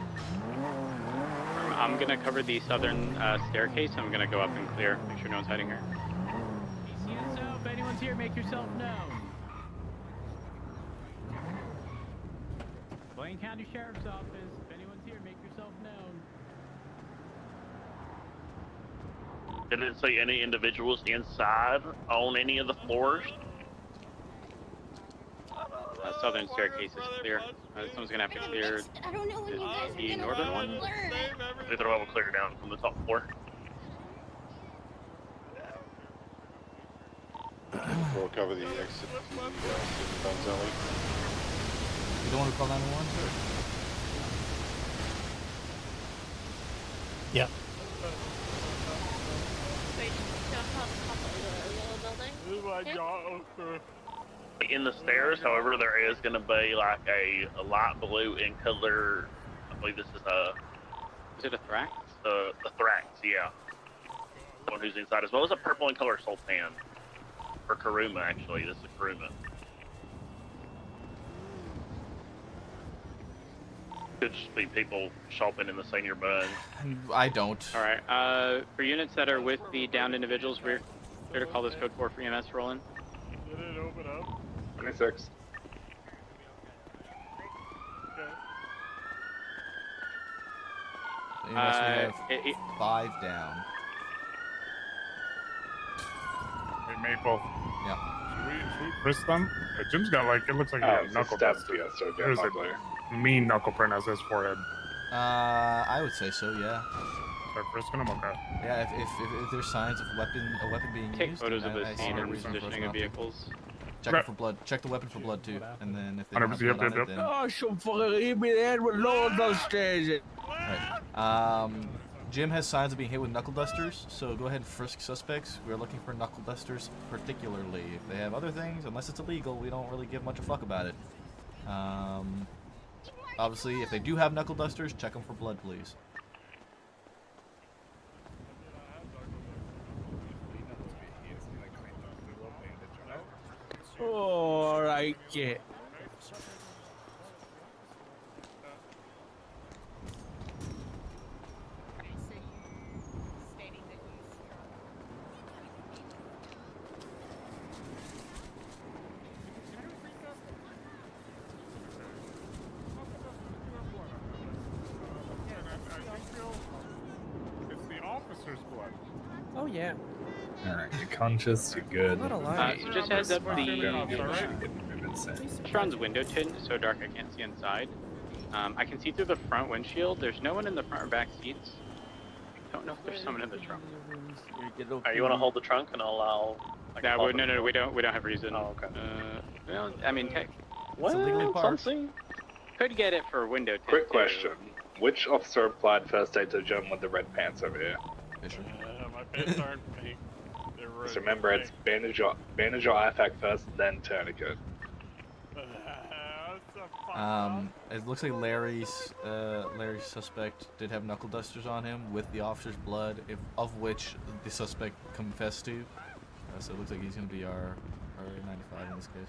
I'm gonna cover the southern staircase. I'm gonna go up and clear. Make sure no one's hiding here. PCSO, if anyone's here, make yourself known. Blaine County Sheriff's Office, if anyone's here, make yourself known. Did it say any individuals inside on any of the floors? Southern staircase is clear. Someone's gonna have to clear I don't know when you guys are the gonna northern one. learn. They throw a clear down from the top floor. we'll cover the exit to Buns Alley. You don't want to call 911? Yeah. Wait, building? In the stairs, however, there is going to be like a light blue in color. I believe this is a. Is it a Thrax? The Thrax, yeah. One who's inside as well as a purple in color Sultan. Or Karuma, actually. This is Karuma. Could just be people shopping in the senior bun. I don't. All right. For units that are with the downed individuals, we're here to call this code 4 for EMS. Rolling. Did it open up? 26. We have 5 down. Hey, Maple. Yeah. Should we frisk them? Jim's got like, it looks like he got it's a knuckle stab dust. to you, so get There's knuckle. a mean knuckle print on his forehead. I would say so. Yeah. Start frisking him, okay. Yeah. If there's signs of a weapon being Take used, photos then of I the see scene no and reason for us positioning not of to. vehicles. Check it for blood. Check the weapon for blood too, and then if they don't have 100%, blood on it, then. Oh, some fucking hit me in the head with Lord downstairs. Right. Jim has signs of being hit with knuckle dusters, so go ahead and frisk suspects. We're looking for knuckle dusters particularly. If they have other things, unless it's illegal, we don't really give much a fuck about it. Obviously, if they do have knuckle dusters, check them for blood, please. All right, yeah. officer's blood. Oh yeah. Alright, you're conscious, you're good. Not alive. So just heads up, Alright. restaurant's window tint is so dark I can't see inside. I can see through the front windshield. There's no one in the front or back seats. I don't know if there's someone in the trunk. Alright, you want to hold the trunk and I'll No, we don't have reason. Oh, okay. Well, I mean, Well, something. Could get it for window tint. Quick too. question. Which officer applied first aid to the gentleman with the red pants over here? My pants aren't pink. They're red. Just remember, it's bandage your IFAC first, then tourniquet. It looks like Larry's suspect did have knuckle dusters on him with the officer's blood, of which the suspect confessed to. So it looks like he's gonna be our 95 in this case.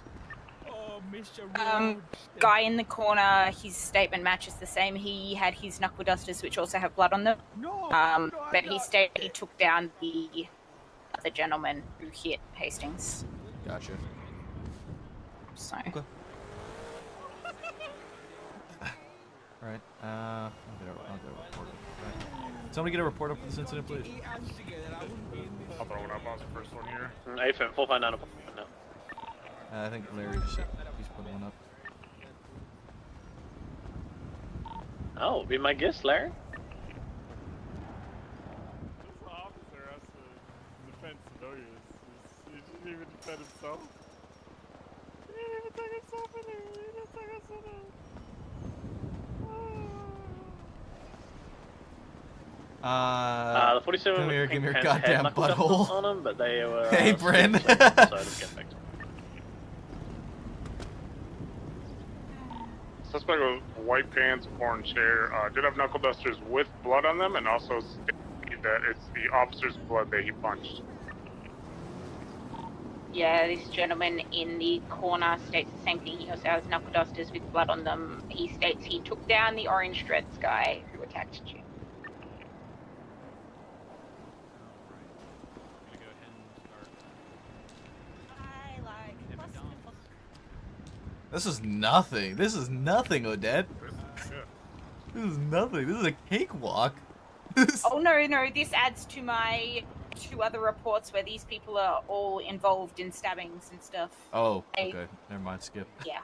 Oh, Mr. Guy in the corner, his statement matches the same. He had his knuckle dusters, which also have blood on them. But he stated he took down the other gentleman who hit Hastings. Gotcha. So. Okay. Alright, I'll get a report. Right. Somebody get a report up for this incident, please. I'll throw one up. I was the first one here. AFM 459 now. I think Larry just he's put one up. Oh, be my guest, Larry. This officer has to defend civilians. He didn't even defend himself. He didn't even take himself in there. He didn't take himself in there. The 47 come here, with give me your pink pants had goddamn knuckle dusters butthole. on them, but they were. Hey, Bryn. Suspect with white pants, orange hair, did have knuckle dusters with blood on them, and also stated that it's the officer's blood that he punched. Yeah, this gentleman in the corner states the same thing. He also has knuckle dusters with blood on them. He states he took down the orange dreads guy who attacked you. This is nothing. This is nothing, Odette. This is nothing. This is a cakewalk. Oh no, this adds to my 2 other reports where these people are all involved in stabbings and stuff. Oh, okay. Never mind. Skip. Yeah.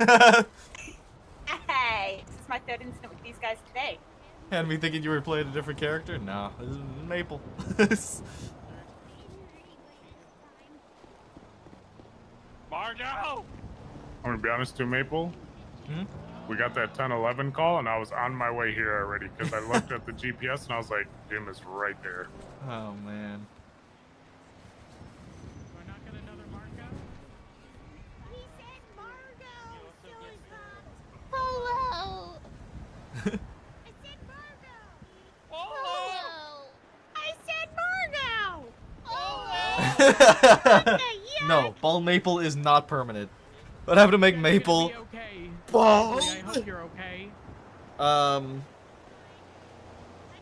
Hey, this is my 3rd incident with these guys today. Had me thinking you were playing a different character. No, this is Maple. Margo! I'm gonna be honest too, Maple. We got that 1011 call, and I was on my way here already because I looked at the GPS and I was like, Jim is right there. Oh man. Polo! I said Margo! No, bald maple is not permanent. What happened to make maple bald? I hope you're okay.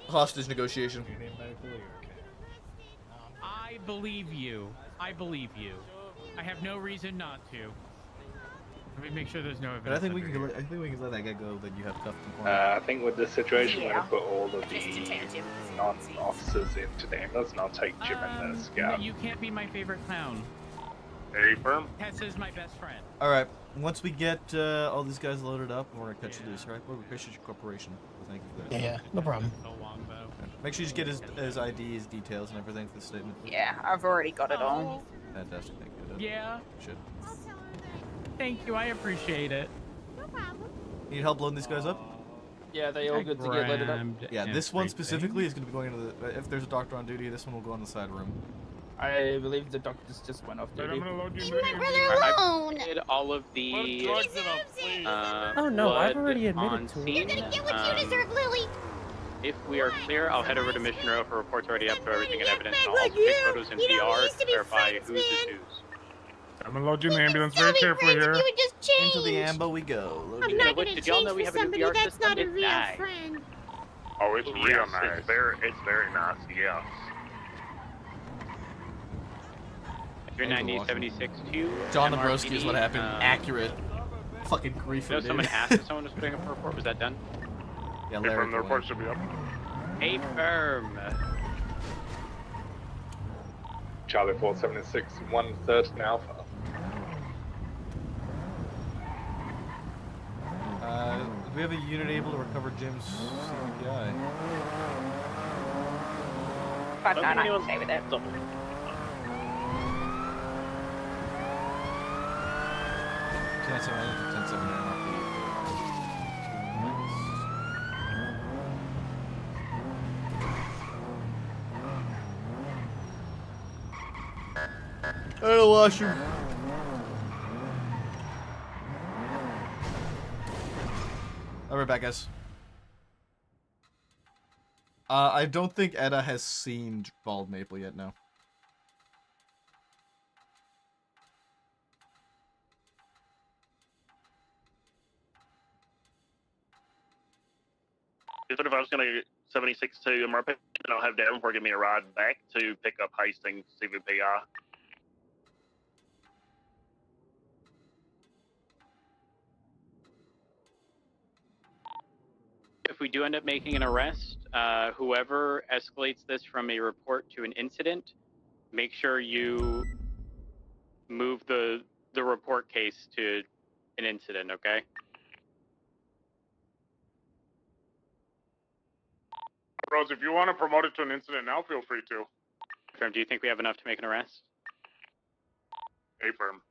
Hostage negotiation. I believe you. I believe you. I have no reason not to. Let me make sure there's no evidence. But I think we under can. I think we can let that guy go. That you have cuffed him. I think with this situation, we're Yeah. gonna put all of the non-officers into the ambulance, and I'll take Jim and the scout. You can't be my favorite clown. Hey, firm. Tessa's my best friend. All right. Once we get all these guys loaded up, we're gonna cut you loose. Right? Well, we appreciate your cooperation. Thank you for that. Yeah, no problem. So long though. Make sure you just get his ID, his details, and everything for the statement. Yeah, I've already got it all. Fantastic. Thank you. Odette. Yeah. Shit. Thank you. I appreciate it. Need help loading these guys up? Yeah, they all good to get loaded up. Yeah, this one specifically is going to be going into the. If there's a doctor on duty, this one will go in the side room. I believe the doctors just went off duty. I'm gonna load you Leave my brother alone! I did all of the Oh no, I've blood already on admitted to it. scene. You're gonna get what you deserve, Lily! If we are clear, I'll head over to Mission Row for reports already up to everything in evidence. beg I'll like also take you. photos and You know, we VR used to to be verify friends, who's is man. whose. I'm gonna load you in the ambulance very carefully here. You would just change. Into the ambo we go. I'm not Wait, gonna did y'all change know we for have a new somebody VR that's system? not a It's real nice. friend. Oh, it's real Yes, nice. it's very nice. Yes. If you're 9076 2. John Nabrowski is what happened. Accurate. Fucking grief. You know, dude. someone asked if someone was putting up a report. Was that done? Yeah, Hey, Larry. firm, the report should be up. Hey, firm. Charlie 476, 113 Alpha. Do we have a unit able to recover Jim's CVPI? But no, I can stay with it. 10-7 now. I'll wash you. I'll be back, guys. I don't think Edda has seen Bald Maple yet, no. If I was going to 76-2 MRP, then I'll have Davenport give me a ride back to pick up Hastings CVPI. If we do end up making an arrest, whoever escalates this from a report to an incident, make sure you move the report case to an incident, okay? Rose, if you want to promote it to an incident now, feel free to. Firm, do you think we have enough to make an arrest? A firm.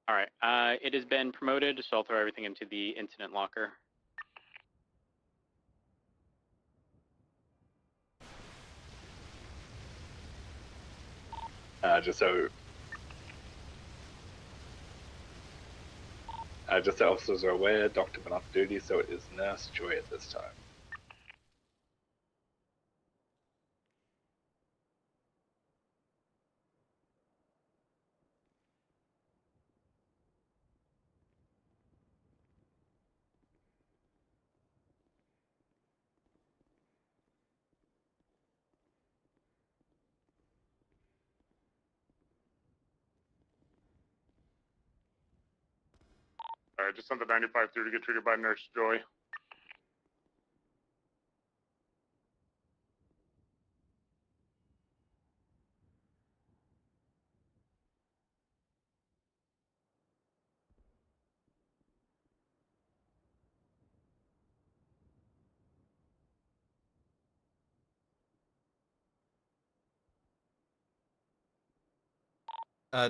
All right. It has been promoted, so I'll throw everything into the incident locker. Just so officers are aware, Dr. been off duty, so it is Nurse Joy at this time. Alright, just sent the 95 through to get treated by Nurse Joy.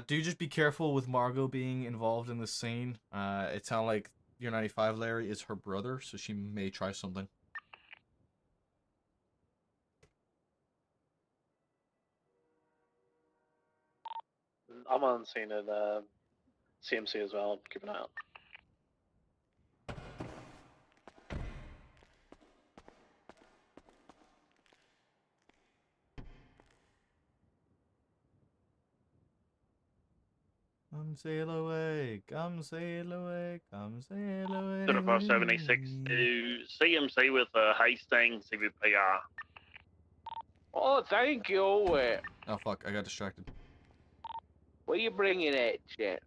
Do just be careful with Margot being involved in the scene. It sounds like your 95 Larry is her brother, so she may try something. I'm on scene at CMC as well. Keep an eye out. Come sail away, come sail away, come sail away. 7576 to CMC with Hastings CVPI. Oh, thank you. Oh fuck, I got distracted. Where you bringing it, shit?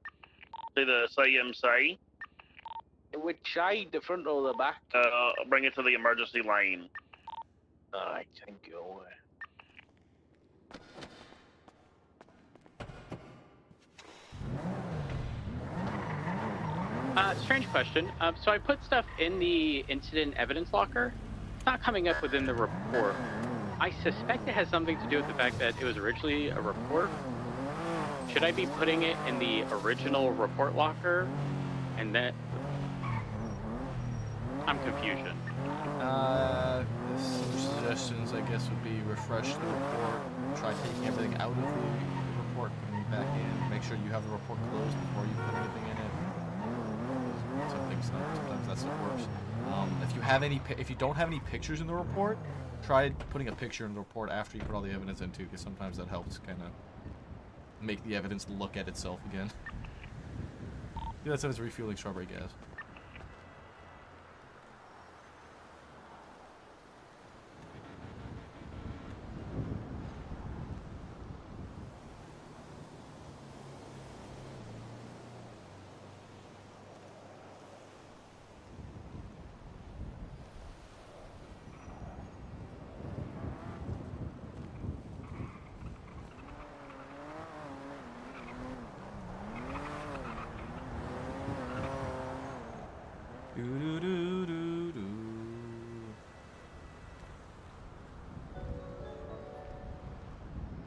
To the CMC. Which side, the front or the back? Bring it to the emergency lane. Alright, thank you. Strange question. So I put stuff in the incident evidence locker. It's not coming up within the report. I suspect it has something to do with the fact that it was originally a report. Should I be putting it in the original report locker? And then... I'm confusion. Some suggestions, I guess, would be refresh the report, try taking everything out of the report, putting it back in, make sure you have the report closed before you put anything in it. Sometimes that stuff works. If you don't have any pictures in the report, try putting a picture in the report after you put all the evidence in too, because sometimes that helps kind of make the evidence look at itself again. Do that sounds refueling strawberry gas.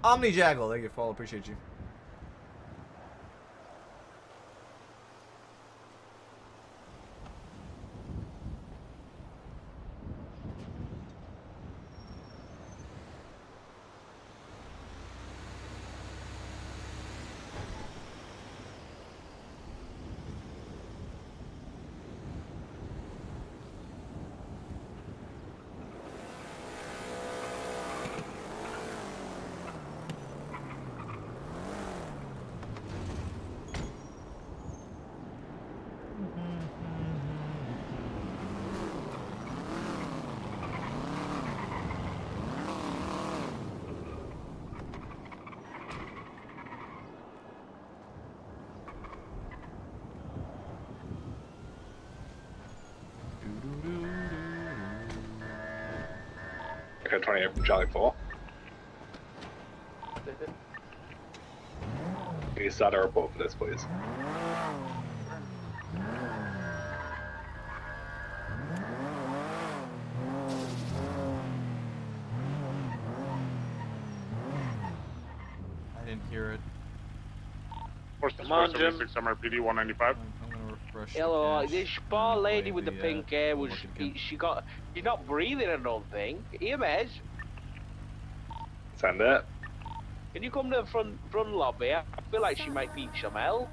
Omni Jaggle, thank you for follow, appreciate you. Okay, 28 from Charlie 4. Can you start a report for this, please? I didn't hear it. Come on, Jim. MRPD 195. I'm gonna refresh. Hello, the this cache poor and lady play with the the, pink hair was look again. she's not breathing, I don't think. Here, Mez, Send it. can you come to the front lobby? I feel like she might need some help.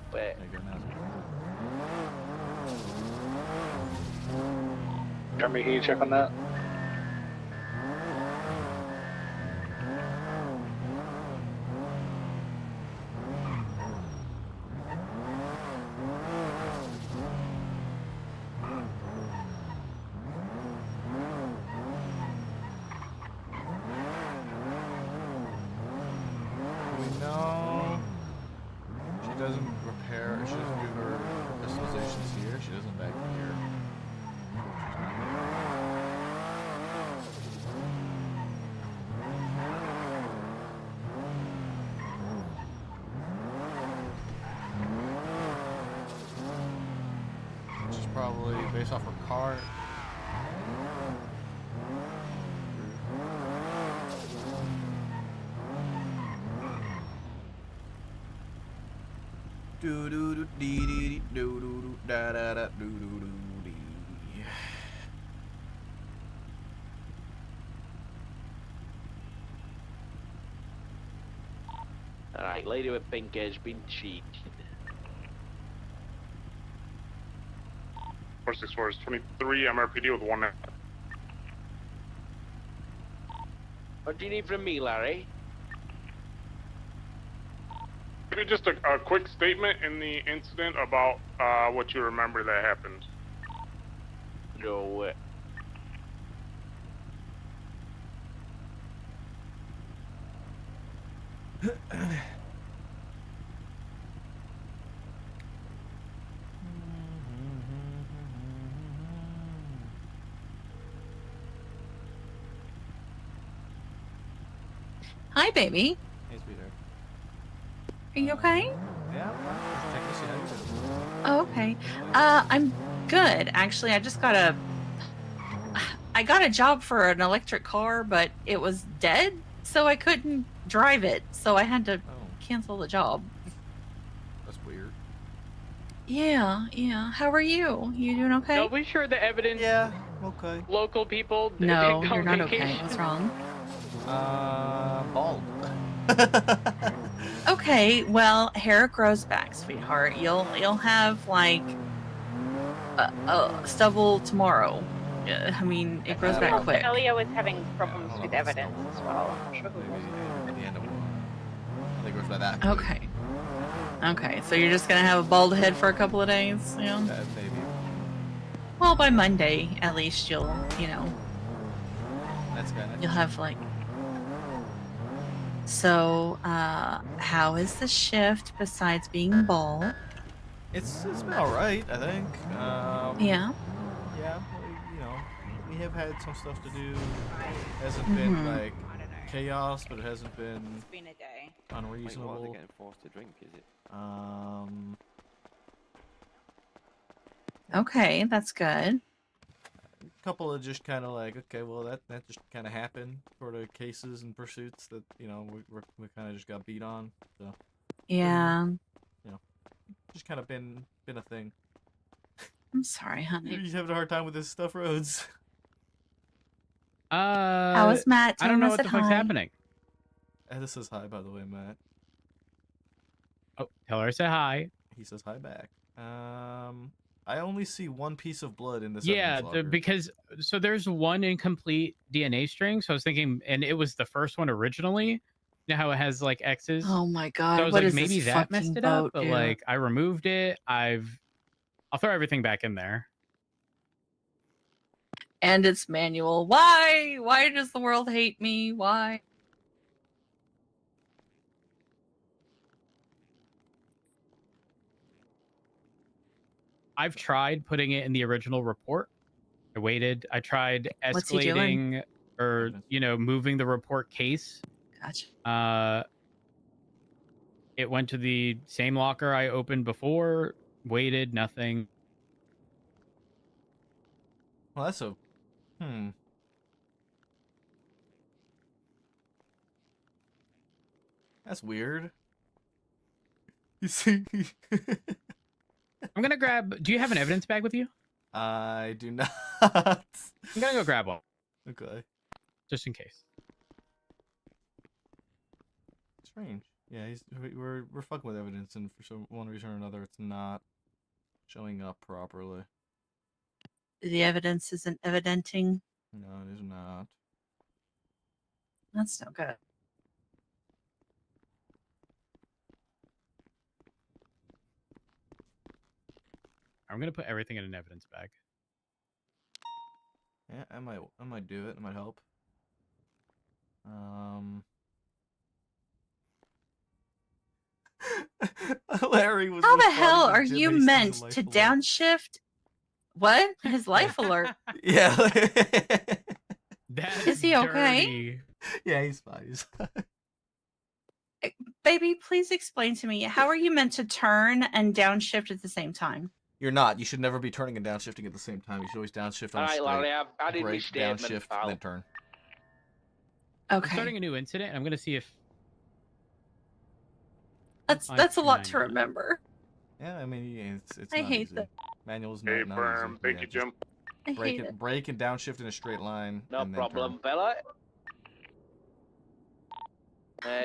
Jeremy, can you check on that? We know she doesn't repair, she doesn't do her customizations here, she doesn't back here. She's probably based off her car. Do do do dee dee do do do da da da do do do dee. Alright, lady with pink hair's been cheated. 464 is 23, MRPD with 1. What do you need from me, Larry? Maybe just a quick statement in the incident about what you remember that happened. No. Hi, baby. Hey, sweetheart. Are you okay? Yeah, I'm checking to see how you doing. Oh, okay. I'm good. Actually, I got a job for an electric car, but it was dead, so I couldn't drive it. So I had to cancel the job. That's weird. Yeah. How are you? You doing okay? No, we sure the evidence. Yeah, okay. Local people. No, take on you're not vacation. okay. What's wrong? Bald. Okay, well, hair grows back, sweetheart. You'll have like stubble tomorrow. I mean, it grows back quick. Earlier was having problems with evidence as well. I'm not sure who it was. At the end of I think it goes by that. Okay. Okay, so you're just gonna have a bald head for a couple of days, yeah? Maybe. Well, by Monday, at least you'll, That's good. you'll have like. So, how is the shift besides being bald? It's been alright, I think. Yeah. Yeah, we have had some stuff to do. It hasn't been like chaos, but it hasn't been. It's been a day. Unreasonable. Wait, what are they getting forced to drink? Is it? Okay, that's good. A couple of just kind of like, okay, well that just kind of happened, sort of cases and pursuits that we kind of just got beat on. So Yeah. just kind of been a thing. I'm sorry, honey. You're having a hard time with this stuff, Rhodes. How is Matt? I Tell don't him know I what said the fuck's hi. happening. This says hi, by the way, Matt. Oh, tell her I said hi. He says hi back. I only see one piece of blood in this. Yeah, evidence locker. because so there's one incomplete DNA string. So I was thinking, and it was the first one originally. You know how it has like X's? Oh my god! So I was what like, is maybe this that messed fucking it boat, up, but dude? like I removed it. I'll throw everything back in there. And it's manual. Why? Why does the world hate me? Why? I've tried putting it in the original report. I waited. I tried What's he doing? escalating or moving the report case. Gotcha. It went to the same locker I opened before. Waited, nothing. Well, that's that's weird. You see, I'm gonna grab. Do you have an evidence bag with you? I do not. I'm gonna go grab one. Okay. Just in case. Strange. Yeah, we're fucking with evidence, and for one reason or another, it's not showing up properly. The evidence isn't evidenting. No, it is not. That's no good. I'm gonna put everything in an evidence bag. Yeah, I might do it. It might help. Larry was. How the responding hell to are Jim you Hastings' meant life to alert. downshift? What? His life alert. Yeah. That's Is he okay? dirty. Yeah, he's fine. He's fine. Baby, please explain to me, how are you meant to turn and downshift at the same time? You're not. You should never be turning and downshifting at the same time. You should always downshift on a Alright, straight. Larry, I've added my brake, statement, downshift, pal. then turn. I'm Okay. starting a new incident. I'm gonna see if That's a lot to remember. Yeah, I mean, it's I not hate easy. that. Manual's Hey, not firm. easy. Thank you, just Jim. I hate it. brake and downshift in a straight line. No and then problem, turn. fella.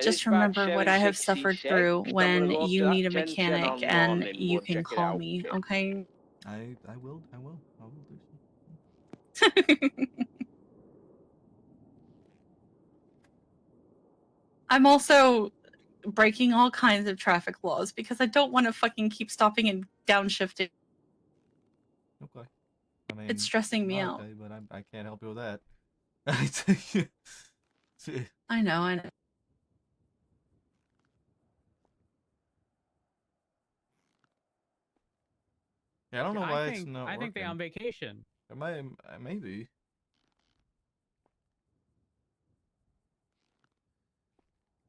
Just remember what I have suffered through when you need a mechanic and you can call me, okay? I will do I'm also breaking all kinds of traffic laws because I don't want to fucking keep stopping and downshifting. Okay. I mean, It's stressing me out. Okay, but I can't help you with that. I know. Yeah, I don't know why it's not I working. think they're on vacation. Maybe.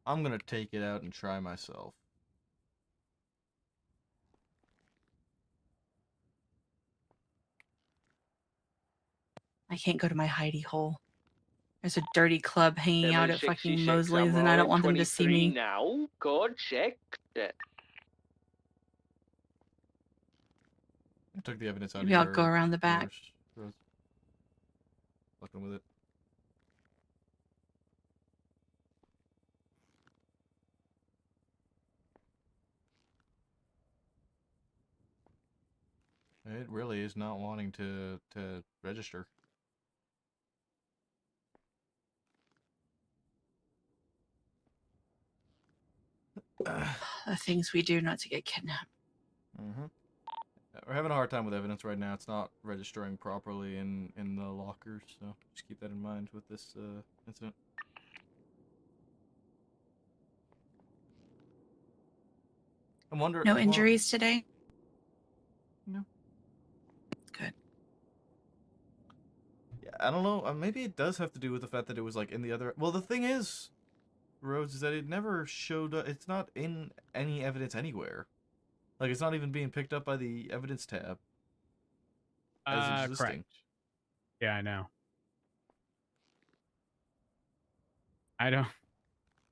I'm gonna take it out and try myself. I can't go to my hidey hole. There's a dirty club hanging out at fucking 766, Mosley's I'm and I don't on want them to see 23 me. now. Go check it. I took the evidence out Maybe of I'll go around the back. yours. Fucking with it. It really is not wanting to register. The things we do not to get kidnapped. Mm-hmm. We're having a hard time with evidence right now. It's not registering properly in the lockers, so just keep that in mind with this incident. I'm wondering. No injuries today? No. Good. Yeah, I don't know. Maybe it does have to do with the fact that it was like in the other. Well, the thing is, Rhodes, is that it never showed up. It's not in any evidence anywhere. Like, it's not even being picked up by the evidence tab. as existing. Correct. Yeah, I know. I don't.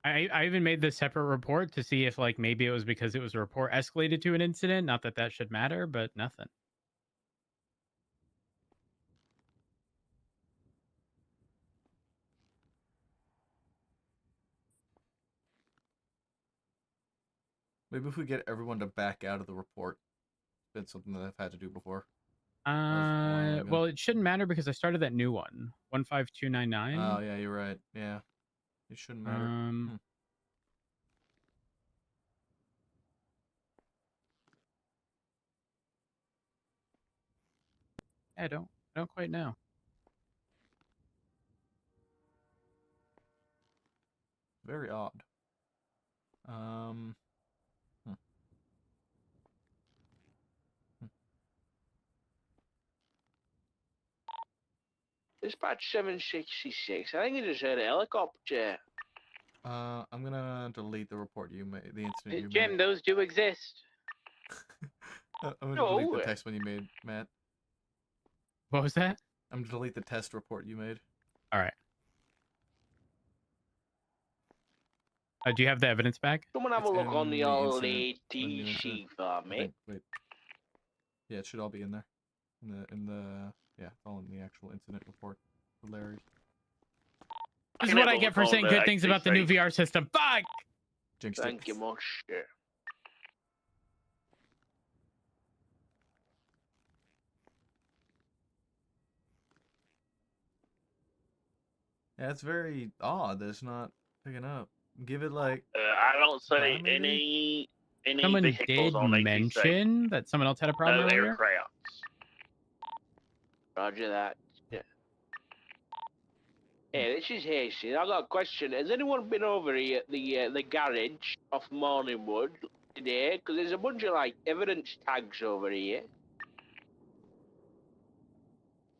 I even made this separate report to see if like maybe it was because it was a report escalated to an incident. Not that that should matter, but nothing. Maybe if we get everyone to back out of the report. It's something that I've had to do before. Ago. Well, it shouldn't matter because I started that new one, 15299. Oh yeah, you're right. Yeah, it shouldn't matter. I don't quite know. Very odd. Dispatch 766. I think you just heard a helicopter. I'm gonna delete the report you made. The incident you Jim, made. those do exist. I'm gonna delete the text one you made, Matt. What was that? I'm gonna delete the test report you made. All right. Do you have the evidence back? Someone have a look on the old ATC for me. Wait. Yeah, it should all be in there. Yeah, it's all in the actual incident report for Larry's. This is what I get for saying good things about the new VR system. Fuck! Thank you much. Yeah, it's very odd that it's not picking up. Give it like. I don't say any Someone vehicles did on ATC. mention that someone else had a problem No earlier. aircraft. Roger that. Yeah. Hey, this is Hasty. I got a question. Has anyone been over here at the garage off Morningwood today? Because there's a bunch of like evidence tags over here.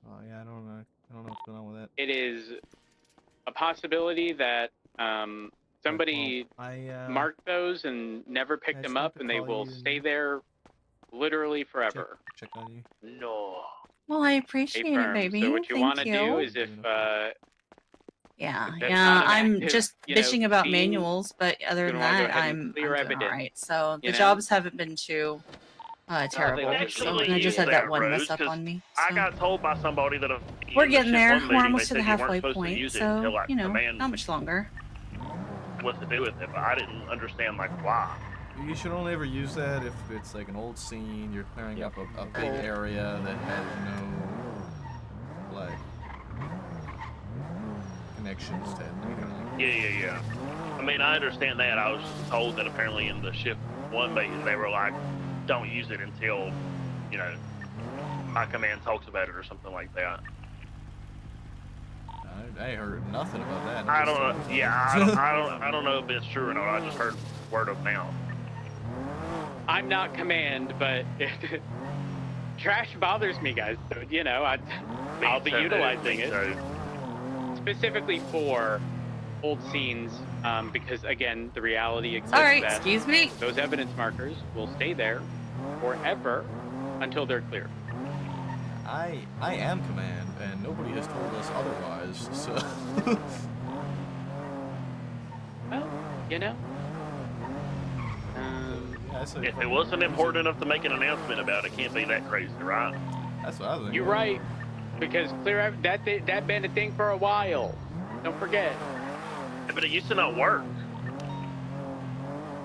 Oh yeah, I don't know what's going on with that. It is a possibility that somebody marked those and never picked them up, and they will stay there literally forever. Check on you. No. Well, I appreciate it, baby. So what you want to do is if Yeah, if that's yeah. not an I'm active, just you know, bitching about scene, manuals, but other you're than gonna wanna go that, ahead and I'm clear doing evidence, all right. So the you know? jobs haven't been too terrible. So and I just had that one mess up on me. I got told by somebody that We're getting there. One We're meeting, almost they to the said you weren't halfway supposed to point, use it so until, like, you know, command not much longer. what to do with it, but I didn't understand like why. You should only ever use that if it's like an old scene, you're clearing up a big area that has no, like, connections to anything like that. Yeah. I mean, I understand that. I was just told that apparently in the shift one meeting, they were like, don't use it until, you know, my command talks about it or something like that. I heard nothing about that. I don't know. Yeah, I don't know if it's true or not. I just heard word of mouth. I'm not command, but trash bothers me, guys. So, you know, I'll be utilizing it specifically for old scenes, because again, the reality exists. All right, that excuse me. Those evidence markers will stay there forever until they're clear. I am command, and nobody has told us otherwise. So. Well, you know. If it wasn't important enough to make an announcement about it, can't be that crazy, right? That's what I was thinking. You're right, because that been a thing for a while. Don't forget. But it used to not work.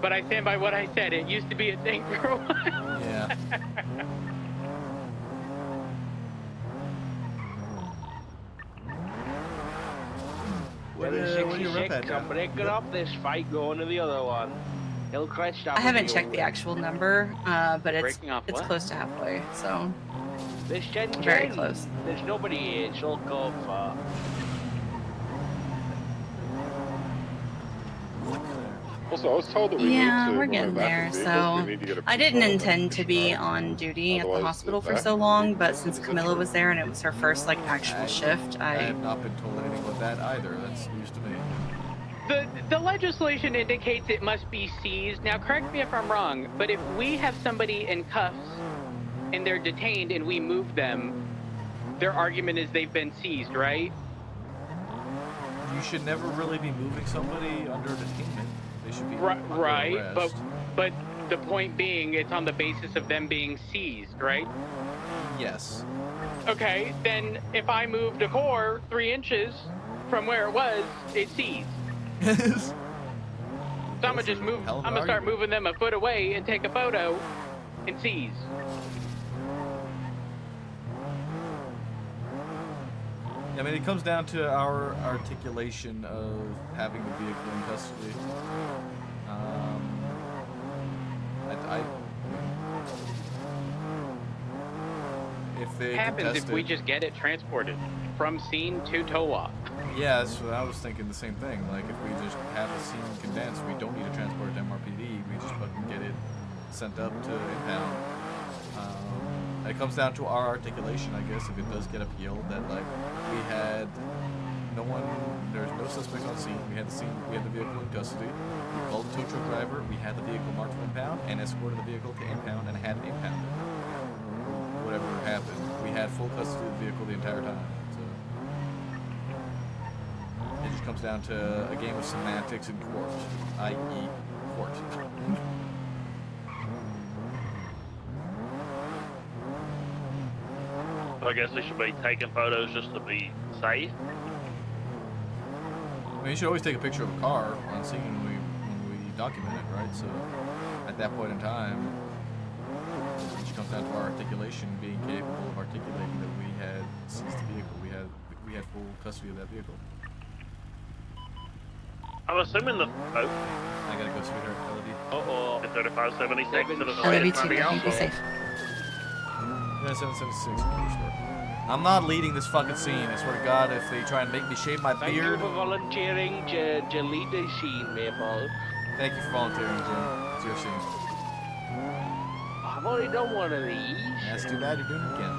But I stand by what I said. It used to be a thing for a while. Yeah. What are you rep at? I'm breaking up this fight going to the other one. I haven't checked the actual number, but it's what? close to halfway, so There's very close. There's nobody here. It's all go for. Also, I was told that we Yeah, need to we're when getting we're back there. in vehicles, we So need to get a I didn't control intend to be on duty at the hospital for so long, but since Camilla was there and it was her first like actual shift, I have not been told anything about that either. That's news to me. The legislation indicates it must be seized. Now, correct me if I'm wrong, but if we have somebody in cuffs and they're detained and we move them, their argument is they've been seized, right? You should never really be moving somebody under detainment. They should be under Right, arrest. but the point being, it's on the basis of them being seized, right? Yes. Okay, then if I moved a core 3 inches from where it was, it's seized. So I'm gonna just move. I'm gonna start moving them a foot away and take a photo and seize. I mean, it comes down to our articulation of having the vehicle in custody. If they What happens if we contested- just get it transported from scene to tow-off? Yeah, that's what I was thinking. The same thing. Like, if we just have the scene condensed, we don't need to transport it to MRPD. We just fucking get it sent up to impound. It comes down to our articulation, I guess. If it does get appealed, that like we had no one, there's no suspects on scene. We had the vehicle in custody. We called the tow truck driver. We had the vehicle marked for impound and escorted the vehicle to impound and had it impounded. Whatever happened, we had full custody of the vehicle the entire time. So it just comes down to a game of semantics in court, i.e., court. I guess they should be taking photos just to be safe. I mean, you should always take a picture of a car on scene when we document it, right? So at that point in time, it just comes down to our articulation, being capable of articulating that we had seized the vehicle. We had full custody of that vehicle. I'm assuming the. Oh. I gotta go, sweetheart. Melody. Uh-oh. 3576 to the Love you too, baby. Be safe. Yeah, 776. I'm not leading this fucking scene. I swear to God, if they try and make me shave my Thank you beard. for volunteering to lead the scene, Maple. Thank you for volunteering, Jim. It's your scene. I've already done one of these. That's too bad you're doing it again.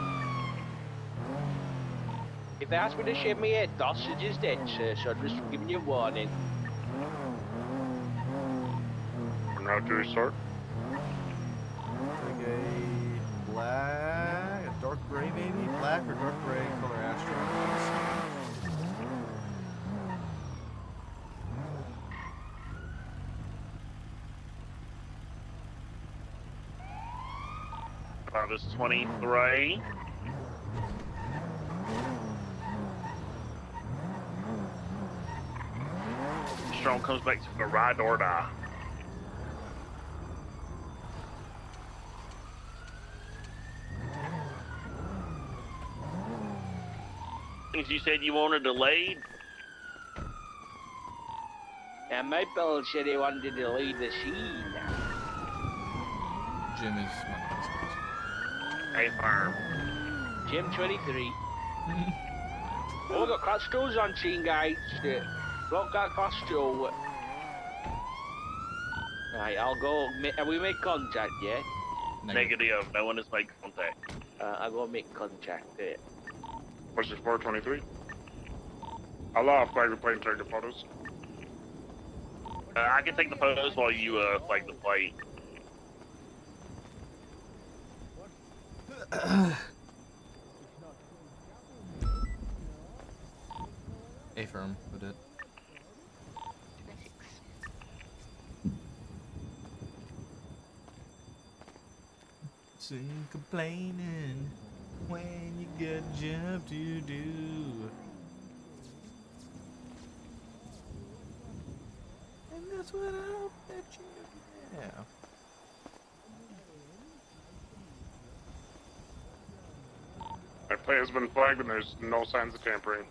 If they ask me to shave my head, sausage is dead, sir, so I'm just giving you a warning. How do we start? Like a black, a dark gray maybe? Black or dark gray color Astra. About this 23. Strong comes back to the ride or die. Things you said you wanted delayed. And Maple said he wanted to lead the scene. Jim is A firm. Jim 23. Oh, we got costumes on scene, guys. Look that costume. Right, I'll go. Have we made contact yet? Negative. No one has made contact. I'll go make contact there. What's your 423? I'll flag the plate and take the photos. I can take the photos while you flag the plate. A firm with it. See complaining when you get a job to do. And that's what I hope that you have. My plate has been flagged and there's no signs of tampering.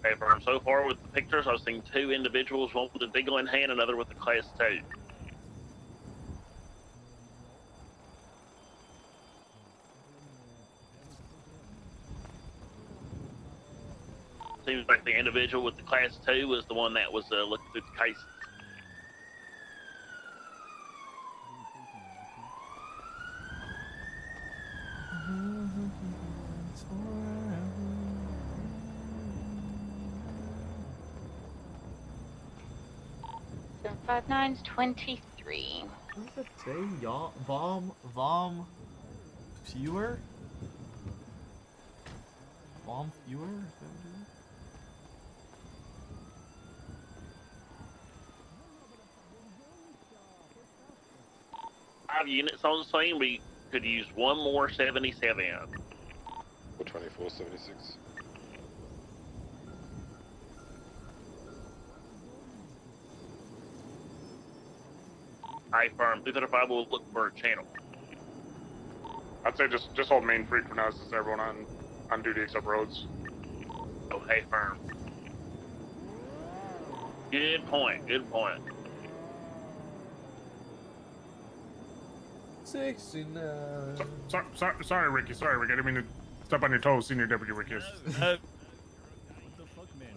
Okay, firm. So far with the pictures, I've seen 2 individuals, one with a deagle in hand, another with a class 2. Seems like the individual with the class 2 was the one that was looking through the cases. So 59's 23. What does that say? Yaw, vom, fewer? Vom fewer? Is that what it is? Five units on scene. We could use one more 77. Or 2476. High firm. 335 will look for a channel. I'd say just hold main free for now, since everyone on duty except Rhodes. Oh, hey firm. Good point. Good point. 69. Sorry, Ricky. Sorry, Ricky. I didn't mean to step on your toes, Senior Deputy Ricky. The fuck, man?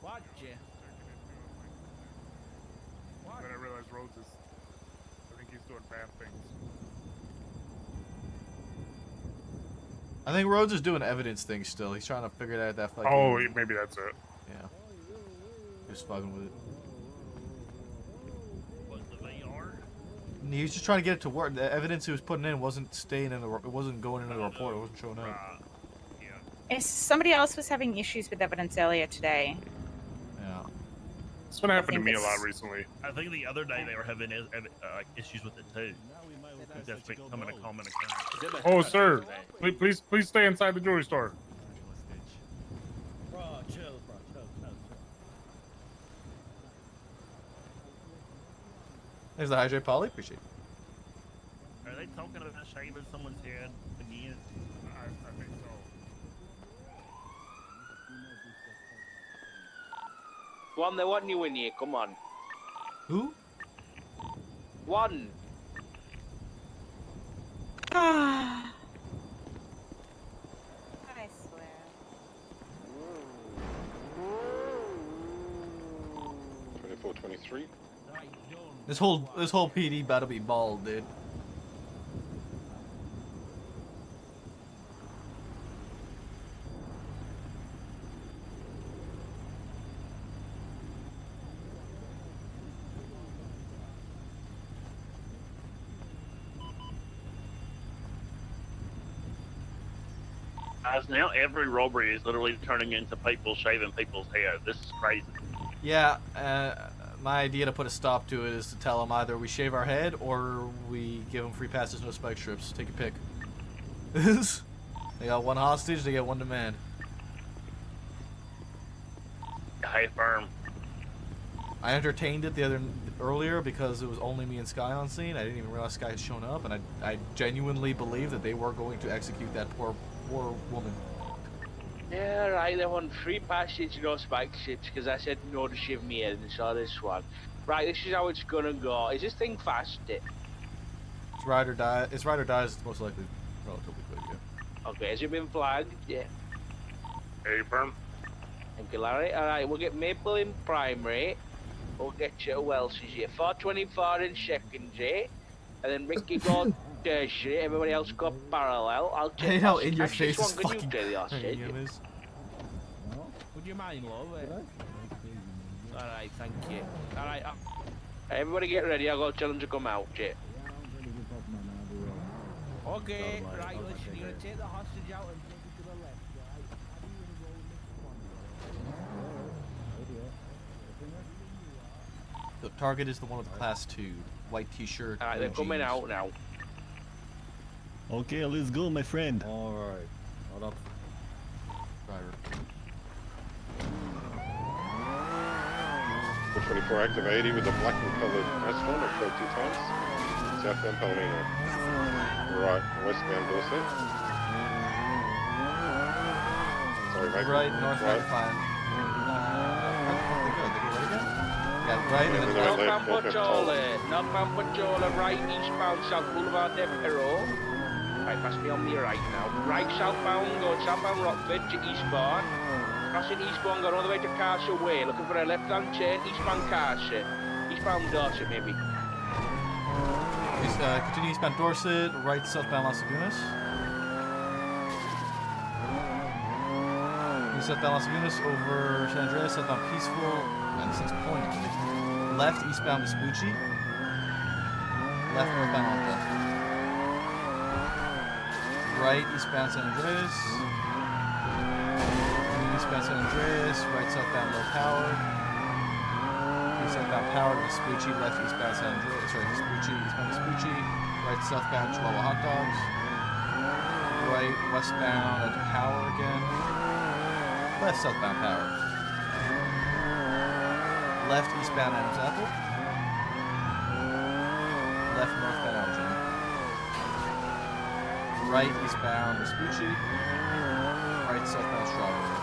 Watch ya. Then I realized Rhodes is. I think he's doing bad things. I think Rhodes is doing evidence things still. He's trying to figure out that fucking... Oh, maybe that's it. Yeah. Just fucking with it. He was just trying to get it to work. The evidence he was putting in wasn't staying in the. It wasn't going into the report. It wasn't showing up. Yes, somebody else was having issues with evidence earlier today. Yeah. It's been happening to me a lot recently. I think the other day they were having issues with it too. That's becoming a common occurrence. Oh, sir. Please stay inside the jewelry store. Bro, chill, chill. There's the hydrate poly. Appreciate it. Are they talking about shaving someone's head again? I think so. One, they want you in here. Come on. Who? One. I swear. 2423. This whole PD about to be bald, dude. Guys, now every robbery is literally turning into people shaving people's hair. This is crazy. Yeah, my idea to put a stop to it is to tell them either we shave our head or we give them free passes, no spike strips. Take a pick. They got one hostage, they get one demand. Hey, firm. I entertained it earlier because it was only me and Sky on scene. I didn't even realize Sky had shown up, and I genuinely believe that they were going to execute that poor woman. Yeah, right, they want free passage, no spike ships, because I said no to shiv me head and saw this one. Right, this is how it's gonna go. Is this thing fast? It's ride or die. It's ride or dies. It's most likely relatively quick, yeah. Okay, has it been flagged? Yeah. Hey, firm. Thank you, Larry. Alright, we'll get Maple in primary. We'll get you who else is here? 424 in secondary. And then Ricky got tertiary. Everybody else got parallel. I'll take Hey, how in your actually, face is Swan, can you fucking do the hostage? Would you mind, love? Alright, thank you. Alright, Everybody get ready. I'll go tell them to come out, Jay. okay, right, listen, you're gonna take the hostage out and take it to the left, right? The target is the one with the class 2. White t-shirt. Alright, they're coming jeans. out now. Okay, let's go, my friend. Alright, hold up. Driver. 424 active 80 with a black and coloured asphalt occurred 2 times. Southbound Palomino. Right, westbound Dorset. Sorry, mate. Right, northbound Right. 5. Yeah, right, and then Northbound Pachola, right, eastbound South Boulevard Depero. Right, pass me on me right now. Right, southbound, going southbound Rockford to Eastbourne. Crossing Eastbourne, going all the way to Castle Way. Looking for a left-hand turn, eastbound Castle. Eastbound Dorset, maybe. Continue eastbound Dorset, right southbound Las Lagunas. Southbound Las Lagunas over San Andreas, southbound Peaceful, and since point. Left eastbound Vespucci. Left northbound Alta. Right eastbound San Andreas. Eastbound San Andreas. Right southbound Low Power. East southbound Power to Vespucci. Left eastbound San Andreas. Sorry, Vespucci. Eastbound Vespucci. Right southbound Chihuahua Hot Dogs. Right westbound at Power again. Left southbound Power. Left eastbound Adams Apple. Left northbound Elgin. Right eastbound Vespucci. Right southbound Strawberry.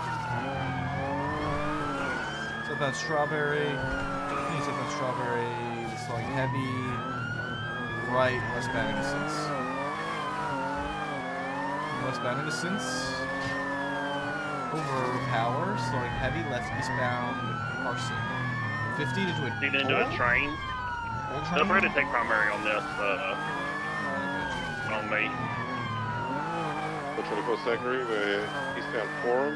Southbound Strawberry. Southbound Strawberry. Slowing heavy. Right westbound Innocence. Westbound Innocence. Over Power. Slowing heavy. Left eastbound Carson. 50 into a train. Feel free to take primary on this. On me. Which one to go secondary? We're eastbound Forum.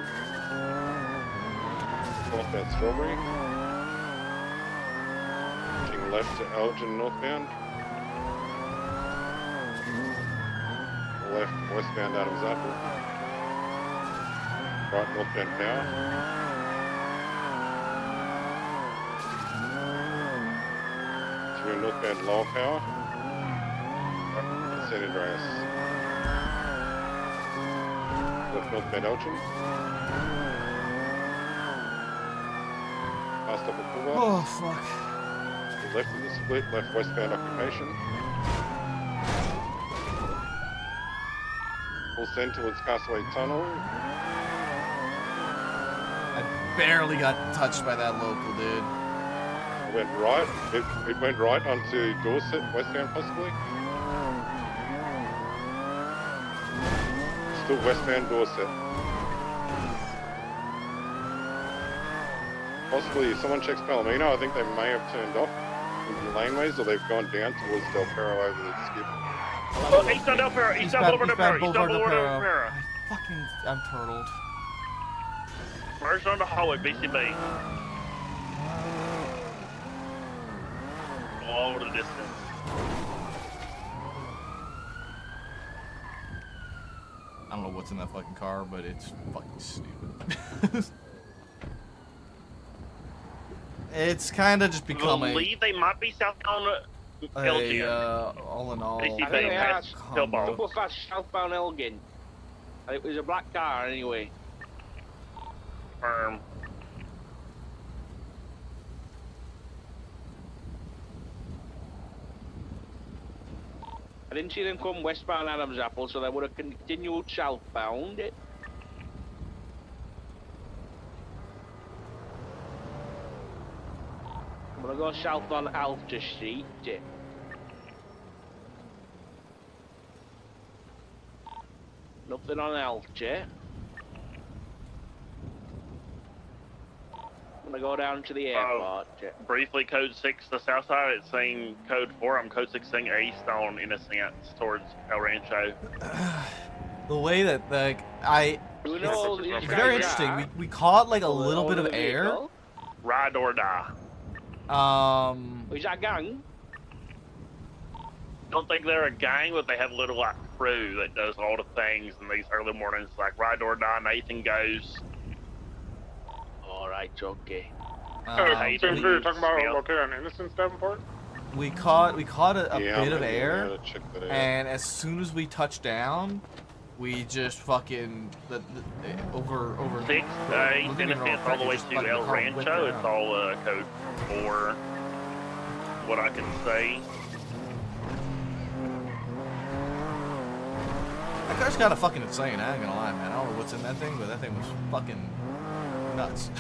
Northbound Strawberry. Turning left to Elgin northbound. Left westbound Adams Apple. Right northbound Power. Northbound Lower Power, San Andreas. Left northbound Elgin. Past up at Boulevard. Oh, fuck. Left of the split, left westbound Occupation. Full send towards Castaway Tunnel. I barely got touched by that local, dude. Went right. It went right onto Dorset, westbound possibly. Still westbound Dorset. Possibly, if someone checks Palomino, I think they may have turned off into the laneways, or they've gone down towards Del Perro over the skip. Oh, eastbound Del Perro, eastbound Boulevard Del Perro, eastbound Boulevard Del Perro. I'm turtled. Merge on the hallway, BCB. All over the distance. I don't know what's in that fucking car, but it's fucking stupid. It's kind of just become I believe they might be southbound Elgin. All in all, BCB past Hillball. Double fast southbound Elgin. It was a black car anyway. Firm. I didn't see them come westbound Adams Apple, so they would have continued southbound. I'm gonna go south on Alta Street. Nothing on Alta. I'm gonna go down to the airport. Briefly, code 6 to the south side. It's saying code 4. I'm code 6 saying east on Innocence towards El Rancho. The way that it's very interesting. We caught like a little bit of air. Ride or die. Is that a gang? Don't think they're a gang, but they have a little like crew that does all the things in these early mornings, like ride or die. Nathan goes. Alright, okay. You're talking about located on Innocence, Davenport? We caught a bit of air, that out. and as soon as we touched down, we just fucking over 6 Innocence all the way to El Rancho. It's all code 4. What I can say. That car's kind of fucking insane. I ain't gonna lie, man. I don't know what's in that thing, but that thing was fucking nuts.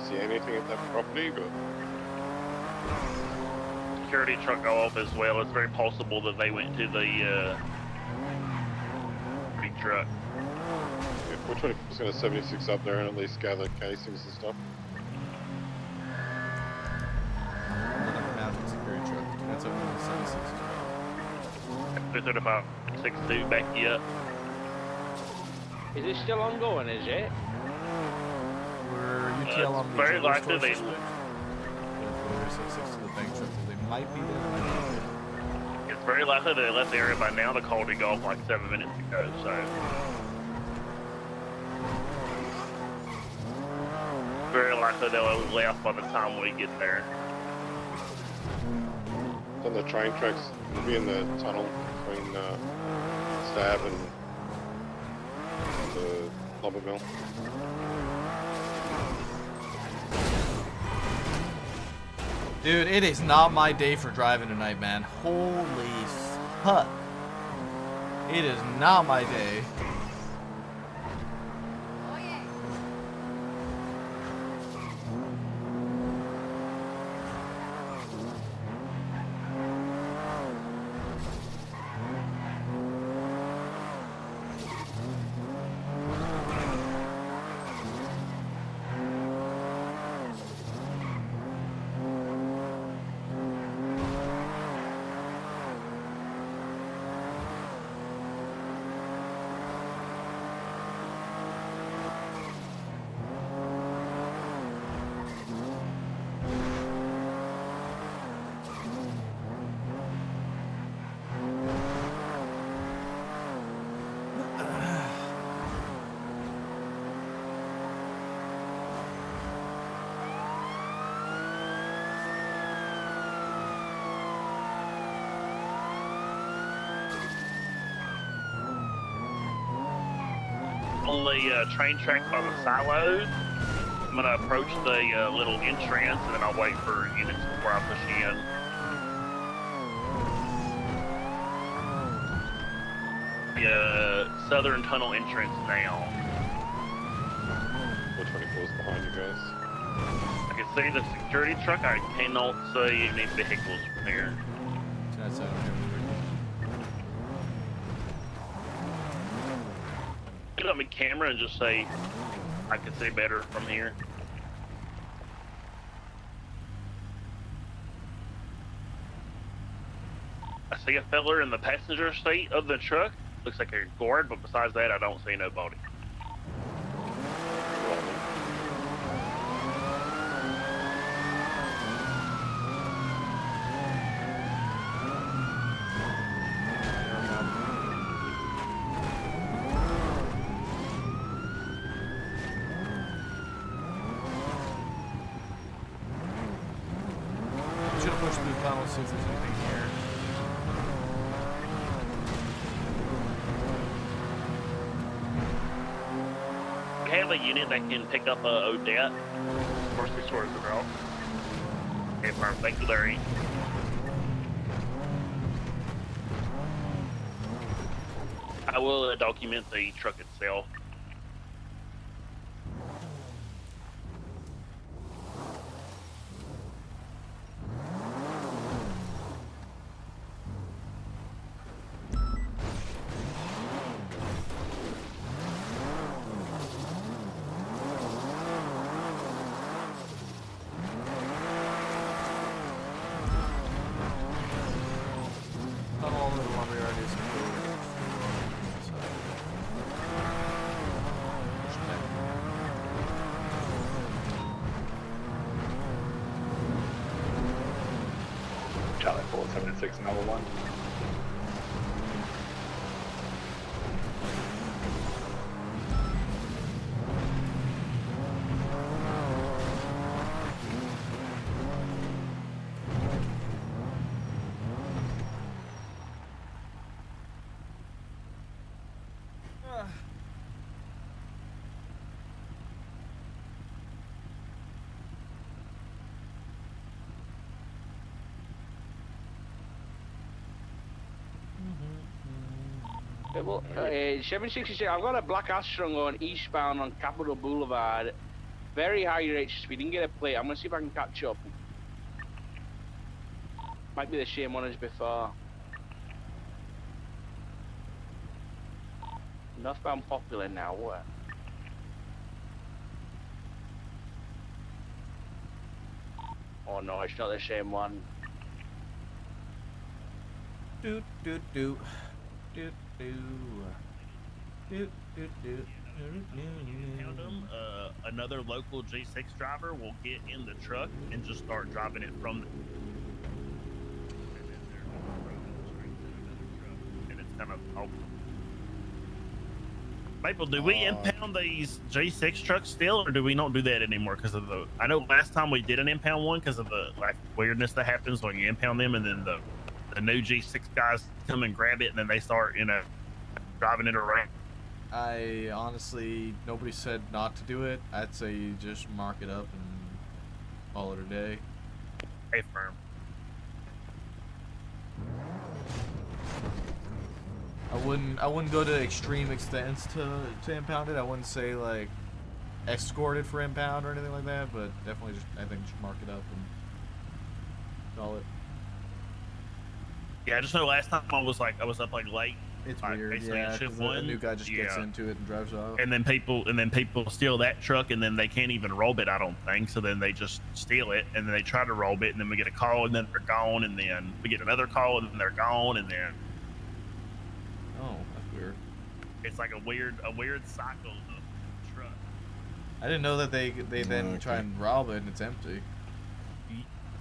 See anything at that property, but Security truck go off as well. It's very possible that they went to the big truck. yeah, we're 20% of 76 up there and at least gather casings and stuff. Mountain security truck. That's over 76. 235 62 back you up. Is this still ongoing, is it? We're UTL on the very Jewel likely store they. suspect. With 6 to the bank truck, so they might be there. It's very likely they left the area by now. The call did go off like 7 minutes ago, so. Very likely they'll have left by the time we get there. It's on the train tracks. It'll be in the tunnel between Stab and the lumber mill. Dude, it is not my day for driving tonight, man. Holy fuck. It is not my day. On the train track by the silos, I'm gonna approach the little entrance and then I'll wait for units before I push in. The southern tunnel entrance now. 424 is behind you guys. I can see the security truck. I cannot see any vehicles from here. Get up my camera and just say I can see better from here. I see a fella in the passenger seat of the truck. Looks like a guard, but besides that, I don't see nobody. Should have pushed through the tunnel, see if there's anything here. We have a unit that can pick up a Odette. Of course, we sorted them out. Okay, firm. Thank you, Larry. I will document the truck itself. Tunnel all over the lumberyard is completely. Charlie 476, number 1. Well, 766, I've got a black Astra going eastbound on Capitol Boulevard. Very high rates of speed. Didn't get a plate. I'm going to see if I can catch up. Might be the same one as before. Northbound Popular now, what? Oh no, it's not the same one. Doot doot doot. Doot doot. Doot doot doot. impound them, another local G6 driver will get in the truck and just start driving it from the. And it's kind of open. Maple, do we impound these G6 trucks still, or do we not do that anymore? Because of the, I know last time we did an impound one because of the like weirdness that happens when you impound them, and then the new G6 guys come and grab it, and then they start, driving it around. I honestly, nobody said not to do it. I'd say you just mark it up and call it a day. Hey, firm. I wouldn't go to extreme extents to impound it. I wouldn't say like escort it for impound or anything like that, but definitely I think just mark it up and call it. Yeah, I just know last time I was up late. It's like, weird, yeah. Shift The one, new guy just gets into it and drives off. and then people steal that truck, and then they can't even roll it. I don't think so. Then they just steal it, and then they try to roll it, and then we get a call, and then they're gone, and then we get another call, and then they're gone, and then. Oh, that's weird. It's like a weird cycle of truck. I didn't know that they then try and rob it and it's empty.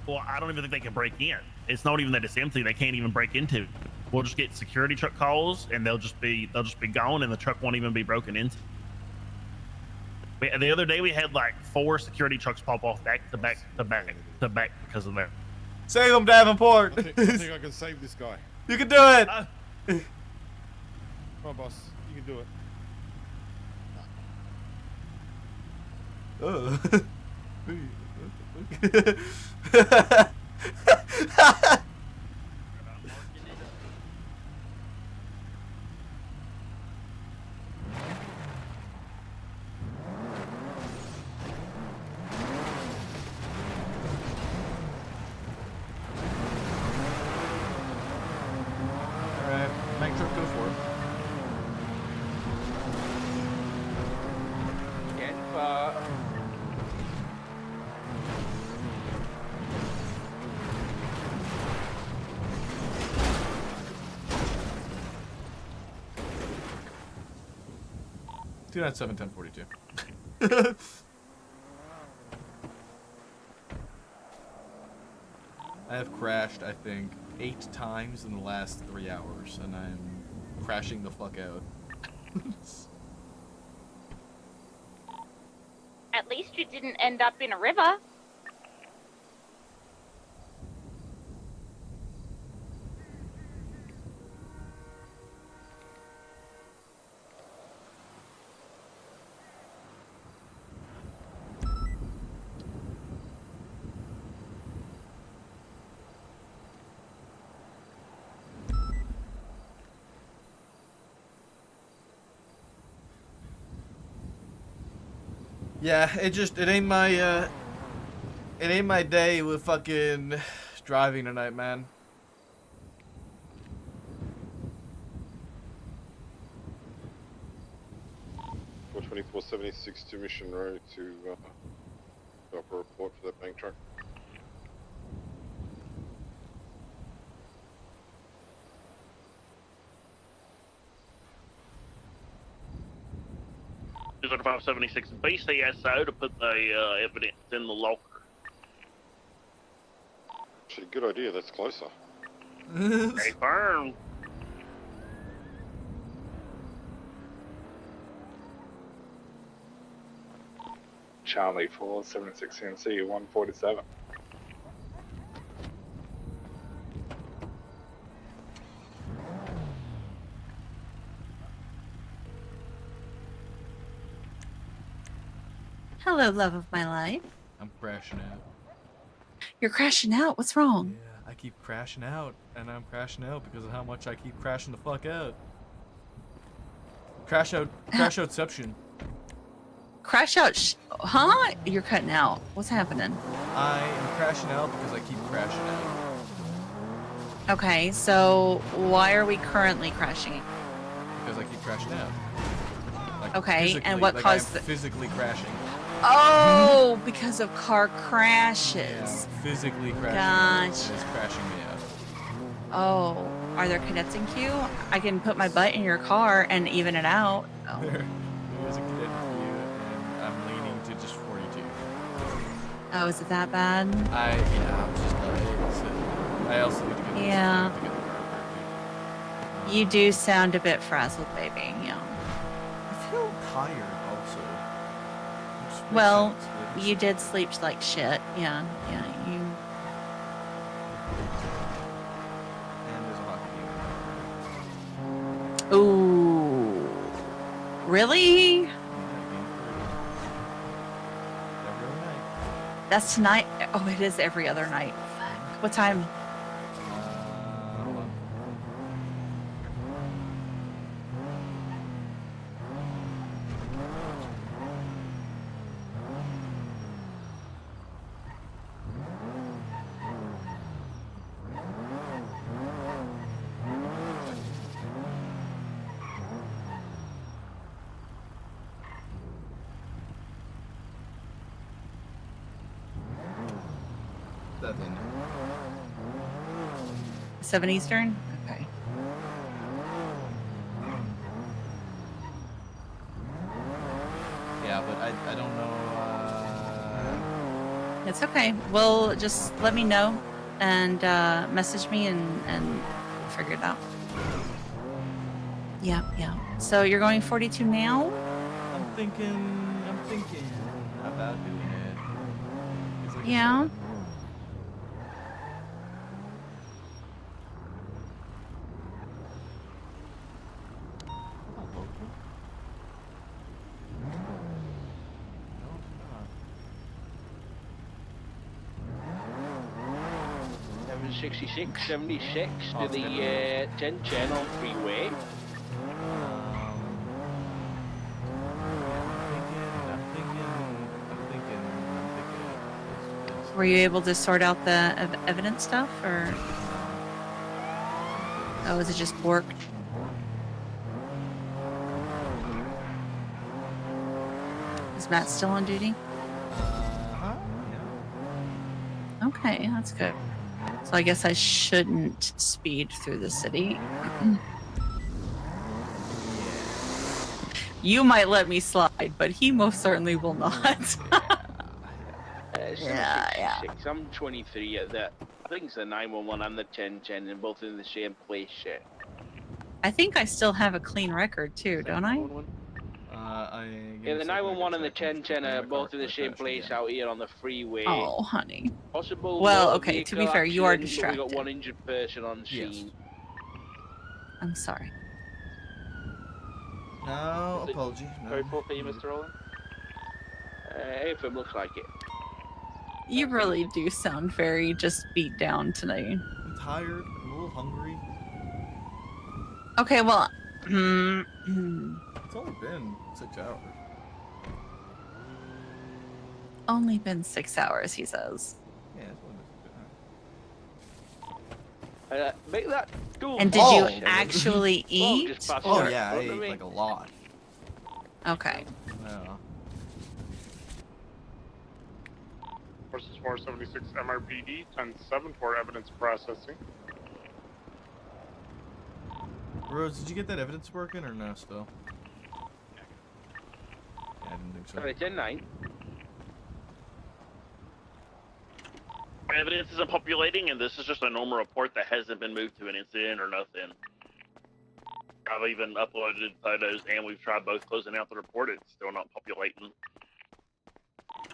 Well, I don't even think they can break in. It's not even that it's empty. They can't even break into it. We'll just get security truck calls, and they'll just be gone, and the truck won't even be broken into. The other day we had like 4 security trucks pop off back to back because of that. Save them, Davenport. I think I can save this guy. You can do it. Come on, boss. You can do it. Alright, make truck go for it. Do that 7-10-42. I have crashed, I think, 8 times in the last 3 hours, and I'm crashing the fuck out. At least you didn't end up in a river. Yeah, it ain't my day with fucking driving tonight, man. For 2476 to Mission Road to drop a report for that bank truck. Is it 576 BCSO to put the evidence in the locker? Actually, good idea. That's closer. Hey, firm. Charlie 476 CNC 147. Hello, love of my life. I'm crashing out. You're crashing out. What's wrong? I keep crashing out, and I'm crashing out because of how much I keep crashing the fuck out. Crash outception. Crash out? Huh? You're cutting out. What's happening? I am crashing out because I keep crashing out. Okay, so why are we currently crashing? Because I keep crashing out. Like, Okay, and what caused I'm physically crashing. Oh, because of car crashes. Yeah, physically crashing. Gotcha. It's crashing me out. Oh, are there cadets in queue? I can put my butt in your car and even it out. Oh. There is a Oh, is it that bad? Yeah, I'm just not able to. I also need to get Yeah. You do sound a bit frazzled, baby. Yeah. I feel tired also. Which makes Well, sense, but you did sleep like shit. Yeah. You. And there's a hockey game. Ooh. Really? Every other night. That's tonight. Oh, it is every other night. Fuck. What time? Hold on. That then. 7 Eastern? Okay. Yeah, but I don't know. It's okay. Well, just let me know and message me and we'll figure it out. Yeah. So you're going 42 now? I'm thinking about doing it. It's like I Yeah. said, local? No, it's not. 766, 76 Oh, to it's the gonna 1010 on freeway. I'm thinking. Were you able to sort out the evidence stuff or? Oh, is it just work? Is Matt still on duty? Okay, that's good. So I guess I shouldn't speed through the city. You might let me slide, but he most certainly will not. Yeah. I'm 23 at that. I think it's the 911 and the 1010 and both in the same place. I think I still have a clean record too, don't I? Yeah, the 911 and the 1010 are both in the same place out here on the freeway. Oh, honey. Possible Well, motor okay, to be vehicle fair, you are accident, but we got distracted. one injured person on scene. I'm sorry. No apology. No. Very poor for you, Mr. Rowland. If it looks like it. You really do sound very just beat down tonight. I'm tired. I'm a little hungry. Okay, well, It's only been 6 hours. only been 6 hours, he says. Yeah, it's only been 6 hours. Make that school. And did you actually eat? Just pass Oh it yeah, I in front of ate me. like a lot. Okay. Yeah. Versus 476 MRPD 10-7 for evidence processing. Rose, did you get that evidence working or no still? Yeah, I didn't think so. Sorry, 10-9. Evidence isn't populating, and this is just a normal report that hasn't been moved to an incident or nothing. I've even uploaded photos, and we've tried both closing out the report. It's still not populating.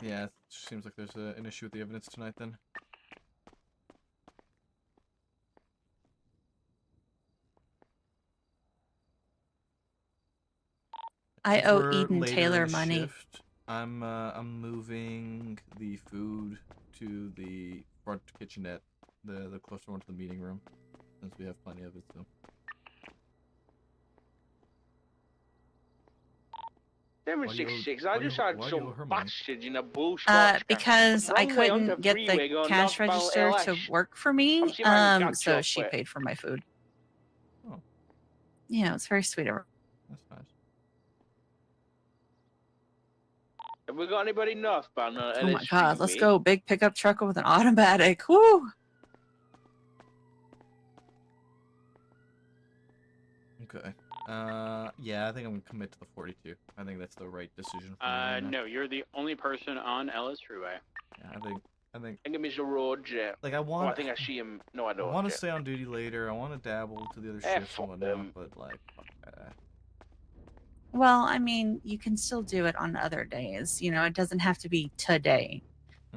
Yeah, it seems like there's an issue with the evidence tonight then. I owe For Eden later Taylor in the money. shift, I'm moving the food to the front kitchenette, the closer one to the meeting room, since we have plenty of it still. 766. I just had some bastard in a blue Because I couldn't get the cash register to work for me, so she paid for my food. Oh. Yeah, it's very sweet of her. That's nice. Have we got anybody northbound on Oh my LS god, let's freeway? go. Big pickup truck with an automatic. Woo! Okay. Yeah, I think I'm gonna commit to the 42. I think that's the right decision for me. No, you're the only person on Ellis Freeway. Yeah, I think. Think him is a road, yeah. Like I Oh, want. I think I see him. No, I I don't. want to yeah. stay on duty later. I want to dabble to the other Eh, shifts fuck and them. whatnot. But like, Well, I mean, you can still do it on other days. You know, it doesn't have to be today.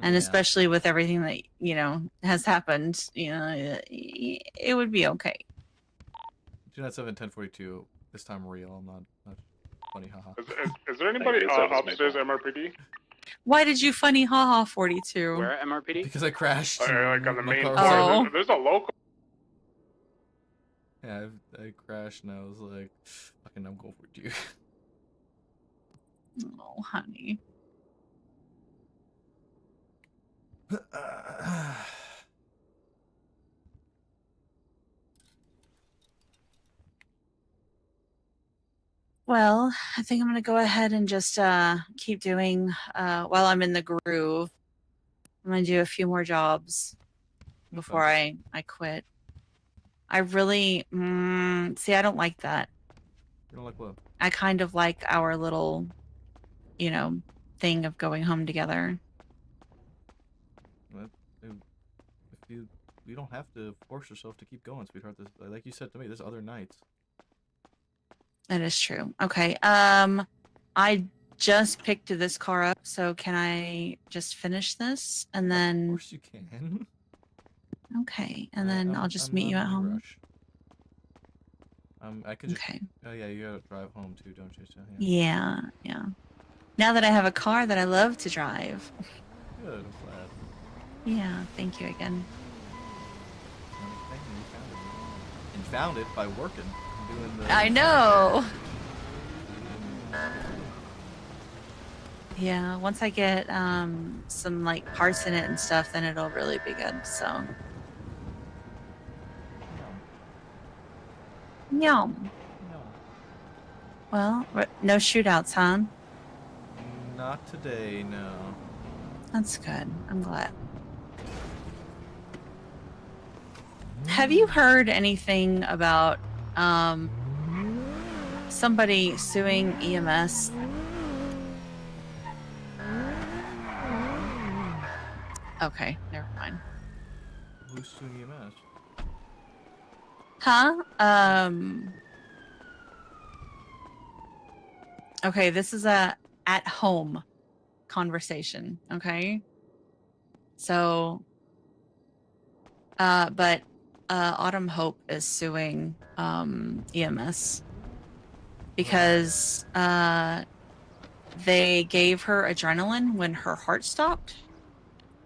And yeah. especially with everything that, you know, has happened, you know, it would be okay. 297 1042. This time real. I'm not funny. Haha. Is there anybody upstairs at MRPD? Why did you funny haha 42? Where at MRPD? Because I crashed. Like on the my main car floor. was- There's a local. Yeah, I crashed and I was like, fucking, I'm going for it, dude. Oh, honey. Well, I think I'm gonna go ahead and just keep doing while I'm in the groove. I'm gonna do a few more jobs before I quit. I really see. I don't like that. You don't like what? I kind of like our little, you know, thing of going home together. But if you don't have to force yourself to keep going, sweetheart. Like you said to me, there's other nights. That is true. Okay. I just picked this car up, so can I just finish this and then? Of course you can. Okay, and then I'll just meet you not at in a home. rush. I could just. Okay. Oh yeah, you gotta drive home too, don't you? So, Yeah, yeah. Now that I have a car that I love to drive. Good. I'm glad. Yeah, thank you again. And found it by working, doing the. I know. Yeah, once I get some like parts in it and stuff, then it'll really be good. So. Yum. Well, no shootouts, huh? Not today, no. That's good. I'm glad. Have you heard anything about somebody suing EMS? Okay, never mind. Who's suing EMS? Huh? Okay, this is a at-home conversation, okay? So, but Autumn Hope is suing EMS because they gave her adrenaline when her heart stopped,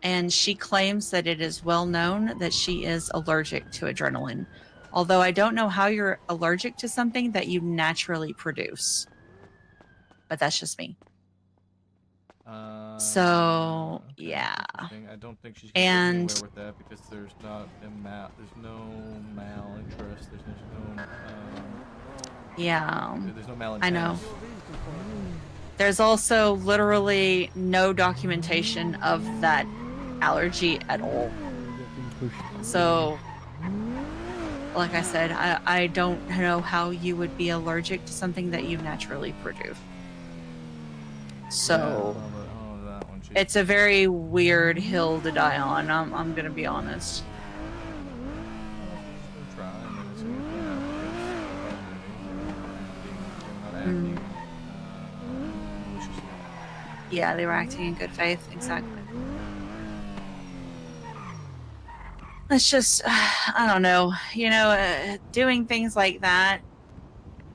and she claims that it is well known that she is allergic to adrenaline. Although I don't know how you're allergic to something that you naturally produce. But that's just me. So, Okay, yeah. interesting. I don't think she's gonna get anywhere with that because there's no malinterest. There's no Yeah. There's no malintent. I know. There's also literally no documentation of that allergy at all. So, like I said, I don't know how you would be allergic to something that you naturally produce. So, it's a very weird hill to die on. I'm gonna be honest. Yeah, they were acting in good faith. Exactly. It's just, I don't know. You know, doing things like that,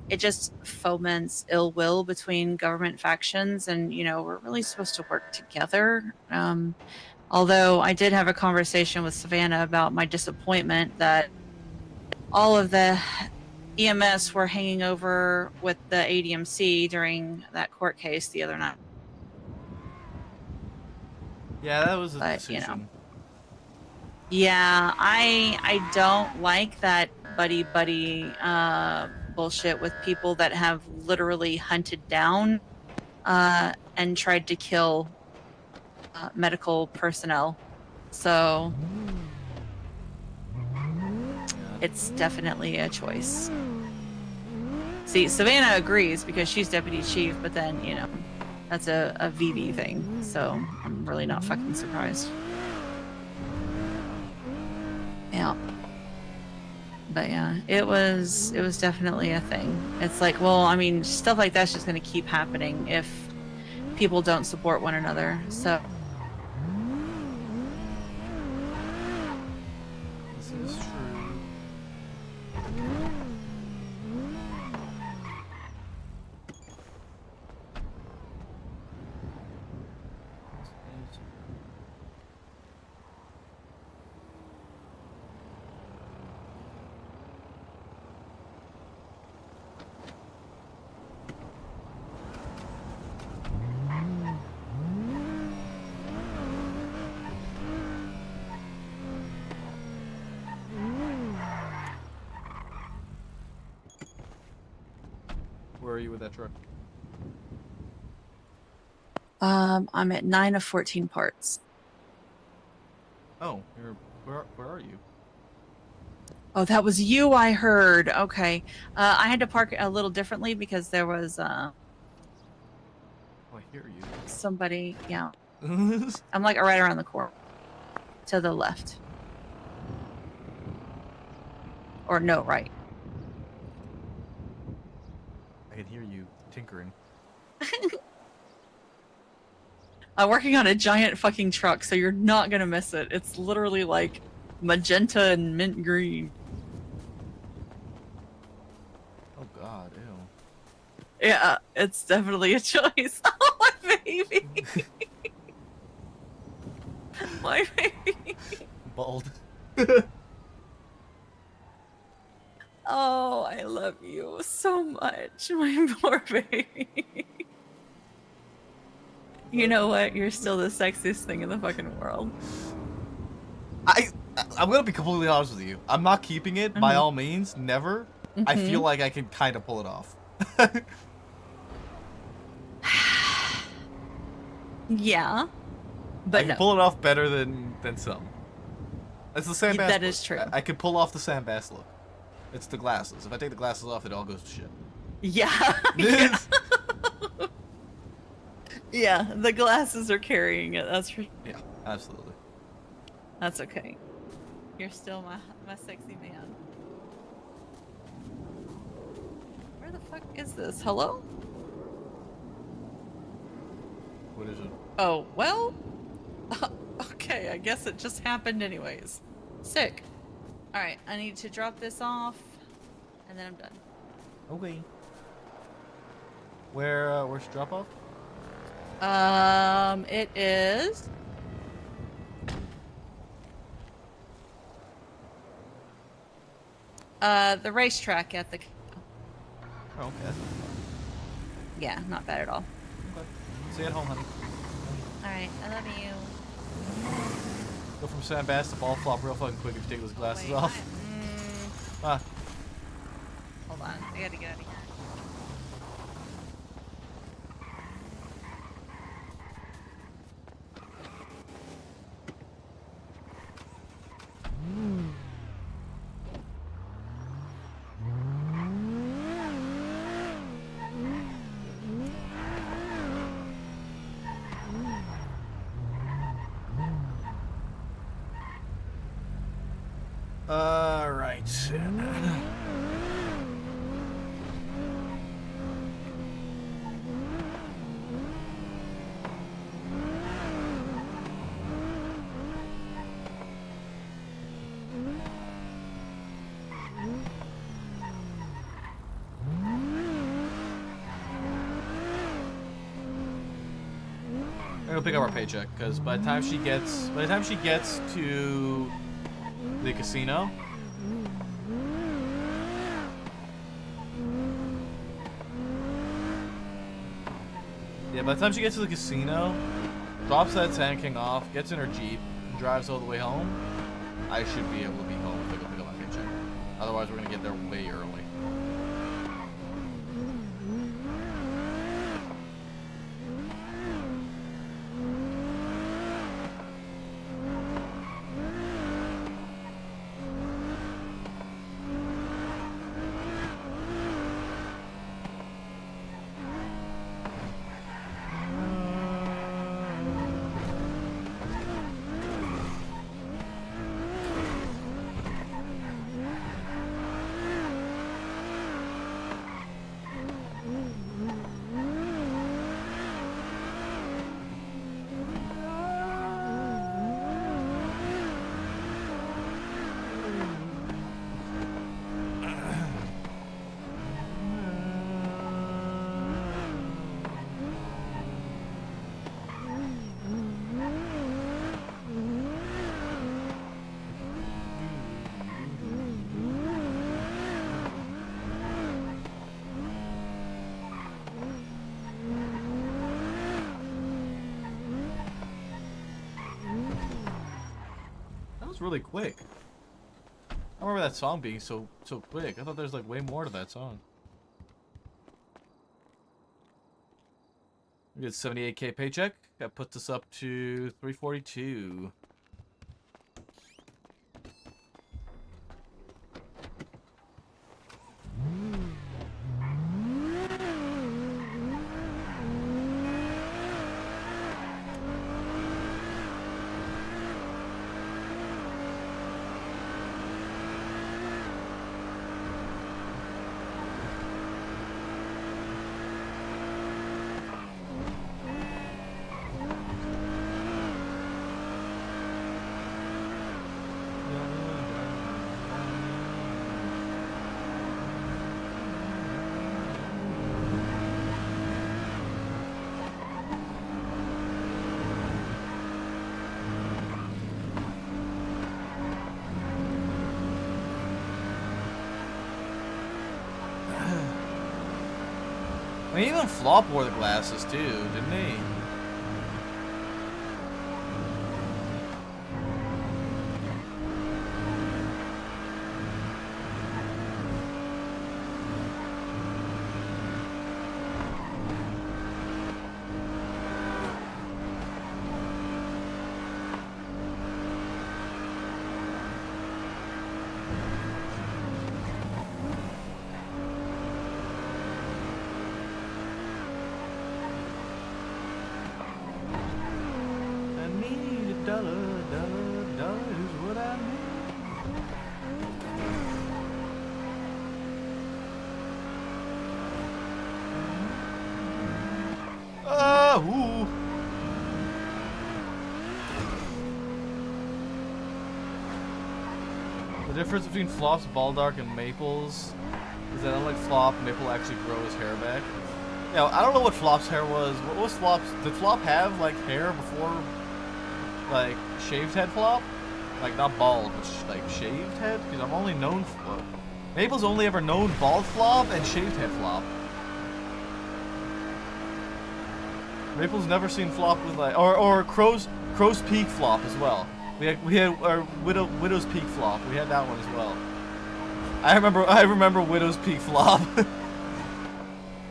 it just foments ill will between government factions, and you know, we're really supposed to work together. Although I did have a conversation with Savannah about my disappointment that all of the EMS were hanging over with the ADMC during that court case the other night. Yeah, that was a decision. You know, yeah, I don't like that buddy bullshit with people that have literally hunted down and tried to kill medical personnel. So it's definitely a choice. See, Savannah agrees because she's deputy chief, but then, you know, That's a VV thing, so I'm really not fucking surprised. Yeah. But yeah, it was definitely a thing. It's like, well, I mean, stuff like that's just going to keep happening if people don't support one another. So This is true. Where are you with that truck? I'm at 9 of 14 parts. Oh, where are you? Oh, that was you, I heard. Okay. I had to park a little differently because there was Oh, I hear you. somebody, yeah. I'm like right around the corner. To the left. Or no, right. I can hear you tinkering. I'm working on a giant fucking truck, so you're not gonna miss it. It's literally like magenta and mint green. Oh god, ew. Yeah, it's definitely a choice. Oh, my baby. My baby. Bald. Oh, I love you so much, my poor baby. You know what? You're still the sexiest thing in the fucking world. I'm gonna be completely honest with you. I'm not keeping it by all means, never. I feel like I can kind of pull it off. Yeah, but I can pull it off better than some. It's the sandbass. That look. is true. I can pull off the sandbass look. It's the glasses. If I take the glasses off, it all goes to shit. Yeah. Yeah. Yeah, the glasses are carrying it. That's for Yeah, absolutely. That's okay. You're still my sexy man. Where the fuck is this? Hello? What is it? Oh, well. Okay, I guess it just happened anyways. Sick. Alright, I need to drop this off, and then I'm done. Okay. Where's the drop off? It is... the racetrack at the... Oh, okay. That's Yeah, not bad at all. okay. See you at home, honey. Alright, I love you. Go from sandbass to ball flop real fucking quick if you take those glasses off. Ah. Hold on, I gotta get out of here. Alright. I'm gonna pick up our paycheck because by the time she gets to the casino, drops that Sand King off, gets in her Jeep, and drives all the way home, I should be able to be home if I go pick up my paycheck. Otherwise, we're gonna get there way early. was really quick. I remember that song being so quick. I thought there's like way more to that song. We get 78K paycheck. That puts us up to 342. I mean, even Flop wore the glasses too, didn't he? Dollar is what I need. Ooh. The difference between Flop's Baldark and Maple's is that unlike Flop, Maple actually grow his hair back. Yeah, I don't know what Flop's hair was. What was Flop's? Did Flop have like hair before, like shaved head Flop? Like not bald, but like shaved head? Because I've only known Maple's only ever known bald Flop and shaved head Flop. Maple's never seen Flop with like, or Crow's Peak Flop as well. We had our Widow's Peak Flop. We had that one as well. I remember Widow's Peak Flop.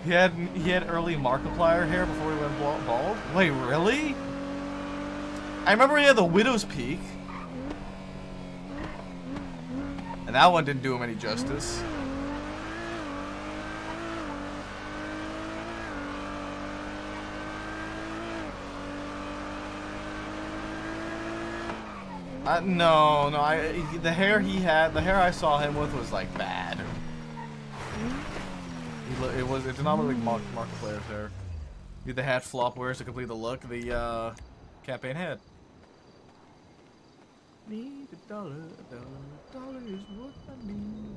he had early Markiplier hair before he went bald. Wait, really? I remember he had the Widow's Peak, and that one didn't do him any justice. No, the hair he had, the hair I saw him with was like bad. It did not look like Markiplier's hair. Need the hat Flop wears to complete the look the campaign had. Need a dollar is what I need.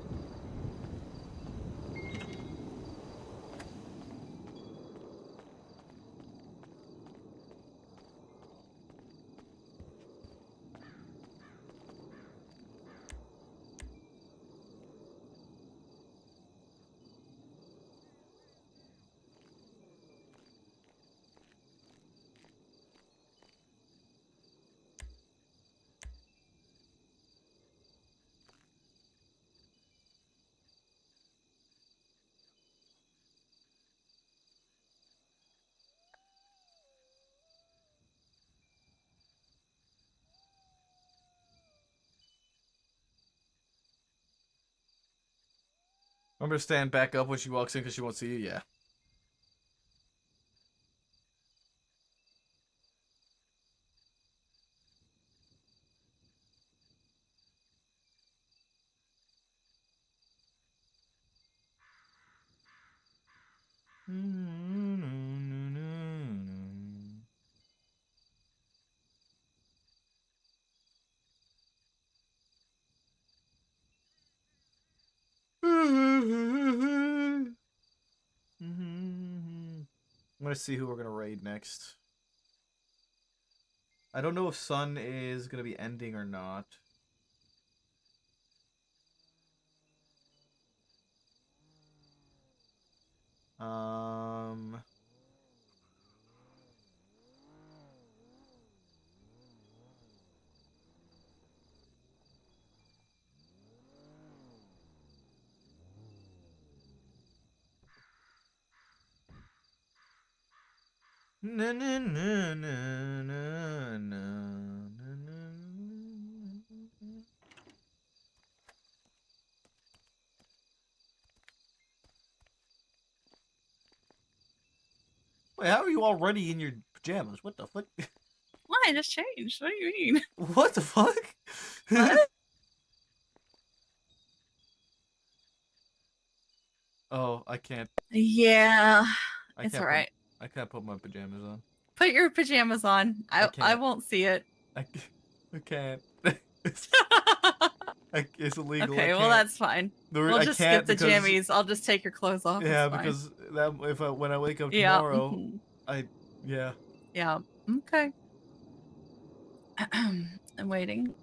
Remember to stand back up when she walks in because she won't see you? Yeah. I'm gonna see who we're gonna raid next. I don't know if Sun is gonna be ending or not. Na, na, na, na, na, na, na. Wait, how are you already in your pajamas? What the fuck? Why? I just changed. What do you mean? What the fuck? What? Oh, I can't. Yeah, I it's can't alright. I can't put my pajamas on. Put your pajamas on. I can't. won't see it. I can't. It's illegal. Okay, I well can't. that's fine. We'll I just can't skip the because- jammies. I'll just take your clothes off. Yeah, it's fine. because that when I wake up Yeah, tomorrow, mhm. yeah. Yeah. Okay. I'm waiting.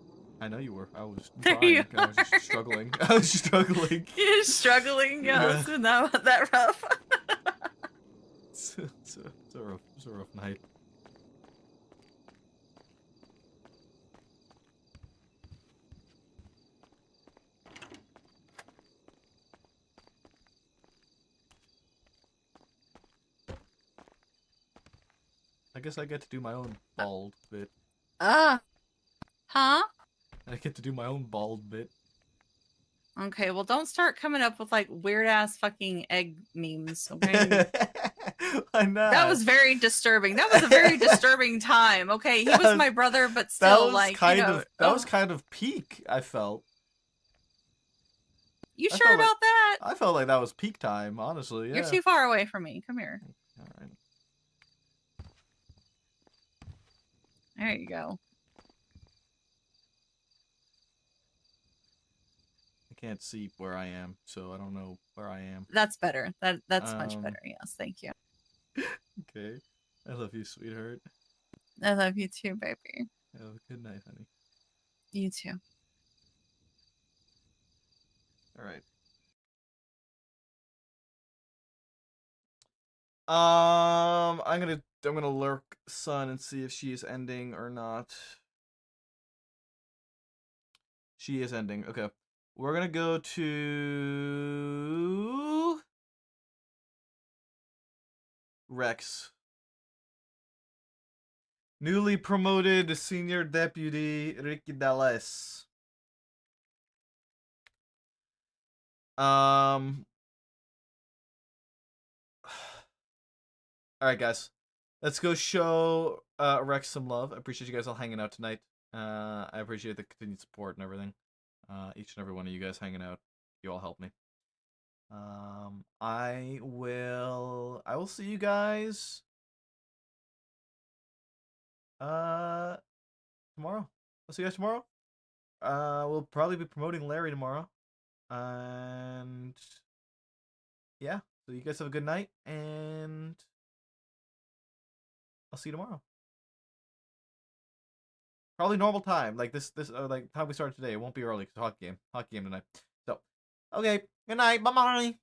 I know you were. I was There trying. you I was just struggling. I was struggling. You're struggling. Yeah, Yeah. it's been that rough. It's a rough night. I guess I get to do my own bald bit. Huh? I get to do my own bald bit. Okay, well don't start coming up with like weird ass fucking egg memes, okay? I know. That was very disturbing. That was a very disturbing time. Okay, he was my brother, but That still, was like, kind you know, of that was kind of peak. I felt. You I sure felt like- about that? I felt like that was peak time. Honestly, yeah. You're too far away from me. Come here. All right. There you go. I can't see where I am, so I don't know where I am. That's better. That's much Um, better. Yes, thank you. Okay. I love you, sweetheart. I love you too, baby. Have a good night, honey. You too. All right. I'm gonna lurk Sun and see if she is ending or not. She is ending. Okay. We're gonna go to Rex. Newly promoted senior deputy Ricky Dallas. Alright, guys. Let's go show Rex some love. I appreciate you guys all hanging out tonight. I appreciate the continued support and everything. Each and every one of you guys hanging out. You all help me. I will see you guys tomorrow. I'll see you guys tomorrow. We'll probably be promoting Larry tomorrow. And yeah, so you guys have a good night, and I'll see you tomorrow. Probably normal time, like this like time we started today. It won't be early because hockey game tonight. So, okay, good night, bye bye.